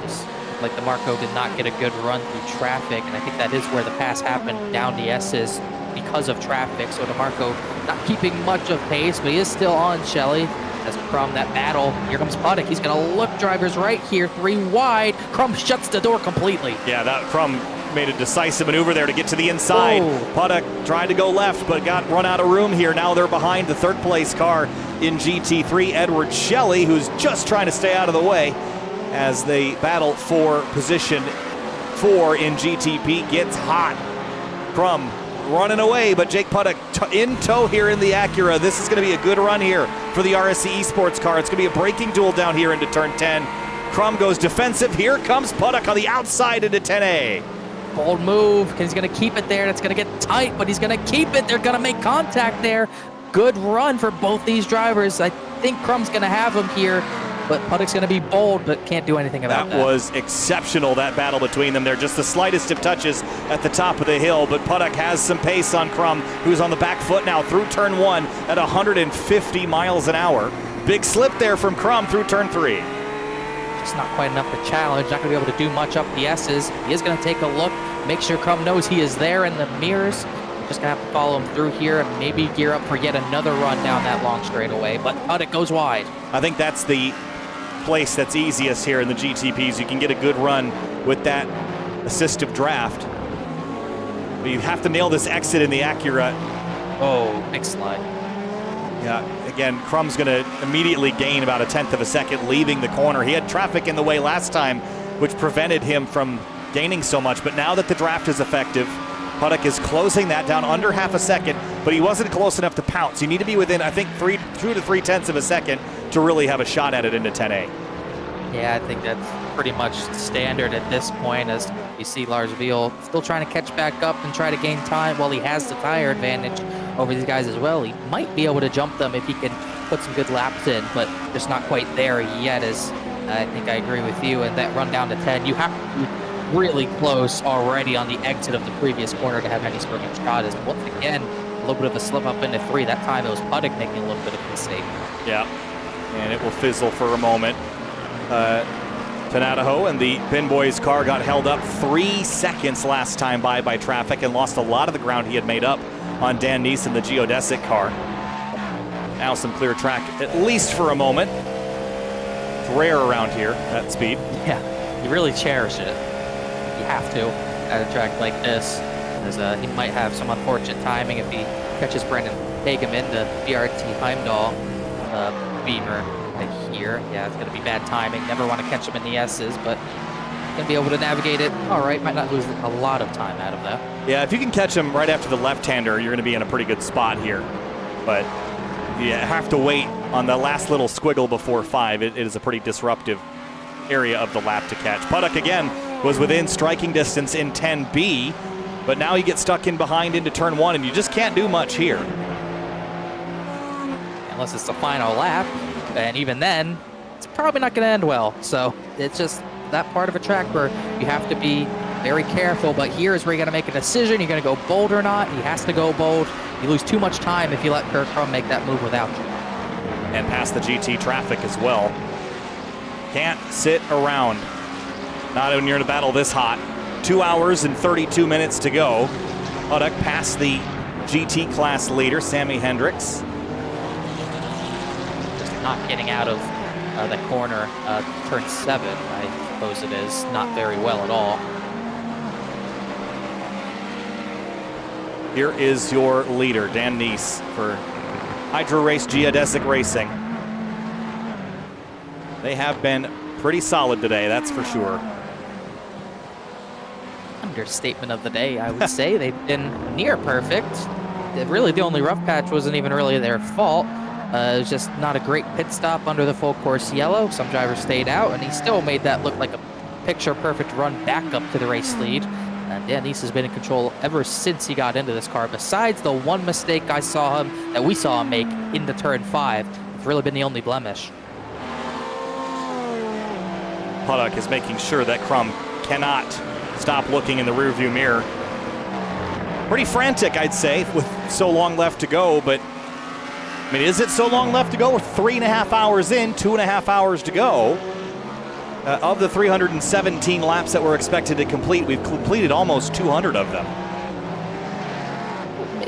just like DeMarco did not get a good run through traffic, and I think that is where the pass happened down the S's because of traffic. So DeMarco not keeping much of pace, but he is still on Shelley. As Crum, that battle, here comes Puddock. He's going to look drivers right here, 3 wide. Crum shuts the door completely. Yeah, that Crum made a decisive maneuver there to get to the inside. Whoa. Puddock tried to go left, but got run out of room here. Now they're behind the third place car in GT3, Edward Shelley, who's just trying to stay out of the way as they battle for position 4 in GTP. Gets hot. Crum running away, but Jake Puddock in tow here in the Acura. This is going to be a good run here for the RSC Esports car. It's going to be a braking duel down here into turn 10. Crum goes defensive. Here comes Puddock on the outside into 10A. Bold move. He's going to keep it there. It's going to get tight, but he's going to keep it. They're going to make contact there. Good run for both these drivers. I think Crum's going to have him here, but Puddock's going to be bold, but can't do anything about that. That was exceptional, that battle between them there. Just the slightest of touches at the top of the hill, but Puddock has some pace on Crum, who's on the back foot now through turn 1 at 150 miles an hour. Big slip there from Crum through turn 3. Just not quite enough to challenge. Not going to be able to do much up the S's. He is going to take a look, make sure Crum knows he is there in the mirrors. Just going to have to follow him through here and maybe gear up for yet another run down that long straightaway, but Puddock goes wide. I think that's the place that's easiest here in the GTPs. You can get a good run with that assistive draft, but you have to nail this exit in the Acura. Oh, big slide. Yeah, again, Crum's going to immediately gain about 1/10 of a second leaving the corner. He had traffic in the way last time, which prevented him from gaining so much, but now that the draft is effective, Puddock is closing that down under half a second, but he wasn't close enough to pounce. You need to be within, I think, 2 to 3/10 of a second to really have a shot at it into 10A. Yeah, I think that's pretty much standard at this point, as you see Lars Veal still trying to catch back up and try to gain time while he has the tire advantage over these guys as well. He might be able to jump them if he can put some good laps in, but just not quite there yet, as I think I agree with you. And that run down to 10, you have to be really close already on the exit of the previous corner to have any sort of shot. As once again, a little bit of a slip up into 3. That time it was Puddock making a little bit of a mistake. Yeah, and it will fizzle for a moment. Tanadaho and the Pin Boys car got held up 3 seconds last time by traffic and lost a lot of the ground he had made up on Dan Neeson, the geodesic car. Now some clear track, at least for a moment. It's rare around here, that speed. Yeah, you really cherish it. You have to at a track like this. as he might have some unfortunate timing if he catches Brendan Hagem in the BRT Heimdall Beamer here. Yeah, it's going to be bad timing. Never want to catch him in the S's, but going to be able to navigate it all right. Might not lose a lot of time out of that. Yeah, if you can catch him right after the left-hander, you're going to be in a pretty good spot here. But you have to wait on the last little squiggle before 5. It is a pretty disruptive area of the lap to catch. Puddock, again, was within striking distance in 10B, but now he gets stuck in behind into turn 1, and you just can't do much here. Unless it's the final lap, and even then, it's probably not going to end well. So it's just that part of a track where you have to be very careful, but here is where you got to make a decision. You're going to go bold or not. He has to go bold. You lose too much time if you let Kurt Crum make that move without you. And past the GT traffic as well. Can't sit around. Not when you're in a battle this hot. 2 hours and 32 minutes to go. Puddock past the GT class leader, Sammy Hendricks. Just not getting out of the corner, turn 7, I suppose it is. Not very well at all. Here is your leader, Dan Neese, for Hydro Race Geodesic Racing. They have been pretty solid today, that's for sure. Understatement of the day, I would say. They've been near perfect. Really, the only rough patch wasn't even really their fault. It was just not a great pit stop under the full course yellow. Some drivers stayed out, and he still made that look like a picture-perfect run back up to the race lead. And Dan Neese has been in control ever since he got into this car. Besides the one mistake we saw him make into turn 5, it's really been the only blemish. Puddock is making sure that Crum cannot stop looking in the rearview mirror. Pretty frantic, I'd say, with so long left to go, but I mean, is it so long left to go? We're 3.5 hours in, 2.5 hours to go. Of the 317 laps that we're expected to complete, we've completed almost 200 of them.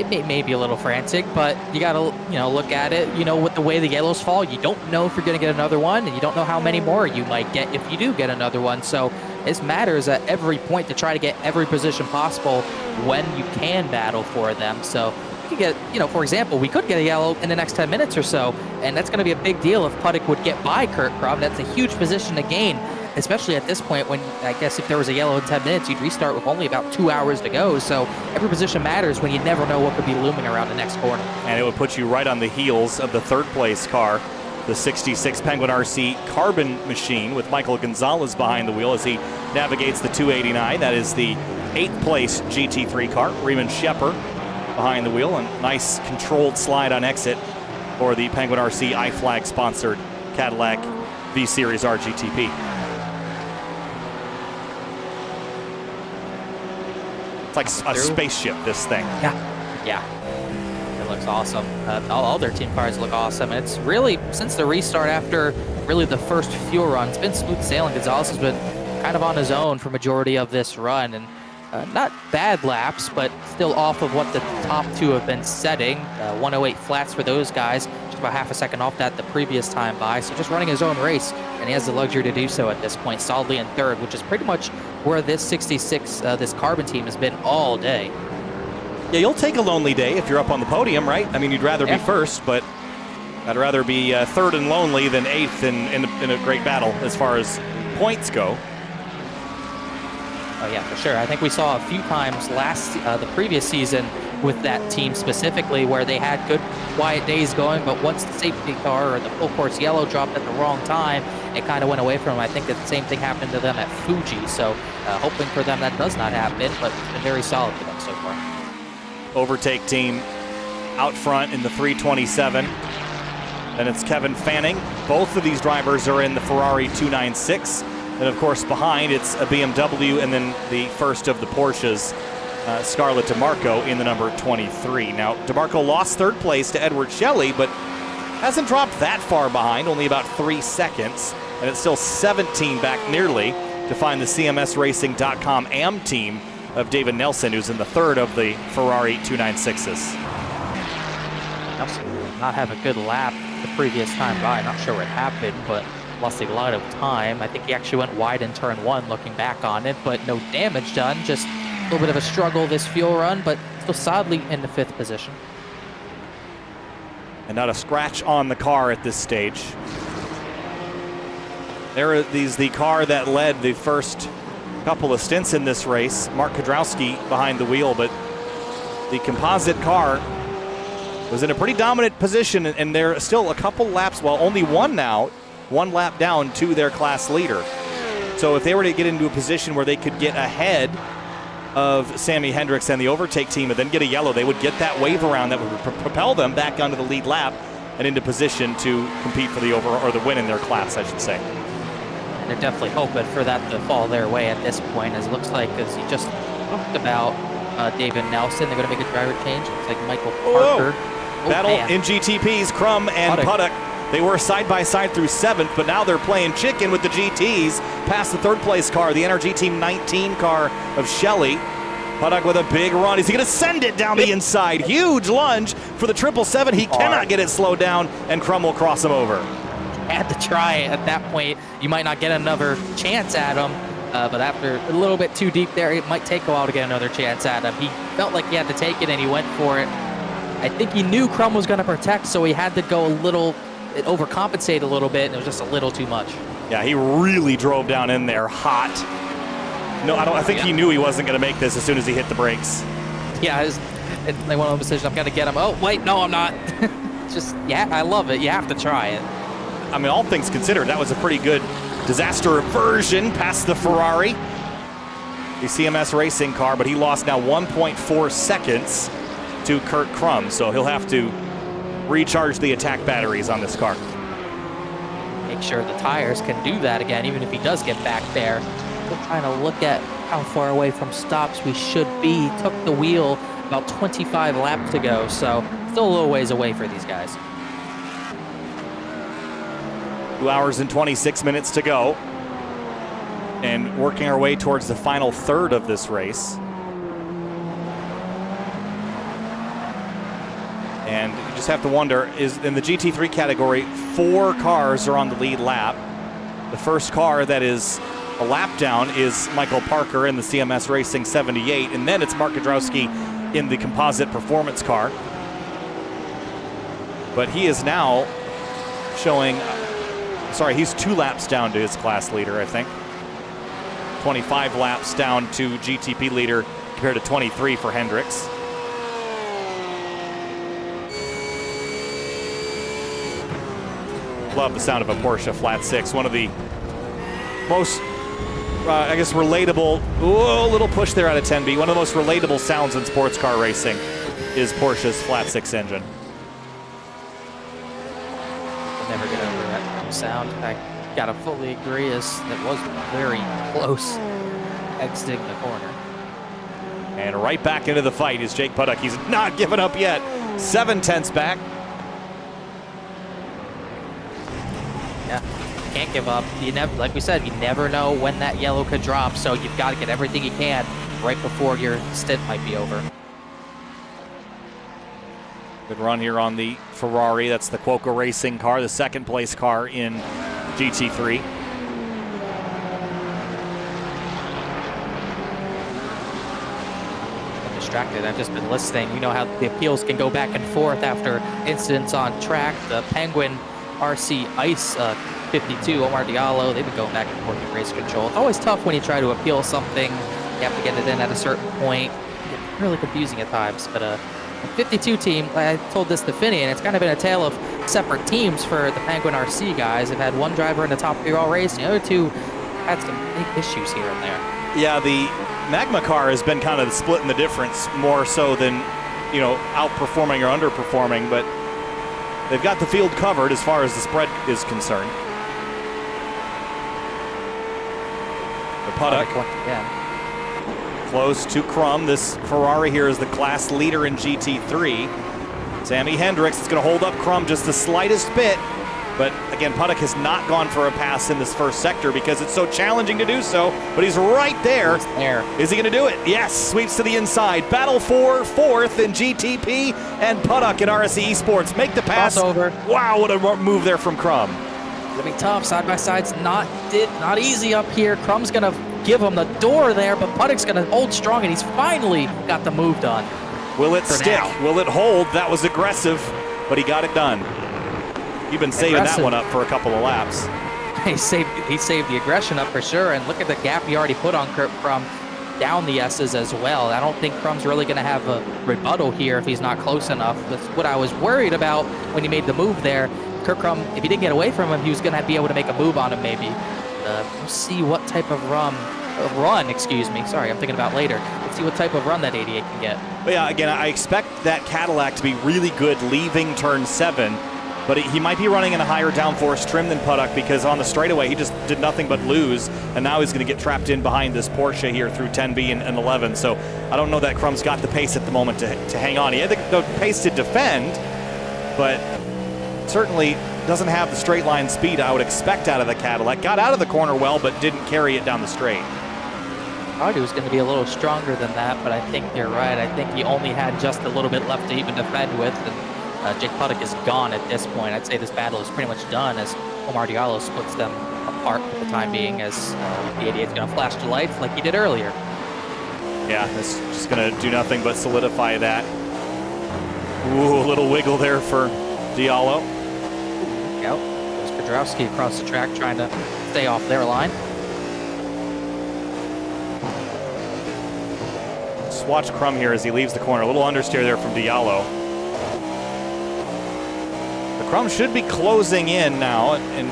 It may be a little frantic, but you got to, look at it. With the way the yellows fall, you don't know if you're going to get another one, and you don't know how many more you might get if you do get another one. So this matters at every point to try to get every position possible when you can battle for them. So you could get, for example, we could get a yellow in the next 10 minutes or so, and that's going to be a big deal if Puddock would get by Kurt Crum. That's a huge position to gain, especially at this point when, I guess, if there was a yellow in 10 minutes, you'd restart with only about 2 hours to go. So every position matters when you never know what could be looming around the next corner. And it would put you right on the heels of the third place car, the 66 Penguin RC Carbon Machine, with Michael Gonzalez behind the wheel as he navigates the 289. That is the 8th place GT3 car. Riemann Schepper behind the wheel, and nice controlled slide on exit for the Penguin RC iFlag sponsored Cadillac V-Series RGTP. It's like a spaceship, this thing. Yeah. It looks awesome. All their team cars look awesome. It's really, since the restart after really the first fuel run, it's been smooth sailing. Gonzalez has been kind of on his own for majority of this run, and not bad laps, but still off of what the top two have been setting. 108 flats for those guys, just about half a second off that the previous time by. So just running his own race, and he has the luxury to do so at this point, solidly in third, which is pretty much where this 66, this Carbon team has been all day. Yeah, you'll take a lonely day if you're up on the podium, right? I mean, you'd rather be first, but I'd rather be third and lonely than 8th in a great battle as far as points go. Oh yeah, for sure. I think we saw a few times the previous season with that team specifically where they had good quiet days going, but once the safety car or the full course yellow dropped at the wrong time, it kind of went away from them. I think that the same thing happened to them at Fuji, so hoping for them that does not happen, but it's been very solid for them so far. Overtake team out front in the 327. Then it's Kevin Fanning. Both of these drivers are in the Ferrari 296. And of course behind it's a BMW and then the first of the Porsches, Scarlett DeMarco in the number 23. Now DeMarco lost third place to Edward Shelley, but hasn't dropped that far behind, only about 3 seconds. And it's still 17 back nearly to find the CMSRacing.com AM team of David Nelson, who's in the third of the Ferrari 296s. Nelson did not have a good lap the previous time by. Not sure what happened, but lost a lot of time. I think he actually went wide in turn 1 looking back on it, but no damage done, just little bit of a struggle this fuel run, but still solidly in the 5th position. And not a scratch on the car at this stage. There is the car that led the first couple of stints in this race. Mark Kudrowski behind the wheel, but the composite car was in a pretty dominant position, and they're still a couple laps, well, only one now, 1 lap down to their class leader. So if they were to get into a position where they could get ahead of Sammy Hendricks and the overtake team and then get a yellow, they would get that wave around that would propel them back onto the lead lap and into position to compete for the the win in their class, I should say. And they're definitely hoping for that to fall their way at this point, as it looks like, as you just talked about, David Nelson, they're going to make a driver change. It's like Michael Parker. Battle in GTPs, Crum and Puddock. They were side by side through 7th, but now they're playing chicken with the GTs past the 3rd place car, the NRG Team 19 car of Shelley. Puddock with a big run. Is he going to send it down the inside? Huge lunge for the 777. He cannot get it slowed down, and Crum will cross him over. Had to try it at that point. You might not get another chance at him, but after a little bit too deep there, it might take a while to get another chance at him. He felt like he had to take it, and he went for it. I think he knew Crum was going to protect, so he had to go a little, overcompensate a little bit, and it was just a little too much. Yeah, he really drove down in there hot. No, I think he knew he wasn't going to make this as soon as he hit the brakes. Yeah, it's like one of those decisions. I'm going to get him. Oh, wait, no, I'm not. Just, yeah, I love it. You have to try it. I mean, all things considered, that was a pretty good disaster aversion past the Ferrari, the CMS racing car, but he lost now 1.4 seconds to Kurt Crum, so he'll have to recharge the attack batteries on this car. Make sure the tires can do that again, even if he does get back there. Still trying to look at how far away from stops we should be. He took the wheel about 25 laps to go, so still a little ways away for these guys. 2 hours and 26 minutes to go, and working our way towards the final third of this race. And you just have to wonder, is in the GT3 category, 4 cars are on the lead lap. The first car that is a lap down is Michael Parker in the CMS Racing 78, and then it's Mark Kudrowski in the composite performance car. But he is now showing, sorry, he's 2 laps down to his class leader, I think. 25 laps down to GTP leader compared to 23 for Hendricks. Love the sound of a Porsche flat 6. One of the most, I guess, relatable, little push there out of 10B. One of the most relatable sounds in sports car racing is Porsche's flat 6 engine. I'll never get over that sound. I gotta fully agree, as it was very close exiting the corner. And right back into the fight is Jake Puddock. He's not giving up yet. 7/10 back. Yeah, can't give up. You never, like we said, you never know when that yellow could drop, so you've got to get everything you can right before your stint might be over. Good run here on the Ferrari. That's the Cuoco Racing car, the 2nd place car in GT3. I'm distracted. I've just been listening. You know how the appeals can go back and forth after incidents on track. The Penguin RC Ice 52, Omar Diallo, they've been going back and forth with race control. It's always tough when you try to appeal something. You have to get it in at a certain point. It's really confusing at times. But the 52 team, I told this to Finney, and it's kind of been a tale of separate teams for the Penguin RC guys. They've had one driver in the top 3 all race, and the other 2 had some big issues here and there. Yeah, the Magma car has been kind of splitting the difference more so than, you know, outperforming or underperforming, but they've got the field covered as far as the spread is concerned. The Puddock close to Crum. This Ferrari here is the class leader in GT3. Sammy Hendricks is going to hold up Crum just the slightest bit. But again, Puddock has not gone for a pass in this first sector because it's so challenging to do so. But he's right there. Is he going to do it? Yes, sweeps to the inside. Battle for 4th in GTP, and Puddock at RSE Esports make the pass. Crossover. Wow, what a move there from Crum. Gonna be tough. Side by side's not easy up here. Crum's gonna give him the door there, but Puddock's gonna hold strong, and he's finally got the move done. Will it stick? now. Will it hold? That was aggressive, but he got it done. You've been saving that one up for a couple of laps. He saved the aggression up for sure, and look at the gap he already put on Kurt Crum down the S's as well. I don't think Crum's really going to have a rebuttal here if he's not close enough. That's what I was worried about when he made the move there. Kurt Crum, if he didn't get away from him, he was going to be able to make a move on him maybe. We'll see what type of run, excuse me. Sorry, I'm thinking about later. Let's see what type of run that 88 can get. But yeah, again, I expect that Cadillac to be really good leaving turn 7. But he might be running in a higher downforce trim than Puddock because on the straightaway he just did nothing but lose, and now he's going to get trapped in behind this Porsche here through 10B and 11. So I don't know that Crum's got the pace at the moment to hang on. He had the pace to defend, but certainly doesn't have the straight line speed I would expect out of the Cadillac. Got out of the corner well, but didn't carry it down the straight. I thought he was going to be a little stronger than that, but I think you're right. I think he only had just a little bit left to even defend with, and Jake Puddock is gone at this point. I'd say this battle is pretty much done as Omar Diallo splits them apart for the time being, as the 88 is going to flash the lights like he did earlier. Yeah, it's just going to do nothing but solidify that. Ooh, a little wiggle there for Diallo. Look out. There's Pedrowski across the track trying to stay off their line. Just watch Crum here as he leaves the corner. A little understeer there from Diallo. Crum should be closing in now, and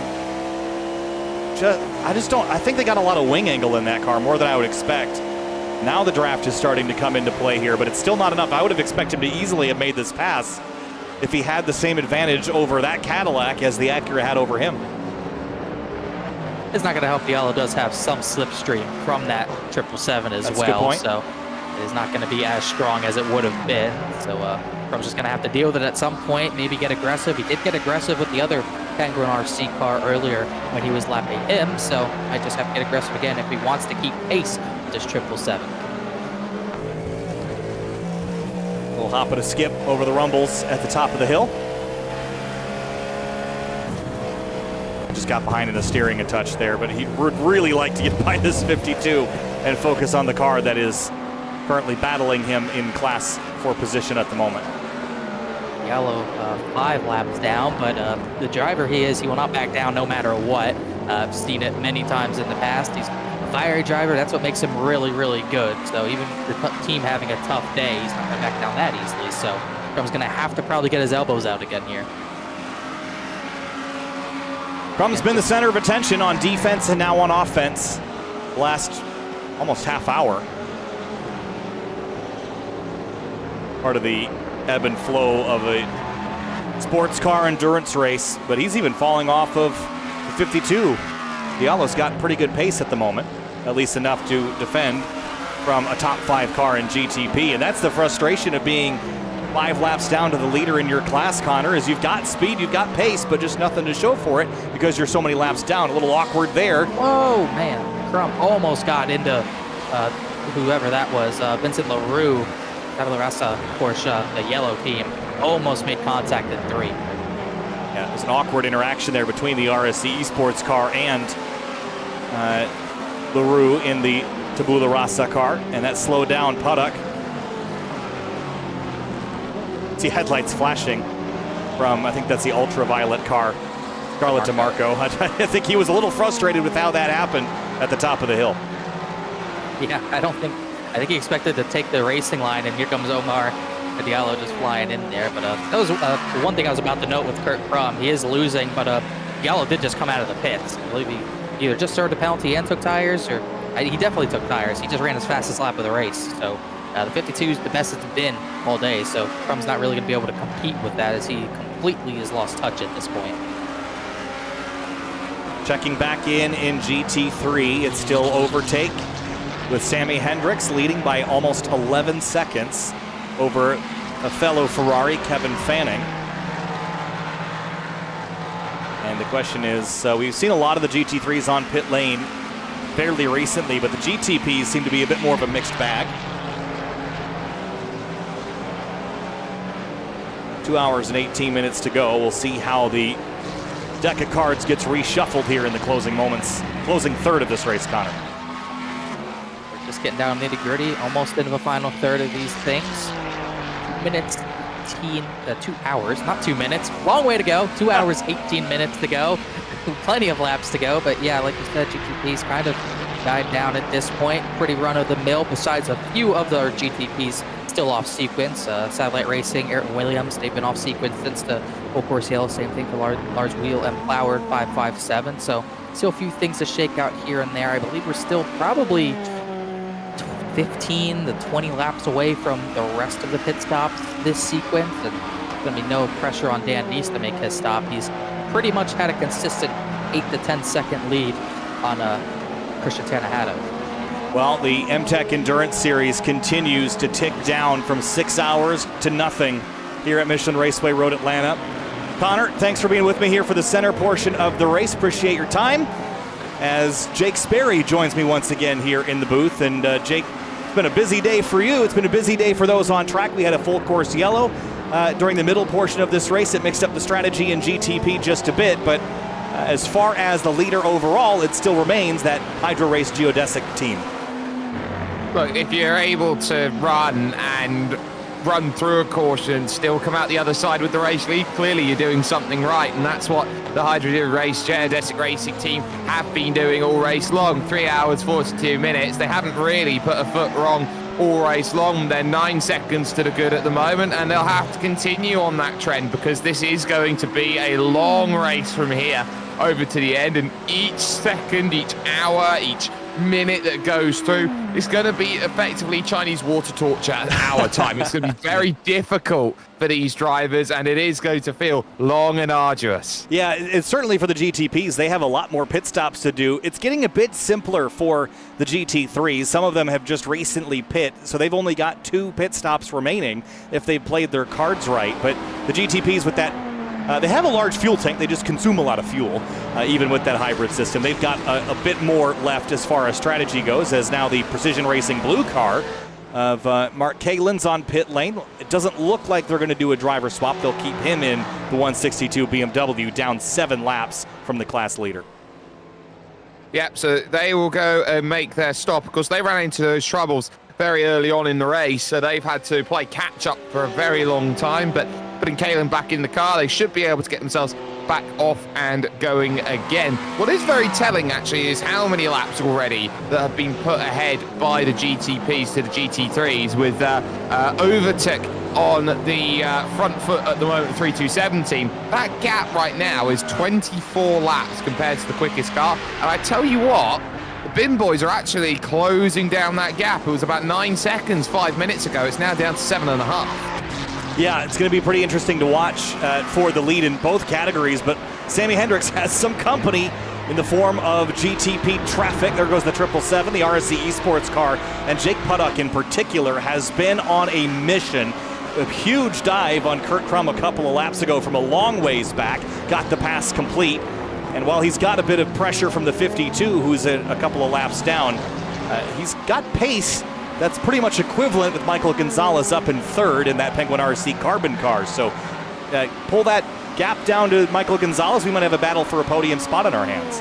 I think they got a lot of wing angle in that car, more than I would expect. Now the draft is starting to come into play here, but it's still not enough. I would have expected him to easily have made this pass if he had the same advantage over that Cadillac as the Acura had over him. It's not going to help. Diallo does have some slipstream from that 777 as That's a good well, point. so it is not going to be as strong as it would have been. So Crum's just going to have to deal with it at some point, maybe get aggressive. He did get aggressive with the other Penguin RC car earlier when he was lapping him, so might just have to get aggressive again if he wants to keep pace with this 777. A little hop and a skip over the rumbles at the top of the hill. Just got behind in the steering a touch there, but he would really like to get by this 52 and focus on the car that is currently battling him in class 4 position at the moment. Diallo 5 laps down, but the driver he is, he will not back down no matter what. I've seen it many times in the past. He's a fiery driver. That's what makes him really, really good. So even the team having a tough day, he's not going to back down that easily. So Crum's going to have to probably get his elbows out again here. Crum's been the center of attention on defense and now on offense the last almost half hour. Part of the ebb and flow of a sports car endurance race, but he's even falling off of the 52. Diallo's got pretty good pace at the moment, at least enough to defend from a top 5 car in GTP, and that's the frustration of being 5 laps down to the leader in your class, Connor, is you've got speed, you've got pace, but just nothing to show for it because you're so many laps down. A little awkward there. Whoa, man. Crum almost got into whoever that was, Vincent LaRue, out of the Rasa Porsche, the yellow team, almost made contact at 3. Yeah, there's an awkward interaction there between the RSC Esports car and LaRue in the Tabula Rasa car, and that slowed down Puddock. See headlights flashing from, I think that's the ultraviolet car, Scarlett DeMarco. I think he was a little frustrated with how that happened at the top of the hill. Yeah, I think he expected to take the racing line, and here comes Omar Diallo just flying in there. But that was the one thing I was about to note with Kurt Crum. He is losing, but Diallo did just come out of the pits. I believe he either just served a penalty and took tires, or he definitely took tires. He just ran his fastest lap of the race. So the 52 is the best it's been all day. So Crum's not really going to be able to compete with that, as he completely has lost touch at this point. Checking back in GT3, it's still overtake with Sammy Hendricks leading by almost 11 seconds over a fellow Ferrari, Kevin Fanning. And the question is, we've seen a lot of the GT3s on pit lane fairly recently, but the GTPs seem to be a bit more of a mixed bag. 2 hours and 18 minutes to go. We'll see how the deck of cards gets reshuffled here in the closing moments, closing third of this race, Connor. We're just getting down nitty gritty, almost into the final third of these things. 2 hours, not 2 minutes, long way to go. 2 hours, 18 minutes to go. Plenty of laps to go, but yeah, like you said, GTP's kind of died down at this point. Pretty run-of-the-mill, besides a few of the GTPs still off sequence. Satellite Racing, Ayrton Williams, they've been off sequence since the full course yellow. Same thing for Large Wheel and Flower 557. So still a few things to shake out here and there. I believe we're still probably 15 to 20 laps away from the rest of the pit stops this sequence, and there's going to be no pressure on Dan Neese to make his stop. He's pretty much had a consistent 8 to 10 second lead on Christian Tanahata. Well, the MTEC Endurance Series continues to tick down from 6 hours to nothing here at Michelin Raceway Road, Atlanta. Connor, thanks for being with me here for the center portion of the race. Appreciate your time. As Jake Sperry joins me once again here in the booth. And Jake, it's been a busy day for you. It's been a busy day for those on track. We had a full course yellow during the middle portion of this race. It mixed up the strategy in GTP just a bit, but as far as the leader overall, it still remains that Hydro Race Geodesic team. Look, if you're able to run through a caution, still come out the other side with the race lead, clearly you're doing something right, and that's what the Hydro Race Geodesic Racing team have been doing all race long. 3 hours, 42 minutes. They haven't really put a foot wrong all race long. They're 9 seconds to the good at the moment, and they'll have to continue on that trend because this is going to be a long race from here over to the end, and each second, each hour, each minute that goes through is going to be effectively Chinese water torture at our time. It's going to be very difficult for these drivers, and it is going to feel long and arduous. Yeah, it's certainly for the GTPs. They have a lot more pit stops to do. It's getting a bit simpler for the GT3s. Some of them have just recently pit, so they've only got 2 pit stops remaining if they've played their cards right. But the GTPs with that, they have a large fuel tank. They just consume a lot of fuel, even with that hybrid system. They've got a bit more left as far as strategy goes, as now the Precision Racing blue car of Mark Kalin's on pit lane. It doesn't look like they're going to do a driver swap. They'll keep him in the 162 BMW, down 7 laps from the class leader. Yep, so they will go and make their stop. Of course, they ran into those troubles very early on in the race, so they've had to play catch-up for a very long time, but putting Kalin back in the car, they should be able to get themselves back off and going again. What is very telling, actually, is how many laps already that have been put ahead by the GTPs to the GT3s, with Overtake on the front foot at the moment, 3.217. That gap right now is 24 laps compared to the quickest car, and I tell you what, the Bin Boys are actually closing down that gap. It was about 9 seconds 5 minutes ago. It's now down to 7.5. Yeah, it's going to be pretty interesting to watch for the lead in both categories, but Sammy Hendricks has some company in the form of GTP traffic. There goes the 777, the RSC Esports car, and Jake Puddock in particular has been on a mission. A huge dive on Kurt Crum a couple of laps ago from a long ways back, got the pass complete, and while he's got a bit of pressure from the 52, who's a couple of laps down, he's got pace that's pretty much equivalent with Michael Gonzalez up in third in that Penguin RC carbon car. So pull that gap down to Michael Gonzalez, we might have a battle for a podium spot on our hands.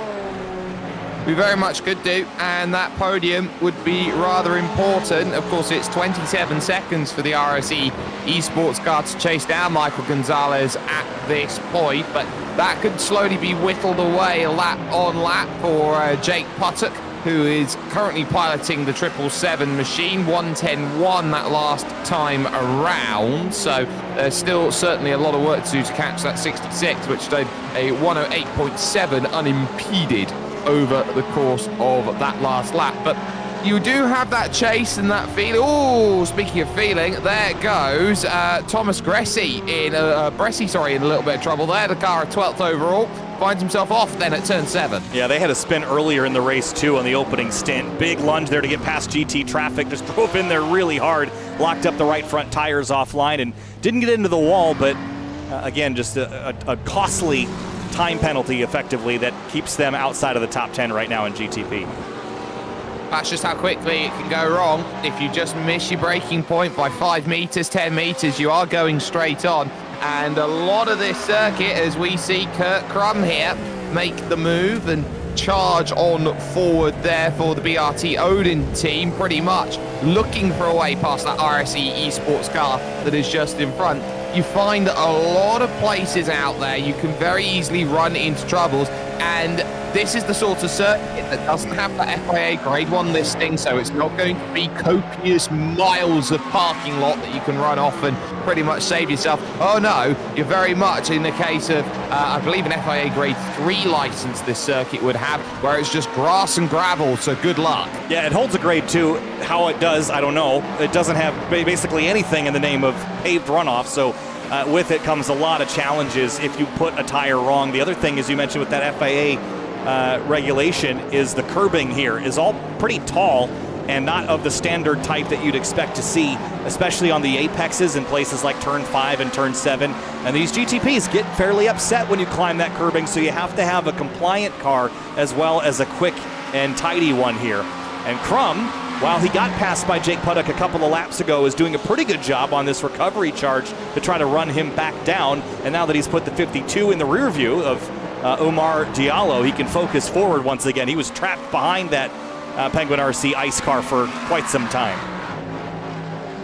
We very much could do, and that podium would be rather important. Of course, it's 27 seconds for the RSE Esports car to chase down Michael Gonzalez at this point, but that could slowly be whittled away lap on lap for Jake Puttock, who is currently piloting the 777 machine, 1:10.1 that last time around. So there's still certainly a lot of work to do to catch that 66, which did a 108.7 unimpeded over the course of that last lap. But you do have that chase and that feeling. Oh, speaking of feeling, there goes Thomas Bressi in a little bit of trouble there. The car at 12th overall. Finds himself off then at turn 7. Yeah, they had a spin earlier in the race too on the opening stint. Big lunge there to get past GT traffic. Just drove in there really hard. Locked up the right front tires offline and didn't get into the wall, but again, just a costly time penalty effectively that keeps them outside of the top 10 right now in GTP. That's just how quickly it can go wrong. If you just miss your braking point by 5 meters, 10 meters, you are going straight on. And a lot of this circuit, as we see Kurt Crum here make the move and charge on forward there for the BRT Odin team, pretty much looking for a way past that RSE esports car that is just in front. You find that a lot of places out there you can very easily run into troubles, and this is the sort of circuit that doesn't have the FIA grade 1 listing, so it's not going to be copious miles of parking lot that you can run off and pretty much save yourself. Oh no, you're very much in the case of, I believe an FIA grade 3 license this circuit would have, where it's just grass and gravel, so good luck. Yeah, it holds a grade 2. How it does, I don't know. It doesn't have basically anything in the name of paved runoff, so with it comes a lot of challenges if you put a tire wrong. The other thing, as you mentioned with that FIA regulation, is the curbing here is all pretty tall and not of the standard type that you'd expect to see, especially on the apexes in places like turn 5 and turn 7. And these GTPs get fairly upset when you climb that curbing, so you have to have a compliant car as well as a quick and tidy one here. And Crum, while he got passed by Jake Puddock a couple of laps ago, is doing a pretty good job on this recovery charge to try to run him back down. And now that he's put the 52 in the rear view of Omar Diallo, he can focus forward once again. He was trapped behind that Penguin RC ice car for quite some time.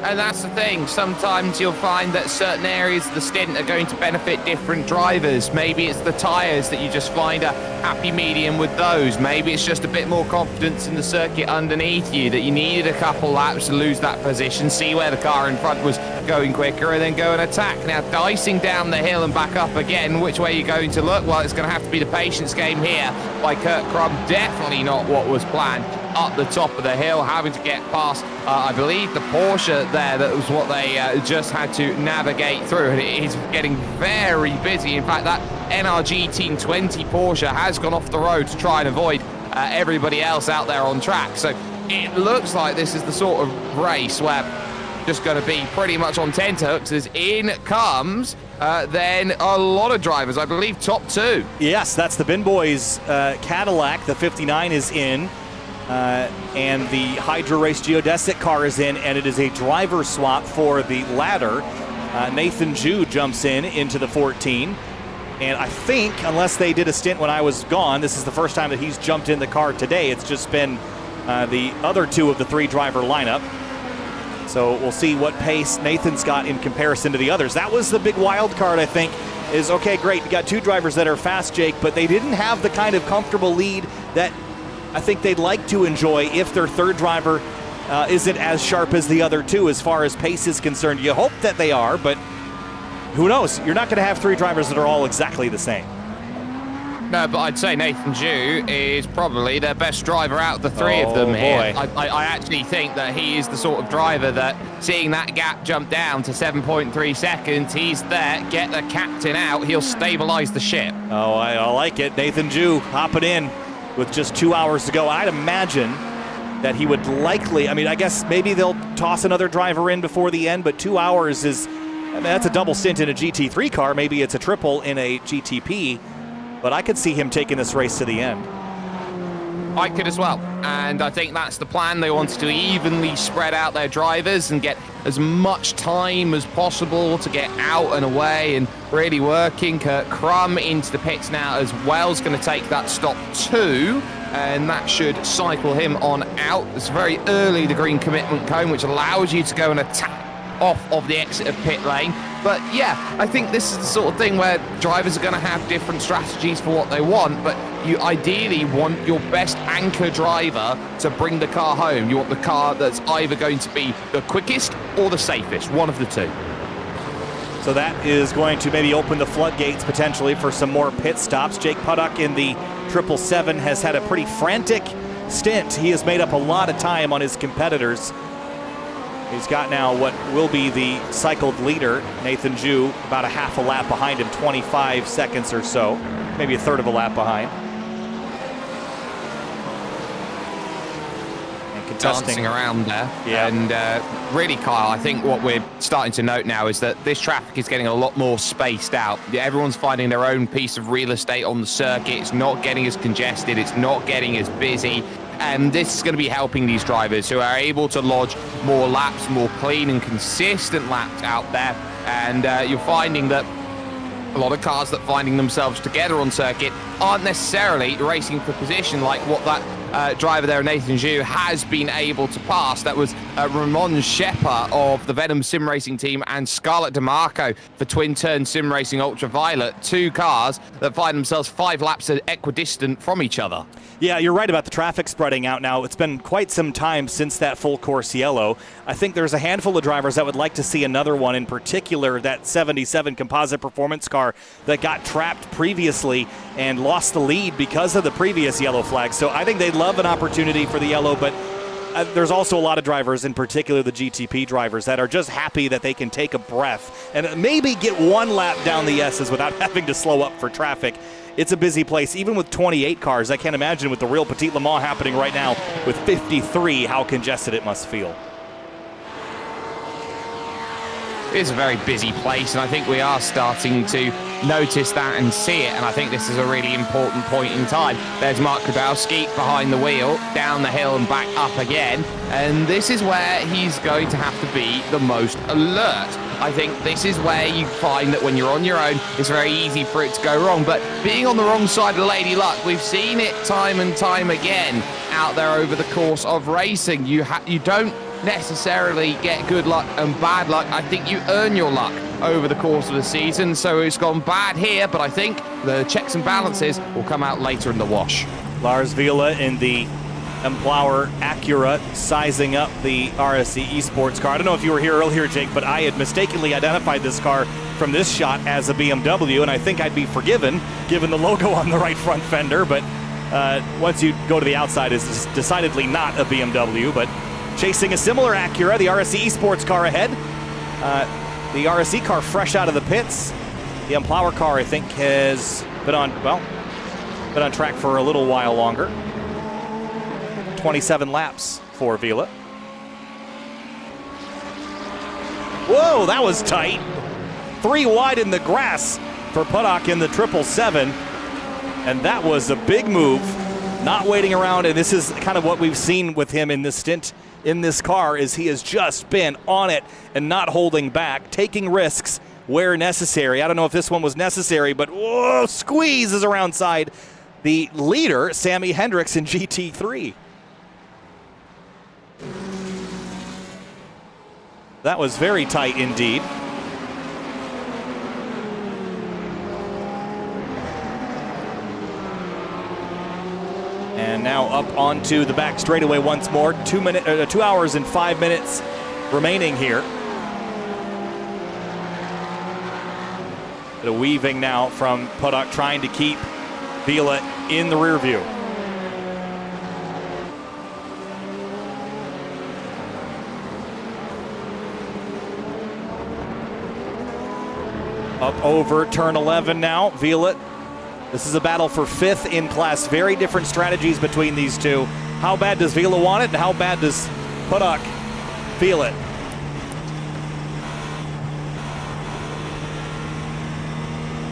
And that's the thing, sometimes you'll find that certain areas of the stint are going to benefit different drivers. Maybe it's the tyres that you just find a happy medium with those. Maybe it's just a bit more confidence in the circuit underneath you, that you needed a couple laps to lose that position, see where the car in front was going quicker, and then go and attack. Now, dicing down the hill and back up again, which way are you going to look? Well, it's going to have to be the patience game here by Kurt Crum. Definitely not what was planned. Up the top of the hill, having to get past, I believe, the Porsche there. That was what they just had to navigate through, and it is getting very busy. In fact, that NRG Team 20 Porsche has gone off the road to try and avoid everybody else out there on track. So it looks like this is the sort of race where just going to be pretty much on tenterhooks, as in comes then a lot of drivers, I believe top 2. Yes, that's the Bin Boys Cadillac. The 59 is in. And the Hydra Race Geodesic car is in, and it is a driver swap for the latter. Nathan Ju jumps into the 14. And I think, unless they did a stint when I was gone, this is the first time that he's jumped in the car today. It's just been the other 2 of the 3-driver lineup. So we'll see what pace Nathan's got in comparison to the others. That was the big wild card, I think, is, okay, great, you got 2 drivers that are fast, Jake, but they didn't have the kind of comfortable lead that I think they'd like to enjoy if their 3rd driver isn't as sharp as the other 2 as far as pace is concerned. You hope that they are, but who knows? You're not going to have 3 drivers that are all exactly the same. No, but I'd say Nathan Ju is probably their best driver out of the 3 of them here. I actually think that he is the sort of driver that, seeing that gap jump down to 7.3 seconds, he's there, get the captain out, he'll stabilize the ship. Oh, I like it. Nathan Ju hopping in with just 2 hours to go. I'd imagine that he would likely, I mean, I guess maybe they'll toss another driver in before the end, but 2 hours is, I mean, that's a double stint in a GT3 car. Maybe it's a triple in a GTP, but I could see him taking this race to the end. I could as well, and I think that's the plan. They wanted to evenly spread out their drivers and get as much time as possible to get out and away and really working. Kurt Crum into the pits now as well is going to take that stop 2, and that should cycle him on out. It's very early, the green commitment cone, which allows you to go and attack off of the exit of pit lane. But yeah, I think this is the sort of thing where drivers are going to have different strategies for what they want, but you ideally want your best anchor driver to bring the car home. You want the car that's either going to be the quickest or the safest, one of the 2. So that is going to maybe open the floodgates potentially for some more pit stops. Jake Puddock in the 777 has had a pretty frantic stint. He has made up a lot of time on his competitors. He's got now what will be the cycled leader, Nathan Ju, about a half a lap behind him, 25 seconds or so, maybe a third of a lap behind. And contesting dancing around there. Yeah. And really, Kyle, I think what we're starting to note now is that this traffic is getting a lot more spaced out. Everyone's finding their own piece of real estate on the circuit. It's not getting as congested. It's not getting as busy. And this is going to be helping these drivers who are able to lodge more laps, more clean and consistent laps out there. And you're finding that a lot of cars that finding themselves together on circuit aren't necessarily racing for position like what that driver there, Nathan Zhu, has been able to pass. That was Ramon Shepard of the Venom Sim Racing team and Scarlett DeMarco for Twin Turn Sim Racing Ultraviolet. Two cars that find themselves 5 laps equidistant from each other. Yeah, you're right about the traffic spreading out now. It's been quite some time since that full course yellow. I think there's a handful of drivers that would like to see another one, in particular that 77 composite performance car that got trapped previously and lost the lead because of the previous yellow flag. So I think they'd love an opportunity for the yellow, but there's also a lot of drivers, in particular the GTP drivers, that are just happy that they can take a breath and maybe get one lap down the S's without having to slow up for traffic. It's a busy place, even with 28 cars. I can't imagine with the real Petit Le Mans happening right now with 53, how congested it must feel. It's a very busy place, and I think we are starting to notice that and see it, and I think this is a really important point in time. There's Mark Grabowski behind the wheel, down the hill and back up again, and this is where he's going to have to be the most alert. I think this is where you find that when you're on your own, it's very easy for it to go wrong, but being on the wrong side of Lady Luck, we've seen it time and time again out there over the course of racing. You don't necessarily get good luck and bad luck. I think you earn your luck over the course of the season, so it's gone bad here, but I think the checks and balances will come out later in the wash. Lars Vila in the Empower Acura sizing up the RSC Esports car. I don't know if you were here earlier, Jake, but I had mistakenly identified this car from this shot as a BMW, and I think I'd be forgiven given the logo on the right front fender, but once you go to the outside, it's decidedly not a BMW, but chasing a similar Acura, the RSC Esports car ahead. The RSC car fresh out of the pits. The Empower car, I think, has been on track for a little while longer. 27 laps for Vila. Whoa, that was tight. 3 wide in the grass for Puddock in the 777. And that was a big move. Not waiting around, and this is kind of what we've seen with him in this stint in this car, is he has just been on it and not holding back, taking risks where necessary. I don't know if this one was necessary, but whoa, squeezes around side the leader, Sammy Hendricks in GT3. That was very tight indeed. And now up onto the back straightaway once more. 2 hours and 5 minutes remaining here. The weaving now from Puddock, trying to keep Vila in the rear view. Up over turn 11 now, Vila. This is a battle for 5th in class. Very different strategies between these two. How bad does Vila want it, and how bad does Puddock feel it?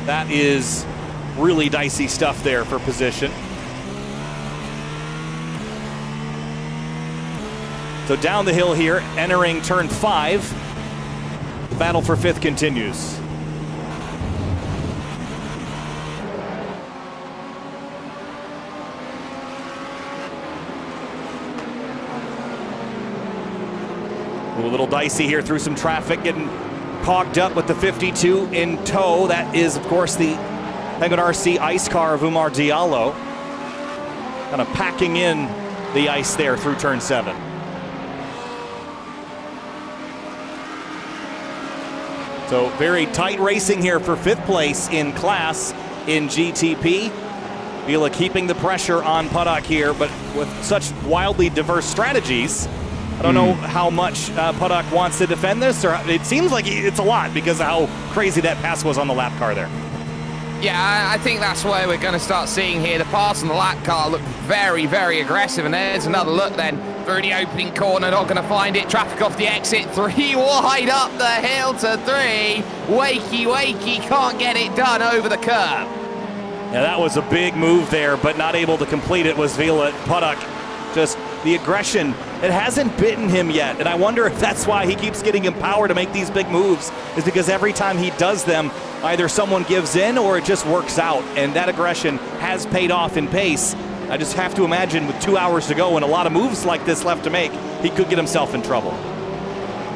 That is really dicey stuff there for position. So down the hill here, entering turn 5. The battle for 5th continues. A little dicey here through some traffic, getting cogged up with the 52 in tow. That is, of course, the Penguin RC ice car of Umar Diallo. Kind of packing in the ice there through turn 7. So very tight racing here for 5th place in class in GTP. Vila keeping the pressure on Puddock here, but with such wildly diverse strategies, I don't know how much Puddock wants to defend this, or it seems like it's a lot because of how crazy that pass was on the lap car there. Yeah, I think that's where we're going to start seeing here. The pass on the lap car looked very, very aggressive, and there's another look then through the opening corner. Not going to find it. Traffic off the exit. 3 wide up the hill to 3. Wakey, can't get it done over the curb. Yeah, that was a big move there, but not able to complete it was Vila. Puddock, just the aggression it hasn't bitten him yet. And I wonder if that's why he keeps getting empowered to make these big moves, is because every time he does them, either someone gives in or it just works out. And that aggression has paid off in pace. I just have to imagine with 2 hours to go and a lot of moves like this left to make, he could get himself in trouble.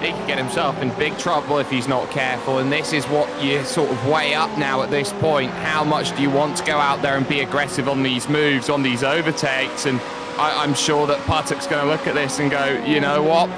He could get himself in big trouble if he's not careful, and this is what you sort of weigh up now at this point. How much do you want to go out there and be aggressive on these moves, on these overtakes? And I'm sure that Patek's going to look at this and go, you know what?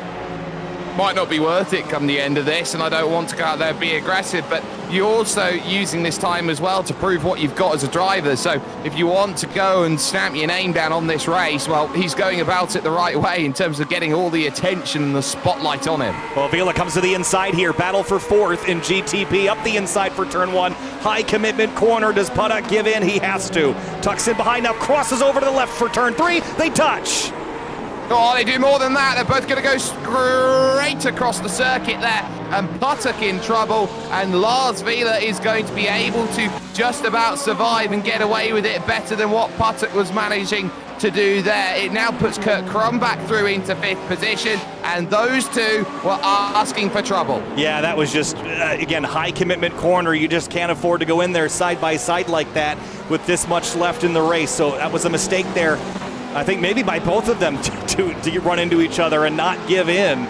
Might not be worth it come the end of this, and I don't want to go out there and be aggressive, but you're also using this time as well to prove what you've got as a driver. So if you want to go and stamp your name down on this race, well, he's going about it the right way in terms of getting all the attention and the spotlight on him. Well, Vila comes to the inside here. Battle for fourth in GTP. Up the inside for turn one. High commitment corner. Does Patek give in? He has to. Tucks in behind now. Crosses over to the left for turn three. They touch. Oh, they do more than that. They're both going to go straight across the circuit there. And Patek in trouble. And Lars Vila is going to be able to just about survive and get away with it better than what Patek was managing to do there. It now puts Kurt Krumback through into fifth position. And those two were asking for trouble. Yeah, that was just, again, high commitment corner. You just can't afford to go in there side by side like that with this much left in the race. So that was a mistake there. I think maybe by both of them to run into each other and not give in.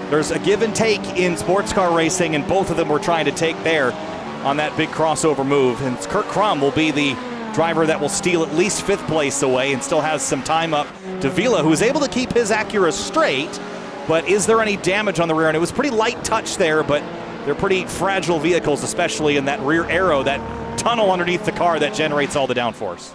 There's a give and take in sports car racing, and both of them were trying to take there on that big crossover move. And Kurt Krum will be the driver that will steal at least fifth place away and still has some time up to Vila, who was able to keep his Acura straight. But is there any damage on the rear end? It was pretty light touch there, but they're pretty fragile vehicles, especially in that rear aero, that tunnel underneath the car that generates all the downforce.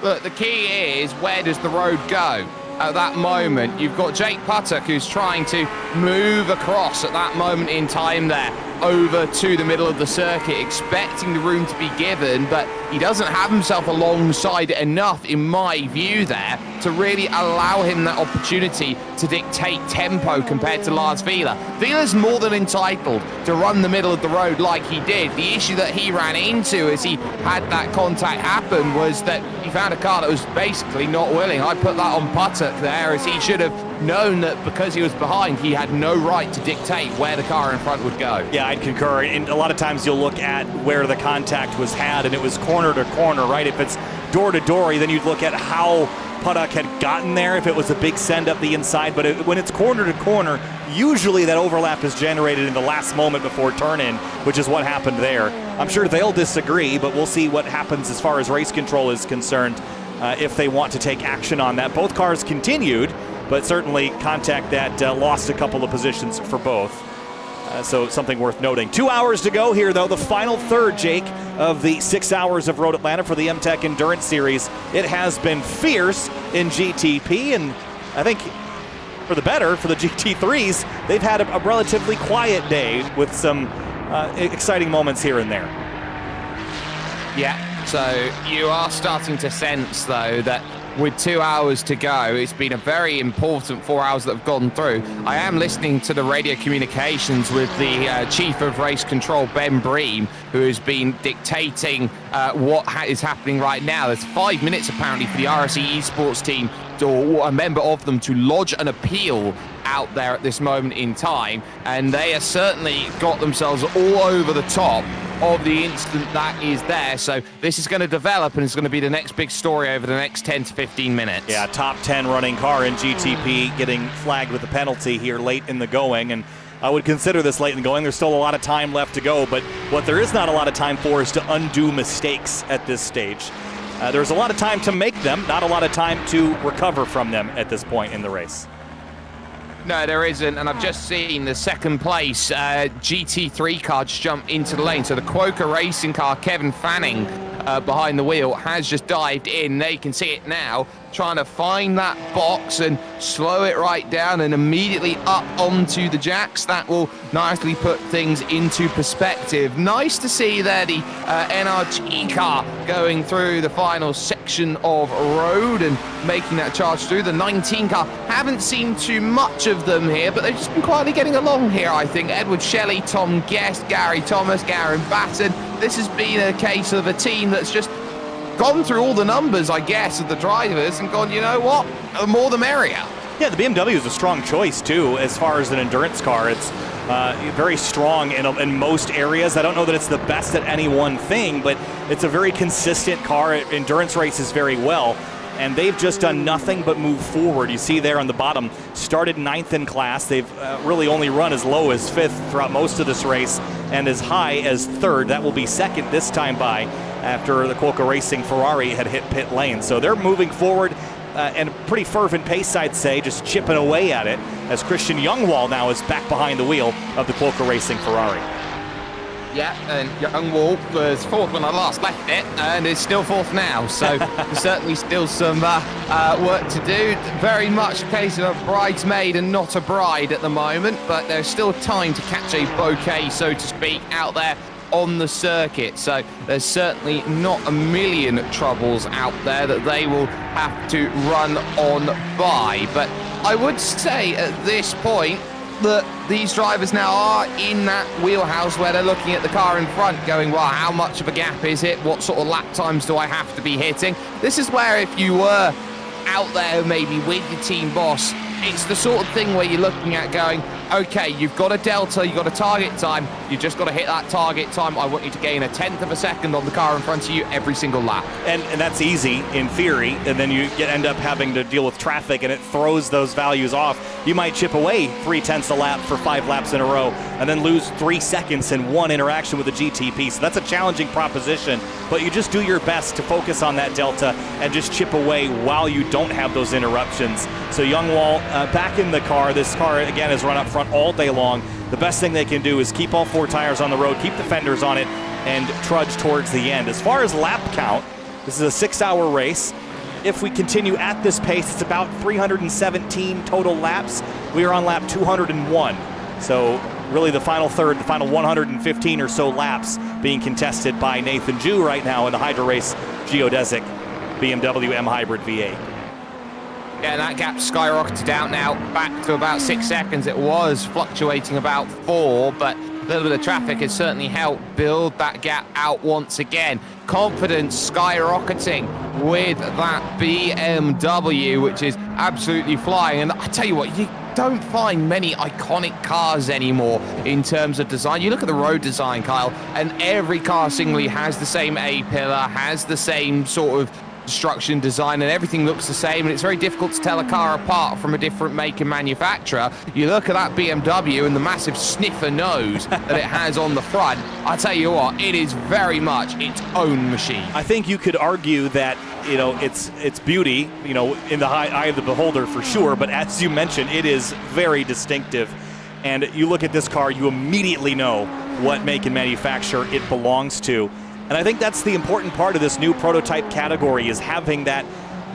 Look, the key is, where does the road go? At that moment, you've got Jake Patek, who's trying to move across at that moment in time there, over to the middle of the circuit, expecting the room to be given, but he doesn't have himself alongside enough, in my view there, to really allow him that opportunity to dictate tempo compared to Lars Vila. Vila's more than entitled to run the middle of the road like he did. The issue that he ran into as he had that contact happen was that he found a car that was basically not willing. I put that on Patek there, as he should have known that because he was behind, he had no right to dictate where the car in front would go. Yeah, I'd concur. And a lot of times you'll look at where the contact was had, and it was corner to corner, right? If it's door to door, then you'd look at how Patek had gotten there, if it was a big send up the inside. But when it's corner to corner, usually that overlap is generated in the last moment before turn in, which is what happened there. I'm sure they'll disagree, but we'll see what happens as far as race control is concerned if they want to take action on that. Both cars continued, but certainly contact that lost a couple of positions for both. So something worth noting. 2 hours to go here, though. The final third, Jake, of the 6 hours of Road Atlanta for the MTEC Endurance Series. It has been fierce in GTP, and I think for the better for the GT3s, they've had a relatively quiet day with some exciting moments here and there. Yeah, so you are starting to sense, though, that with 2 hours to go, it's been a very important 4 hours that have gone through. I am listening to the radio communications with the Chief of Race Control, Ben Bream, who has been dictating what is happening right now. There's 5 minutes, apparently, for the RSE esports team, or a member of them, to lodge an appeal out there at this moment in time, and they have certainly got themselves all over the top of the instant that is there. So this is going to develop, and it's going to be the next big story over the next 10 to 15 minutes. Yeah, top 10 running car in GTP getting flagged with a penalty here late in the going, and I would consider this late in the going. There's still a lot of time left to go, but what there is not a lot of time for is to undo mistakes at this stage. There's a lot of time to make them, not a lot of time to recover from them at this point in the race. No, there isn't, and I've just seen the second place GT3 car just jump into the lane. So the Quokka racing car, Kevin Fanning, behind the wheel, has just dived in. They can see it now, trying to find that box and slow it right down and immediately up onto the jacks. That will nicely put things into perspective. Nice to see there the NRG car going through the final section of road and making that charge through. The 19 car, haven't seen too much of them here, but they've just been quietly getting along here, I think. Edward Shelley, Tom Guest, Gary Thomas, Garen Batten. This has been a case of a team that's just gone through all the numbers, I guess, of the drivers and gone, you know what, the more the merrier. Yeah, the BMW is a strong choice too as far as an endurance car. It's very strong in most areas. I don't know that it's the best at any one thing, but it's a very consistent car. It endurance races very well, and they've just done nothing but move forward. You see there on the bottom, started 9th in class. They've really only run as low as 5th throughout most of this race and as high as 3rd. That will be 2nd this time by after the Quokka Racing Ferrari had hit pit lane. So they're moving forward and a pretty fervent pace, I'd say, just chipping away at it as Christian Youngwall now is back behind the wheel of the Quokka Racing Ferrari. Yeah, and Youngwall was 4th when I last left it, and is still 4th now. So there's certainly still some work to do. Very much a case of a bridesmaid and not a bride at the moment, but there's still time to catch a bouquet, so to speak, out there on the circuit. So there's certainly not a million troubles out there that they will have to run on by. But I would say at this point that these drivers now are in that wheelhouse where they're looking at the car in front going, well, how much of a gap is it? What sort of lap times do I have to be hitting? This is where if you were out there maybe with your team boss, it's the sort of thing where you're looking at going, okay, you've got a delta, you've got a target time, you've just got to hit that target time. I want you to gain 1/10 of a second on the car in front of you every single lap. And that's easy in theory, and then you end up having to deal with traffic and it throws those values off. You might chip away 3/10 a lap for 5 laps in a row and then lose 3 seconds in one interaction with the GTP. So that's a challenging proposition, but you just do your best to focus on that delta and just chip away while you don't have those interruptions. So Youngwall back in the car. This car, again, has run up front all day long. The best thing they can do is keep all 4 tires on the road, keep the fenders on it, and trudge towards the end. As far as lap count, this is a 6-hour race. If we continue at this pace, it's about 317 total laps. We are on lap 201. So really the final third, the final 115 or so laps being contested by Nathan Jew right now in the Hydra Race Geodesic BMW M Hybrid V8. Yeah, that gap skyrocketed out now, back to about 6 seconds. It was fluctuating about 4, but a little bit of traffic has certainly helped build that gap out once again. Confidence skyrocketing with that BMW, which is absolutely flying. And I tell you what, you don't find many iconic cars anymore in terms of design. You look at the road design, Kyle, and every car singly has the same A-pillar, has the same sort of construction design, and everything looks the same, and it's very difficult to tell a car apart from a different make and manufacturer. You look at that BMW and the massive sniffer nose that it has on the front. I tell you what, it is very much its own machine. I think you could argue that, you know, it's beauty, you know, in the eye of the beholder for sure, but as you mentioned, it is very distinctive. And you look at this car, you immediately know what make and manufacturer it belongs to. And I think that's the important part of this new prototype category, is having that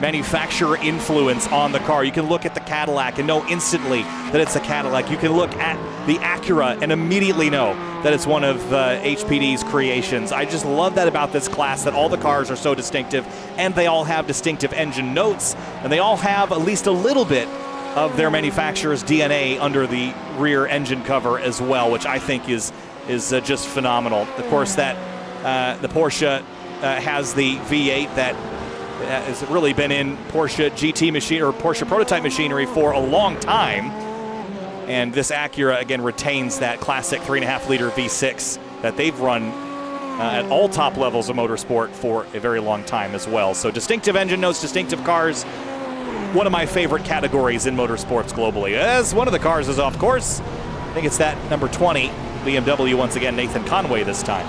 manufacturer influence on the car. You can look at the Cadillac and know instantly that it's a Cadillac. You can look at the Acura and immediately know that it's one of HPD's creations. I just love that about this class, that all the cars are so distinctive, and they all have distinctive engine notes, and they all have at least a little bit of their manufacturer's DNA under the rear engine cover as well, which I think is just phenomenal. Of course, that the Porsche has the V8 that has really been in Porsche GT machine or Porsche prototype machinery for a long time, and this Acura again retains that classic 3.5-liter V6 that they've run at all top levels of motorsport for a very long time as well. So distinctive engine notes, distinctive cars, one of my favorite categories in motorsports globally. As one of the cars is off course, I think it's that number 20 BMW once again, Nathan Conway this time.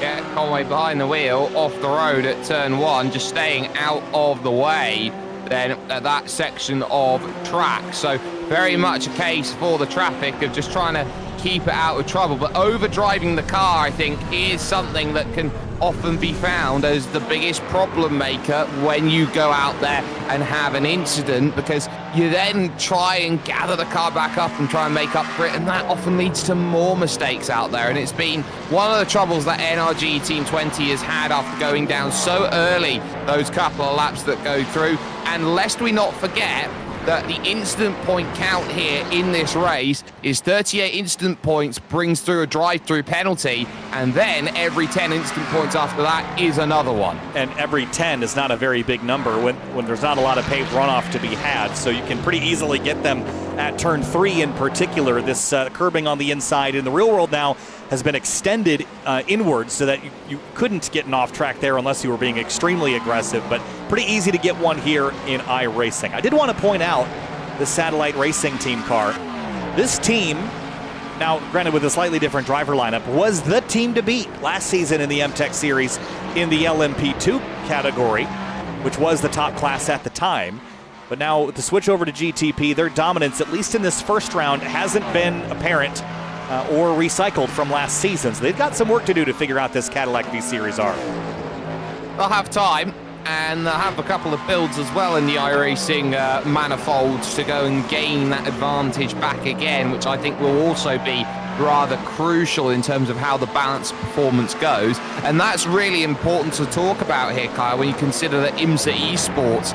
Yeah, Conway behind the wheel, off the road at turn 1, just staying out of the way then at that section of track. So very much a case for the traffic of just trying to keep it out of trouble. But overdriving the car, I think, is something that can often be found as the biggest problem maker when you go out there and have an incident, because you then try and gather the car back up and try and make up for it, and that often leads to more mistakes out there. And it's been one of the troubles that NRG Team 20 has had after going down so early those couple of laps that go through. And lest we not forget that the instant point count here in this race is 38 instant points brings through a drive-through penalty, and then every 10 instant points after that is another one. And every 10 is not a very big number when there's not a lot of paved runoff to be had, so you can pretty easily get them at turn 3 in particular. This curbing on the inside in the real world now has been extended inwards so that you couldn't get an off track there unless you were being extremely aggressive, but pretty easy to get one here in iRacing. I did want to point out the Satellite Racing Team car. This team, now granted with a slightly different driver lineup, was the team to beat last season in the MTEC series in the LMP2 category, which was the top class at the time. But now with the switch over to GTP, their dominance, at least in this first round, hasn't been apparent or recycled from last season. So they've got some work to do to figure out this Cadillac V Series R. They'll have time, and they'll have a couple of builds as well in the iRacing manifolds to go and gain that advantage back again, which I think will also be rather crucial in terms of how the balanced performance goes. And that's really important to talk about here, Kyle, when you consider that IMSA Esports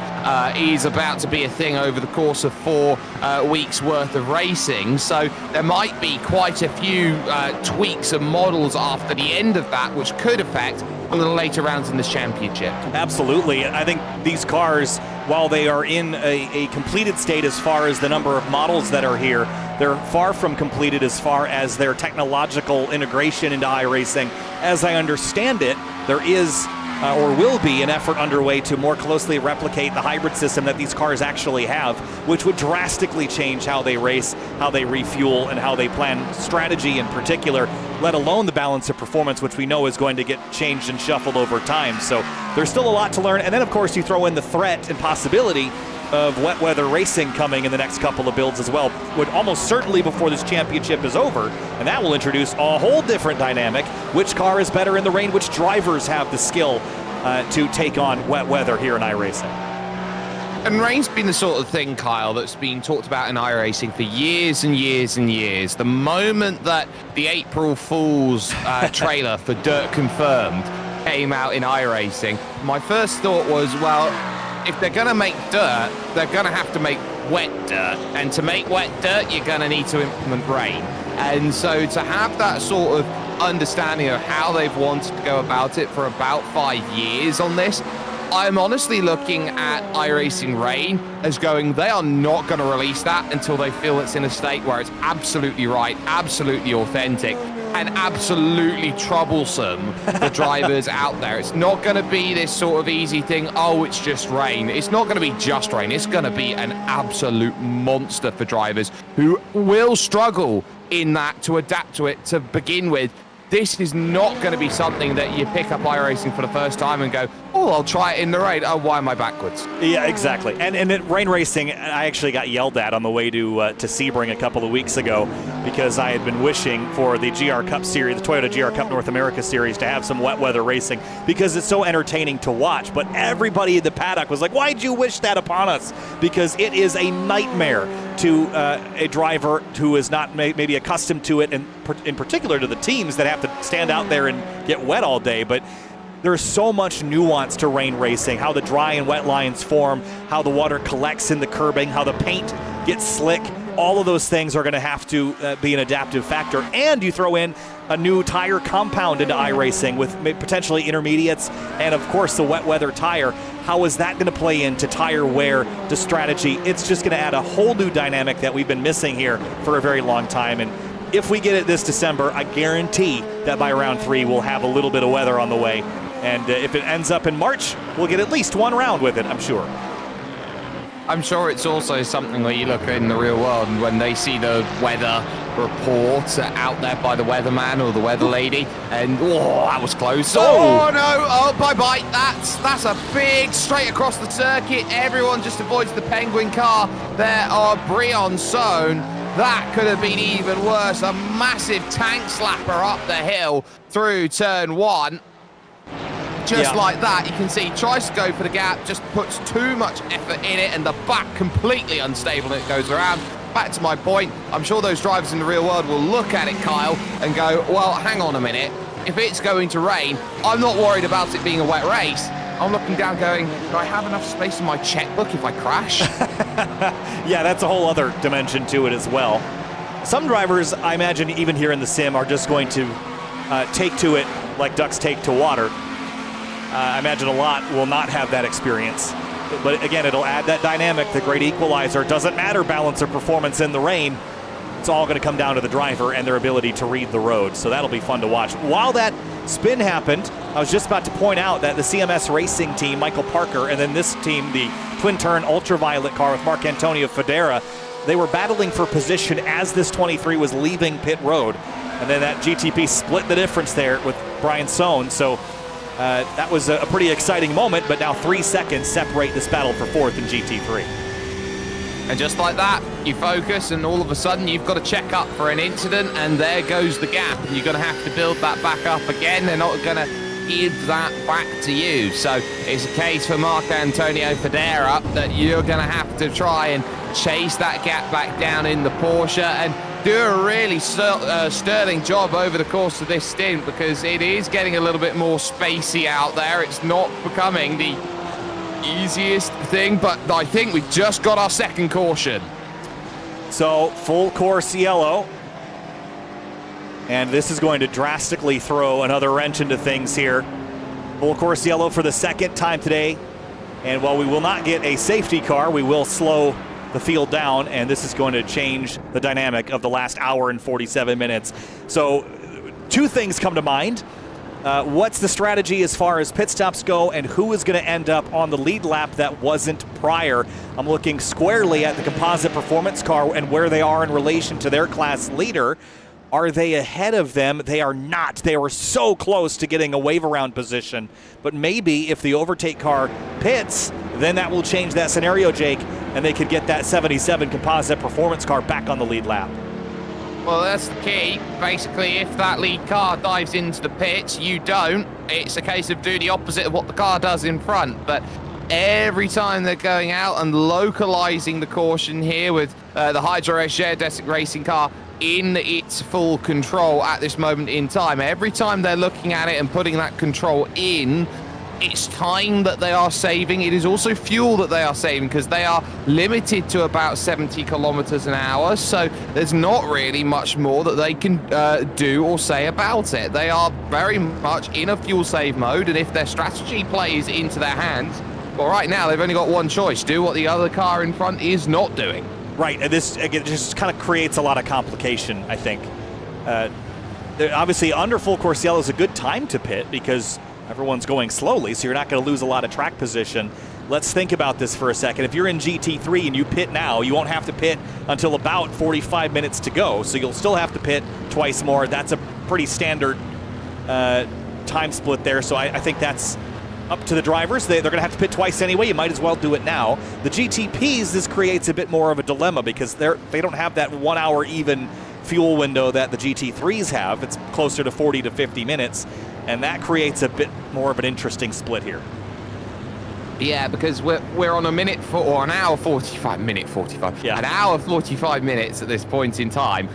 is about to be a thing over the course of 4 weeks worth of racing. So there might be quite a few tweaks and models after the end of that, which could affect a little later rounds in this championship. Absolutely. I think these cars, while they are in a completed state as far as the number of models that are here, they're far from completed as far as their technological integration into iRacing. As I understand it, there is or will be an effort underway to more closely replicate the hybrid system that these cars actually have, which would drastically change how they race, how they refuel, and how they plan strategy in particular, let alone the balance of performance, which we know is going to get changed and shuffled over time. So there's still a lot to learn. And then, of course, you throw in the threat and possibility of wet weather racing coming in the next couple of builds as well, would almost certainly before this championship is over, and that will introduce a whole different dynamic. Which car is better in the rain? Which drivers have the skill to take on wet weather here in iRacing? And rain's been the sort of thing, Kyle, that's been talked about in iRacing for years and years and years. The moment that the April Fool's trailer for Dirt Confirmed came out in iRacing, my first thought was, well, if they're going to make dirt, they're going to have to make wet dirt. And to make wet dirt, you're going to need to implement rain. And so to have that sort of understanding of how they've wanted to go about it for about 5 years on this, I'm honestly looking at iRacing Rain as going, they are not going to release that until they feel it's in a state where it's absolutely right, absolutely authentic, and absolutely troublesome for drivers out there. It's not going to be this sort of easy thing, oh, it's just rain. It's not going to be just rain. It's going to be an absolute monster for drivers who will struggle in that to adapt to it to begin with. This is not going to be something that you pick up iRacing for the first time and go, oh, I'll try it in the rain. Oh, why am I backwards? Yeah, exactly. And in rain racing, I actually got yelled at on the way to Sebring a couple of weeks ago because I had been wishing for the GR Cup series, the Toyota GR Cup North America series, to have some wet weather racing because it's so entertaining to watch. But everybody in the paddock was like, why'd you wish that upon us? Because it is a nightmare to a driver who is not maybe accustomed to it, and in particular to the teams that have to stand out there and get wet all day. But there's so much nuance to rain racing, how the dry and wet lines form, how the water collects in the curbing, how the paint gets slick. All of those things are going to have to be an adaptive factor. And you throw in a new tire compound into iRacing with potentially intermediates and, of course, the wet weather tire. How is that going to play into tire wear, to strategy? It's just going to add a whole new dynamic that we've been missing here for a very long time. And if we get it this December, I guarantee that by round 3 we'll have a little bit of weather on the way. And if it ends up in March, we'll get at least one round with it, I'm sure. I'm sure it's also something where you look in the real world and when they see the weather report out there by the weatherman or the weather lady, and oh, that was close. Oh no, oh bye-bye. That's a big straight across the circuit. Everyone just avoids the Penguin car. There are Brion Sohn. That could have been even worse. A massive tank slapper up the hill through turn 1. Just like that, you can see he tries to go for the gap, just puts too much effort in it, and the back completely unstable and it goes around. Back to my point, I'm sure those drivers in the real world will look at it, Kyle, and go, well, hang on a minute. If it's going to rain, I'm not worried about it being a wet race. I'm looking down going, do I have enough space in my checkbook if I crash? Yeah, that's a whole other dimension to it as well. Some drivers, I imagine, even here in the sim, are just going to take to it like ducks take to water. I imagine a lot will not have that experience. But again, it'll add that dynamic, the great equalizer. It doesn't matter balance or performance in the rain. It's all going to come down to the driver and their ability to read the road. So that'll be fun to watch. While that spin happened, I was just about to point out that the CMS Racing team, Michael Parker, and then this team, the twin-turn ultraviolet car with Marc Antonio Federa, they were battling for position as this 23 was leaving pit road. And then that GTP split the difference there with Brian Sohn. So that was a pretty exciting moment, but now 3 seconds separate this battle for fourth in GT3. And just like that, you focus, and all of a sudden you've got to check up for an incident, and there goes the gap. And you're going to have to build that back up again. They're not going to give that back to you. So it's a case for Marc Antonio Federa that you're going to have to try and chase that gap back down in the Porsche and do a really sterling job over the course of this stint, because it is getting a little bit more spacey out there. It's not becoming the easiest thing, but I think we just got our second caution. So full course yellow, and this is going to drastically throw another wrench into things here. Full course yellow for the second time today, and while we will not get a safety car, we will slow the field down, and this is going to change the dynamic of the last hour and 47 minutes. So two things come to mind. What's the strategy as far as pit stops go, and who is going to end up on the lead lap that wasn't prior? I'm looking squarely at the composite performance car and where they are in relation to their class leader. Are they ahead of them? They are not. They were so close to getting a wave around position. But maybe if the overtake car pits, then that will change that scenario, Jake, and they could get that 77 composite performance car back on the lead lap. Well, that's the key. Basically, if that lead car dives into the pits, you don't. It's a case of doing the opposite of what the car does in front. But every time they're going out and localizing the caution here with the Hydro Desert Racing car in its full control at this moment in time, every time they're looking at it and putting that control in, it's time that they are saving. It is also fuel that they are saving, because they are limited to about 70 kilometers an hour. So there's not really much more that they can do or say about it. They are very much in a fuel save mode, and if their strategy plays into their hands, well, right now they've only got one choice: do what the other car in front is not doing. Right, and this again just kind of creates a lot of complication, I think. Obviously, under full course yellow is a good time to pit because everyone's going slowly, so you're not going to lose a lot of track position. Let's think about this for a second. If you're in GT3 and you pit now, you won't have to pit until about 45 minutes to go, so you'll still have to pit twice more. That's a pretty standard time split there, so I think that's up to the drivers. They're going to have to pit twice anyway. You might as well do it now. The GTPs, this creates a bit more of a dilemma because they don't have that 1 hour even fuel window that the GT3s have. It's closer to 40 to 50 minutes. And that creates a bit more of an interesting split here. Yeah, because we're on an hour 45 minutes at this point in time.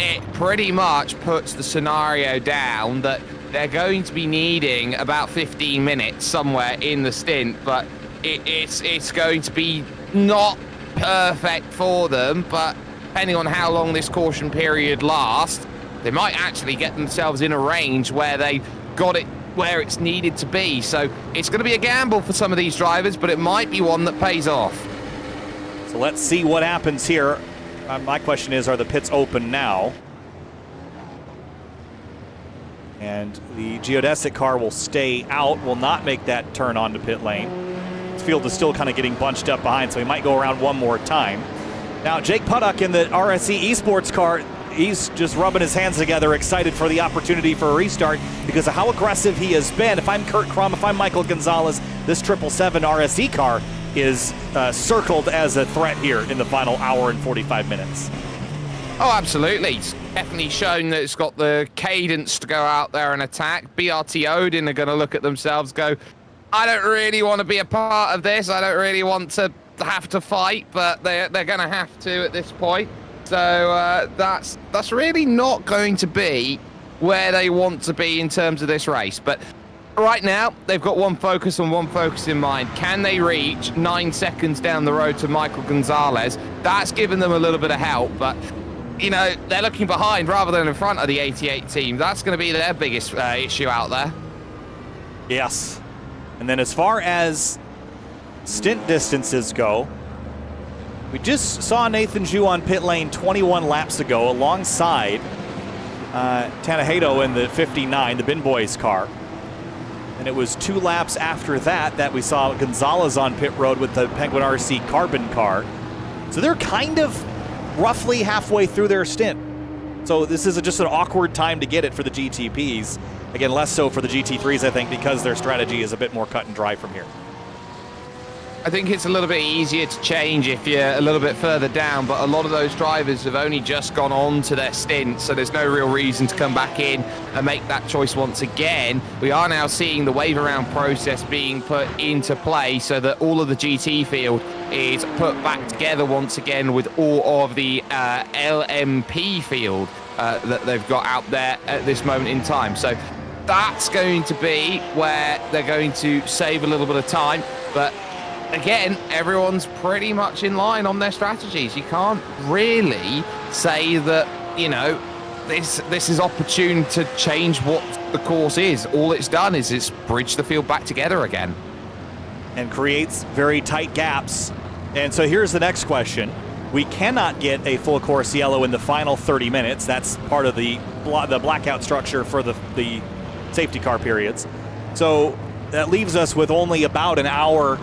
It pretty much puts the scenario down that they're going to be needing about 15 minutes somewhere in the stint, but it's going to be not perfect for them, but depending on how long this caution period lasts, they might actually get themselves in a range where they got it where it's needed to be. So it's going to be a gamble for some of these drivers, but it might be one that pays off. So let's see what happens here. My question is, are the pits open now? And the geodesic car will stay out, will not make that turn onto pit lane. This field is still kind of getting bunched up behind, so he might go around one more time. Now, Jake Puddock in the RSE Esports car, he's just rubbing his hands together, excited for the opportunity for a restart because of how aggressive he has been. If I'm Kurt Crum, if I'm Michael Gonzalez, this 777 RSE car is circled as a threat here in the final hour and 45 minutes. Oh, absolutely. It's definitely shown that it's got the cadence to go out there and attack. BRT Odin are going to look at themselves, go, I don't really want to be a part of this. I don't really want to have to fight, but they're going to have to at this point. So that's really not going to be where they want to be in terms of this race. But right now, they've got one focus and one focus in mind. Can they reach 9 seconds down the road to Michael Gonzalez? That's given them a little bit of help, but you know, they're looking behind rather than in front of the 88 team. That's going to be their biggest issue out there. Yes. And then as far as stint distances go, we just saw Nathan Zhu on pit lane 21 laps ago alongside Tanahado in the 59, the Bin Boys car. And it was 2 laps after that we saw Gonzalez on pit road with the Penguin RC Carbon car. So they're kind of roughly halfway through their stint. So this is just an awkward time to get it for the GTPs. Again, less so for the GT3s, I think, because their strategy is a bit more cut and dry from here. I think it's a little bit easier to change if you're a little bit further down, but a lot of those drivers have only just gone on to their stint, so there's no real reason to come back in and make that choice once again. We are now seeing the wave around process being put into play so that all of the GT field is put back together once again with all of the LMP field that they've got out there at this moment in time. So that's going to be where they're going to save a little bit of time, but again, everyone's pretty much in line on their strategies. You can't really say that, you know, this is opportune to change what the course is. All it's done is it's bridged the field back together again. And creates very tight gaps. And so here's the next question. We cannot get a full course yellow in the final 30 minutes. That's part of the blackout structure for the safety car periods. So that leaves us with only about an hour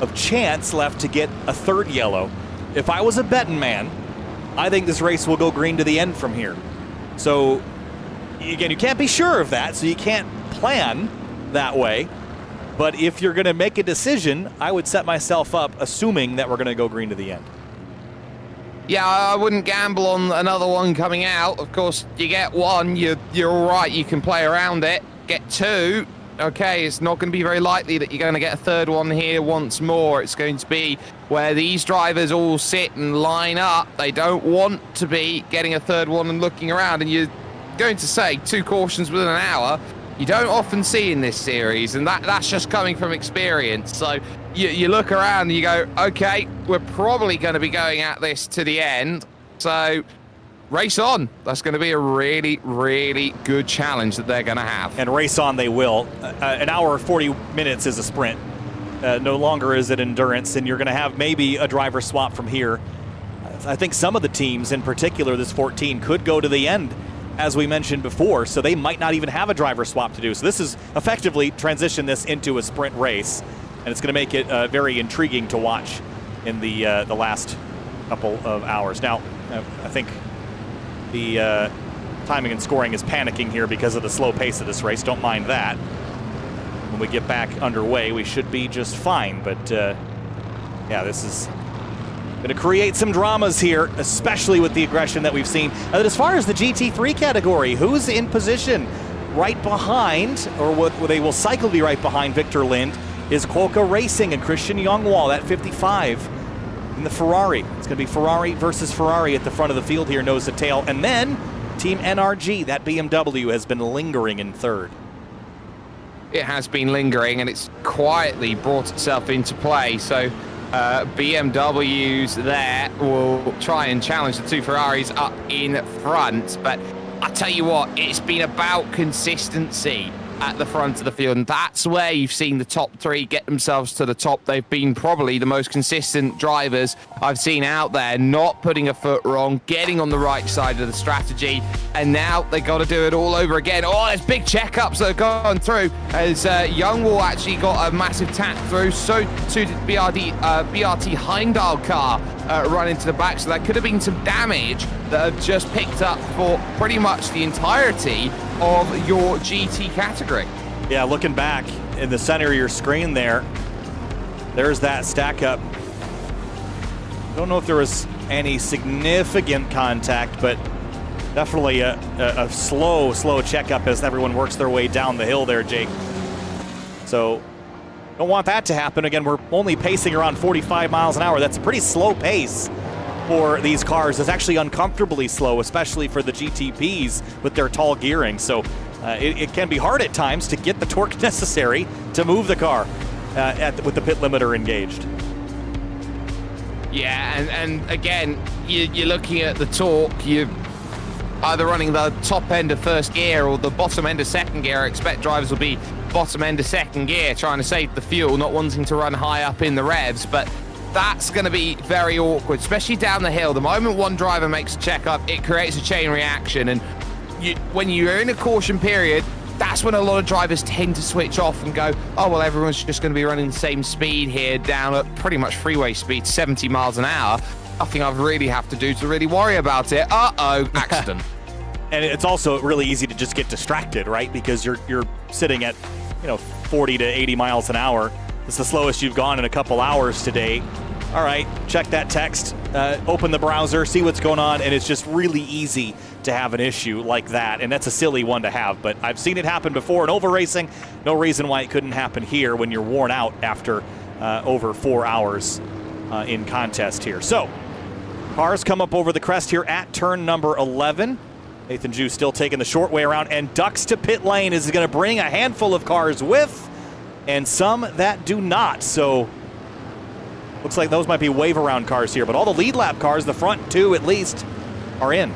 of chance left to get a third yellow. If I was a betting man, I think this race will go green to the end from here. So again, you can't be sure of that, so you can't plan that way. But if you're going to make a decision, I would set myself up assuming that we're going to go green to the end. Yeah, I wouldn't gamble on another one coming out. Of course, you get one, you're all right, you can play around it. Get 2, okay, it's not going to be very likely that you're going to get a third one here once more. It's going to be where these drivers all sit and line up. They don't want to be getting a third one and looking around. And you're going to say 2 cautions within an hour. You don't often see in this series, and that's just coming from experience. So you look around and you go, okay, we're probably going to be going at this to the end. So race on. That's going to be a really, really good challenge that they're going to have. And race on they will. An hour 40 minutes is a sprint. No longer is it endurance, and you're going to have maybe a driver swap from here. I think some of the teams, in particular this 14, could go to the end, as we mentioned before, so they might not even have a driver swap to do. So this is effectively transition this into a sprint race, and it's going to make it very intriguing to watch in the last couple of hours. Now, I think the timing and scoring is panicking here because of the slow pace of this race. Don't mind that. When we get back underway, we should be just fine. But yeah, this is going to create some dramas here, especially with the aggression that we've seen. As far as the GT3 category, who's in position right behind, or what they will cycle be right behind Victor Lind, is Quokka Racing and Christian Youngwall at 55 in the Ferrari. It's going to be Ferrari versus Ferrari at the front of the field here, nose to tail. And then Team NRG, that BMW, has been lingering in third. It has been lingering, and it's quietly brought itself into play. So BMWs there will try and challenge the 2 Ferraris up in front. But I tell you what, it's been about consistency at the front of the field, and that's where you've seen the top 3 get themselves to the top. They've been probably the most consistent drivers I've seen out there, not putting a foot wrong, getting on the right side of the strategy, and now they got to do it all over again. Oh, there's big checkups that have gone through as Youngwall actually got a massive tap through. So too did BRT Heimdall car run into the back, so that could have been some damage that have just picked up for pretty much the entirety of your GT category. Yeah, looking back in the center of your screen there's that stack up. Don't know if there was any significant contact, but definitely a slow checkup as everyone works their way down the hill there, Jake. So don't want that to happen. Again, we're only pacing around 45 miles an hour. That's a pretty slow pace for these cars. It's actually uncomfortably slow, especially for the GTPs with their tall gearing. So it can be hard at times to get the torque necessary to move the car with the pit limiter engaged. Yeah, and again, you're looking at the torque. You're either running the top end of first gear or the bottom end of second gear. I expect drivers will be bottom end of second gear, trying to save the fuel, not wanting to run high up in the revs. But that's going to be very awkward, especially down the hill. The moment one driver makes a checkup, it creates a chain reaction. And when you're in a caution period, that's when a lot of drivers tend to switch off and go, oh, well, everyone's just going to be running the same speed here down at pretty much freeway speed, 70 miles an hour. Nothing I really have to do to really worry about it. Uh-oh, accident. And it's also really easy to just get distracted, right? Because you're sitting at, 40 to 80 miles an hour. It's the slowest you've gone in a couple hours today. All right, check that text, open the browser, see what's going on, and it's just really easy to have an issue like that, and that's a silly one to have, but I've seen it happen before in over racing. No reason why it couldn't happen here when you're worn out after over 4 hours in contest here. So, cars come up over the crest here at turn number 11. Nathan Jew still taking the short way around and ducks to pit lane. Is going to bring a handful of cars with, and some that do not. So, looks like those might be wave around cars here, but all the lead lap cars, the front two at least, are in.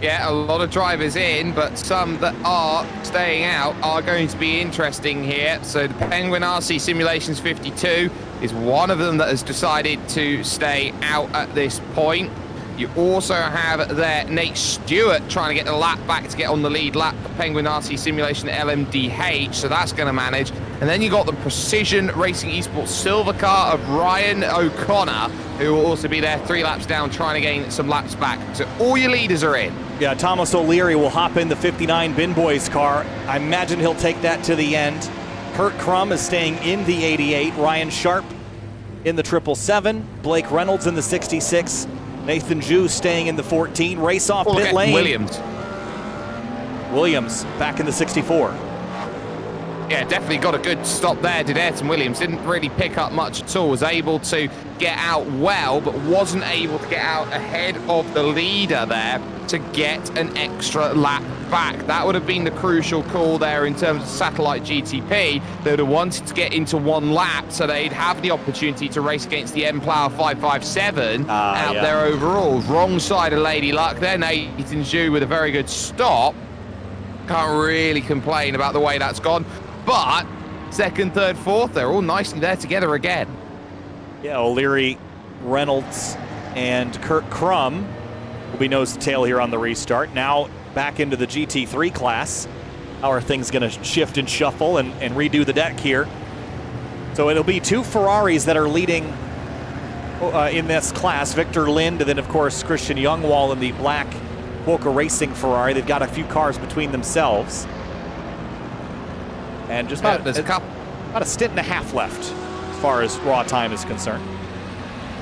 Yeah, a lot of drivers in, but some that are staying out are going to be interesting here. So the Penguin RC Simulations 52 is one of them that has decided to stay out at this point. You also have there Nate Stewart trying to get the lap back to get on the lead lap, the Penguin RC Simulation LMDH, so that's going to manage. And then you got the Precision Racing Esports silver car of Ryan O'Connor, who will also be there 3 laps down trying to gain some laps back. So all your leaders are in. Yeah, Thomas O'Leary will hop in the 59 Bin Boys car. I imagine he'll take that to the end. Kurt Crum is staying in the 88. Ryan Sharp in the 777. Blake Reynolds in the 66. Nathan Jew staying in the 14. Race off pit lane. Williams back in the 64. Yeah, definitely got a good stop there, did Ayrton Williams. Didn't really pick up much at all. Was able to get out well, but wasn't able to get out ahead of the leader there to get an extra lap back. That would have been the crucial call there in terms of satellite GTP. They would have wanted to get into 1 lap so they'd have the opportunity to race against the M-Plow 557 out there overall. Wrong side of Lady Luck there. Nathan Jew with a very good stop. Can't really complain about the way that's gone. But second, third, fourth, they're all nicely there together again. Yeah, O'Leary, Reynolds, and Kurt Crum will be nose to tail here on the restart. Now back into the GT3 class. How are things going to shift and shuffle and redo the deck here? So it'll be 2 Ferraris that are leading in this class. Victor Lind, and then of course Christian Youngwall in the black Quokka Racing Ferrari. They've got a few cars between themselves. And just about a stint and a half left as far as raw time is concerned.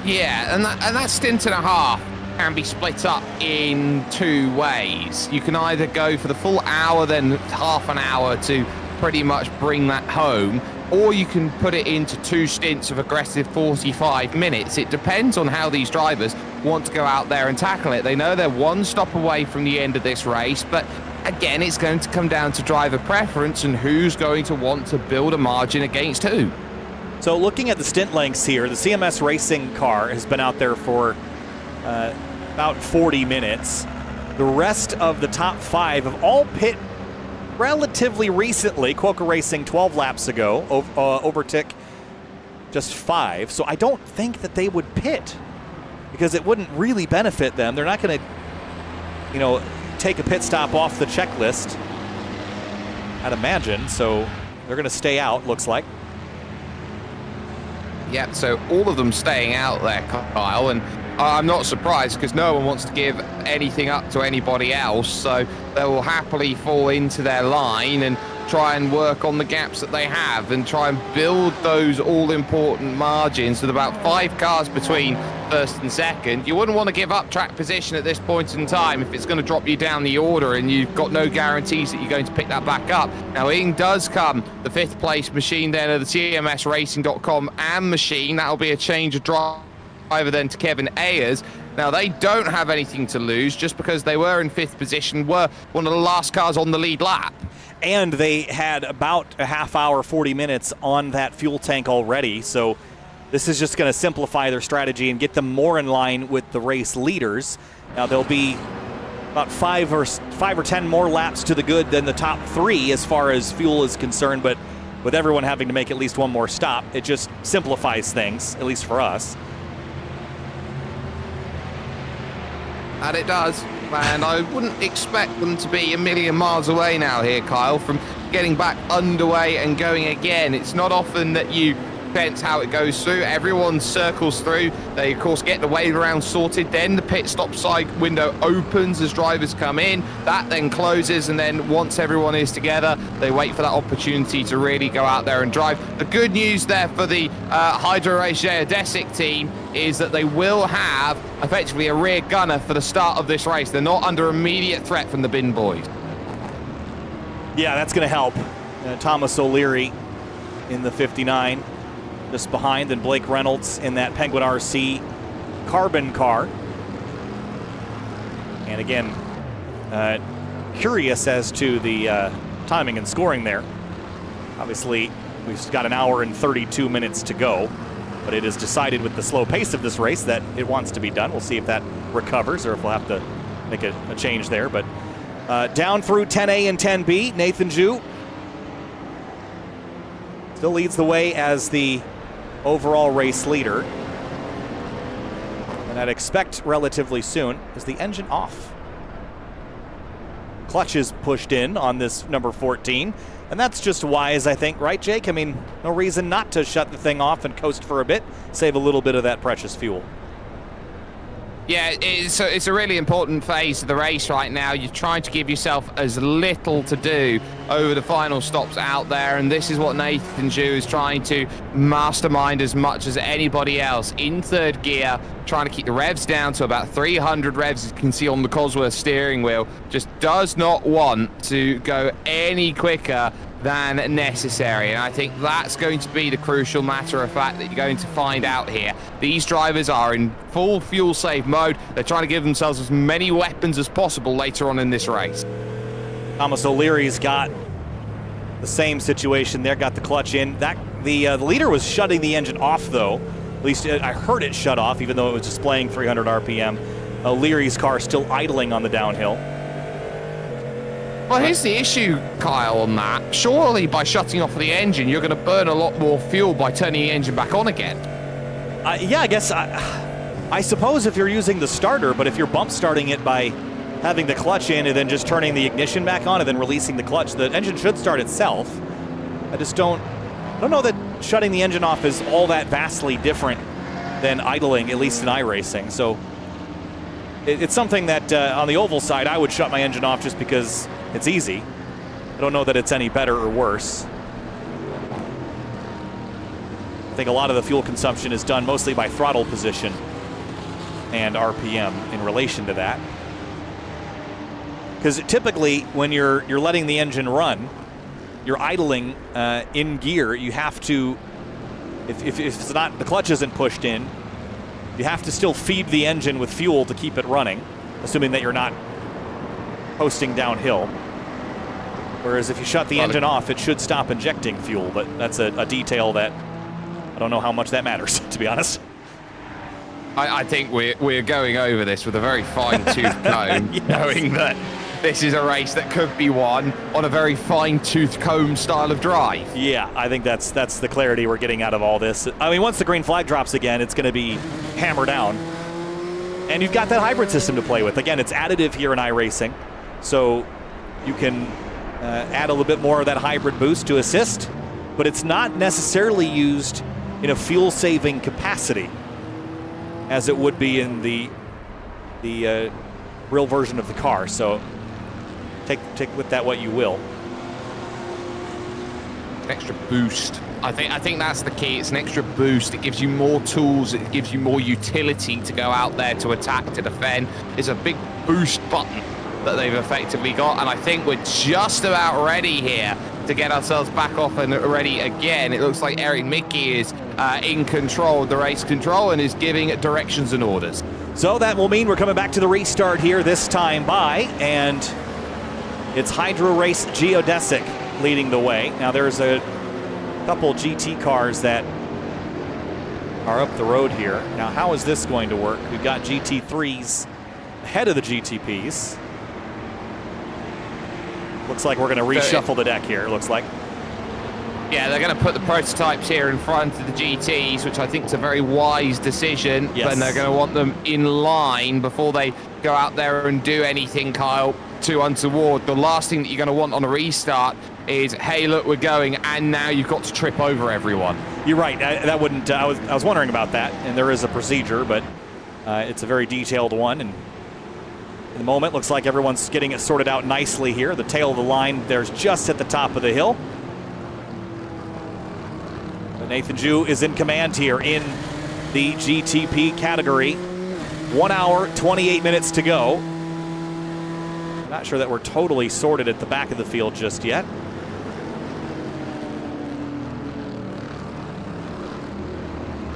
Yeah, and that stint and a half can be split up in 2 ways. You can either go for the full hour, then half an hour to pretty much bring that home, or you can put it into 2 stints of aggressive 45 minutes. It depends on how these drivers want to go out there and tackle it. They know they're 1 stop away from the end of this race, but again, it's going to come down to driver preference and who's going to want to build a margin against who. So looking at the stint lengths here, the CMS Racing car has been out there for about 40 minutes. The rest of the top 5 have all pit relatively recently. Quokka Racing 12 laps ago, Overtick just 5. So I don't think that they would pit because it wouldn't really benefit them. They're not going to, take a pit stop off the checklist, I'd imagine. So they're going to stay out, looks like. Yeah, so all of them staying out there, Kyle, and I'm not surprised because no one wants to give anything up to anybody else, so they will happily fall into their line and try and work on the gaps that they have and try and build those all-important margins with about 5 cars between first and second. You wouldn't want to give up track position at this point in time if it's going to drop you down the order and you've got no guarantees that you're going to pick that back up. Now in does come the 5th place machine then of the TMSRacing.com and machine. That'll be a change of driver then to Kevin Ayers, Now, they don't have anything to lose just because they were in 5th position, were one of the last cars on the lead lap. And they had about a half hour, 40 minutes on that fuel tank already. So this is just going to simplify their strategy and get them more in line with the race leaders. Now, there'll be about 5 or 10 more laps to the good than the top 3 as far as fuel is concerned. But with everyone having to make at least one more stop, it just simplifies things, at least for us. And it does. And I wouldn't expect them to be a million miles away now here, Kyle, from getting back underway and going again. It's not often that you sense how it goes through. Everyone circles through. They, of course, get the wave around sorted. Then the pit stop side window opens as drivers come in. That then closes, and then once everyone is together, they wait for that opportunity to really go out there and drive. The good news there for the Hydro Race Geodesic team is that they will have effectively a rear gunner for the start of this race. They're not under immediate threat from the bin boys. Yeah, that's going to help. Thomas O'Leary in the 59. Just behind, and Blake Reynolds in that Penguin RC carbon car. And again, curious as to the timing and scoring there. Obviously, we've got an hour and 32 minutes to go, but it is decided with the slow pace of this race that it wants to be done. We'll see if that recovers or if we'll have to make a change there. But down through 10A and 10B, Nathan Zhu still leads the way as the overall race leader. And I'd expect relatively soon is the engine off. Clutch is pushed in on this number 14. And that's just wise, I think, right, Jake? I mean, no reason not to shut the thing off and coast for a bit, save a little bit of that precious fuel. Yeah, it's a really important phase of the race right now. You're trying to give yourself as little to do over the final stops out there, and this is what Nathan Zhu is trying to mastermind as much as anybody else. In 3rd gear, trying to keep the revs down to about 300 revs, as you can see on the Cosworth steering wheel. Just does not want to go any quicker than necessary, and I think that's going to be the crucial matter of fact that you're going to find out here. These drivers are in full fuel save mode. They're trying to give themselves as many weapons as possible later on in this race. Thomas O'Leary's got the same situation there, got the clutch in. The leader was shutting the engine off, though. At least I heard it shut off, even though it was displaying 300 RPM. O'Leary's car still idling on the downhill. Well, here's the issue, Kyle, on that. Surely by shutting off the engine, you're going to burn a lot more fuel by turning the engine back on again. Yeah, I guess I suppose if you're using the starter, but if you're bump starting it by having the clutch in and then just turning the ignition back on and then releasing the clutch, the engine should start itself. I just don't know that shutting the engine off is all that vastly different than idling, at least in iRacing. So it's something that on the oval side, I would shut my engine off just because it's easy. I don't know that it's any better or worse. I think a lot of the fuel consumption is done mostly by throttle position and RPM in relation to that. Because typically, when you're letting the engine run, you're idling in gear. You have to, if it's not, the clutch isn't pushed in, you have to still feed the engine with fuel to keep it running, assuming that you're not coasting downhill. Whereas if you shut the engine off, it should stop injecting fuel, but that's a detail that I don't know how much that matters, to be honest. I think we're going over this with a very fine-toothed comb, Yes. knowing that this is a race that could be won on a very fine-toothed comb style of drive. Yeah, I think that's the clarity we're getting out of all this. I mean, once the green flag drops again, it's going to be hammered down. And you've got that hybrid system to play with. Again, it's additive here in iRacing, so you can add a little bit more of that hybrid boost to assist, but it's not necessarily used in a fuel-saving capacity as it would be in the real version of the car. So take with that what you will. Extra boost. I think that's the key. It's an extra boost. It gives you more tools. It gives you more utility to go out there to attack, to defend. It's a big boost button that they've effectively got, and I think we're just about ready here to get ourselves back off and ready again. It looks like Eric Mickey is in control of the race control and is giving directions and orders. So that will mean we're coming back to the restart here, this time by, and it's Hydro Race Geodesic leading the way. Now there's a couple GT cars that are up the road here. Now how is this going to work? We've got GT3s ahead of the GTPs. Looks like we're going to reshuffle the deck here, it looks like. Yeah, they're going to put the prototypes here in front of the GTs, which I think is a very wise decision. Yes. And they're going to want them in line before they go out there and do anything, Kyle, too untoward. The last thing that you're going to want on a restart is, hey, look, we're going, and now you've got to trip over everyone. You're right. That wouldn't. I was wondering about that, and there is a procedure, but it's a very detailed one. And in the moment, looks like everyone's getting it sorted out nicely here. The tail of the line there's just at the top of the hill. But Nathan Ju is in command here in the GTP category. 1 hour, 28 minutes to go. Not sure that we're totally sorted at the back of the field just yet.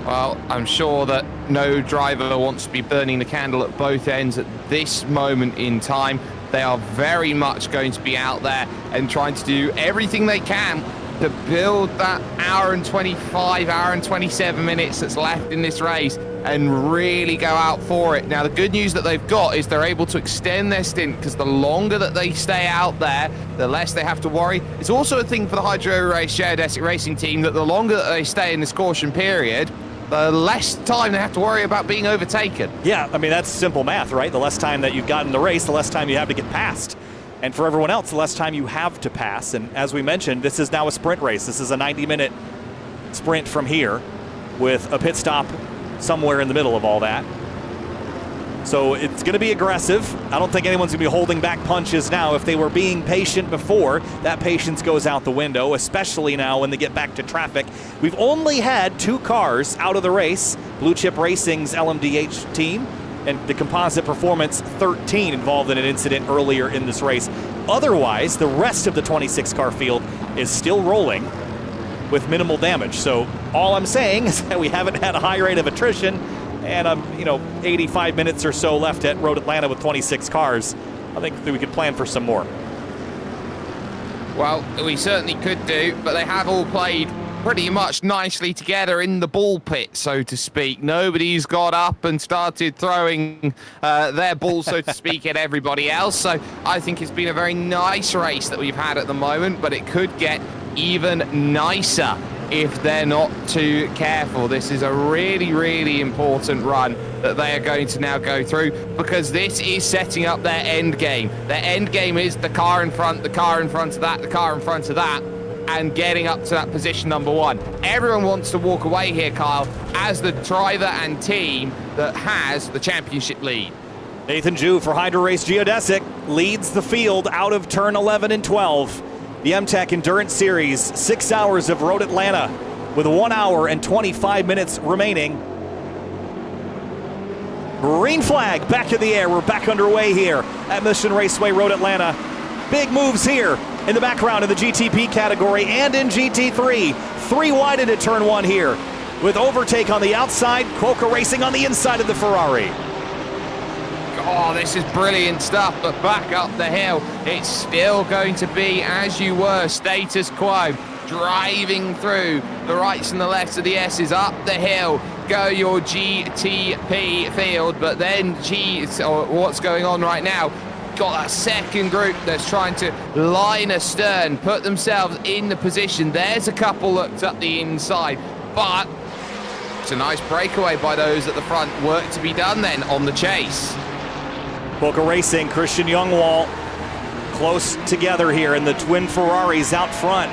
Well, I'm sure that no driver wants to be burning the candle at both ends at this moment in time. They are very much going to be out there and trying to do everything they can to build that hour and 25, hour and 27 minutes that's left in this race and really go out for it. Now, the good news that they've got is they're able to extend their stint, because the longer that they stay out there, the less they have to worry. It's also a thing for the Hydro Race Geodesic Racing team that the longer that they stay in this caution period, the less time they have to worry about being overtaken. Yeah, I mean, that's simple math, right? The less time that you've got in the race, the less time you have to get past. And for everyone else, the less time you have to pass. And as we mentioned, this is now a sprint race. This is a 90-minute sprint from here with a pit stop somewhere in the middle of all that. So it's going to be aggressive. I don't think anyone's going to be holding back punches now. If they were being patient before, that patience goes out the window, especially now when they get back to traffic. We've only had 2 cars out of the race, Blue Chip Racing's LMDH team and the Composite Performance 13 involved in an incident earlier in this race. Otherwise, the rest of the 26-car field is still rolling with minimal damage. So all I'm saying is that we haven't had a high rate of attrition, and 85 minutes or so left at Road Atlanta with 26 cars. I think that we could plan for some more. Well, we certainly could do, but they have all played pretty much nicely together in the ball pit, so to speak. Nobody's got up and started throwing their ball, so to speak, at everybody else. So I think it's been a very nice race that we've had at the moment, but it could get even nicer if they're not too careful. This is a really, really important run that they are going to now go through, because this is setting up their end game. Their end game is the car in front, the car in front of that, the car in front of that, and getting up to that position number 1. Everyone wants to walk away here, Kyle, as the driver and team that has the championship lead. Nathan Ju for Hydro Race Geodesic leads the field out of turn 11 and 12. The MTEC Endurance Series, 6 hours of Road Atlanta with 1 hour and 25 minutes remaining. Green flag back in the air. We're back underway here at Mission Raceway Road Atlanta. Big moves here in the background in the GTP category and in GT3. 3 wide into turn 1 here with overtake on the outside, Quokka Racing on the inside of the Ferrari. Oh, this is brilliant stuff, but back up the hill, it's still going to be as you were, status quo. Driving through the rights and the lefts of the S's up the hill, go your GTP field, but then what's going on right now? Got a second group that's trying to line astern, put themselves in the position. There's a couple looked up the inside, but it's a nice breakaway by those at the front. Work to be done then on the chase. Quokka Racing, Christian Youngwall close together here, and the twin Ferraris out front.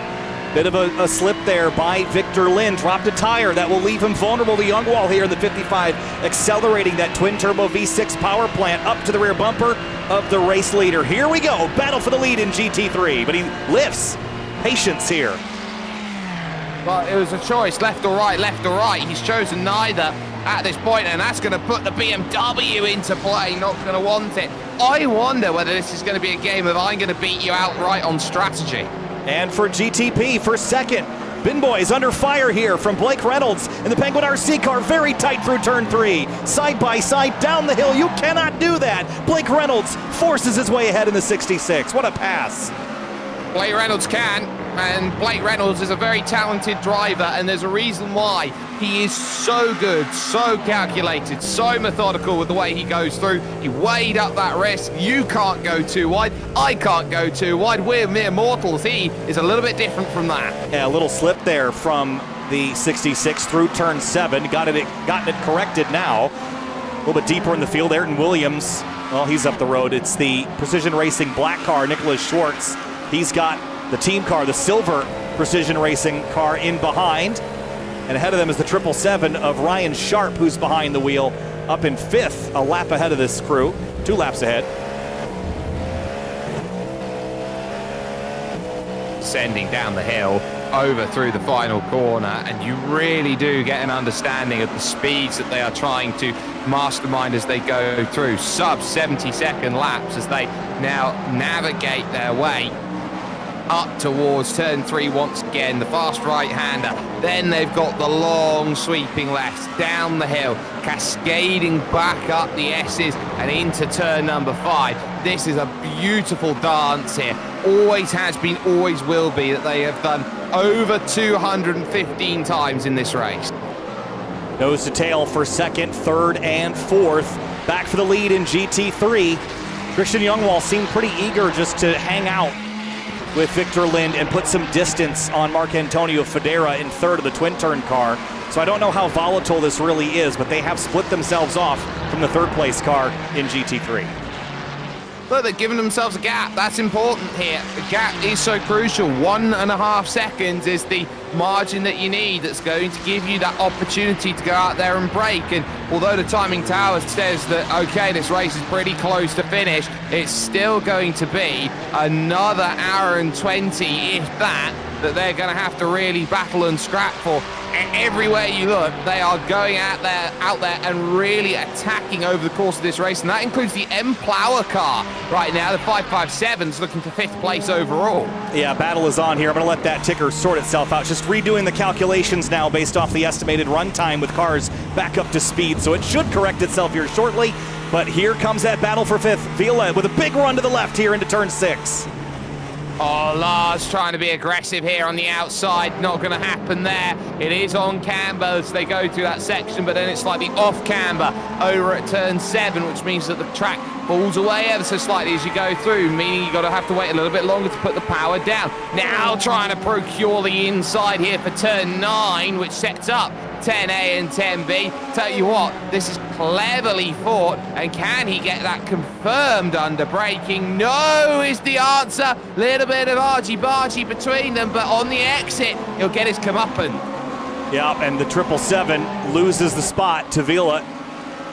Bit of a slip there by Victor Lin. Dropped a tire that will leave him vulnerable to Youngwall here in the 55, accelerating that twin-turbo V6 power plant up to the rear bumper of the race leader. Here we go, battle for the lead in GT3, but he lifts. Patience here. Well, it was a choice, left or right, left or right. He's chosen neither at this point, and that's going to put the BMW into play. Not going to want it. I wonder whether this is going to be a game of I'm going to beat you outright on strategy. And for GTP, for second, Bin Boys under fire here from Blake Reynolds in the Penguin RC car, very tight through turn 3. Side by side, down the hill, you cannot do that. Blake Reynolds forces his way ahead in the 66. What a pass. Blake Reynolds can, and Blake Reynolds is a very talented driver, and there's a reason why. He is so good, so calculated, so methodical with the way he goes through. He weighed up that risk. You can't go too wide. I can't go too wide. We're mere mortals. He is a little bit different from that. Yeah, a little slip there from the 66 through turn 7. Gotten it corrected now. A little bit deeper in the field. Ayrton Williams, well, he's up the road. It's the Precision Racing black car, Nicholas Schwartz. He's got the team car, the silver Precision Racing car in behind. And ahead of them is the 777 of Ryan Sharp, who's behind the wheel, up in 5th, a lap ahead of this crew, 2 laps ahead. Sending down the hill, over through the final corner, and you really do get an understanding of the speeds that they are trying to mastermind as they go through. Sub 70-second laps as they now navigate their way up towards turn 3 once again, the fast right-hander. Then they've got the long sweeping left down the hill, cascading back up the S's and into turn number 5. This is a beautiful dance here. Always has been, always will be, that they have done over 215 times in this race. Nose to tail for 2nd, 3rd, and 4th. Back for the lead in GT3. Christian Youngwall seemed pretty eager just to hang out with Victor Lind and put some distance on Marc-Antonio Federa in 3rd of the twin-turn car. So I don't know how volatile this really is, but they have split themselves off from the 3rd place car in GT3. Look, they're giving themselves a gap. That's important here. The gap is so crucial. 1.5 seconds is the margin that you need that's going to give you that opportunity to go out there and break. And although the timing tower says that, okay, this race is pretty close to finish, it's still going to be another hour and 20, if that they're going to have to really battle and scrap for. Everywhere you look, they are going out there and really attacking over the course of this race, and that includes the M Plower car right now. The 557's looking for 5th place overall. Yeah, battle is on here. I'm going to let that ticker sort itself out. Just redoing the calculations now based off the estimated run time with cars back up to speed, so it should correct itself here shortly. But here comes that battle for 5th. Vila with a big run to the left here into turn 6. Oh, Lars trying to be aggressive here on the outside. Not going to happen there. It is on camber as they go through that section, but then it's slightly off camber over at turn 7, which means that the track falls away ever so slightly as you go through, meaning you've got to have to wait a little bit longer to put the power down. Now trying to procure the inside here for turn 9, which sets up 10A and 10B. Tell you what, this is cleverly fought, and can he get that confirmed under braking? No is the answer. Little bit of argy-bargy between them, but on the exit, he'll get his comeuppance. Yeah, and the 777 loses the spot to Vila.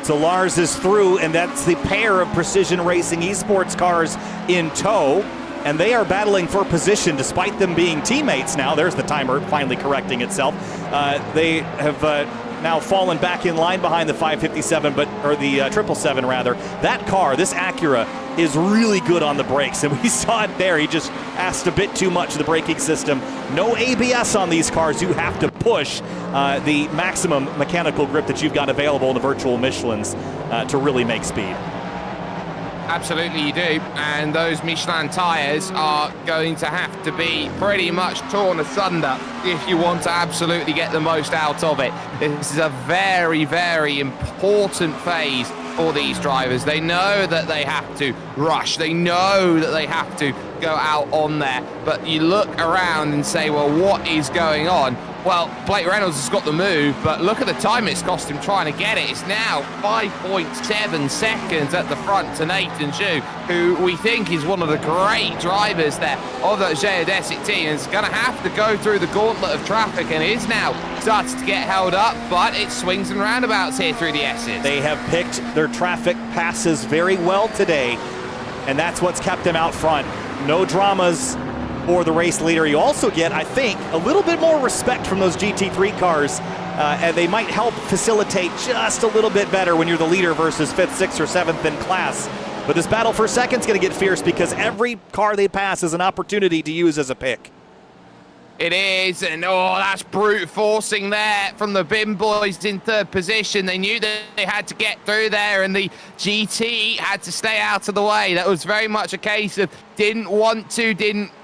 So Lars is through, and that's the pair of Precision Racing esports cars in tow. And they are battling for position despite them being teammates now. There's the timer finally correcting itself. They have now fallen back in line behind the 557, or the 777 rather. That car, this Acura, is really good on the brakes, and we saw it there. He just asked a bit too much of the braking system. No ABS on these cars. You have to push the maximum mechanical grip that you've got available in the virtual Michelins to really make speed. Absolutely you do, and those Michelin tyres are going to have to be pretty much torn asunder if you want to absolutely get the most out of it. This is a very, very important phase for these drivers. They know that they have to rush, they know that they have to go out on there, but you look around and say, well, what is going on? Well, Blake Reynolds has got the move, but look at the time it's cost him trying to get it. It's now 5.7 seconds at the front to Nathan Zhu, who we think is one of the great drivers there of that geodesic team, and is going to have to go through the gauntlet of traffic, and is now starts to get held up, but it swings and roundabouts here through the S's. They have picked their traffic passes very well today, and that's what's kept them out front. No dramas for the race leader. You also get, I think, a little bit more respect from those GT3 cars, and they might help facilitate just a little bit better when you're the leader versus 5th, 6th, or 7th in class. But this battle for second's going to get fierce because every car they pass is an opportunity to use as a pick. It is, and oh, that's brute forcing there from the BIM boys in third position. They knew that they had to get through there, and the GT had to stay out of the way. That was very much a case of didn't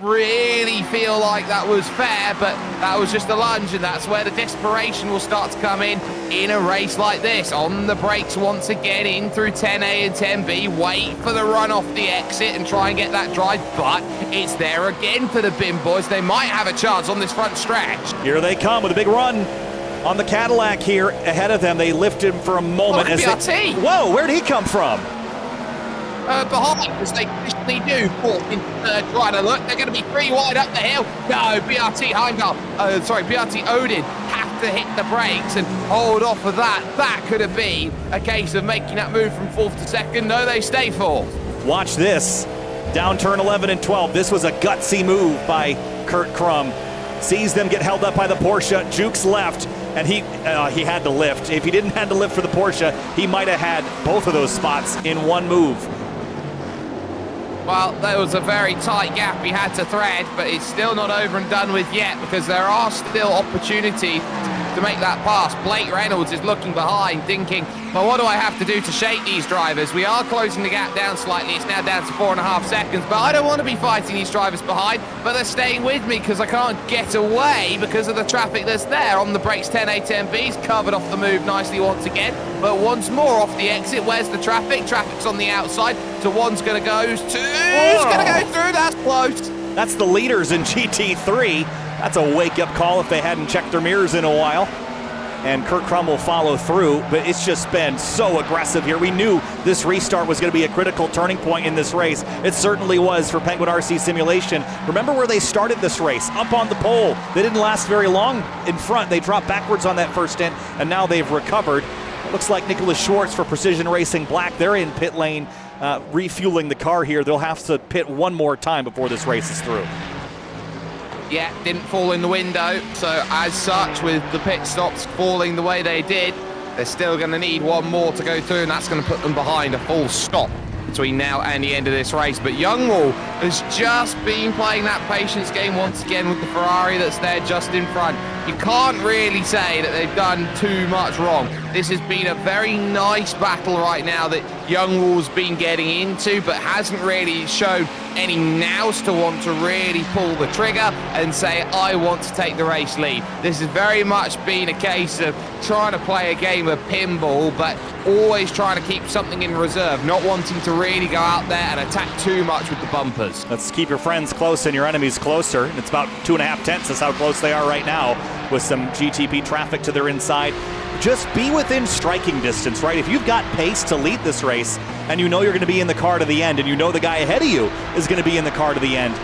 really feel like that was fair, but that was just a lunge, and that's where the desperation will start to come in a race like this. On the brakes once again, in through 10A and 10B, wait for the run off the exit and try and get that drive, but it's there again for the BIM boys. They might have a chance on this front stretch. Here they come with a big run on the Cadillac here ahead of them. They lift him for a moment. Whoa, where'd he come from? Behind, as they traditionally do, fourth into third, trying to look. They're going to be 3 wide up the hill. No, BRT Odin have to hit the brakes and hold off of that. That could have been a case of making that move from fourth to second. No, they stay fourth. Watch this. Down turn 11 and 12. This was a gutsy move by Kurt Krum. Sees them get held up by the Porsche. Jukes left, and he had to lift. If he didn't have to lift for the Porsche, he might have had both of those spots in one move. Well, there was a very tight gap he had to thread, but it's still not over and done with yet because there are still opportunities to make that pass. Blake Reynolds is looking behind, thinking, well, what do I have to do to shake these drivers? We are closing the gap down slightly. It's now down to 4.5 seconds, but I don't want to be fighting these drivers behind, but they're staying with me because I can't get away because of the traffic that's there. On the brakes, 10A, 10B's covered off the move nicely once again, but once more off the exit. Where's the traffic? Traffic's on the outside, so one's going to go, two's going to go through. That's close. That's the leaders in GT3. That's a wake-up call if they hadn't checked their mirrors in a while. And Kurt Krum will follow through, but it's just been so aggressive here. We knew this restart was going to be a critical turning point in this race. It certainly was for Penguin RC Simulation. Remember where they started this race? Up on the pole. They didn't last very long in front. They dropped backwards on that first stint, and now they've recovered. It looks like Nicholas Schwartz for Precision Racing Black. They're in pit lane refueling the car here. They'll have to pit one more time before this race is through. Yeah, didn't fall in the window, so as such, with the pit stops falling the way they did, they're still going to need one more to go through, and that's going to put them behind a full stop between now and the end of this race. But Youngwall has just been playing that patience game once again with the Ferrari that's there just in front. You can't really say that they've done too much wrong. This has been a very nice battle right now that Youngwall's been getting into, but hasn't really shown any nows to want to really pull the trigger and say, I want to take the race lead. This has very much been a case of trying to play a game of pinball, but always trying to keep something in reserve, not wanting to really go out there and attack too much with the bumpers. Let's keep your friends close and your enemies closer. It's about 2.5 tenths is how close they are right now, with some GTP traffic to their inside. Just be within striking distance, right? If you've got pace to lead this race and you know you're going to be in the car to the end and you know the guy ahead of you is going to be in the car to the end,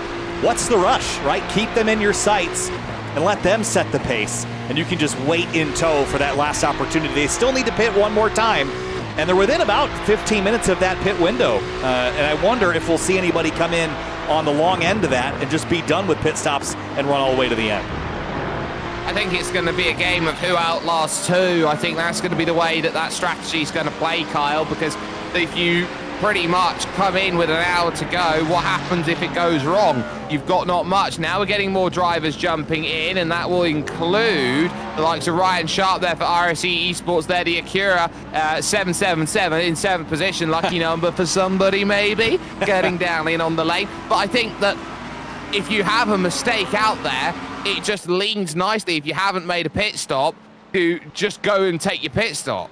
what's the rush, right? Keep them in your sights and let them set the pace, and you can just wait in tow for that last opportunity. They still need to pit one more time, and they're within about 15 minutes of that pit window, and I wonder if we'll see anybody come in on the long end of that and just be done with pit stops and run all the way to the end. I think it's going to be a game of who outlasts who. I think that's going to be the way that strategy is going to play, Kyle, because if you pretty much come in with an hour to go, what happens if it goes wrong? You've got not much. Now we're getting more drivers jumping in, and that will include the likes of Ryan Sharp there for RSE Esports there, the Acura 777 in 7th position. Lucky number for somebody maybe, getting down in on the lane. But I think that if you have a mistake out there, it just leans nicely, if you haven't made a pit stop, to just go and take your pit stop.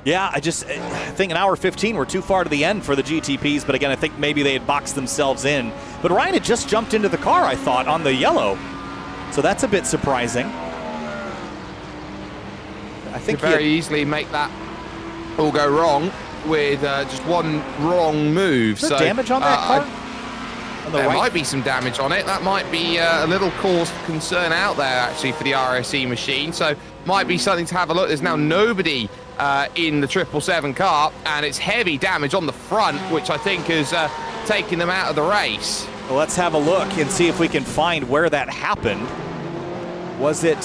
Yeah, I think an hour 15, we're too far to the end for the GTPs, but again, I think maybe they had boxed themselves in. But Ryan had just jumped into the car, I thought, on the yellow. So that's a bit surprising. I think you could very easily make that all go wrong with just one wrong move. Is there damage on that car? There might be some damage on it. That might be a little cause for concern out there, actually, for the RSE machine. So might be something to have a look. There's now nobody in the 777 car, and it's heavy damage on the front, which I think has taken them out of the race. Well, let's have a look and see if we can find where that happened. Was it...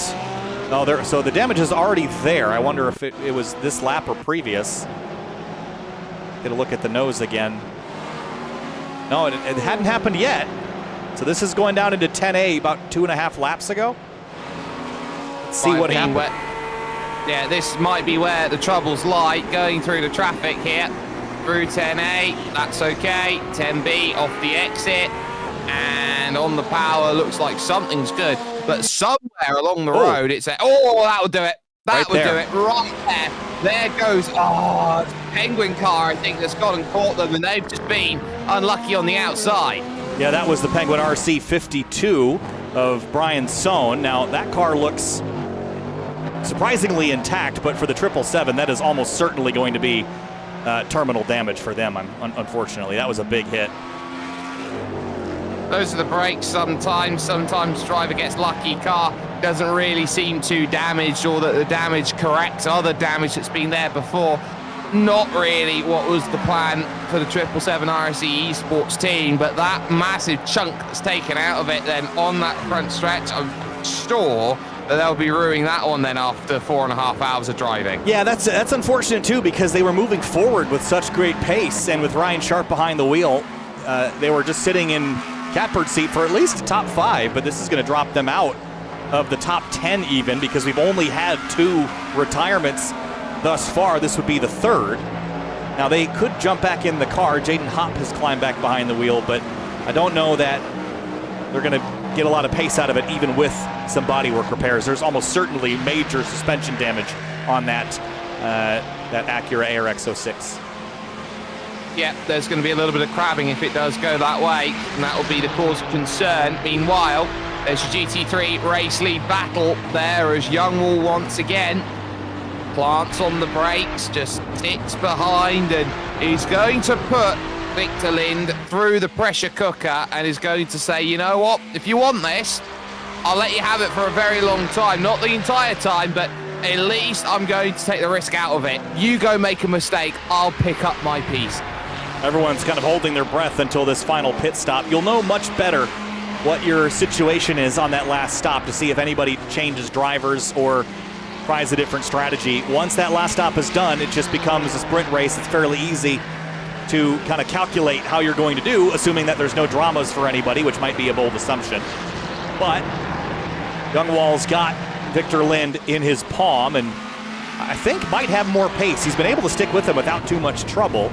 Oh, there. So the damage is already there. I wonder if it was this lap or previous. Get a look at the nose again. No, it hadn't happened yet. So this is going down into 10A about 2.5 laps ago. Let's see what happens. Yeah, this might be where the troubles lie, going through the traffic here. Through 10A, that's okay. 10B off the exit. And on the power, looks like something's good. But somewhere along the road, it's that would do it. That would do it right there. There goes, it's a Penguin car, I think, that's gone and caught them, and they've just been unlucky on the outside. Yeah, that was the Penguin RC 52 of Brian Sohn. Now, that car looks surprisingly intact, but for the 777, that is almost certainly going to be terminal damage for them, unfortunately. That was a big hit. Those are the brakes sometimes. Sometimes driver gets lucky, car doesn't really seem too damaged, or that the damage corrects other damage that's been there before. Not really what was the plan for the 777 RSE Esports team, but that massive chunk that's taken out of it then on that front stretch, I'm sure that they'll be ruining that one then after 4.5 hours of driving. Yeah, that's unfortunate too, because they were moving forward with such great pace, and with Ryan Sharp behind the wheel, they were just sitting in catbird seat for at least top 5, but this is going to drop them out of the top 10 even, because we've only had 2 retirements thus far. This would be the 3rd. Now they could jump back in the car. Jaden Hopp has climbed back behind the wheel, but I don't know that they're going to get a lot of pace out of it, even with some bodywork repairs. There's almost certainly major suspension damage on that Acura ARX-06. Yeah, there's going to be a little bit of crabbing if it does go that way, and that will be the cause of concern. Meanwhile, there's your GT3 race lead battle there as Youngwall once again plants on the brakes, just sits behind, and he's going to put Victor Lind through the pressure cooker and is going to say, you know what, if you want this, I'll let you have it for a very long time. Not the entire time, but at least I'm going to take the risk out of it. You go make a mistake, I'll pick up my piece. Everyone's kind of holding their breath until this final pit stop. You'll know much better what your situation is on that last stop to see if anybody changes drivers or tries a different strategy. Once that last stop is done, it just becomes a sprint race. It's fairly easy to kind of calculate how you're going to do, assuming that there's no dramas for anybody, which might be a bold assumption. But Youngwall's got Victor Lind in his palm, and I think might have more pace. He's been able to stick with him without too much trouble.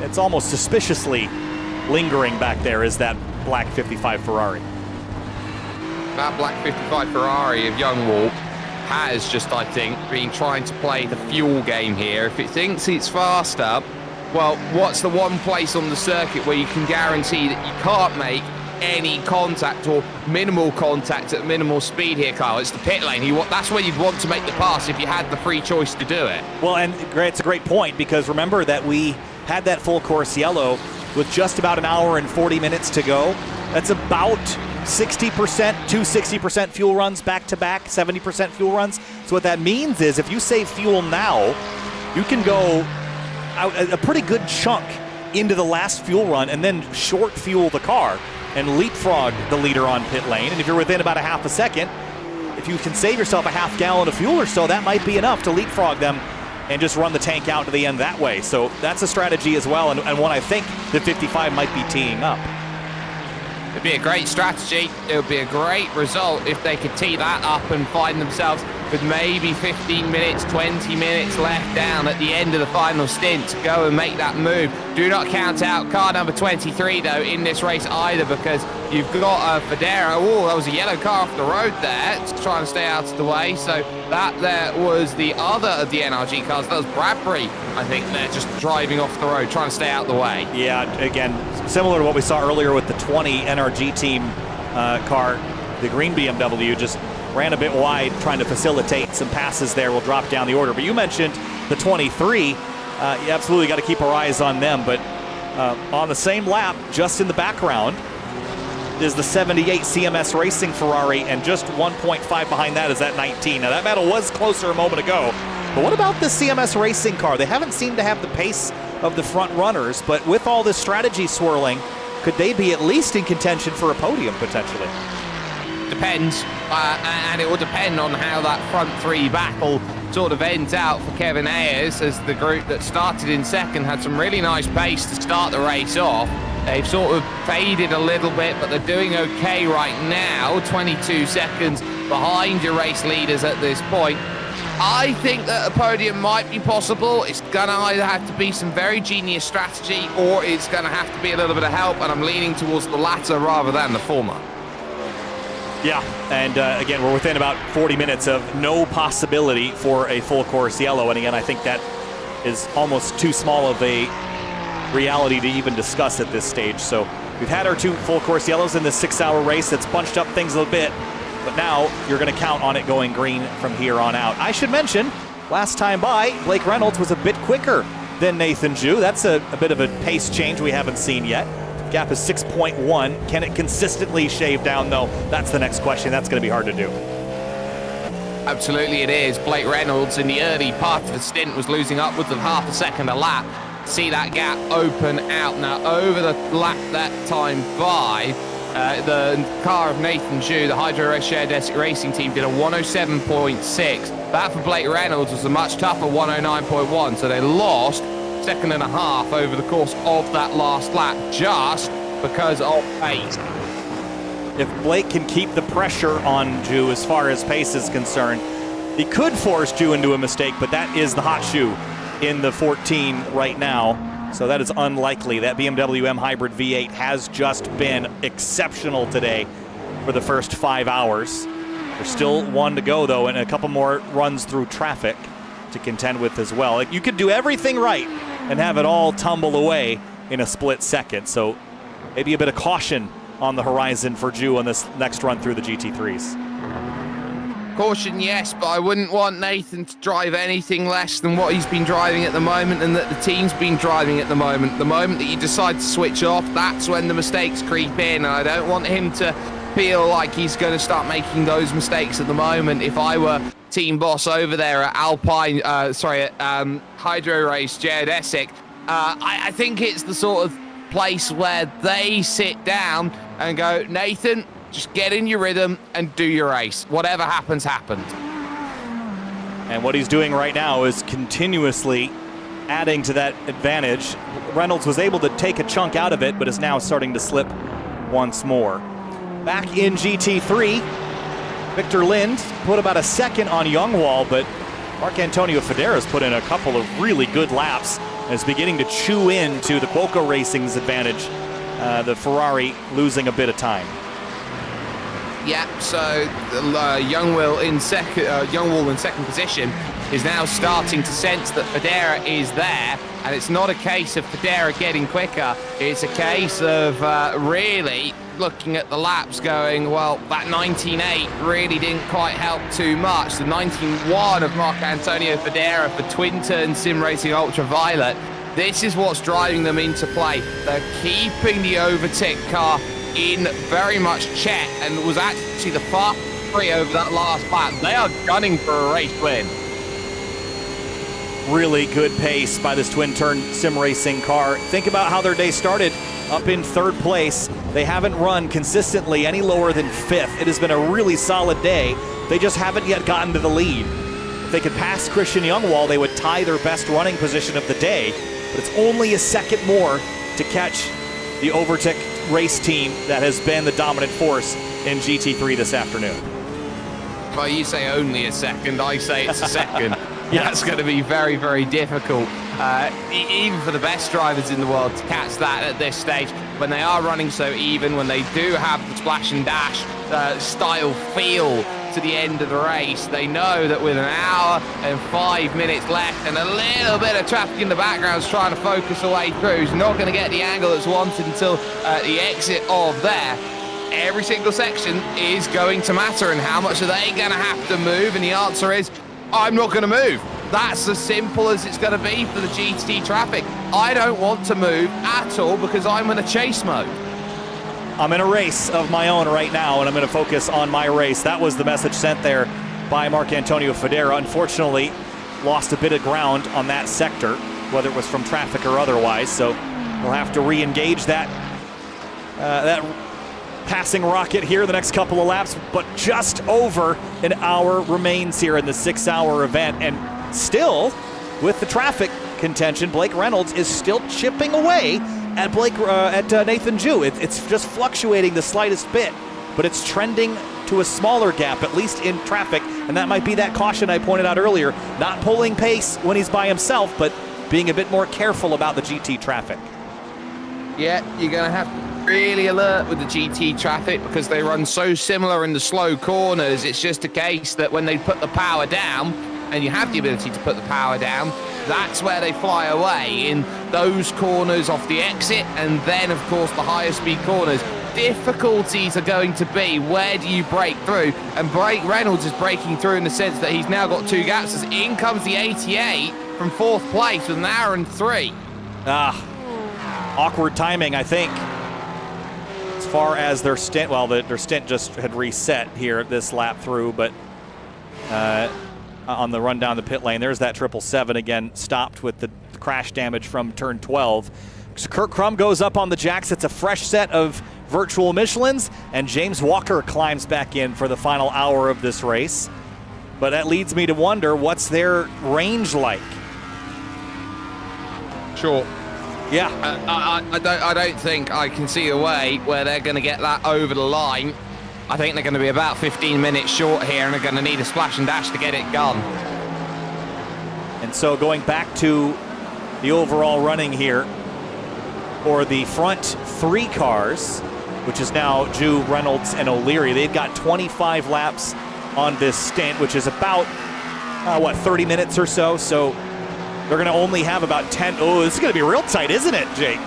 It's almost suspiciously lingering back there is that black 55 Ferrari. That black 55 Ferrari of Youngwall has just, I think, been trying to play the fuel game here. If it thinks it's faster, well, what's the one place on the circuit where you can guarantee that you can't make any contact or minimal contact at minimal speed here, Kyle? It's the pit lane. That's where you'd want to make the pass if you had the free choice to do it. Well, and it's a great point, because remember that we had that full course yellow with just about an hour and 40 minutes to go. That's about 60%, 60% fuel runs back-to-back, 70% fuel runs. So what that means is if you save fuel now, you can go out a pretty good chunk into the last fuel run and then short fuel the car and leapfrog the leader on pit lane. And if you're within about a half a second, if you can save yourself a half gallon of fuel or so, that might be enough to leapfrog them and just run the tank out to the end that way. So that's a strategy as well, and one I think the 55 might be teeing up. It'd be a great strategy. It would be a great result if they could tee that up and find themselves with maybe 15 minutes, 20 minutes left down at the end of the final stint to go and make that move. Do not count out car number 23, though, in this race either, because you've got Federa. Oh, that was a yellow car off the road there, trying to stay out of the way. So that there was the other of the NRG cars. That was Bradbury, I think, they're just driving off the road, trying to stay out of the way. Yeah, again, similar to what we saw earlier with the 20 NRG team car, the green BMW just ran a bit wide, trying to facilitate some passes there. We'll drop down the order. But you mentioned the 23. You absolutely got to keep our eyes on them. But on the same lap, just in the background, is the 78 CMS Racing Ferrari, and just 1.5 behind that is that 19. Now, that battle was closer a moment ago. But what about the CMS Racing car? They haven't seemed to have the pace of the front runners, but with all this strategy swirling, could they be at least in contention for a podium, potentially? Depends, and it will depend on how that front three battle sort of ends out for Kevin Ayers, as the group that started in second had some really nice pace to start the race off. They've sort of faded a little bit, but they're doing okay right now. 22 seconds behind your race leaders at this point. I think that a podium might be possible. It's going to either have to be some very genius strategy, or it's going to have to be a little bit of help, and I'm leaning towards the latter rather than the former. Yeah, and again, we're within about 40 minutes of no possibility for a full course yellow, and again, I think that is almost too small of a reality to even discuss at this stage. So we've had our 2 full course yellows in this 6-hour race. That's bunched up things a little bit, but now you're going to count on it going green from here on out. I should mention, last time by, Blake Reynolds was a bit quicker than Nathan Ju. That's a bit of a pace change we haven't seen yet. Gap is 6.1. Can it consistently shave down, though? That's the next question. That's going to be hard to do. Absolutely it is. Blake Reynolds in the early part of the stint was losing upwards of half a second a lap. See that gap open out. Now over the lap that time by, the car of Nathan Ju, the Hydro Race Shared Racing team, did a 107.6. That for Blake Reynolds was a much tougher 109.1, so they lost second and a half over the course of that last lap just because of pace. If Blake can keep the pressure on Ju as far as pace is concerned, he could force Ju into a mistake, but that is the hot shoe in the 14 right now, so that is unlikely. That BMW M Hybrid V8 has just been exceptional today for the first 5 hours. There's still 1 to go, though, and a couple more runs through traffic to contend with as well. Like, you could do everything right and have it all tumble away in a split second, so maybe a bit of caution on the horizon for Ju on this next run through the GT3s. Caution, yes, but I wouldn't want Nathan to drive anything less than what he's been driving at the moment and that the team's been driving at the moment. The moment that you decide to switch off, that's when the mistakes creep in, and I don't want him to feel like he's going to start making those mistakes at the moment. If I were team boss over there at Hydro Race JDSIC, I think it's the sort of place where they sit down and go, Nathan, just get in your rhythm and do your race. Whatever happens, happens. And what he's doing right now is continuously adding to that advantage. Reynolds was able to take a chunk out of it, but is now starting to slip once more. Back in GT3, Victor Lind put about a second on Youngwall, but Marc Antonio Federa's put in a couple of really good laps and is beginning to chew into the Quoco Racing's advantage, the Ferrari losing a bit of time. Yeah, so Youngwall in second position is now starting to sense that Federa is there, and it's not a case of Federa getting quicker, it's a case of really looking at the laps going, well, that 19.8 really didn't quite help too much. The 19.1 of Marc Antonio Federa for Twin Turn Sim Racing Ultraviolet, this is what's driving them into play. They're keeping the overtake car in very much check, and was actually the fast three over that last lap. They are gunning for a race win. Really good pace by this twin turn sim racing car. Think about how their day started up in third place. They haven't run consistently any lower than fifth. It has been a really solid day. They just haven't yet gotten to the lead. If they could pass Christian Youngwall, they would tie their best running position of the day, but it's only a second more to catch the Overtech race team that has been the dominant force in GT3 this afternoon. Well, you say only a second, I say it's a second. Yes. That's going to be very, very difficult, even for the best drivers in the world, to catch that at this stage. When they are running so even, when they do have the splash and dash style feel to the end of the race, they know that with an hour and 5 minutes left and a little bit of traffic in the background is trying to focus away through, he's not going to get the angle that's wanted until the exit of there. Every single section is going to matter, and how much are they going to have to move? And the answer is, I'm not going to move. That's as simple as it's going to be for the GT traffic. I don't want to move at all because I'm in a chase mode. I'm in a race of my own right now, and I'm going to focus on my race. That was the message sent there by Marc Antonio Federa. Unfortunately, lost a bit of ground on that sector, whether it was from traffic or otherwise, so we'll have to re-engage that passing rocket here the next couple of laps, but just over an hour remains here in the 6-hour event, and still, with the traffic contention, Blake Reynolds is still chipping away at Nathan Jew. It's just fluctuating the slightest bit, but it's trending to a smaller gap, at least in traffic, and that might be that caution I pointed out earlier, not pulling pace when he's by himself, but being a bit more careful about the GT traffic. Yeah, you're going to have to be really alert with the GT traffic because they run so similar in the slow corners. It's just a case that when they put the power down, and you have the ability to put the power down, that's where they fly away, in those corners off the exit, and then, of course, the higher speed corners. Difficulties are going to be, where do you break through? And Reynolds is breaking through in the sense that he's now got 2 gaps, as in comes the 88 from 4th place with an hour and 3. Awkward timing, I think, as far as their stint. Well, their stint just had reset here this lap through, but on the run down the pit lane, there's that 777 again, stopped with the crash damage from turn 12. So Kurt Crum goes up on the jacks. It's a fresh set of virtual Michelins, and James Walker climbs back in for the final hour of this race. But that leads me to wonder, what's their range like? Sure. Yeah. I don't think I can see a way where they're going to get that over the line. I think they're going to be about 15 minutes short here, and they're going to need a splash and dash to get it done. And so going back to the overall running here for the front 3 cars, which is now Jew, Reynolds, and O'Leary. They've got 25 laps on this stint, which is about, 30 minutes or so. So they're going to only have about 10. Oh, this is going to be real tight, isn't it, Jake?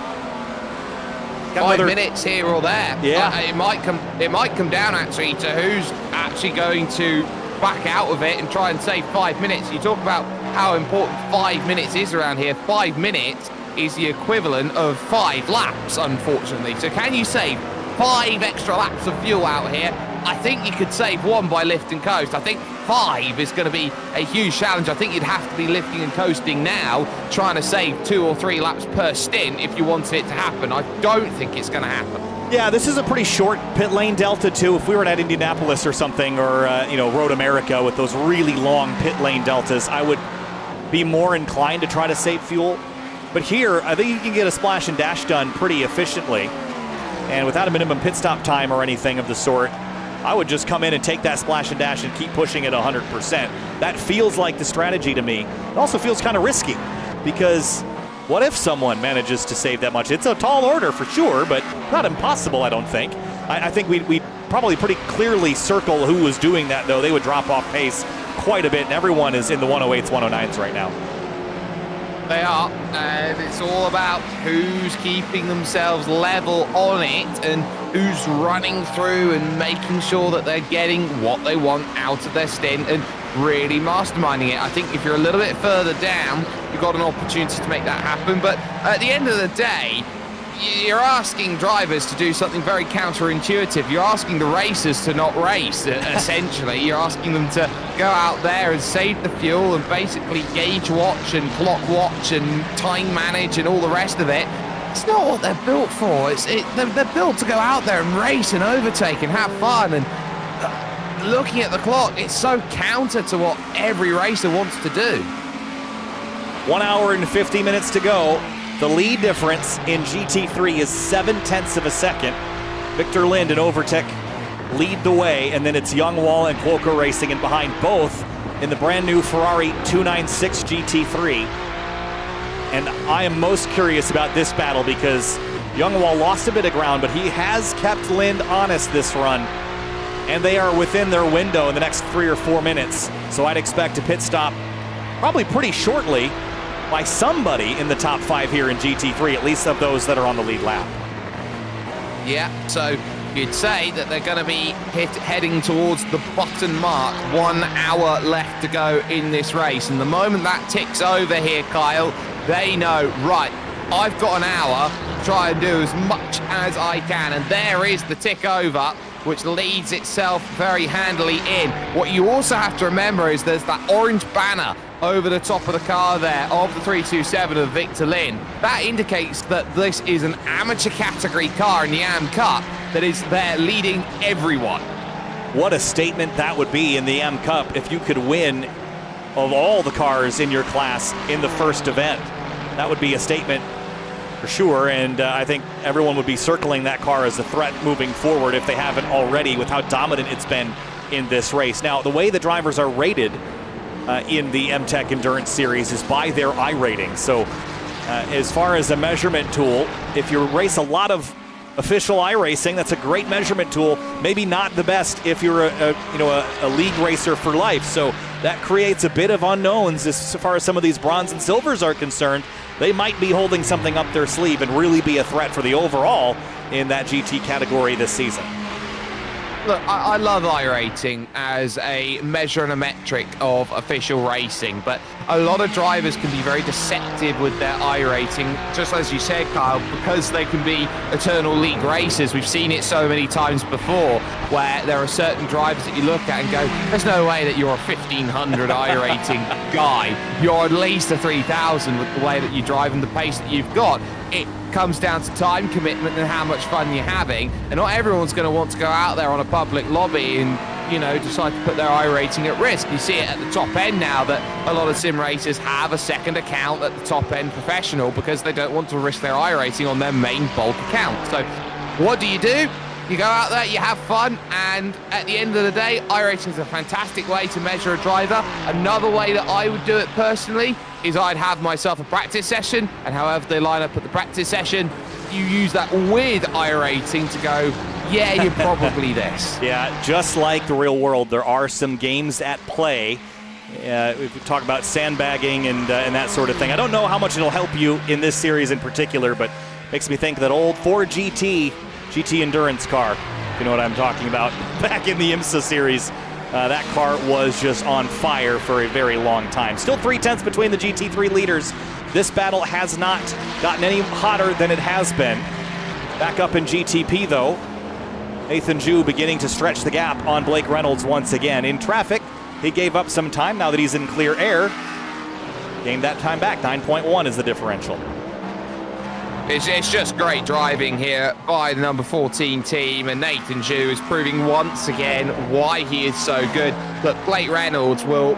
Got 5 minutes here or there. Yeah. It might come down actually to who's actually going to back out of it and try and save 5 minutes. You talk about how important 5 minutes is around here. 5 minutes is the equivalent of 5 laps, unfortunately. So can you save 5 extra laps of fuel out here? I think you could save 1 by lift and coast. I think 5 is going to be a huge challenge. I think you'd have to be lifting and coasting now, trying to save 2 or 3 laps per stint if you wanted it to happen. I don't think it's going to happen. Yeah, this is a pretty short pit lane delta too. If we were at Indianapolis or something, or Road America with those really long pit lane deltas, I would be more inclined to try to save fuel. But here, I think you can get a splash and dash done pretty efficiently, and without a minimum pit stop time or anything of the sort. I would just come in and take that splash and dash and keep pushing it 100%. That feels like the strategy to me. It also feels kind of risky, because what if someone manages to save that much? It's a tall order for sure, but not impossible, I don't think. I think we'd probably pretty clearly circle who was doing that, though. They would drop off pace quite a bit, and everyone is in the 108s, 109s right now. They are, and it's all about who's keeping themselves level on it and who's running through and making sure that they're getting what they want out of their stint and really masterminding it. I think if you're a little bit further down, you've got an opportunity to make that happen. But at the end of the day, you're asking drivers to do something very counterintuitive. You're asking the racers to not race, essentially. You're asking them to go out there and save the fuel and basically gauge watch and clock watch and time manage and all the rest of it. It's not what they're built for. They're built to go out there and race and overtake and have fun. And looking at the clock, it's so counter to what every racer wants to do. 1 hour and 50 minutes to go. The lead difference in GT3 is 0.7 of a second. Victor Lind and Overtech lead the way, and then it's Youngwall and Quoka Racing in behind both in the brand new Ferrari 296 GT3. And I am most curious about this battle because Youngwall lost a bit of ground, but he has kept Lind honest this run. And they are within their window in the next 3 or 4 minutes. So I'd expect a pit stop probably pretty shortly by somebody in the top 5 here in GT3, at least of those that are on the lead lap. Yeah, so you'd say that they're going to be heading towards the button mark. 1 hour left to go in this race. And the moment that ticks over here, Kyle, they know, right, I've got an hour to try and do as much as I can. And there is the tick over, which leads itself very handily in. What you also have to remember is there's that orange banner over the top of the car there of the 327 of Victor Lind. That indicates that this is an amateur category car in the AM Cup that is there leading everyone. What a statement that would be in the AM Cup if you could win of all the cars in your class in the first event. That would be a statement for sure, and I think everyone would be circling that car as a threat moving forward if they haven't already, with how dominant it's been in this race. Now, the way the drivers are rated in the MTEC Endurance Series is by their iRating. So as far as a measurement tool, if you race a lot of official iRacing, that's a great measurement tool. Maybe not the best if you're a league racer for life. So that creates a bit of unknowns as far as some of these bronze and silvers are concerned. They might be holding something up their sleeve and really be a threat for the overall in that GT category this season. Look, I love iRating as a measure and a metric of official racing, but a lot of drivers can be very deceptive with their iRating, just as you said, Kyle, because they can be eternal league racers. We've seen it so many times before, where there are certain drivers that you look at and go, there's no way that you're a 1500 iRating guy. You're at least a 3000 with the way that you drive and the pace that you've got. It comes down to time commitment and how much fun you're having, and not everyone's going to want to go out there on a public lobby and decide to put their iRating at risk. You see it at the top end now that a lot of sim racers have a second account at the top end professional because they don't want to risk their iRating on their main bulk account. So what do? You go out there, you have fun, and at the end of the day, iRacing is a fantastic way to measure a driver. Another way that I would do it personally is I'd have myself a practice session, and however they line up at the practice session, you use that with iRating to go, yeah, you're probably this. Yeah, just like the real world, there are some games at play. If we talk about sandbagging and that sort of thing, I don't know how much it'll help you in this series in particular, but makes me think that old Ford GT Endurance car, if you know what I'm talking about, back in the IMSA series, that car was just on fire for a very long time. Still 3/10 between the GT3 leaders. This battle has not gotten any hotter than it has been. Back up in GTP, though. Nathan Ju beginning to stretch the gap on Blake Reynolds once again. In traffic, he gave up some time. Now that he's in clear air, gained that time back. 9.1 is the differential. It's just great driving here by the number 14 team, and Nathan Ju is proving once again why he is so good. But Blake Reynolds will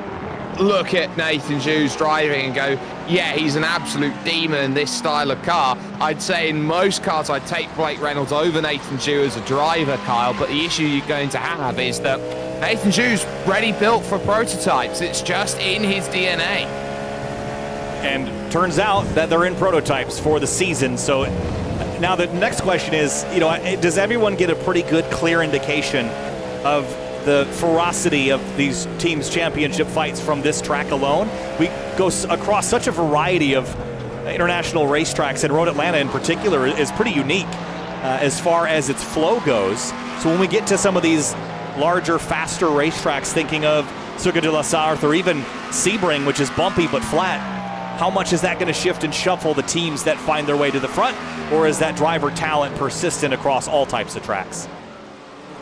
look at Nathan Ju's driving and go, yeah, he's an absolute demon in this style of car. I'd say in most cars I'd take Blake Reynolds over Nathan Ju as a driver, Kyle, but the issue you're going to have is that Nathan Ju's ready built for prototypes. It's just in his DNA. And turns out that they're in prototypes for the season. So now the next question is, does everyone get a pretty good, clear indication of the ferocity of these teams' championship fights from this track alone? We go across such a variety of international racetracks, and Road Atlanta in particular is pretty unique as far as its flow goes. So when we get to some of these larger, faster racetracks, thinking of Circuit de la Sarthe or even Sebring, which is bumpy but flat, how much is that going to shift and shuffle the teams that find their way to the front? Or is that driver talent persistent across all types of tracks?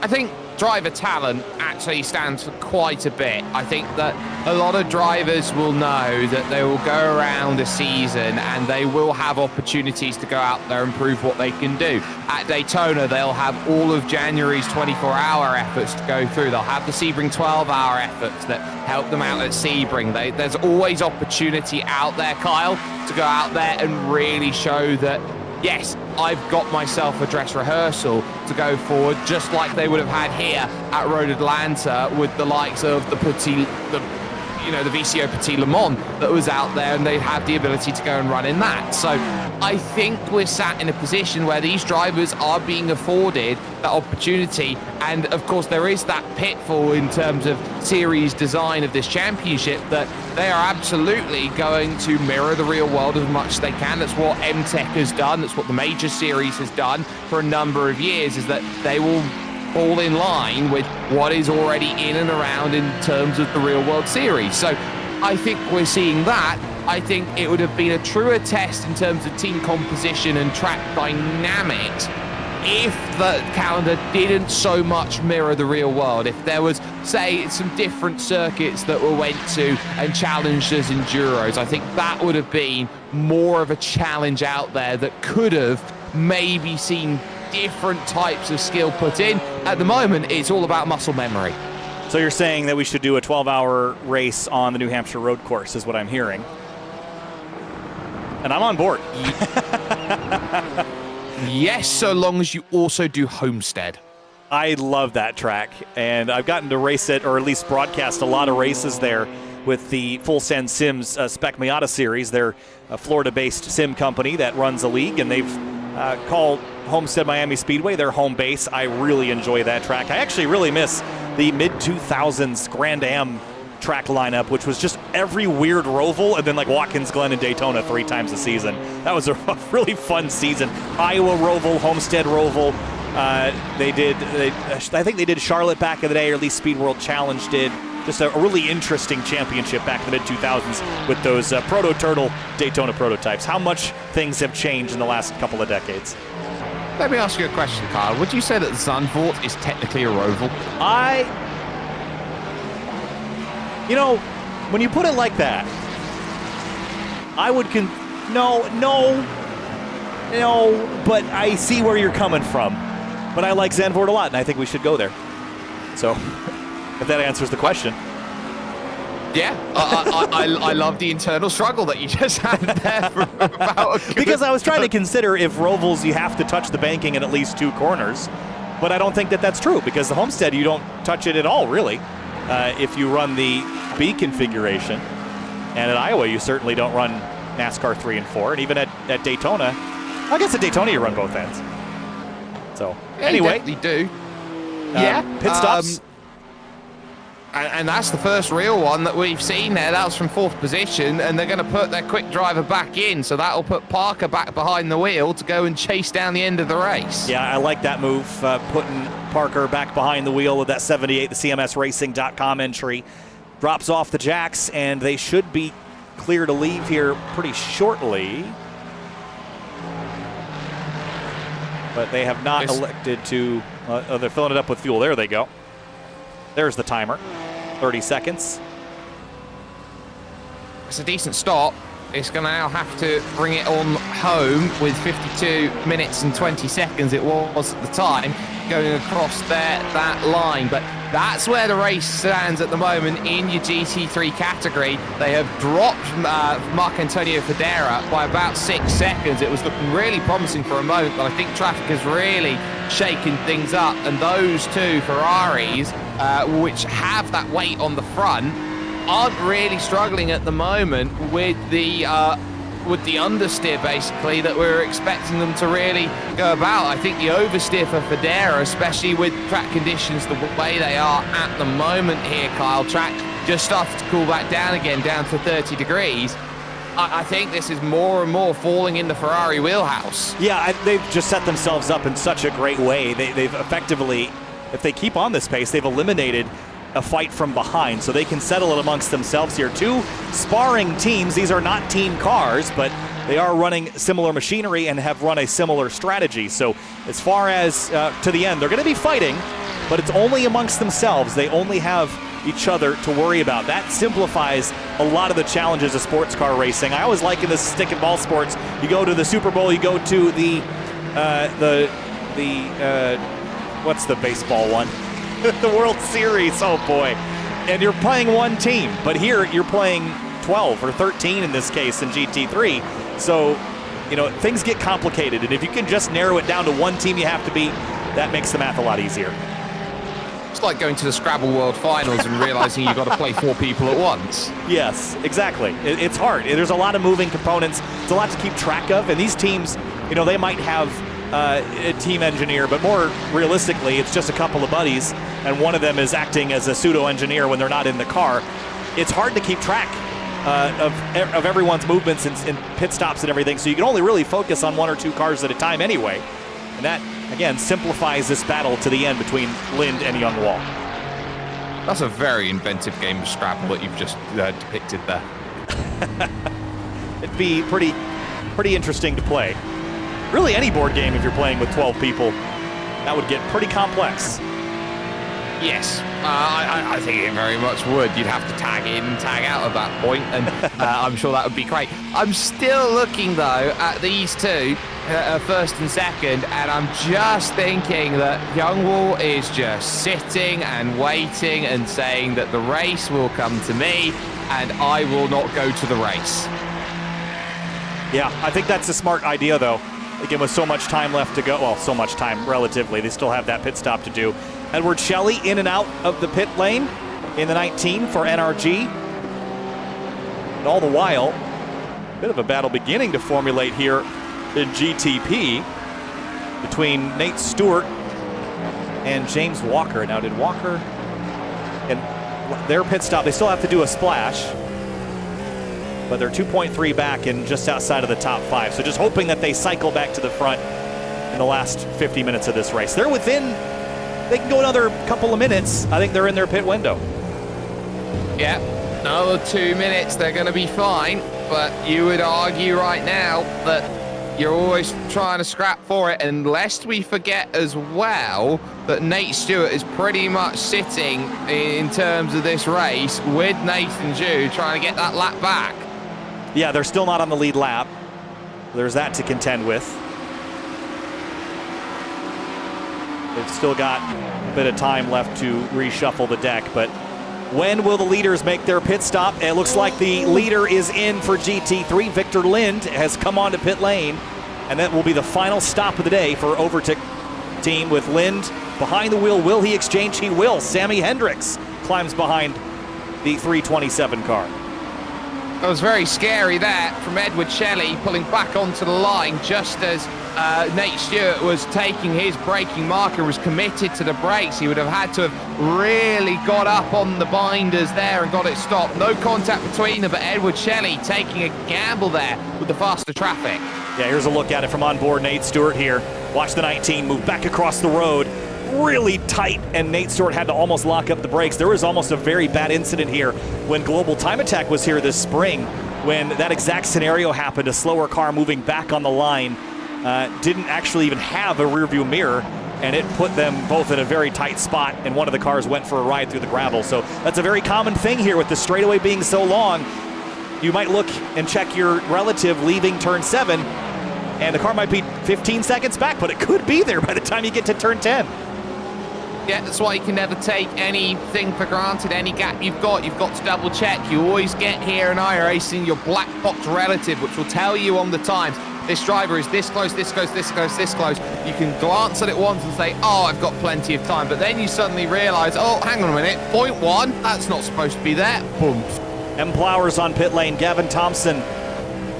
I think driver talent actually stands for quite a bit. I think that a lot of drivers will know that they will go around a season and they will have opportunities to go out there and prove what they can do. At Daytona, they'll have all of January's 24-hour efforts to go through. They'll have the Sebring 12-hour efforts that help them out at Sebring. There's always opportunity out there, Kyle, to go out there and really show that, yes, I've got myself a dress rehearsal to go forward, just like they would have had here at Road Atlanta with the likes of the VCO Petit Le Mans that was out there, and they'd have the ability to go and run in that. So I think we're sat in a position where these drivers are being afforded that opportunity, and of course there is that pitfall in terms of series design of this championship that they are absolutely going to mirror the real world as much as they can. That's what MTEC has done, that's what the major series has done for a number of years, is that they will fall in line with what is already in and around in terms of the real world series. So I think we're seeing that. I think it would have been a truer test in terms of team composition and track dynamics if the calendar didn't so much mirror the real world. If there was, say, some different circuits that we went to and challenged as enduros, I think that would have been more of a challenge out there that could have maybe seen different types of skill put in. At the moment, it's all about muscle memory. So you're saying that we should do a 12-hour race on the New Hampshire road course is what I'm hearing. And I'm on board. Yes, so long as you also do Homestead. I love that track, and I've gotten to race it, or at least broadcast a lot of races there with the Full Send Sims Spec Miata series. They're a Florida-based sim company that runs a league, and they've called Homestead Miami Speedway their home base. I really enjoy that track. I actually really miss the mid-2000s Grand Am track lineup, which was just every weird roval, and then like Watkins Glen and Daytona 3 times a season. That was a really fun season. Iowa roval, Homestead roval. I think they did Charlotte back in the day, or at least Speed World Challenge did. Just a really interesting championship back in the mid-2000s with those Proto-Turtle Daytona prototypes. How much things have changed in the last couple of decades? Let me ask you a question, Kyle. Would you say that Zandvoort is technically a roval? When you put it like that, I would no, but I see where you're coming from. But I like Zandvoort a lot, and I think we should go there. So, if that answers the question. Yeah, I love the internal struggle that you just had there for about because I was trying to consider if rovals you have to touch the banking in at least 2 corners, but I don't think that that's true, because the Homestead you don't touch it at all, really, if you run the B configuration. And at Iowa you certainly don't run NASCAR 3 and 4, and even at Daytona, I guess at Daytona you run both ends. So, yeah, anyway. You definitely do. Pit stops. And that's the first real one that we've seen there. That was from 4th position, and they're going to put their quick driver back in, so that'll put Parker back behind the wheel to go and chase down the end of the race. Yeah, I like that move, putting Parker back behind the wheel with that 78, the CMSRacing.com entry. Drops off the jacks, and they should be clear to leave here pretty shortly. But they have not elected to, they're filling it up with fuel. There they go. There's the timer, 30 seconds. It's a decent stop. It's going to now have to bring it on home with 52 minutes and 20 seconds it was at the time, going across that line. But that's where the race stands at the moment in your GT3 category. They have dropped Marc Antonio Federa by about 6 seconds. It was looking really promising for a moment, but I think traffic has really shaken things up. And those 2 Ferraris, which have that weight on the front, aren't really struggling at the moment with the understeer, basically, that we're expecting them to really go about. I think the oversteer for Federa, especially with track conditions the way they are at the moment here, Kyle, track just started to cool back down again, down to 30 degrees. I think this is more and more falling in the Ferrari wheelhouse. Yeah, they've just set themselves up in such a great way. They've effectively, if they keep on this pace, they've eliminated a fight from behind, so they can settle it amongst themselves here. 2 sparring teams. These are not team cars, but they are running similar machinery and have run a similar strategy. So as far as to the end, they're going to be fighting, but it's only amongst themselves. They only have each other to worry about. That simplifies a lot of the challenges of sports car racing. I always liken this stick and ball sports. You go to the Super Bowl, you go to the what's the baseball one? The World Series, oh boy. And you're playing one team, but here you're playing 12 or 13 in this case in GT3. So, things get complicated, and if you can just narrow it down to one team you have to beat, that makes the math a lot easier. It's like going to the Scrabble World Finals and realizing you've got to play 4 people at once. Yes, exactly. It's hard. There's a lot of moving components. It's a lot to keep track of, and these teams, they might have a team engineer, but more realistically, it's just a couple of buddies, and one of them is acting as a pseudo-engineer when they're not in the car. It's hard to keep track of everyone's movements and pit stops and everything, so you can only really focus on 1 or 2 cars at a time anyway. And that, again, simplifies this battle to the end between Lind and Young Wall. That's a very inventive game of Scrabble that you've just depicted there. It'd be pretty interesting to play. Really, any board game, if you're playing with 12 people, that would get pretty complex. Yes, I think it very much would. You'd have to tag in and tag out at that point, and I'm sure that would be great. I'm still looking, though, at these 2, first and second, and I'm just thinking that Youngwall is just sitting and waiting and saying that the race will come to me, and I will not go to the race. Yeah, I think that's a smart idea, though. Again, with so much time left to go, well, so much time relatively, they still have that pit stop to do. Edward Shelley in and out of the pit lane in the 19 for NRG. And all the while, a bit of a battle beginning to formulate here in GTP between Nate Stewart and James Walker. Now, did Walker and their pit stop, they still have to do a splash, but they're 2.3 back and just outside of the top 5. So just hoping that they cycle back to the front in the last 50 minutes of this race. They're within, they can go another couple of minutes. I think they're in their pit window. Yeah, another 2 minutes, they're going to be fine. But you would argue right now that you're always trying to scrap for it. And lest we forget as well that Nate Stewart is pretty much sitting in terms of this race with Nathan Jew trying to get that lap back. Yeah, they're still not on the lead lap. There's that to contend with. They've still got a bit of time left to reshuffle the deck, but when will the leaders make their pit stop? It looks like the leader is in for GT3. Victor Lind has come onto pit lane, and that will be the final stop of the day for Overtick team with Lind behind the wheel. Will he exchange? He will. Sammy Hendricks climbs behind the 327 car. That was very scary there from Edward Shelley pulling back onto the line just as Nate Stewart was taking his braking marker, was committed to the brakes. He would have had to have really got up on the binders there and got it stopped. No contact between them, but Edward Shelley taking a gamble there with the faster traffic. Yeah, here's a look at it from onboard Nate Stewart here. Watch the 19 move back across the road. Really tight, and Nate Stewart had to almost lock up the brakes. There was almost a very bad incident here when Global Time Attack was here this spring, when that exact scenario happened. A slower car moving back on the line didn't actually even have a rear view mirror, and it put them both in a very tight spot, and one of the cars went for a ride through the gravel. So that's a very common thing here with the straightaway being so long. You might look and check your relative leaving turn 7, and the car might be 15 seconds back, but it could be there by the time you get to turn 10. Yeah, that's why you can never take anything for granted. Any gap you've got to double check. You always get here in iRacing your black box relative, which will tell you on the times. This driver is this close, this close, this close, this close. You can glance at it once and say, oh, I've got plenty of time. But then you suddenly realize, oh, hang on a minute, 0.1, that's not supposed to be there. Boom. M. Plowers on pit lane. Gavin Thompson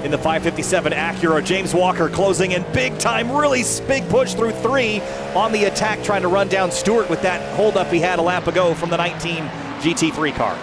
in the 557 Acura. James Walker closing in big time. Really big push through 3 on the attack, trying to run down Stewart with that holdup he had a lap ago from the 19 GT3 car.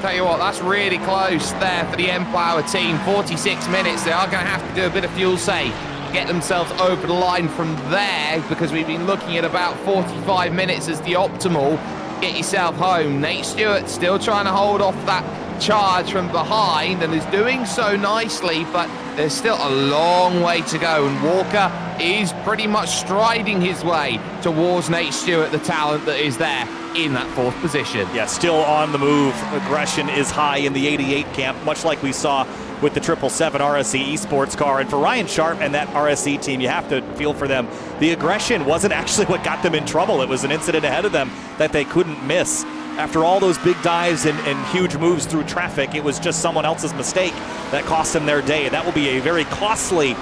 Tell you what, that's really close there for the M-Power team. 46 minutes. They are going to have to do a bit of fuel save, get themselves over the line from there, because we've been looking at about 45 minutes as the optimal. Get yourself home. Nate Stewart still trying to hold off that charge from behind and is doing so nicely, but there's still a long way to go, and Walker is pretty much striding his way towards Nate Stewart, the talent that is there in that 4th position. Yeah, still on the move. Aggression is high in the 88 camp, much like we saw with the 777 RSE esports car. And for Ryan Sharp and that RSE team, you have to feel for them. The aggression wasn't actually what got them in trouble. It was an incident ahead of them that they couldn't miss. After all those big dives and huge moves through traffic, it was just someone else's mistake that cost them their day. And that will be a very costly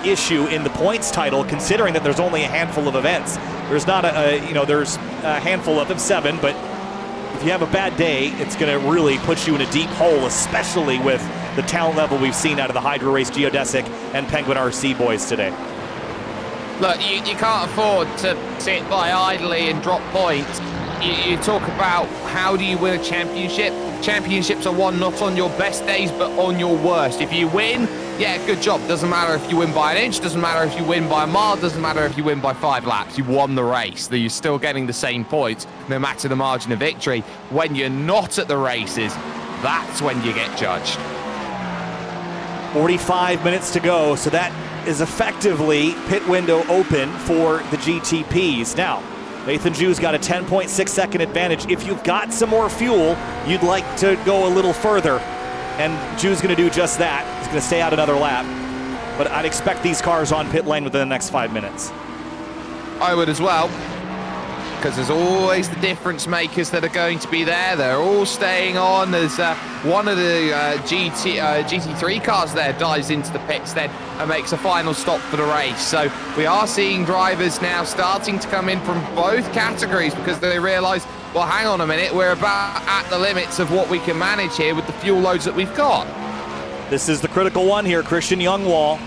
issue in the points title, considering that there's only a handful of events. There's not there's a handful of them, 7, but if you have a bad day, it's going to really put you in a deep hole, especially with the talent level we've seen out of the Hydro Race Geodesic and Penguin RC boys today. Look, you can't afford to sit by idly and drop points. You talk about how do you win a championship. Championships are won not on your best days, but on your worst. If you win, yeah, good job. Doesn't matter if you win by an inch, doesn't matter if you win by a mile, doesn't matter if you win by 5 laps. You won the race. You're still getting the same points, no matter the margin of victory. When you're not at the races, that's when you get judged. 45 minutes to go, so that is effectively pit window open for the GTPs. Now, Nathan Jew's got a 10.6 second advantage. If you've got some more fuel, you'd like to go a little further. And Jew's going to do just that. He's going to stay out another lap. But I'd expect these cars on pit lane within the next 5 minutes. I would as well. because there's always the difference makers that are going to be there. They're all staying on. There's one of the GT3 cars there dives into the pits then and makes a final stop for the race. So we are seeing drivers now starting to come in from both categories because they realise, well, hang on a minute, we're about at the limits of what we can manage here with the fuel loads that we've got. This is the critical one here. Christian Youngwall,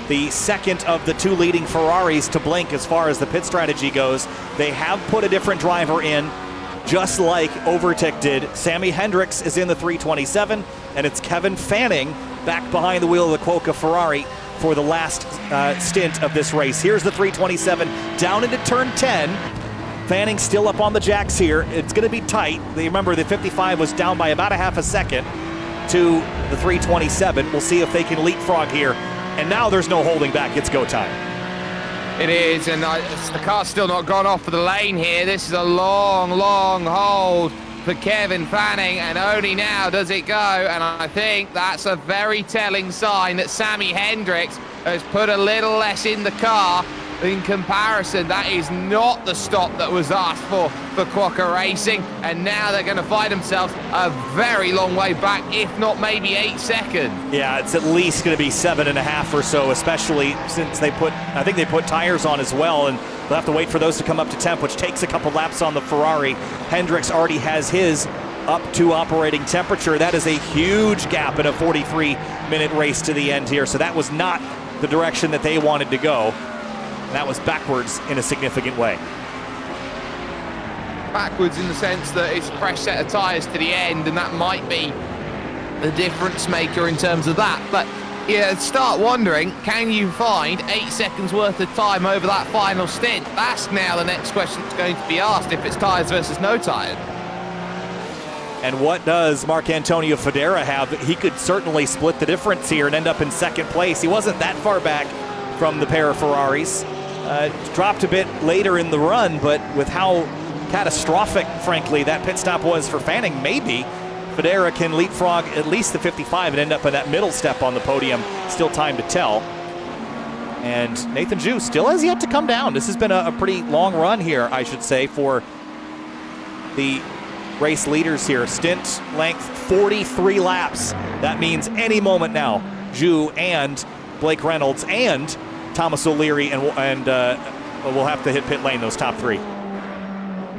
the second of the two leading Ferraris to blink as far as the pit strategy goes. They have put a different driver in, just like Overtick did. Sammy Hendricks is in the 327, and it's Kevin Fanning back behind the wheel of the Quokka Ferrari for the last stint of this race. Here's the 327 down into turn 10. Fanning still up on the jacks here. It's going to be tight. Remember, the 55 was down by about a half a second to the 327. We'll see if they can leapfrog here. And now there's no holding back. It's go time. It is, and the car's still not gone off for the lane here. This is a long, long hold for Kevin Fanning, and only now does it go. And I think that's a very telling sign that Sammy Hendricks has put a little less in the car. In comparison, that is not the stop that was asked for Quokka Racing, and now they're going to find themselves a very long way back, if not maybe 8 seconds. Yeah, it's at least going to be 7.5 or so, especially since I think they put tires on as well, and they'll have to wait for those to come up to temp, which takes a couple laps on the Ferrari. Hendricks already has his up to operating temperature. That is a huge gap in a 43-minute race to the end here, so that was not the direction that they wanted to go. And that was backwards in a significant way. Backwards in the sense that it's a fresh set of tyres to the end, and that might be the difference maker in terms of that. But yeah, start wondering, can you find 8 seconds worth of time over that final stint? That's now the next question that's going to be asked, if it's tyres versus no tyres. And what does Marc Antonio Federa have? He could certainly split the difference here and end up in second place. He wasn't that far back from the pair of Ferraris. Dropped a bit later in the run, but with how catastrophic, frankly, that pit stop was for Fanning, maybe Federa can leapfrog at least the 55 and end up in that middle step on the podium. Still time to tell. And Nathan Ju still has yet to come down. This has been a pretty long run here, I should say, for the race leaders here. Stint length 43 laps. That means any moment now, Ju and Blake Reynolds and Thomas O'Leary and we'll have to hit pit lane, those top three.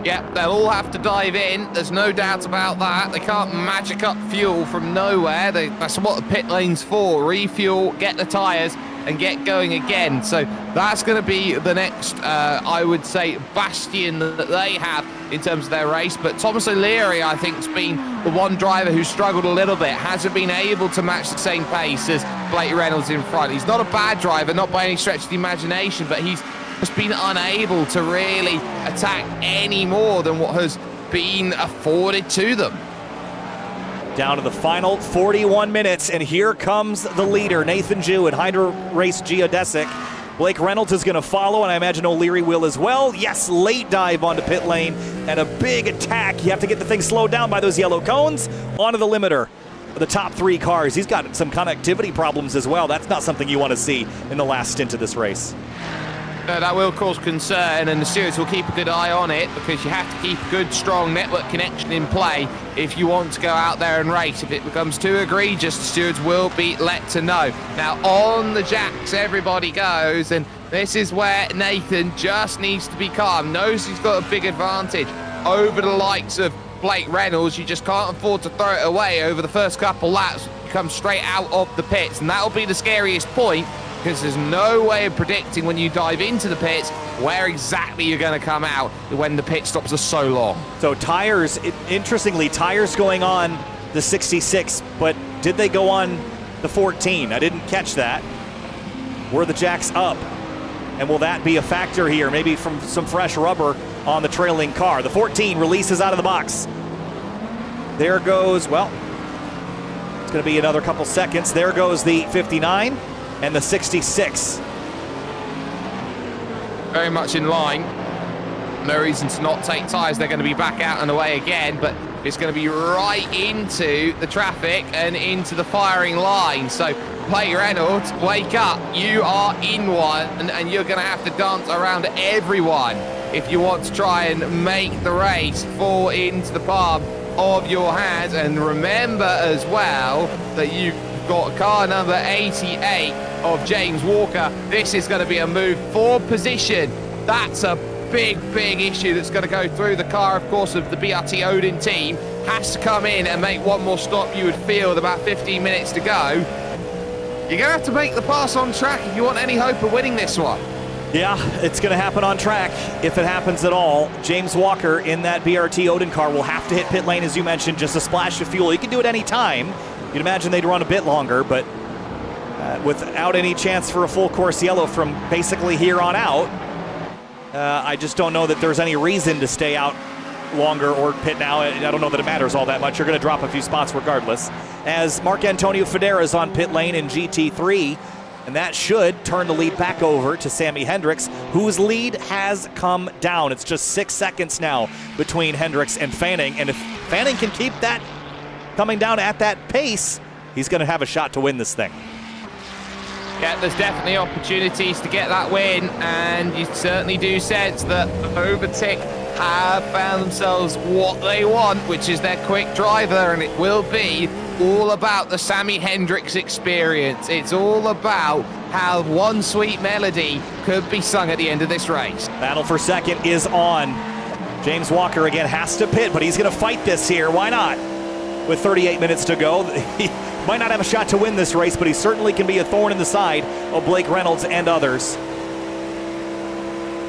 Yep, they'll all have to dive in. There's no doubt about that. They can't magic up fuel from nowhere. That's what the pit lane's for. Refuel, get the tyres, and get going again. So that's going to be the next, I would say, bastion that they have in terms of their race. But Thomas O'Leary, I think, has been the one driver who's struggled a little bit, hasn't been able to match the same pace as Blake Reynolds in front. He's not a bad driver, not by any stretch of the imagination, but he's just been unable to really attack any more than what has been afforded to them. Down to the final 41 minutes, and here comes the leader, Nathan Ju at Hydro Race Geodesic. Blake Reynolds is going to follow, and I imagine O'Leary will as well. Yes, late dive onto pit lane, and a big attack. You have to get the thing slowed down by those yellow cones onto the limiter. The top three cars. He's got some connectivity problems as well. That's not something you want to see in the last stint of this race. That will cause concern, and the stewards will keep a good eye on it, because you have to keep a good, strong network connection in play if you want to go out there and race. If it becomes too egregious, the stewards will be let to know. Now, on the jacks, everybody goes, and this is where Nathan just needs to be calm. Knows he's got a big advantage over the likes of Blake Reynolds. You just can't afford to throw it away over the first couple laps. You come straight out of the pits, and that'll be the scariest point, because there's no way of predicting when you dive into the pits where exactly you're going to come out when the pit stops are so long. So tires, interestingly, tires going on the 66, but did they go on the 14? I didn't catch that. Were the jacks up? And will that be a factor here? Maybe from some fresh rubber on the trailing car. The 14 releases out of the box. There goes, well, it's going to be another couple seconds. There goes the 59. And the 66. Very much in line. No reason to not take tyres. They're going to be back out and away again, but it's going to be right into the traffic and into the firing line. So, Blake Reynolds, wake up. You are in one, and you're going to have to dance around everyone if you want to try and make the race fall into the palm of your hands. And remember as well that you've got car number 88 of James Walker. This is going to be a move for position. That's a big issue that's going to go through the car, of course, of the BRT Odin team. Has to come in and make one more stop, you would feel, with about 15 minutes to go. You're going to have to make the pass on track if you want any hope of winning this one. Yeah, it's going to happen on track if it happens at all. James Walker in that BRT Odin car will have to hit pit lane, as you mentioned, just a splash of fuel. He can do it any time. You'd imagine they'd run a bit longer, but without any chance for a full course yellow from basically here on out, I just don't know that there's any reason to stay out longer or pit now. I don't know that it matters all that much. You're going to drop a few spots regardless. As Marc-Antonio Federa is on pit lane in GT3, and that should turn the lead back over to Sammy Hendricks, whose lead has come down. It's just 6 seconds now between Hendricks and Fanning, and if Fanning can keep that coming down at that pace, he's going to have a shot to win this thing. Yeah, there's definitely opportunities to get that win, and you certainly do sense that MTEC have found themselves what they want, which is their quick driver, and it will be all about the Sammy Hendricks experience. It's all about how one sweet melody could be sung at the end of this race. Battle for second is on. James Walker again has to pit, but he's going to fight this here. Why not? With 38 minutes to go, he might not have a shot to win this race, but he certainly can be a thorn in the side of Blake Reynolds and others.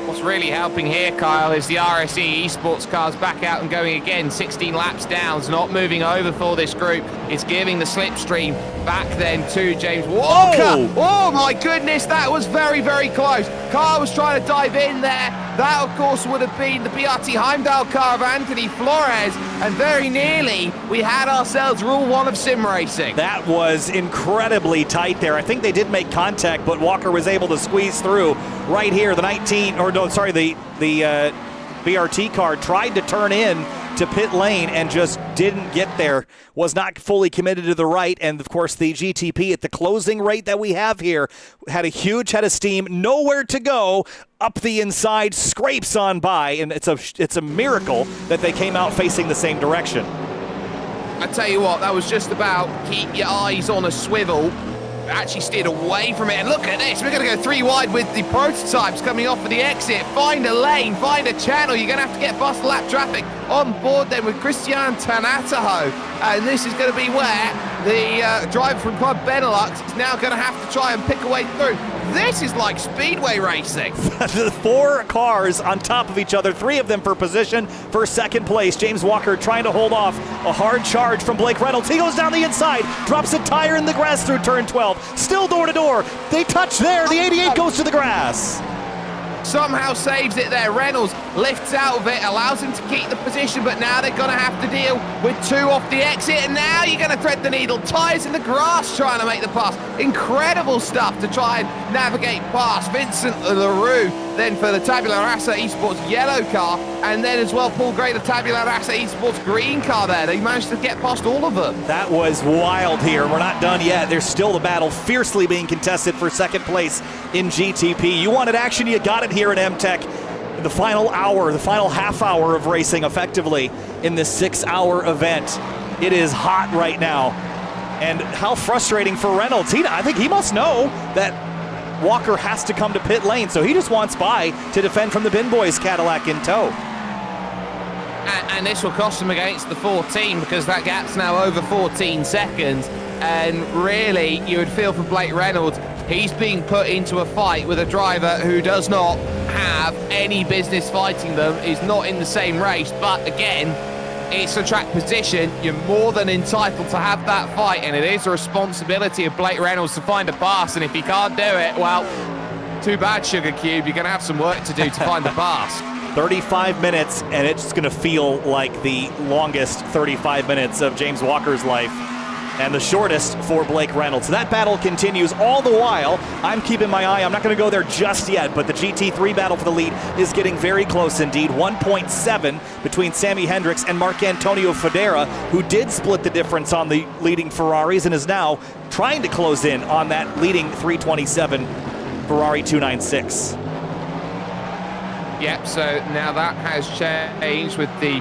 What's really helping here, Kyle, is the RSE esports cars back out and going again. 16 laps down, not moving over for this group. It's giving the slipstream back then to James Walker. Oh my goodness, that was very close. Car was trying to dive in there. That, of course, would have been the BRT Heimdall car of Anthony Flores, and very nearly we had ourselves Rule 1 of sim racing. That was incredibly tight there. I think they did make contact, but Walker was able to squeeze through right here. The BRT car tried to turn in to pit lane and just didn't get there, was not fully committed to the right, and of course the GTP at the closing rate that we have here had a huge head of steam, nowhere to go, up the inside, scrapes on by, and it's a miracle that they came out facing the same direction. I tell you what, that was just about keep your eyes on a swivel. Actually steered away from it, and look at this, we're going to go 3 wide with the prototypes coming off of the exit. Find a lane, find a channel. You're going to have to get bus lap traffic on board then with Christian Tanataho, and this is going to be where the driver from Club Benelux is now going to have to try and pick a way through. This is like speedway racing. The 4 cars on top of each other, 3 of them for position for second place. James Walker trying to hold off a hard charge from Blake Reynolds. He goes down the inside, drops a tire in the grass through turn 12. Still door to door. They touch there. The 88 goes to the grass. Somehow saves it there. Reynolds lifts out of it, allows him to keep the position, but now they're going to have to deal with 2 off the exit, and now you're going to thread the needle. Tires in the grass trying to make the pass. Incredible stuff to try and navigate past Vincent LaRue, then for the Tabula Rasa Esports yellow car, and then as well Paul Gray, the Tabula Rasa Esports green car there. They managed to get past all of them. That was wild here. We're not done yet. There's still the battle fiercely being contested for second place in GTP. You wanted action, you got it here at MTEC. The final hour, the final half hour of racing effectively in this 6-hour event. It is hot right now. And how frustrating for Reynolds. I think he must know that Walker has to come to pit lane, so he just wants by to defend from the Bin Boys Cadillac in tow. And this will cost him against the 14 because that gap's now over 14 seconds. And really, you would feel for Blake Reynolds, he's being put into a fight with a driver who does not have any business fighting them, is not in the same race, but again, it's a track position. You're more than entitled to have that fight, and it is a responsibility of Blake Reynolds to find a pass, and if he can't do it, well, too bad, Sugar Cube. You're going to have some work to do to find the pass. 35 minutes, and it's going to feel like the longest 35 minutes of James Walker's life, and the shortest for Blake Reynolds. That battle continues all the while. I'm keeping my eye. I'm not going to go there just yet, but the GT3 battle for the lead is getting very close indeed. 1.7 between Sammy Hendricks and Marc-Antonio Federa, who did split the difference on the leading Ferraris and is now trying to close in on that leading 327 Ferrari 296. Yep, so now that has changed with the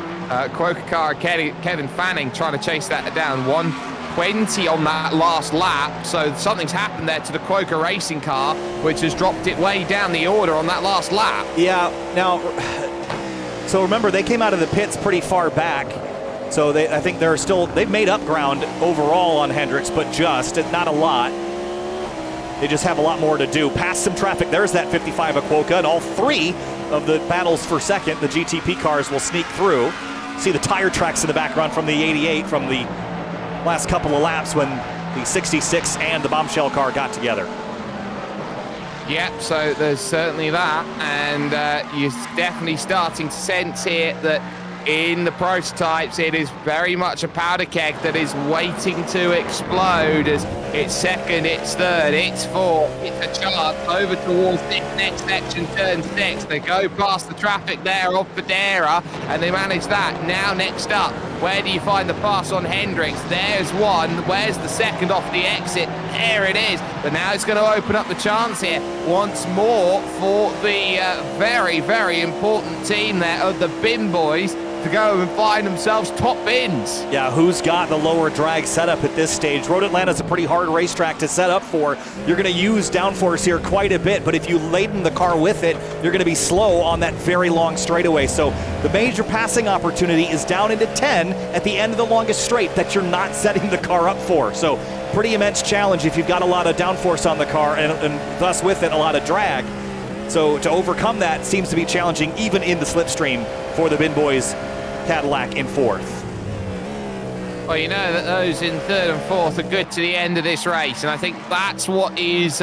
Quokka car, Kevin Fanning trying to chase that down. 1:20 on that last lap, so something's happened there to the Quokka racing car, which has dropped it way down the order on that last lap. Yeah, now, so remember, they came out of the pits pretty far back, so I think they've made up ground overall on Hendricks, but just, not a lot. They just have a lot more to do. Past some traffic, there's that 55 of Quokka, and all three of the battles for second, the GTP cars will sneak through. See the tire tracks in the background from the 88 from the last couple of laps when the 66 and the bombshell car got together. Yep, so there's certainly that, and you're definitely starting to sense here that in the prototypes it is very much a powder keg that is waiting to explode as it's second, it's third, it's fourth, it's a chance over towards this next section, turn 6. They go past the traffic there of Federa and they manage that. Now next up, where do you find the pass on Hendricks? There's one. Where's the second off the exit? There it is. But now it's going to open up the chance here once more for the very, very important team there of the bin boys to go and find themselves top bins. Yeah, who's got the lower drag setup at this stage? Road Atlanta's a pretty hard racetrack to set up for. You're going to use downforce here quite a bit, but if you laden the car with it, you're going to be slow on that very long straightaway. So the major passing opportunity is down into 10 at the end of the longest straight that you're not setting the car up for. So pretty immense challenge if you've got a lot of downforce on the car and thus with it a lot of drag. So to overcome that seems to be challenging even in the slipstream for the bin boys Cadillac in fourth. Well, you know that those in third and fourth are good to the end of this race, and I think that's what is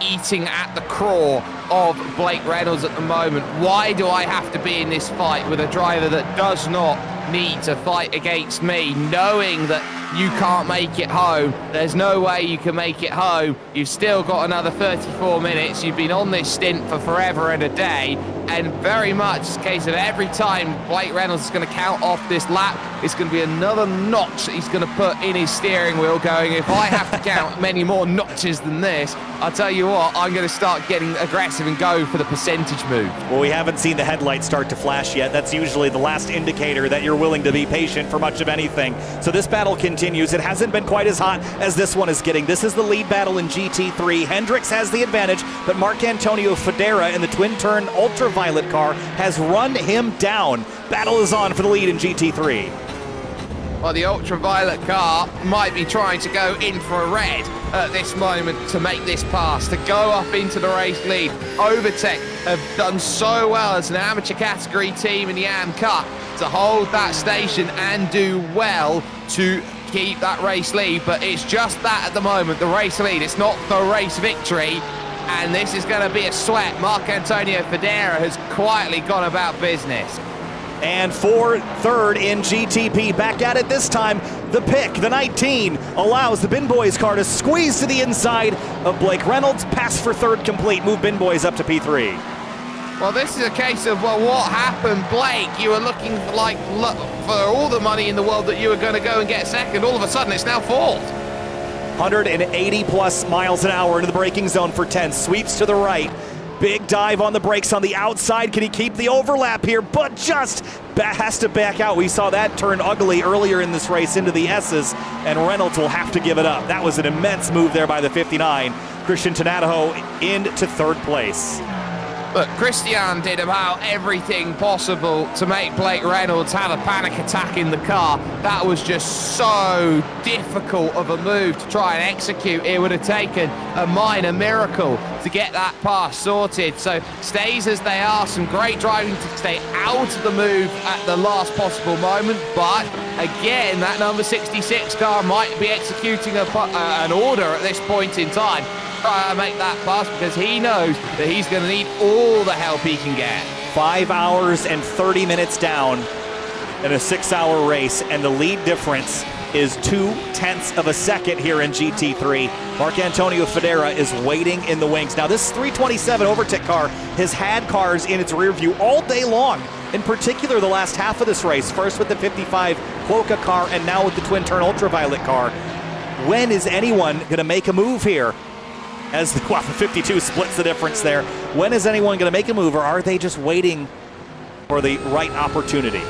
eating at the craw of Blake Reynolds at the moment. Why do I have to be in this fight with a driver that does not need to fight against me, knowing that you can't make it home? There's no way you can make it home. You've still got another 34 minutes. You've been on this stint for forever and a day, and very much it's a case of every time Blake Reynolds is going to count off this lap, it's going to be another notch that he's going to put in his steering wheel going, if I have to count many more notches than this, I'll tell you what, I'm going to start getting aggressive and go for the percentage move. Well, we haven't seen the headlights start to flash yet. That's usually the last indicator that you're willing to be patient for much of anything. So this battle continues. It hasn't been quite as hot as this one is getting. This is the lead battle in GT3. Hendricks has the advantage, but Marc Antonio Federa in the twin-turn ultraviolet car has run him down. Battle is on for the lead in GT3. Well, the ultraviolet car might be trying to go in for a red at this moment to make this pass, to go up into the race lead. MTEC have done so well as an amateur category team in the AM Cup to hold that station and do well to keep that race lead, but it's just that at the moment, the race lead. It's not the race victory, and this is going to be a sweat. Marc Antonio Federa has quietly gone about business. And for third in GTP, back at it this time, the pick, the 19, allows the Bin Boys car to squeeze to the inside of Blake Reynolds. Pass for third complete, move Bin Boys up to P3. Well, this is a case of, well, what happened, Blake? You were looking for all the money in the world that you were going to go and get second. All of a sudden, it's now fourth. 180 plus miles an hour into the braking zone for 10, sweeps to the right. Big dive on the brakes on the outside. Can he keep the overlap here? But just has to back out. We saw that turn ugly earlier in this race into the S's, and Reynolds will have to give it up. That was an immense move there by the 59. Christian Tanataho into third place. Look, Christian did about everything possible to make Blake Reynolds have a panic attack in the car. That was just so difficult of a move to try and execute. It would have taken a minor miracle to get that pass sorted. So stays as they are, some great driving to stay out of the move at the last possible moment. But again, that number 66 car might be executing an order at this point in time. Try to make that pass because he knows that he's going to need all the help he can get. 5 hours and 30 minutes down in a 6-hour race, and the lead difference is 0.2 of a second here in GT3. Marc Antonio Federa is waiting in the wings. Now, this 327 MTEC car has had cars in its rear view all day long, in particular the last half of this race, first with the 55 Quokka car and now with the twin-turn ultraviolet car. When is anyone going to make a move here? as the 52 splits the difference there. When is anyone going to make a move, or are they just waiting for the right opportunity?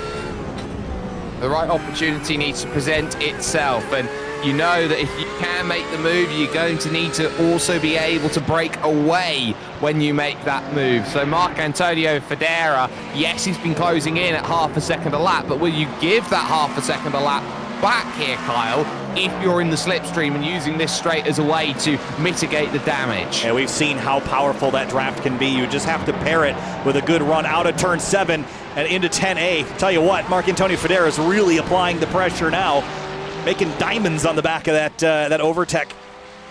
The right opportunity needs to present itself, and you know that if you can make the move, you're going to need to also be able to break away when you make that move. So Marc-Antonio Federa, yes, he's been closing in at half a second a lap, but will you give that half a second a lap back here, Kyle, if you're in the slipstream and using this straight as a way to mitigate the damage? And we've seen how powerful that draft can be. You just have to pair it with a good run out of turn 7 and into 10A. Tell you what, Marc-Antonio Federa is really applying the pressure now, making diamonds on the back of that Overtech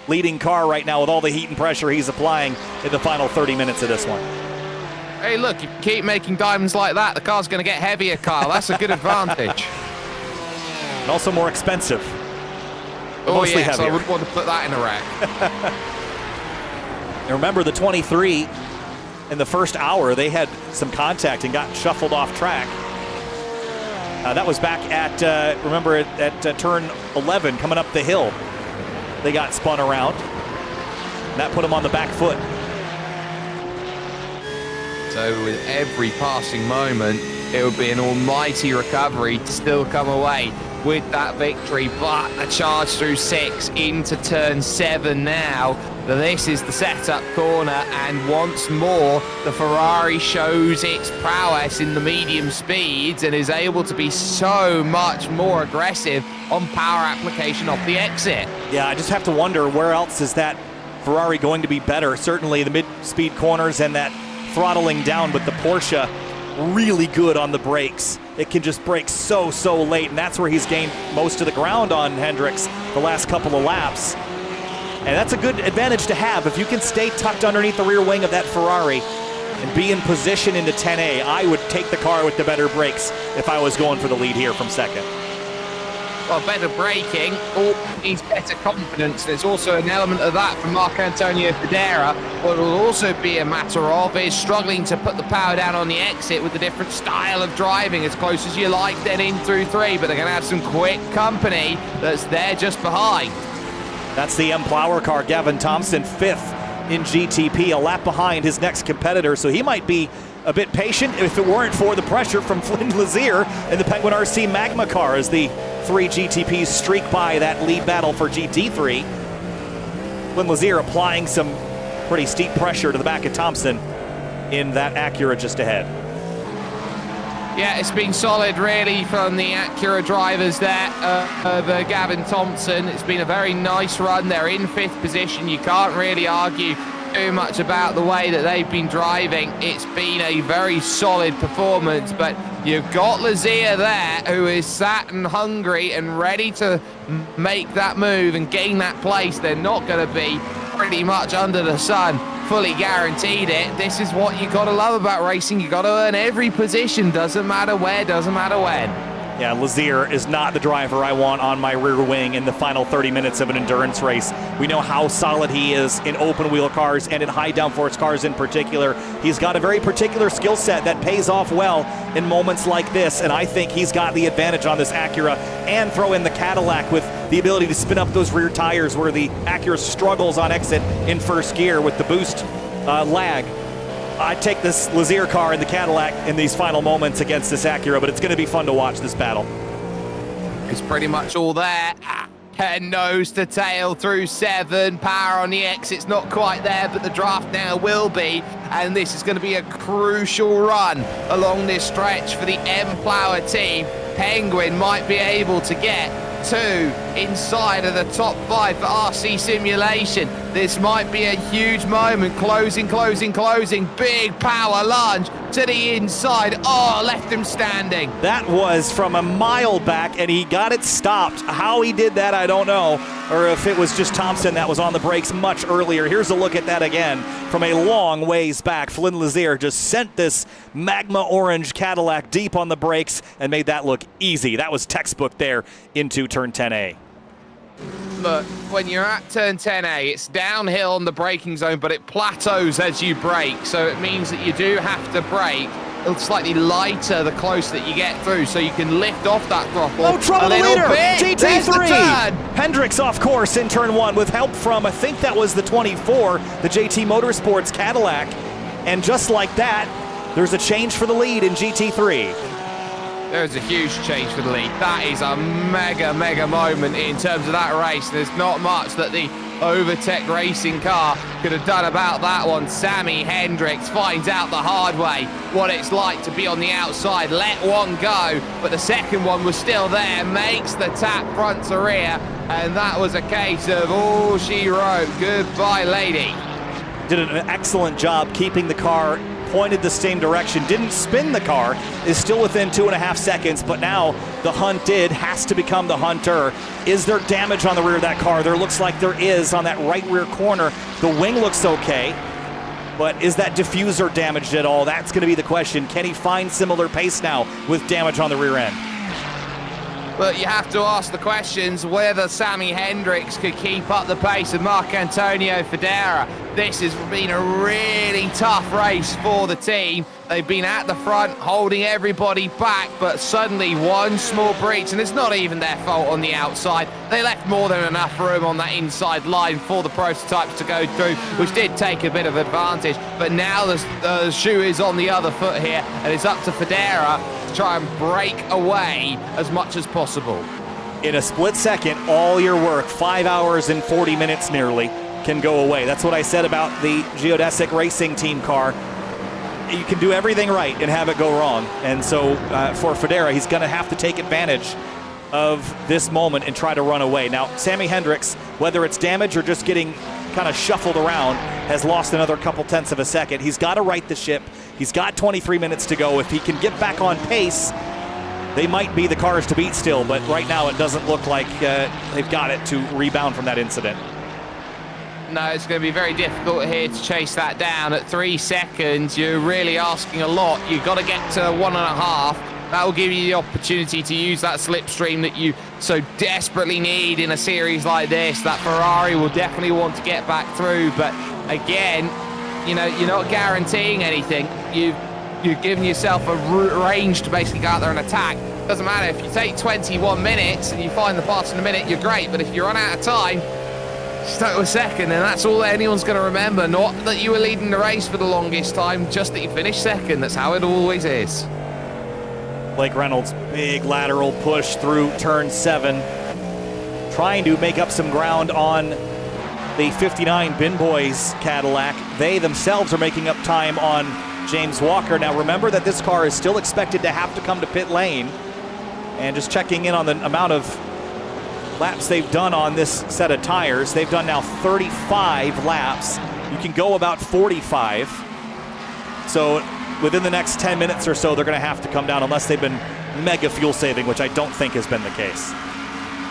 leading car right now with all the heat and pressure he's applying in the final 30 minutes of this one. Hey, look, if you keep making diamonds like that, the car's going to get heavier, Kyle. That's a good advantage. And also more expensive. Oh, mostly yes, heavier. I wouldn't want to put that in a rack. And remember, the 23, in the first hour, they had some contact and got shuffled off track. That was back at, remember, at turn 11, coming up the hill. They got spun around. And that put them on the back foot. So with every passing moment, it would be an almighty recovery to still come away with that victory. But a charge through 6 into turn 7 now. This is the setup corner, and once more the Ferrari shows its prowess in the medium speeds and is able to be so much more aggressive on power application off the exit. Yeah, I just have to wonder, where else is that Ferrari going to be better? Certainly the mid-speed corners and that throttling down, but the Porsche really good on the brakes. It can just brake so late, and that's where he's gained most of the ground on Hendricks the last couple of laps. And that's a good advantage to have. If you can stay tucked underneath the rear wing of that Ferrari and be in position into 10A, I would take the car with the better brakes if I was going for the lead here from second. Well, better braking needs better confidence. There's also an element of that from Marc-Antonio Federa. What will also be a matter of is struggling to put the power down on the exit with a different style of driving, as close as you like, then in through 3, but they're going to have some quick company that's there just behind. That's the M Plower car, Gavin Thompson, 5th in GTP, a lap behind his next competitor, so he might be a bit patient if it weren't for the pressure from Flynn Lazier in the Penguin RC Magma car as the 3 GTPs streak by that lead battle for GT3. Flynn Lazier applying some pretty steep pressure to the back of Thompson in that Acura just ahead. Yeah, it's been solid really from the Acura drivers there of Gavin Thompson. It's been a very nice run. They're in 5th position. You can't really argue too much about the way that they've been driving. It's been a very solid performance, but you've got Lazier there who is sat and hungry and ready to make that move and gain that place. They're not going to be pretty much under the sun, fully guaranteed it. This is what you got to love about racing. You got to earn every position, doesn't matter where, doesn't matter when. Yeah, Lazier is not the driver I want on my rear wing in the final 30 minutes of an endurance race. We know how solid he is in open wheel cars and in high downforce cars in particular. He's got a very particular skill set that pays off well in moments like this, and I think he's got the advantage on this Acura, and throw in the Cadillac with the ability to spin up those rear tires where the Acura struggles on exit in first gear with the boost lag. I'd take this Lazier car in the Cadillac in these final moments against this Acura, but it's going to be fun to watch this battle. It's pretty much all there. And nose to tail through 7. Power on the exit's not quite there, but the draft now will be. And this is going to be a crucial run along this stretch for the M Plower team. Penguin might be able to get 2 inside of the top 5 for RC Simulation. This might be a huge moment. Closing. Big power lunge to the inside. Oh, left him standing. That was from a mile back, and he got it stopped. How he did that, I don't know. Or if it was just Thompson that was on the brakes much earlier. Here's a look at that again from a long ways back. Flynn Lazier just sent this magma orange Cadillac deep on the brakes and made that look easy. That was textbook there into turn 10A. Look, when you're at turn 10A, it's downhill on the braking zone, but it plateaus as you brake. So it means that you do have to brake slightly lighter the closer that you get through, so you can lift off that throttle. Oh, trouble the leader! GT3! Hendricks off course in turn 1 with help from, I think that was the 24, the JT Motorsports Cadillac. And just like that, there's a change for the lead in GT3. There's a huge change for the lead. That is a mega moment in terms of that race. There's not much that the MTEC racing car could have done about that one. Sammy Hendricks finds out the hard way what it's like to be on the outside, let one go, but the second one was still there, makes the tap front to rear, and that was a case of all she wrote. Goodbye, lady. Did an excellent job keeping the car pointed the same direction, didn't spin the car, is still within 2.5 seconds, but now the hunted has to become the hunter. Is there damage on the rear of that car? There looks like there is on that right rear corner. The wing looks okay, but is that diffuser damaged at all? That's going to be the question. Can he find similar pace now with damage on the rear end? But you have to ask the questions whether Sammy Hendricks could keep up the pace of Marc-Antonio Federa. This has been a really tough race for the team. They've been at the front, holding everybody back, but suddenly one small breach, and it's not even their fault on the outside. They left more than enough room on that inside line for the prototypes to go through, which did take a bit of advantage. But now the shoe is on the other foot here, and it's up to Federa to try and break away as much as possible. In a split second, all your work, 5 hours and 40 minutes nearly, can go away. That's what I said about the Geodesic Racing Team car. You can do everything right and have it go wrong. And so for Federa, he's going to have to take advantage of this moment and try to run away. Now, Sammy Hendricks, whether it's damage or just getting kind of shuffled around, has lost another couple tenths of a second. He's got to right the ship. He's got 23 minutes to go. If he can get back on pace, they might be the cars to beat still, but right now it doesn't look like they've got it to rebound from that incident. No, it's going to be very difficult here to chase that down. At 3 seconds, you're really asking a lot. You've got to get to 1.5. That will give you the opportunity to use that slipstream that you so desperately need in a series like this. That Ferrari will definitely want to get back through, but again, you know, you're not guaranteeing anything. You've given yourself a range to basically go out there and attack. Doesn't matter if you take 21 minutes and you find the parts in a minute, you're great, but if you run out of time, stuck with second, and that's all anyone's going to remember. Not that you were leading the race for the longest time, just that you finished second. That's how it always is. Blake Reynolds, big lateral push through turn 7, trying to make up some ground on the 59 Bin Boys Cadillac. They themselves are making up time on James Walker. Now remember that this car is still expected to have to come to pit lane, and just checking in on the amount of laps they've done on this set of tires. They've done now 35 laps. You can go about 45. So within the next 10 minutes or so, they're going to have to come down unless they've been mega fuel saving, which I don't think has been the case.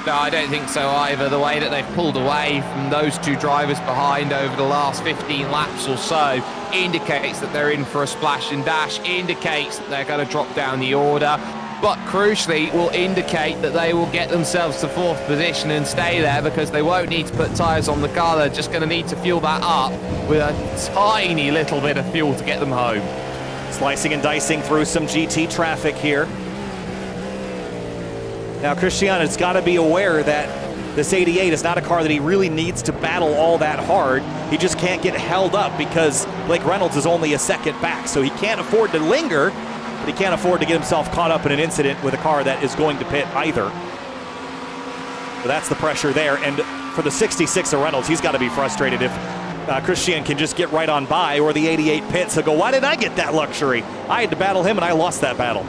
No, I don't think so either. The way that they've pulled away from those two drivers behind over the last 15 laps or so indicates that they're in for a splash and dash, indicates that they're going to drop down the order, but crucially will indicate that they will get themselves to 4th position and stay there, because they won't need to put tyres on the car. They're just going to need to fuel that up with a tiny little bit of fuel to get them home. Slicing and dicing through some GT traffic here. Now Christian has got to be aware that this 88 is not a car that he really needs to battle all that hard. He just can't get held up because Blake Reynolds is only a second back, so he can't afford to linger, but he can't afford to get himself caught up in an incident with a car that is going to pit either. So that's the pressure there, and for the 66 of Reynolds, he's got to be frustrated if Christian can just get right on by, or the 88 pits. He'll go, why did I get that luxury? I had to battle him and I lost that battle.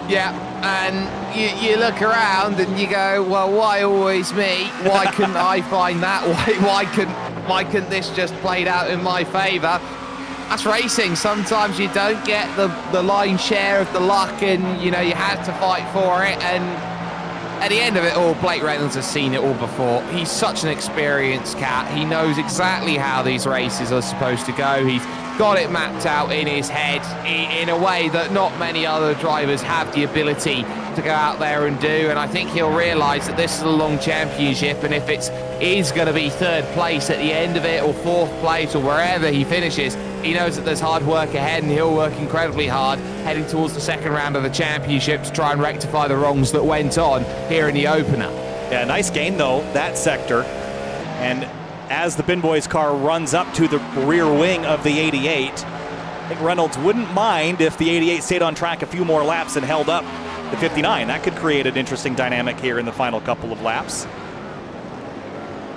Yeah, and you look around and you go, well, why always me? Why couldn't I find that? Why couldn't this just played out in my favor? That's racing. Sometimes you don't get the lion's share of the luck, and you know you have to fight for it. And at the end of it all, Blake Reynolds has seen it all before. He's such an experienced cat. He knows exactly how these races are supposed to go. He's got it mapped out in his head in a way that not many other drivers have the ability to go out there and do. And I think he'll realise that this is a long championship, and if it is going to be 3rd place at the end of it, or 4th place, or wherever he finishes, he knows that there's hard work ahead, and he'll work incredibly hard heading towards the 2nd round of the championship to try and rectify the wrongs that went on here in the opener. Yeah, nice gain though, that sector. And as the Bin Boys car runs up to the rear wing of the 88, I think Reynolds wouldn't mind if the 88 stayed on track a few more laps and held up the 59. That could create an interesting dynamic here in the final couple of laps.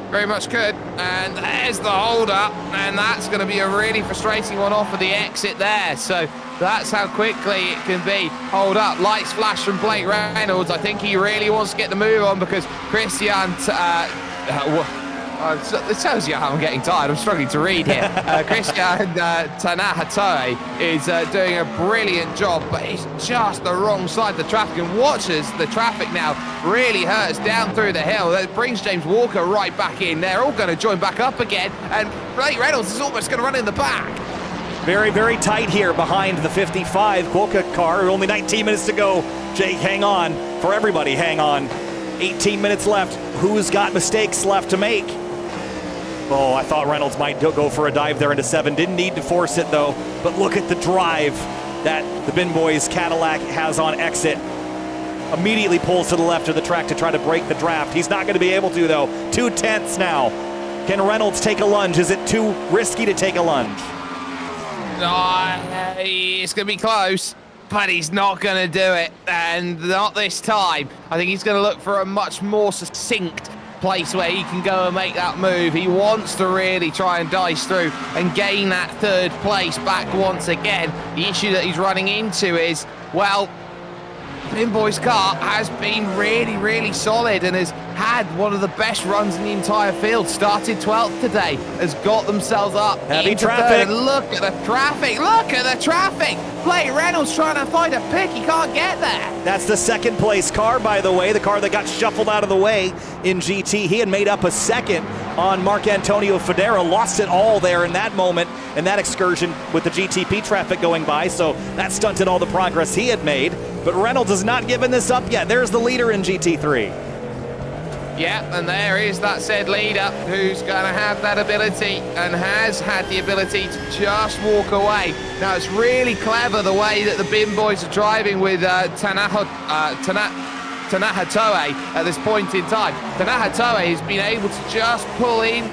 Very much could. And there's the hold-up, and that's going to be a really frustrating one off of the exit there. So that's how quickly it can be. Hold up, lights flash from Blake Reynolds. I think he really wants to get the move on because Christian... this tells you how I'm getting tired. I'm struggling to read here. Christian Tanahatoe is doing a brilliant job, but he's just the wrong side of the traffic and watches the traffic now really hurts down through the hill. That brings James Walker right back in. They're all going to join back up again, and Blake Reynolds is almost going to run in the back. Very, very tight here behind the 55 Quokka car. Only 19 minutes to go. Jake, hang on. For everybody, hang on. 18 minutes left. Who's got mistakes left to make? Oh, I thought Reynolds might go for a dive there into 7. Didn't need to force it, though. But look at the drive that the Bin Boys Cadillac has on exit. Immediately pulls to the left of the track to try to break the draft. He's not going to be able to, though. 2/10 now. Can Reynolds take a lunge? Is it too risky to take a lunge? It's going to be close, but he's not going to do it. And not this time. I think he's going to look for a much more succinct place where he can go and make that move. He wants to really try and dice through and gain that 3rd place back once again. The issue that he's running into is, well, Bin Boy's car has been really, really solid and has had one of the best runs in the entire field. Started 12th today, has got themselves up. Heavy traffic. Look at the traffic. Look at the traffic. Blake Reynolds trying to find a pick. He can't get there. That's the 2nd place car, by the way, the car that got shuffled out of the way in GT. He had made up a 2nd on Marc Antonio Federa, lost it all there in that moment, in that excursion with the GTP traffic going by, so that stunted all the progress he had made. But Reynolds has not given this up yet. There's the leader in GT3. Yeah, and there is that said leader who's going to have that ability and has had the ability to just walk away. Now, it's really clever the way that the Bin Boys are driving with Tanahatoe at this point in time. Tanahatoe has been able to just pull in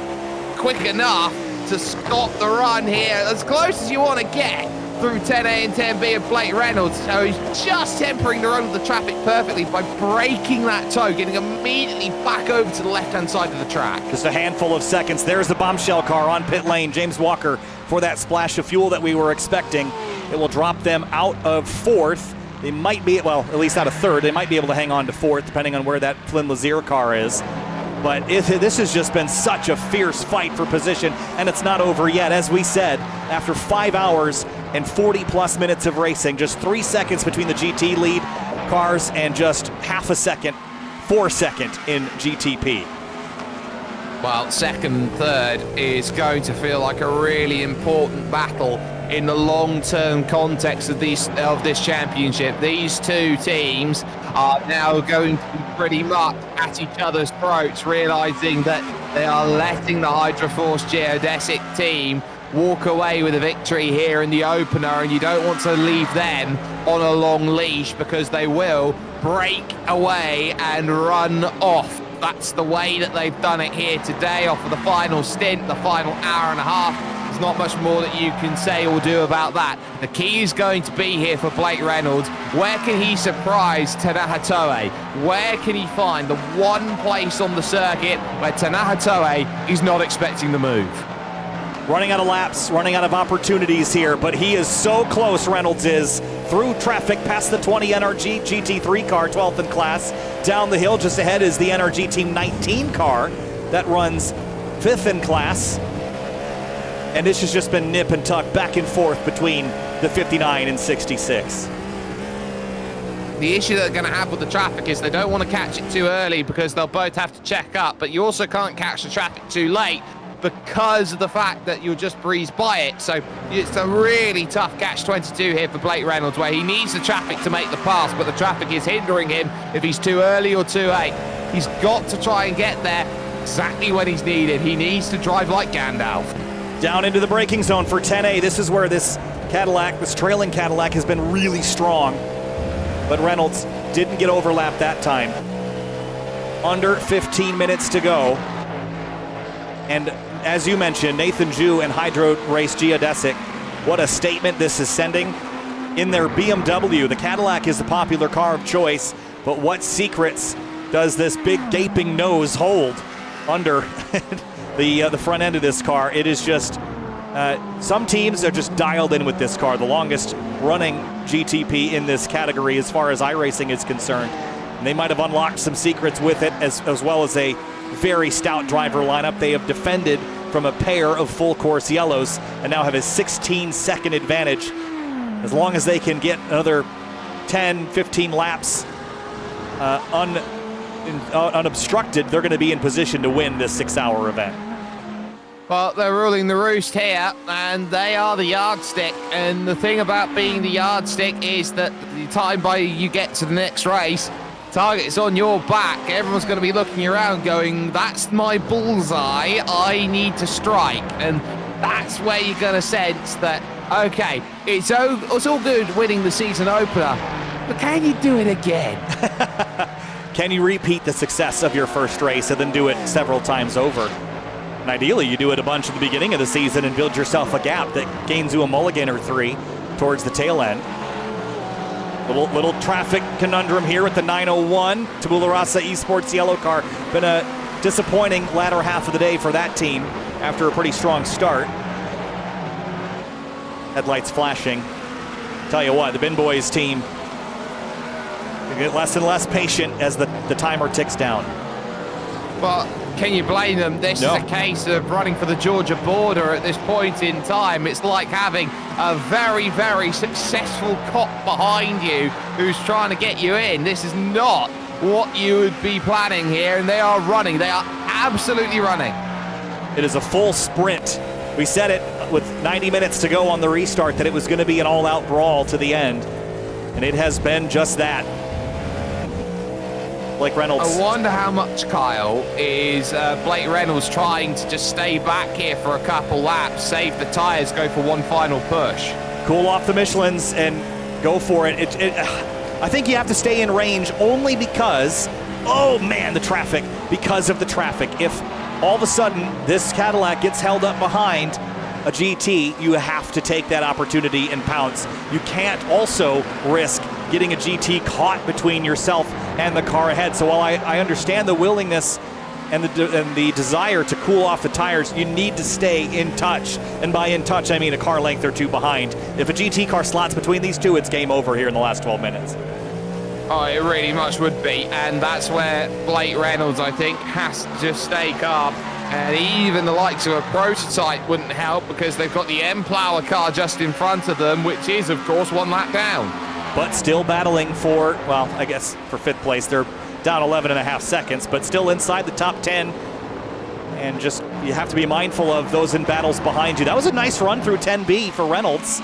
quick enough to stop the run here, as close as you want to get through 10A and 10B of Blake Reynolds. So he's just tempering the run of the traffic perfectly by breaking that toe, getting immediately back over to the left-hand side of the track. Just a handful of seconds. There's the bombshell car on pit lane. James Walker for that splash of fuel that we were expecting. It will drop them out of 4th. They might be, well, at least out of 3rd. They might be able to hang on to 4th, depending on where that Flynn Lazier car is. But this has just been such a fierce fight for position, and it's not over yet. As we said, after 5 hours and 40-plus minutes of racing, just 3 seconds between the GT lead cars and just half a second, 4 second in GTP. Well, 2nd, 3rd is going to feel like a really important battle in the long-term context of this championship. These two teams are now going to be pretty much at each other's throats, realizing that they are letting the Hydroforce Geodesic team walk away with a victory here in the opener, and you don't want to leave them on a long leash because they will break away and run off. That's the way that they've done it here today off of the final stint, the final hour and a half. There's not much more that you can say or do about that. The key is going to be here for Blake Reynolds. Where can he surprise Tanahatoe? Where can he find the one place on the circuit where Tanahatoe is not expecting the move? Running out of laps, running out of opportunities here, but he is so close, Reynolds is, through traffic past the 20 NRG GT3 car, 12th in class. Down the hill just ahead is the NRG Team 19 car that runs 5th in class. And this has just been nip and tuck back and forth between the 59 and 66. The issue that they're going to have with the traffic is they don't want to catch it too early because they'll both have to check up, but you also can't catch the traffic too late because of the fact that you'll just breeze by it. So it's a really tough catch-22 here for Blake Reynolds, where he needs the traffic to make the pass, but the traffic is hindering him if he's too early or too late. He's got to try and get there exactly when he's needed. He needs to drive like Gandalf. Down into the braking zone for 10A. This is where this Cadillac, this trailing Cadillac, has been really strong. But Reynolds didn't get overlapped that time. under 15 minutes to go. And as you mentioned, Nathan Ju and Hydro Race Geodesic, what a statement this is sending. In their BMW, the Cadillac is the popular car of choice, but what secrets does this big gaping nose hold under the front end of this car? It is just, some teams are just dialed in with this car, the longest running GTP in this category as far as iRacing is concerned. And they might have unlocked some secrets with it, as well as a very stout driver lineup. They have defended from a pair of full course yellows and now have a 16-second advantage. As long as they can get another 10, 15 laps unobstructed, they're going to be in position to win this 6-hour event. Well, they're ruling the roost here, and they are the yardstick. And the thing about being the yardstick is that the time by you get to the next race, target's on your back. Everyone's going to be looking around going, that's my bullseye, I need to strike. And that's where you're going to sense that, okay, it's all good winning the season opener, but can you do it again? Can you repeat the success of your first race and then do it several times over? And ideally, you do it a bunch at the beginning of the season and build yourself a gap that gains you a mulligan or 3 towards the tail end. Little traffic conundrum here with the 901 Tabula Rasa Esports yellow car. Been a disappointing latter half of the day for that team after a pretty strong start. Headlights flashing. Tell you what, the Bin Boys team get less and less patient as the timer ticks down. Well, can you blame them? This is a case of running for the Georgia border at this point in time. It's like having a very, very successful cop behind you who's trying to get you in. This is not what you would be planning here, and they are running. They are absolutely running. It is a full sprint. We said it with 90 minutes to go on the restart that it was going to be an all-out brawl to the end, and it has been just that. Blake Reynolds. I wonder how much, Kyle, is Blake Reynolds trying to just stay back here for a couple laps, save the tires, go for one final push. Cool off the Michelins and go for it. I think you have to stay in range only because, oh man, the traffic, because of the traffic. If all of a sudden this Cadillac gets held up behind a GT, you have to take that opportunity and pounce. You can't also risk getting a GT caught between yourself and the car ahead. So while I understand the willingness and the desire to cool off the tires, you need to stay in touch. And by in touch, I mean a car length or 2 behind. If a GT car slots between these two, it's game over here in the last 12 minutes. Oh, it really much would be. And that's where Blake Reynolds, I think, has to just stay calm. And even the likes of a prototype wouldn't help because they've got the M-Plower car just in front of them, which is, of course, 1 lap down. But still battling for, well, I guess for 5th place. They're down 11.5 seconds, but still inside the top 10. And just, you have to be mindful of those in battles behind you. That was a nice run through 10B for Reynolds.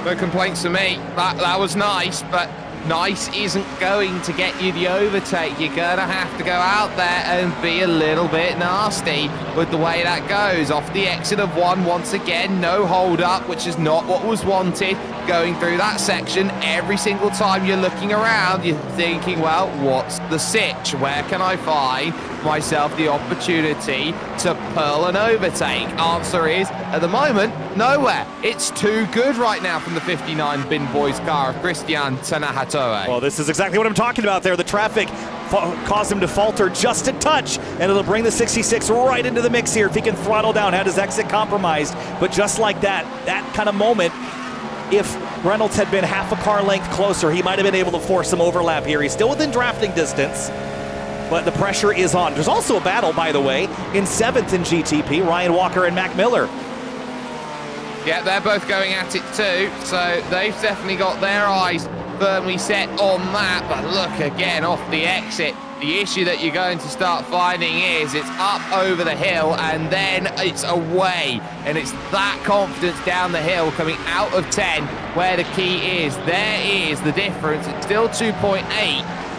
No complaints to me. That was nice, but nice isn't going to get you the overtake. You're going to have to go out there and be a little bit nasty with the way that goes. Off the exit of 1, once again, no hold up, which is not what was wanted. Going through that section, every single time you're looking around, you're thinking, well, what's the sitch? Where can I find myself the opportunity to pearl an overtake? Answer is, at the moment, nowhere. It's too good right now from the 59 Bin Boys car of Christian Tanahatoe. Well, this is exactly what I'm talking about there. The traffic caused him to falter just a touch, and it'll bring the 66 right into the mix here if he can throttle down, had his exit compromised. But just like that kind of moment, if Reynolds had been half a car length closer, he might have been able to force some overlap here. He's still within drafting distance, but the pressure is on. There's also a battle, by the way, in 7th in GTP, Ryan Walker and Mac Miller. Yeah, they're both going at it too, so they've definitely got their eyes firmly set on that. But look again off the exit. The issue that you're going to start finding is it's up over the hill and then it's away. And it's that confidence down the hill coming out of 10 where the key is. There is the difference. It's still 2.8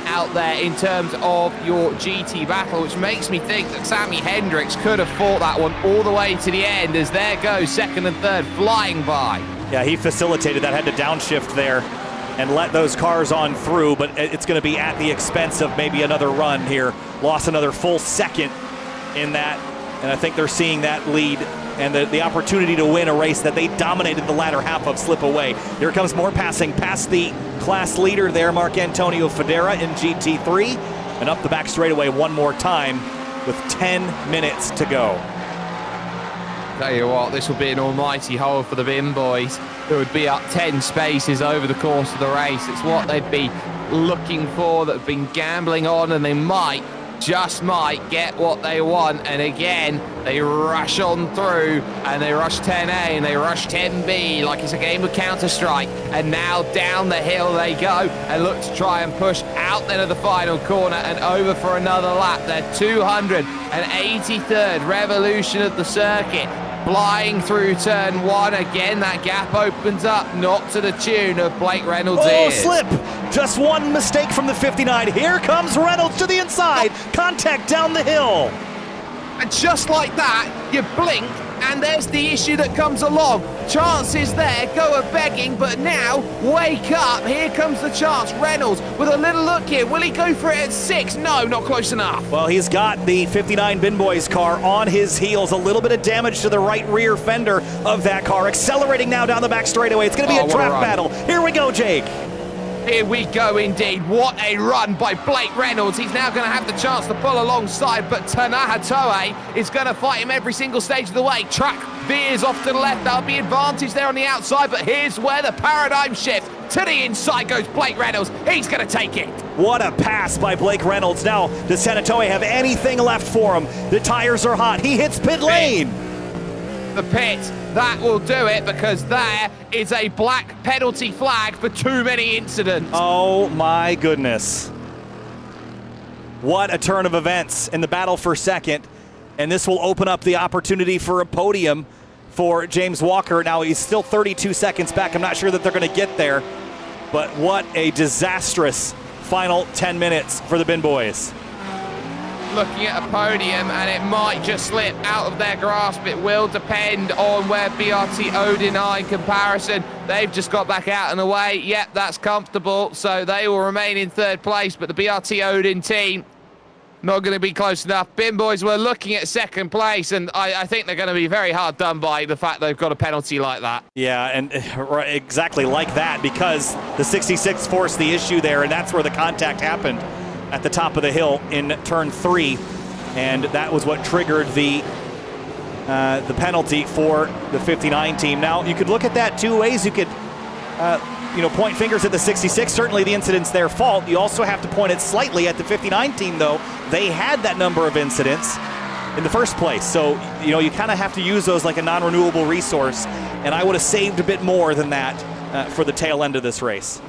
out there in terms of your GT battle, which makes me think that Sammy Hendricks could have fought that one all the way to the end, as there goes 2nd and 3rd flying by. Yeah, he facilitated that, had to downshift there and let those cars on through, but it's going to be at the expense of maybe another run here. Lost another full second in that, and I think they're seeing that lead and the opportunity to win a race that they dominated the latter half of slip away. Here comes more passing past the class leader there, Mark Antonio Federa in GT3, and up the back straightaway one more time with 10 minutes to go. Tell you what, this will be an almighty hole for the bin boys, who would be up 10 spaces over the course of the race. It's what they'd be looking for, that have been gambling on, and they might, just might, get what they want. And again, they rush on through, and they rush 10A and they rush 10B like it's a game of Counter-Strike. And now down the hill they go and look to try and push out then of the final corner and over for another lap. Their 283rd revolution of the circuit, flying through turn one. Again, that gap opens up, not to the tune of Blake Reynolds' ears. Slip! Just one mistake from the 59. Here comes Reynolds to the inside. Contact down the hill. And just like that, you blink, and there's the issue that comes along. Chances there go a-begging, but now, wake up. Here comes the chance. Reynolds with a little look here. Will he go for it at 6? No, not close enough. Well, he's got the 59 Bin Boys car on his heels. A little bit of damage to the right rear fender of that car. Accelerating now down the back straightaway. It's going to be a draft battle. Here we go, Jake. Here we go indeed. What a run by Blake Reynolds. He's now going to have the chance to pull alongside, but Tanaha Toe is going to fight him every single stage of the way. Track veers off to the left. That'll be advantage there on the outside, but here's where the paradigm shift. To the inside goes Blake Reynolds. He's going to take it. What a pass by Blake Reynolds. Now, does Sanatoe have anything left for him? The tires are hot. He hits pit lane. The pit, that will do it, because there is a black penalty flag for too many incidents. Oh my goodness. What a turn of events in the battle for second. And this will open up the opportunity for a podium for James Walker. Now he's still 32 seconds back. I'm not sure that they're going to get there, but what a disastrous final 10 minutes for the Bin Boys. Looking at a podium, and it might just slip out of their grasp. It will depend on where BRT Odin are in comparison. They've just got back out and away. Yep, that's comfortable, so they will remain in third place, but the BRT Odin team not going to be close enough. Bin Boys were looking at second place, and I think they're going to be very hard done by the fact they've got a penalty like that. Yeah, and exactly like that, because the 66 forced the issue there, and that's where the contact happened at the top of the hill in turn 3, and that was what triggered the penalty for the 59 team. Now, you could look at that two ways. You could point fingers at the 66. Certainly the incident's their fault. You also have to point it slightly at the 59 team, though. They had that number of incidents in the first place. So, you kind of have to use those like a non-renewable resource, and I would have saved a bit more than that for the tail end of this race.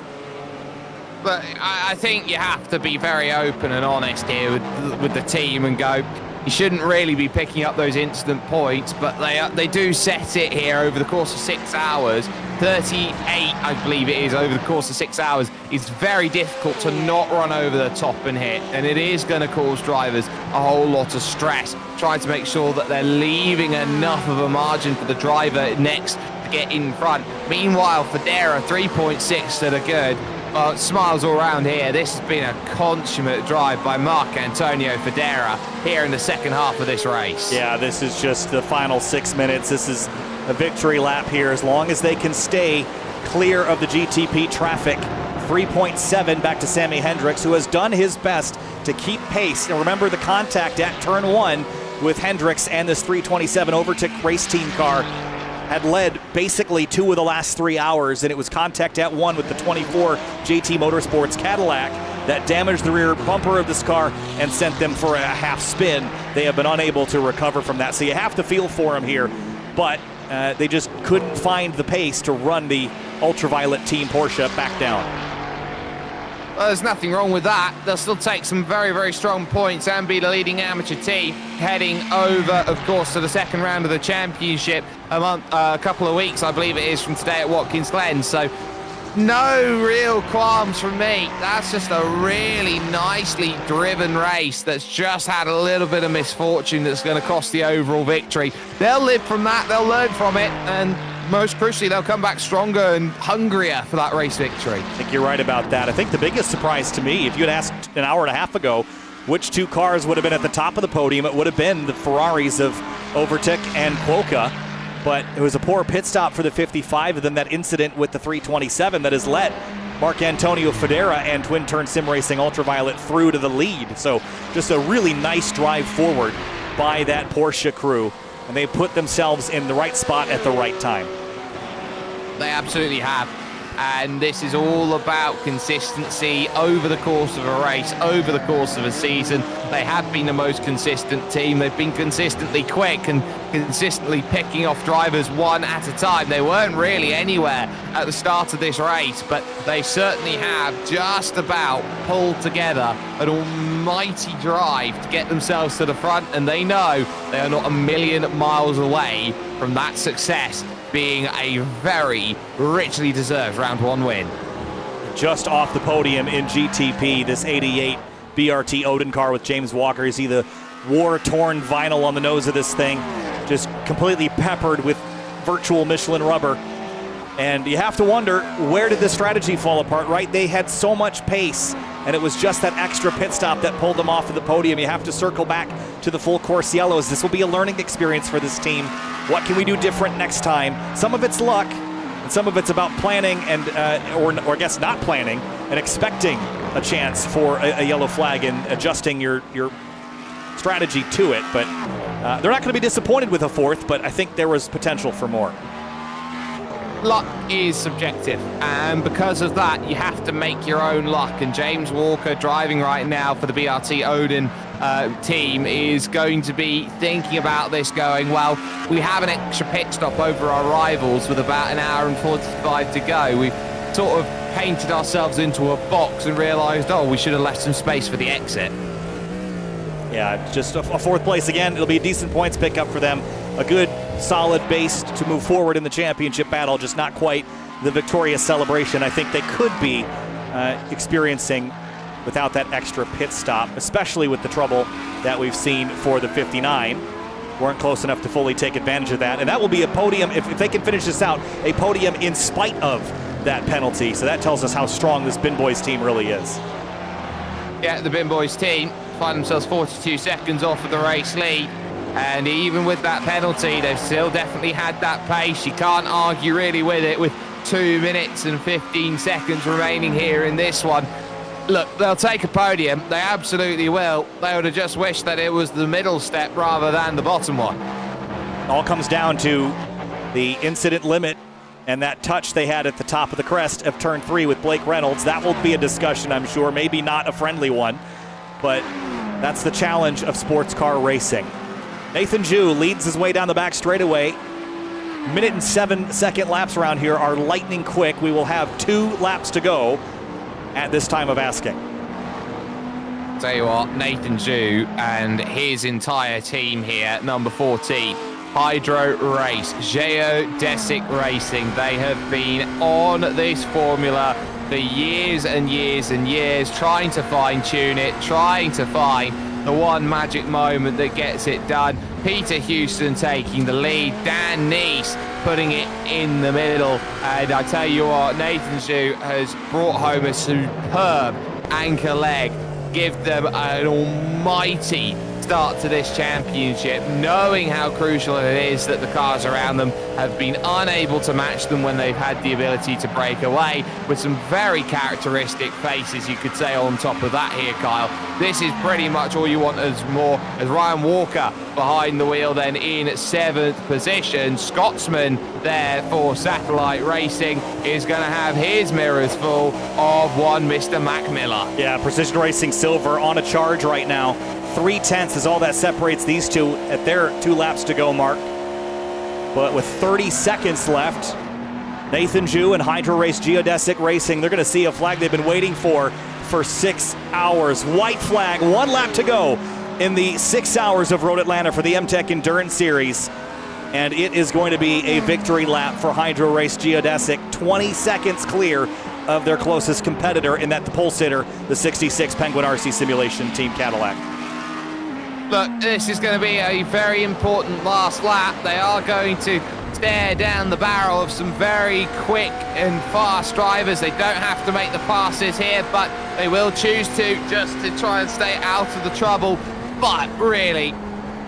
But I think you have to be very open and honest here with the team and go, you shouldn't really be picking up those instant points, but they do set it here over the course of 6 hours. 38, I believe it is, over the course of 6 hours. It's very difficult to not run over the top and hit, and it is going to cause drivers a whole lot of stress, trying to make sure that they're leaving enough of a margin for the driver next to get in front. Meanwhile, Federa, 3.6 to the good. Smiles all around here. This has been a consummate drive by Mark Antonio Federa here in the second half of this race. Yeah, this is just the final 6 minutes. This is a victory lap here. As long as they can stay clear of the GTP traffic. 3.7 back to Sammy Hendricks, who has done his best to keep pace. And remember the contact at turn 1 with Hendricks and this 327 Overtick race team car had led basically 2 of the last 3 hours, and it was contact at 1 with the 24 JT Motorsports Cadillac that damaged the rear bumper of this car and sent them for a half spin. They have been unable to recover from that, so you have to feel for them here, but they just couldn't find the pace to run the ultraviolet team Porsche back down. Well, there's nothing wrong with that. They'll still take some very, very strong points and be the leading amateur team, heading over, of course, to the second round of the championship a couple of weeks, I believe it is, from today at Watkins Glen. So no real qualms from me. That's just a really nicely driven race that's just had a little bit of misfortune that's going to cost the overall victory. They'll live from that, they'll learn from it, and most crucially, they'll come back stronger and hungrier for that race victory. I think you're right about that. I think the biggest surprise to me, if you had asked an hour and a half ago which two cars would have been at the top of the podium, it would have been the Ferraris of Overtick and Quokka. But it was a poor pit stop for the 55, and then that incident with the 327 that has led Marc Antonio Federa and Twin Turn Sim Racing Ultraviolet through to the lead. So just a really nice drive forward by that Porsche crew, and they put themselves in the right spot at the right time. They absolutely have. And this is all about consistency over the course of a race, over the course of a season. They have been the most consistent team. They've been consistently quick and consistently picking off drivers one at a time. They weren't really anywhere at the start of this race, but they certainly have just about pulled together an almighty drive to get themselves to the front, and they know they are not a million miles away from that success being a very richly deserved round one win. Just off the podium in GTP, this 88 BRT Odin car with James Walker. You see the war-torn vinyl on the nose of this thing, just completely peppered with virtual Michelin rubber. And you have to wonder, where did the strategy fall apart, right? They had so much pace, and it was just that extra pit stop that pulled them off of the podium. You have to circle back to the full course yellows. This will be a learning experience for this team. What can we do different next time? Some of it's luck, and some of it's about planning and, or I guess not planning, and expecting a chance for a yellow flag and adjusting your strategy to it. But they're not going to be disappointed with a fourth, but I think there was potential for more. Luck is subjective, and because of that, you have to make your own luck. And James Walker, driving right now for the BRT Odin team, is going to be thinking about this, going, well, we have an extra pit stop over our rivals with about an hour and 45 to go. We've sort of painted ourselves into a box and realized, oh, we should have left some space for the exit. Yeah, just a fourth place again. It'll be a decent points pickup for them. A good, solid base to move forward in the championship battle, just not quite the victorious celebration I think they could be experiencing without that extra pit stop, especially with the trouble that we've seen for the 59. Weren't close enough to fully take advantage of that. And that will be a podium, if they can finish this out, a podium in spite of that penalty. So that tells us how strong this Bin Boys team really is. Yeah, the Bin Boys team find themselves 42 seconds off of the race lead. And even with that penalty, they've still definitely had that pace. You can't argue really with it, with 2 minutes and 15 seconds remaining here in this one. Look, they'll take a podium. They absolutely will. They would have just wished that it was the middle step rather than the bottom one. All comes down to the incident limit and that touch they had at the top of the crest of turn 3 with Blake Reynolds. That will be a discussion, I'm sure. Maybe not a friendly one, but that's the challenge of sports car racing. Nathan Jew leads his way down the back straightaway. Minute and 7-second laps around here are lightning quick. We will have 2 laps to go at this time of asking. Tell you what, Nathan Jew and his entire team here, number 14, Hydro Race, Geodesic Racing. They have been on this formula for years and years and years, trying to fine-tune it, trying to find the one magic moment that gets it done. Peter Houston taking the lead, Dan Neese putting it in the middle, and I tell you what, Nathan Jew has brought home a superb anchor leg. Give them an almighty start to this championship, knowing how crucial it is that the cars around them have been unable to match them when they've had the ability to break away, with some very characteristic faces, you could say, on top of that here, Kyle. This is pretty much all you want as Ryan Walker behind the wheel then in 7th position. Scotsman there for Satellite Racing is going to have his mirrors full of one Mr. Mac Miller. Yeah, Precision Racing Silver on a charge right now. 3/10 is all that separates these two at their 2 laps to go mark. But with 30 seconds left, Nathan Jew and Hydro Race Geodesic Racing, they're going to see a flag they've been waiting for 6 hours. White flag, 1 lap to go in the 6 hours of Road Atlanta for the MTEC Endurance Series. And it is going to be a victory lap for Hydro Race Geodesic, 20 seconds clear of their closest competitor in that pole sitter, the 66 Penguin RC Simulation Team Cadillac. Look, this is going to be a very important last lap. They are going to stare down the barrel of some very quick and fast drivers. They don't have to make the passes here, but they will choose to, just to try and stay out of the trouble. But really,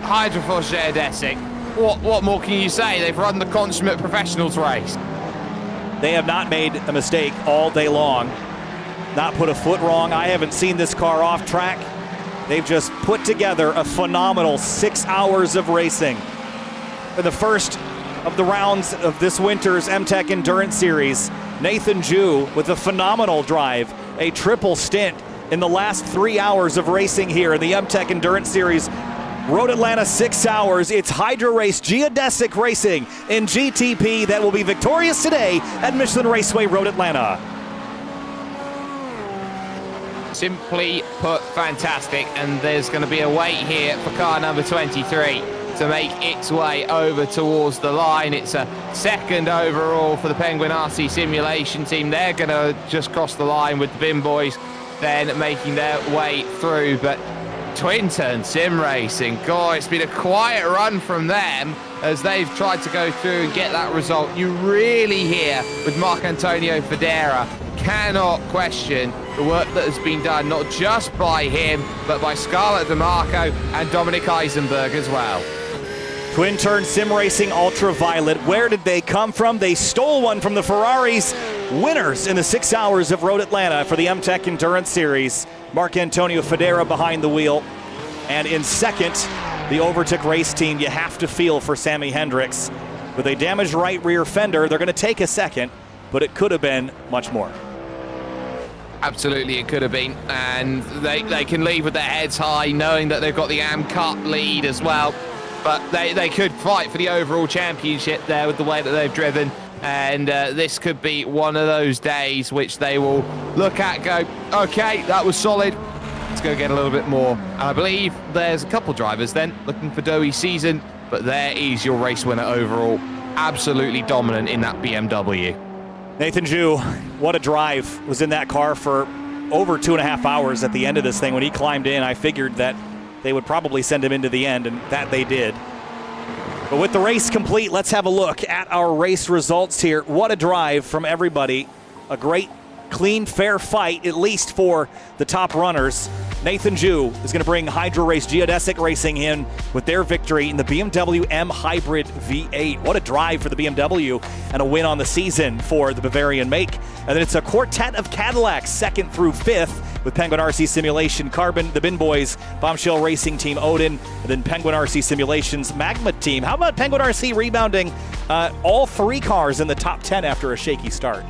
Hydroforce Geodesic, what more can you say? They've run the consummate professionals race. They have not made a mistake all day long, not put a foot wrong. I haven't seen this car off track. They've just put together a phenomenal 6 hours of racing. In the first of the rounds of this winter's MTEC Endurance Series, Nathan Ju with a phenomenal drive, a triple stint in the last 3 hours of racing here in the MTEC Endurance Series. Road Atlanta 6 hours. It's Hydro Race Geodesic Racing in GTP that will be victorious today at Michelin Raceway Road Atlanta. Simply put, fantastic, and there's going to be a wait here for car number 23 to make its way over towards the line. It's a second overall for the Penguin RC Simulation team. They're going to just cross the line with the Bin Boys then making their way through, but Twin Turn Sim Racing, God, it's been a quiet run from them as they've tried to go through and get that result. You really hear with Marc Antonio Federa, cannot question the work that has been done, not just by him, but by Scarlett DeMarco and Dominic Eisenberg as well. Twin Turn Sim Racing Ultraviolet, where did they come from? They stole one from the Ferraris, winners in the 6 hours of Road Atlanta for the MTEC Endurance Series. Marc Antonio Federa behind the wheel. And in second, the Overtook race team. You have to feel for Sammy Hendricks. With a damaged right rear fender, they're going to take a second, but it could have been much more. Absolutely, it could have been. And they can leave with their heads high, knowing that they've got the AM Cup lead as well. But they could fight for the overall championship there with the way that they've driven. And this could be one of those days which they will look at, go, okay, that was solid. Let's go get a little bit more. And I believe there's a couple drivers then looking for Doughy Season, but there is your race winner overall. Absolutely dominant in that BMW. Nathan Ju, what a drive. Was in that car for over 2.5 hours at the end of this thing. When he climbed in, I figured that they would probably send him into the end, and that they did. But with the race complete, let's have a look at our race results here. What a drive from everybody. A great, clean, fair fight, at least for the top runners. Nathan Ju is going to bring Hydro Race Geodesic Racing in with their victory in the BMW M Hybrid V8. What a drive for the BMW and a win on the season for the Bavarian make. And then it's a quartet of Cadillacs, second through fifth, with Penguin RC Simulation, Carbon, the Bin Boys, Bombshell Racing Team Odin, and then Penguin RC Simulation's Magma Team. How about Penguin RC rebounding all three cars in the top 10 after a shaky start?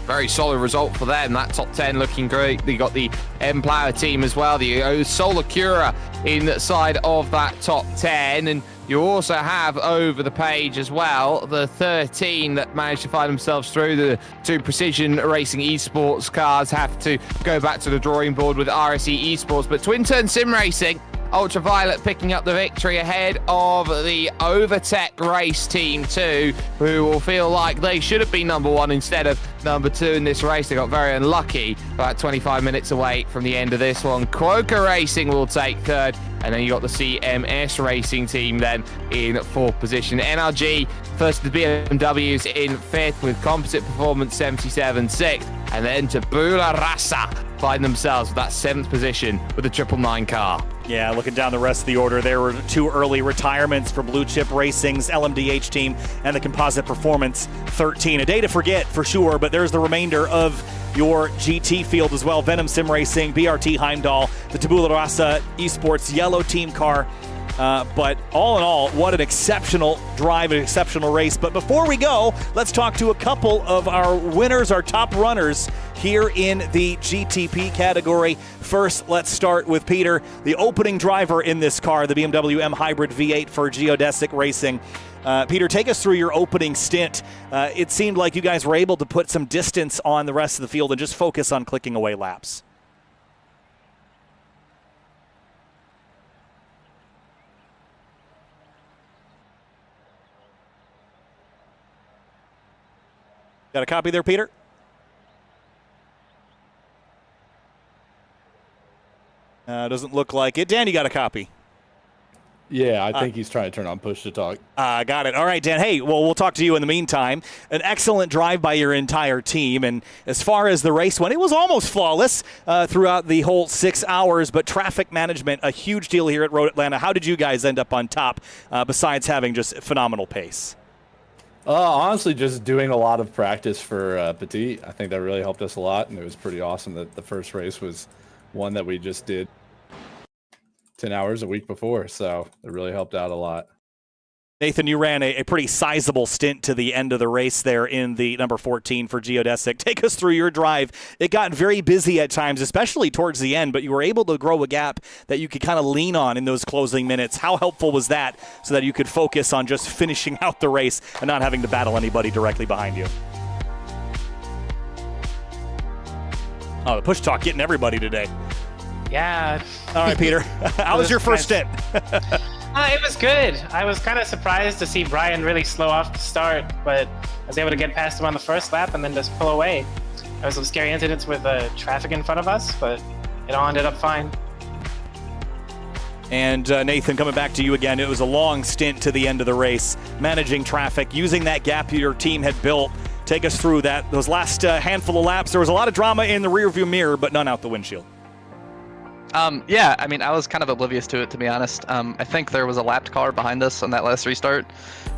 Very solid result for them. That top 10 looking great. They got the M-Plower team as well, the Solar Cura inside of that top 10. And you also have over the page as well the 13 that managed to find themselves through. The two Precision Racing Esports cars have to go back to the drawing board with RSE Esports. But Twin Turn Sim Racing, Ultraviolet picking up the victory ahead of the Overtech race team 2, who will feel like they should have been number 1 instead of number 2 in this race. They got very unlucky, about 25 minutes away from the end of this one. Quokka Racing will take third, and then you got the CMS Racing team then in 4th position. NRG first, the BMWs in 5th with Composite Performance 77 6th, and then Tabula Rasa find themselves with that 7th position with the 999 car. Yeah, looking down the rest of the order, there were 2 early retirements for Blue Chip Racing's LMDH team and the Composite Performance 13. A day to forget for sure, but there's the remainder of your GT field as well. Venom Sim Racing, BRT Heimdall, the Tabula Rasa Esports yellow team car. But all in all, what an exceptional drive, an exceptional race. But before we go, let's talk to a couple of our winners, our top runners here in the GTP category. First, let's start with Peter, the opening driver in this car, the BMW M Hybrid V8 for Geodesic Racing. Peter, take us through your opening stint. It seemed like you guys were able to put some distance on the rest of the field and just focus on clicking away laps. Got a copy there, Peter? Doesn't look like it. Dan, you got a copy? Yeah, I think he's trying to turn on push to talk. Got it. All right, Dan. Hey, well, we'll talk to you in the meantime. An excellent drive by your entire team. And as far as the race went, it was almost flawless throughout the whole 6 hours. But traffic management, a huge deal here at Road Atlanta. How did you guys end up on top besides having just phenomenal pace? Honestly, just doing a lot of practice for Petit. I think that really helped us a lot. And it was pretty awesome that the first race was one that we just did 10 hours a week before, so it really helped out a lot. Nathan, you ran a pretty sizable stint to the end of the race there in the number 14 for Geodesic. Take us through your drive. It got very busy at times, especially towards the end, but you were able to grow a gap that you could kind of lean on in those closing minutes. How helpful was that so that you could focus on just finishing out the race and not having to battle anybody directly behind you? Oh, the push talk getting everybody today. Yeah. All right, Peter. How was your first stint? It was good. I was kind of surprised to see Brian really slow off the start, but I was able to get past him on the first lap and then just pull away. There was some scary incidents with traffic in front of us, but it all ended up fine. And Nathan, coming back to you again, it was a long stint to the end of the race, managing traffic, using that gap your team had built. Take us through that. Those last handful of laps, there was a lot of drama in the rearview mirror, but none out the windshield. Yeah, I mean, I was kind of oblivious to it, to be honest. I think there was a lapped car behind us on that last restart,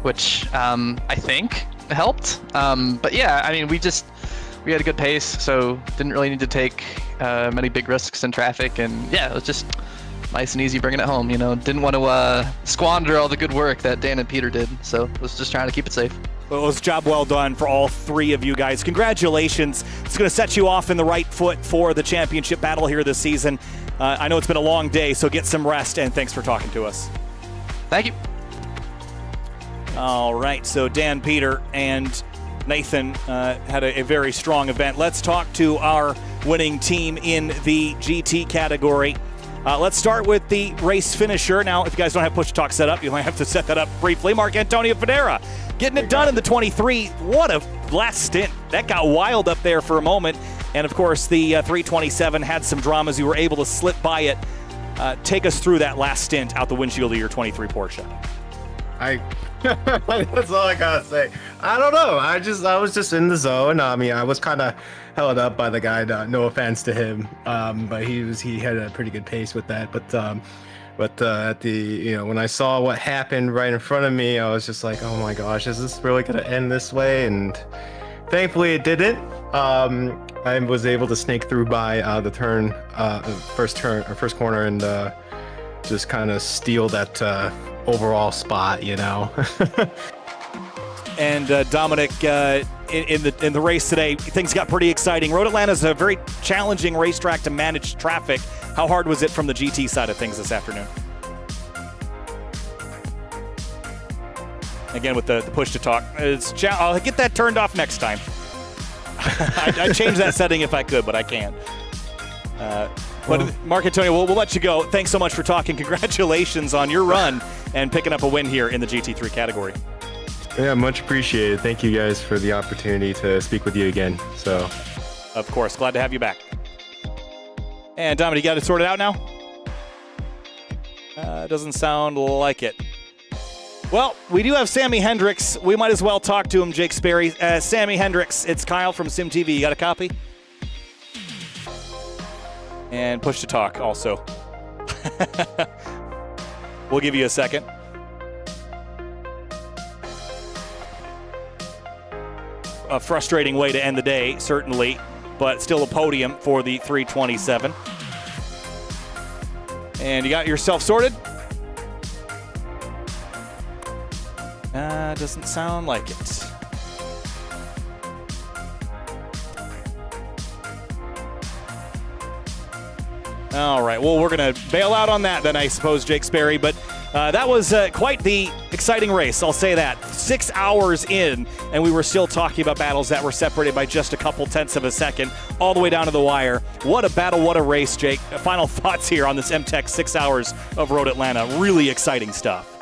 which I think helped. But yeah, I mean, we had a good pace, so didn't really need to take many big risks in traffic. And yeah, it was just nice and easy bringing it home, you know. Didn't want to squander all the good work that Dan and Peter did, so was just trying to keep it safe. Well, it was a job well done for all three of you guys. Congratulations. It's going to set you off in the right foot for the championship battle here this season. I know it's been a long day, so get some rest, and thanks for talking to us. Thank you. All right, so Dan, Peter, and Nathan had a very strong event. Let's talk to our winning team in the GT category. Let's start with the race finisher. Now, if you guys don't have push talk set up, you'll have to set that up briefly. Mark Antonio Federa getting it done in the 23. What a last stint. That got wild up there for a moment. And, of course, the 327 had some dramas. You were able to slip by it. Take us through that last stint out the windshield of your 23 Porsche. That's all I gotta say. I don't know. I was just in the zone. I mean, I was kind of held up by the guy. No offense to him, but he had a pretty good pace with that. But at the when I saw what happened right in front of me, I was just like, oh my gosh, is this really gonna end this way? And thankfully, it didn't. I was able to snake through by the first corner, and just kind of steal that overall spot, you know. And Dominic, in the race today, things got pretty exciting. Road Atlanta is a very challenging racetrack to manage traffic. How hard was it from the GT side of things this afternoon? Again, with the push to talk, I'll get that turned off next time. I'd change that setting if I could, but I can't. But Mark Antonio, we'll let you go. Thanks so much for talking. Congratulations on your run and picking up a win here in the GT3 category. Yeah, much appreciated. Thank you guys for the opportunity to speak with you again. So, of course, glad to have you back. And Dominic, you got it sorted out now? Doesn't sound like it. Well, we do have Sammy Hendricks. We might as well talk to him, Jake Sperry. Sammy Hendricks, it's Kyle from SimTV. You got a copy? And push to talk also. We'll give you a second. A frustrating way to end the day, certainly, but still a podium for the 327. And you got yourself sorted? Doesn't sound like it. All right, well, we're going to bail out on that then, I suppose, Jake Sperry. But that was quite the exciting race, I'll say that. 6 hours in, and we were still talking about battles that were separated by just a couple tenths of a second, all the way down to the wire. What a battle, what a race, Jake. Final thoughts here on this MTEC 6 hours of Road Atlanta. Really exciting stuff.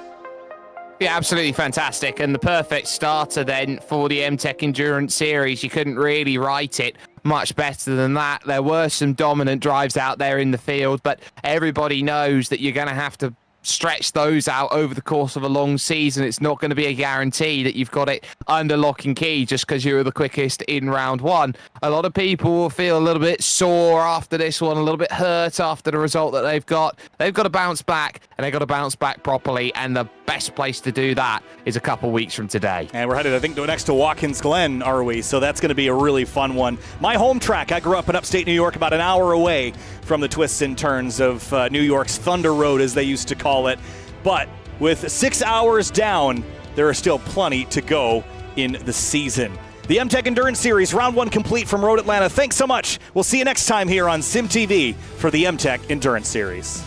Yeah, absolutely fantastic. And the perfect starter then for the MTEC Endurance Series. You couldn't really write it much better than that. There were some dominant drives out there in the field, but everybody knows that you're going to have to stretch those out over the course of a long season. It's not going to be a guarantee that you've got it under lock and key just because you were the quickest in round one. A lot of people will feel a little bit sore after this one, a little bit hurt after the result that they've got. They've got to bounce back, and they've got to bounce back properly, and the best place to do that is a couple weeks from today. And we're headed, I think, next to Watkins Glen, are we? So that's going to be a really fun one. My home track, I grew up in upstate New York, about an hour away from the twists and turns of New York's Thunder Road, as they used to call it. But with 6 hours down, there are still plenty to go in the season. The MTEC Endurance Series, round one complete from Road Atlanta. Thanks so much. We'll see you next time here on SimTV for the MTEC Endurance Series.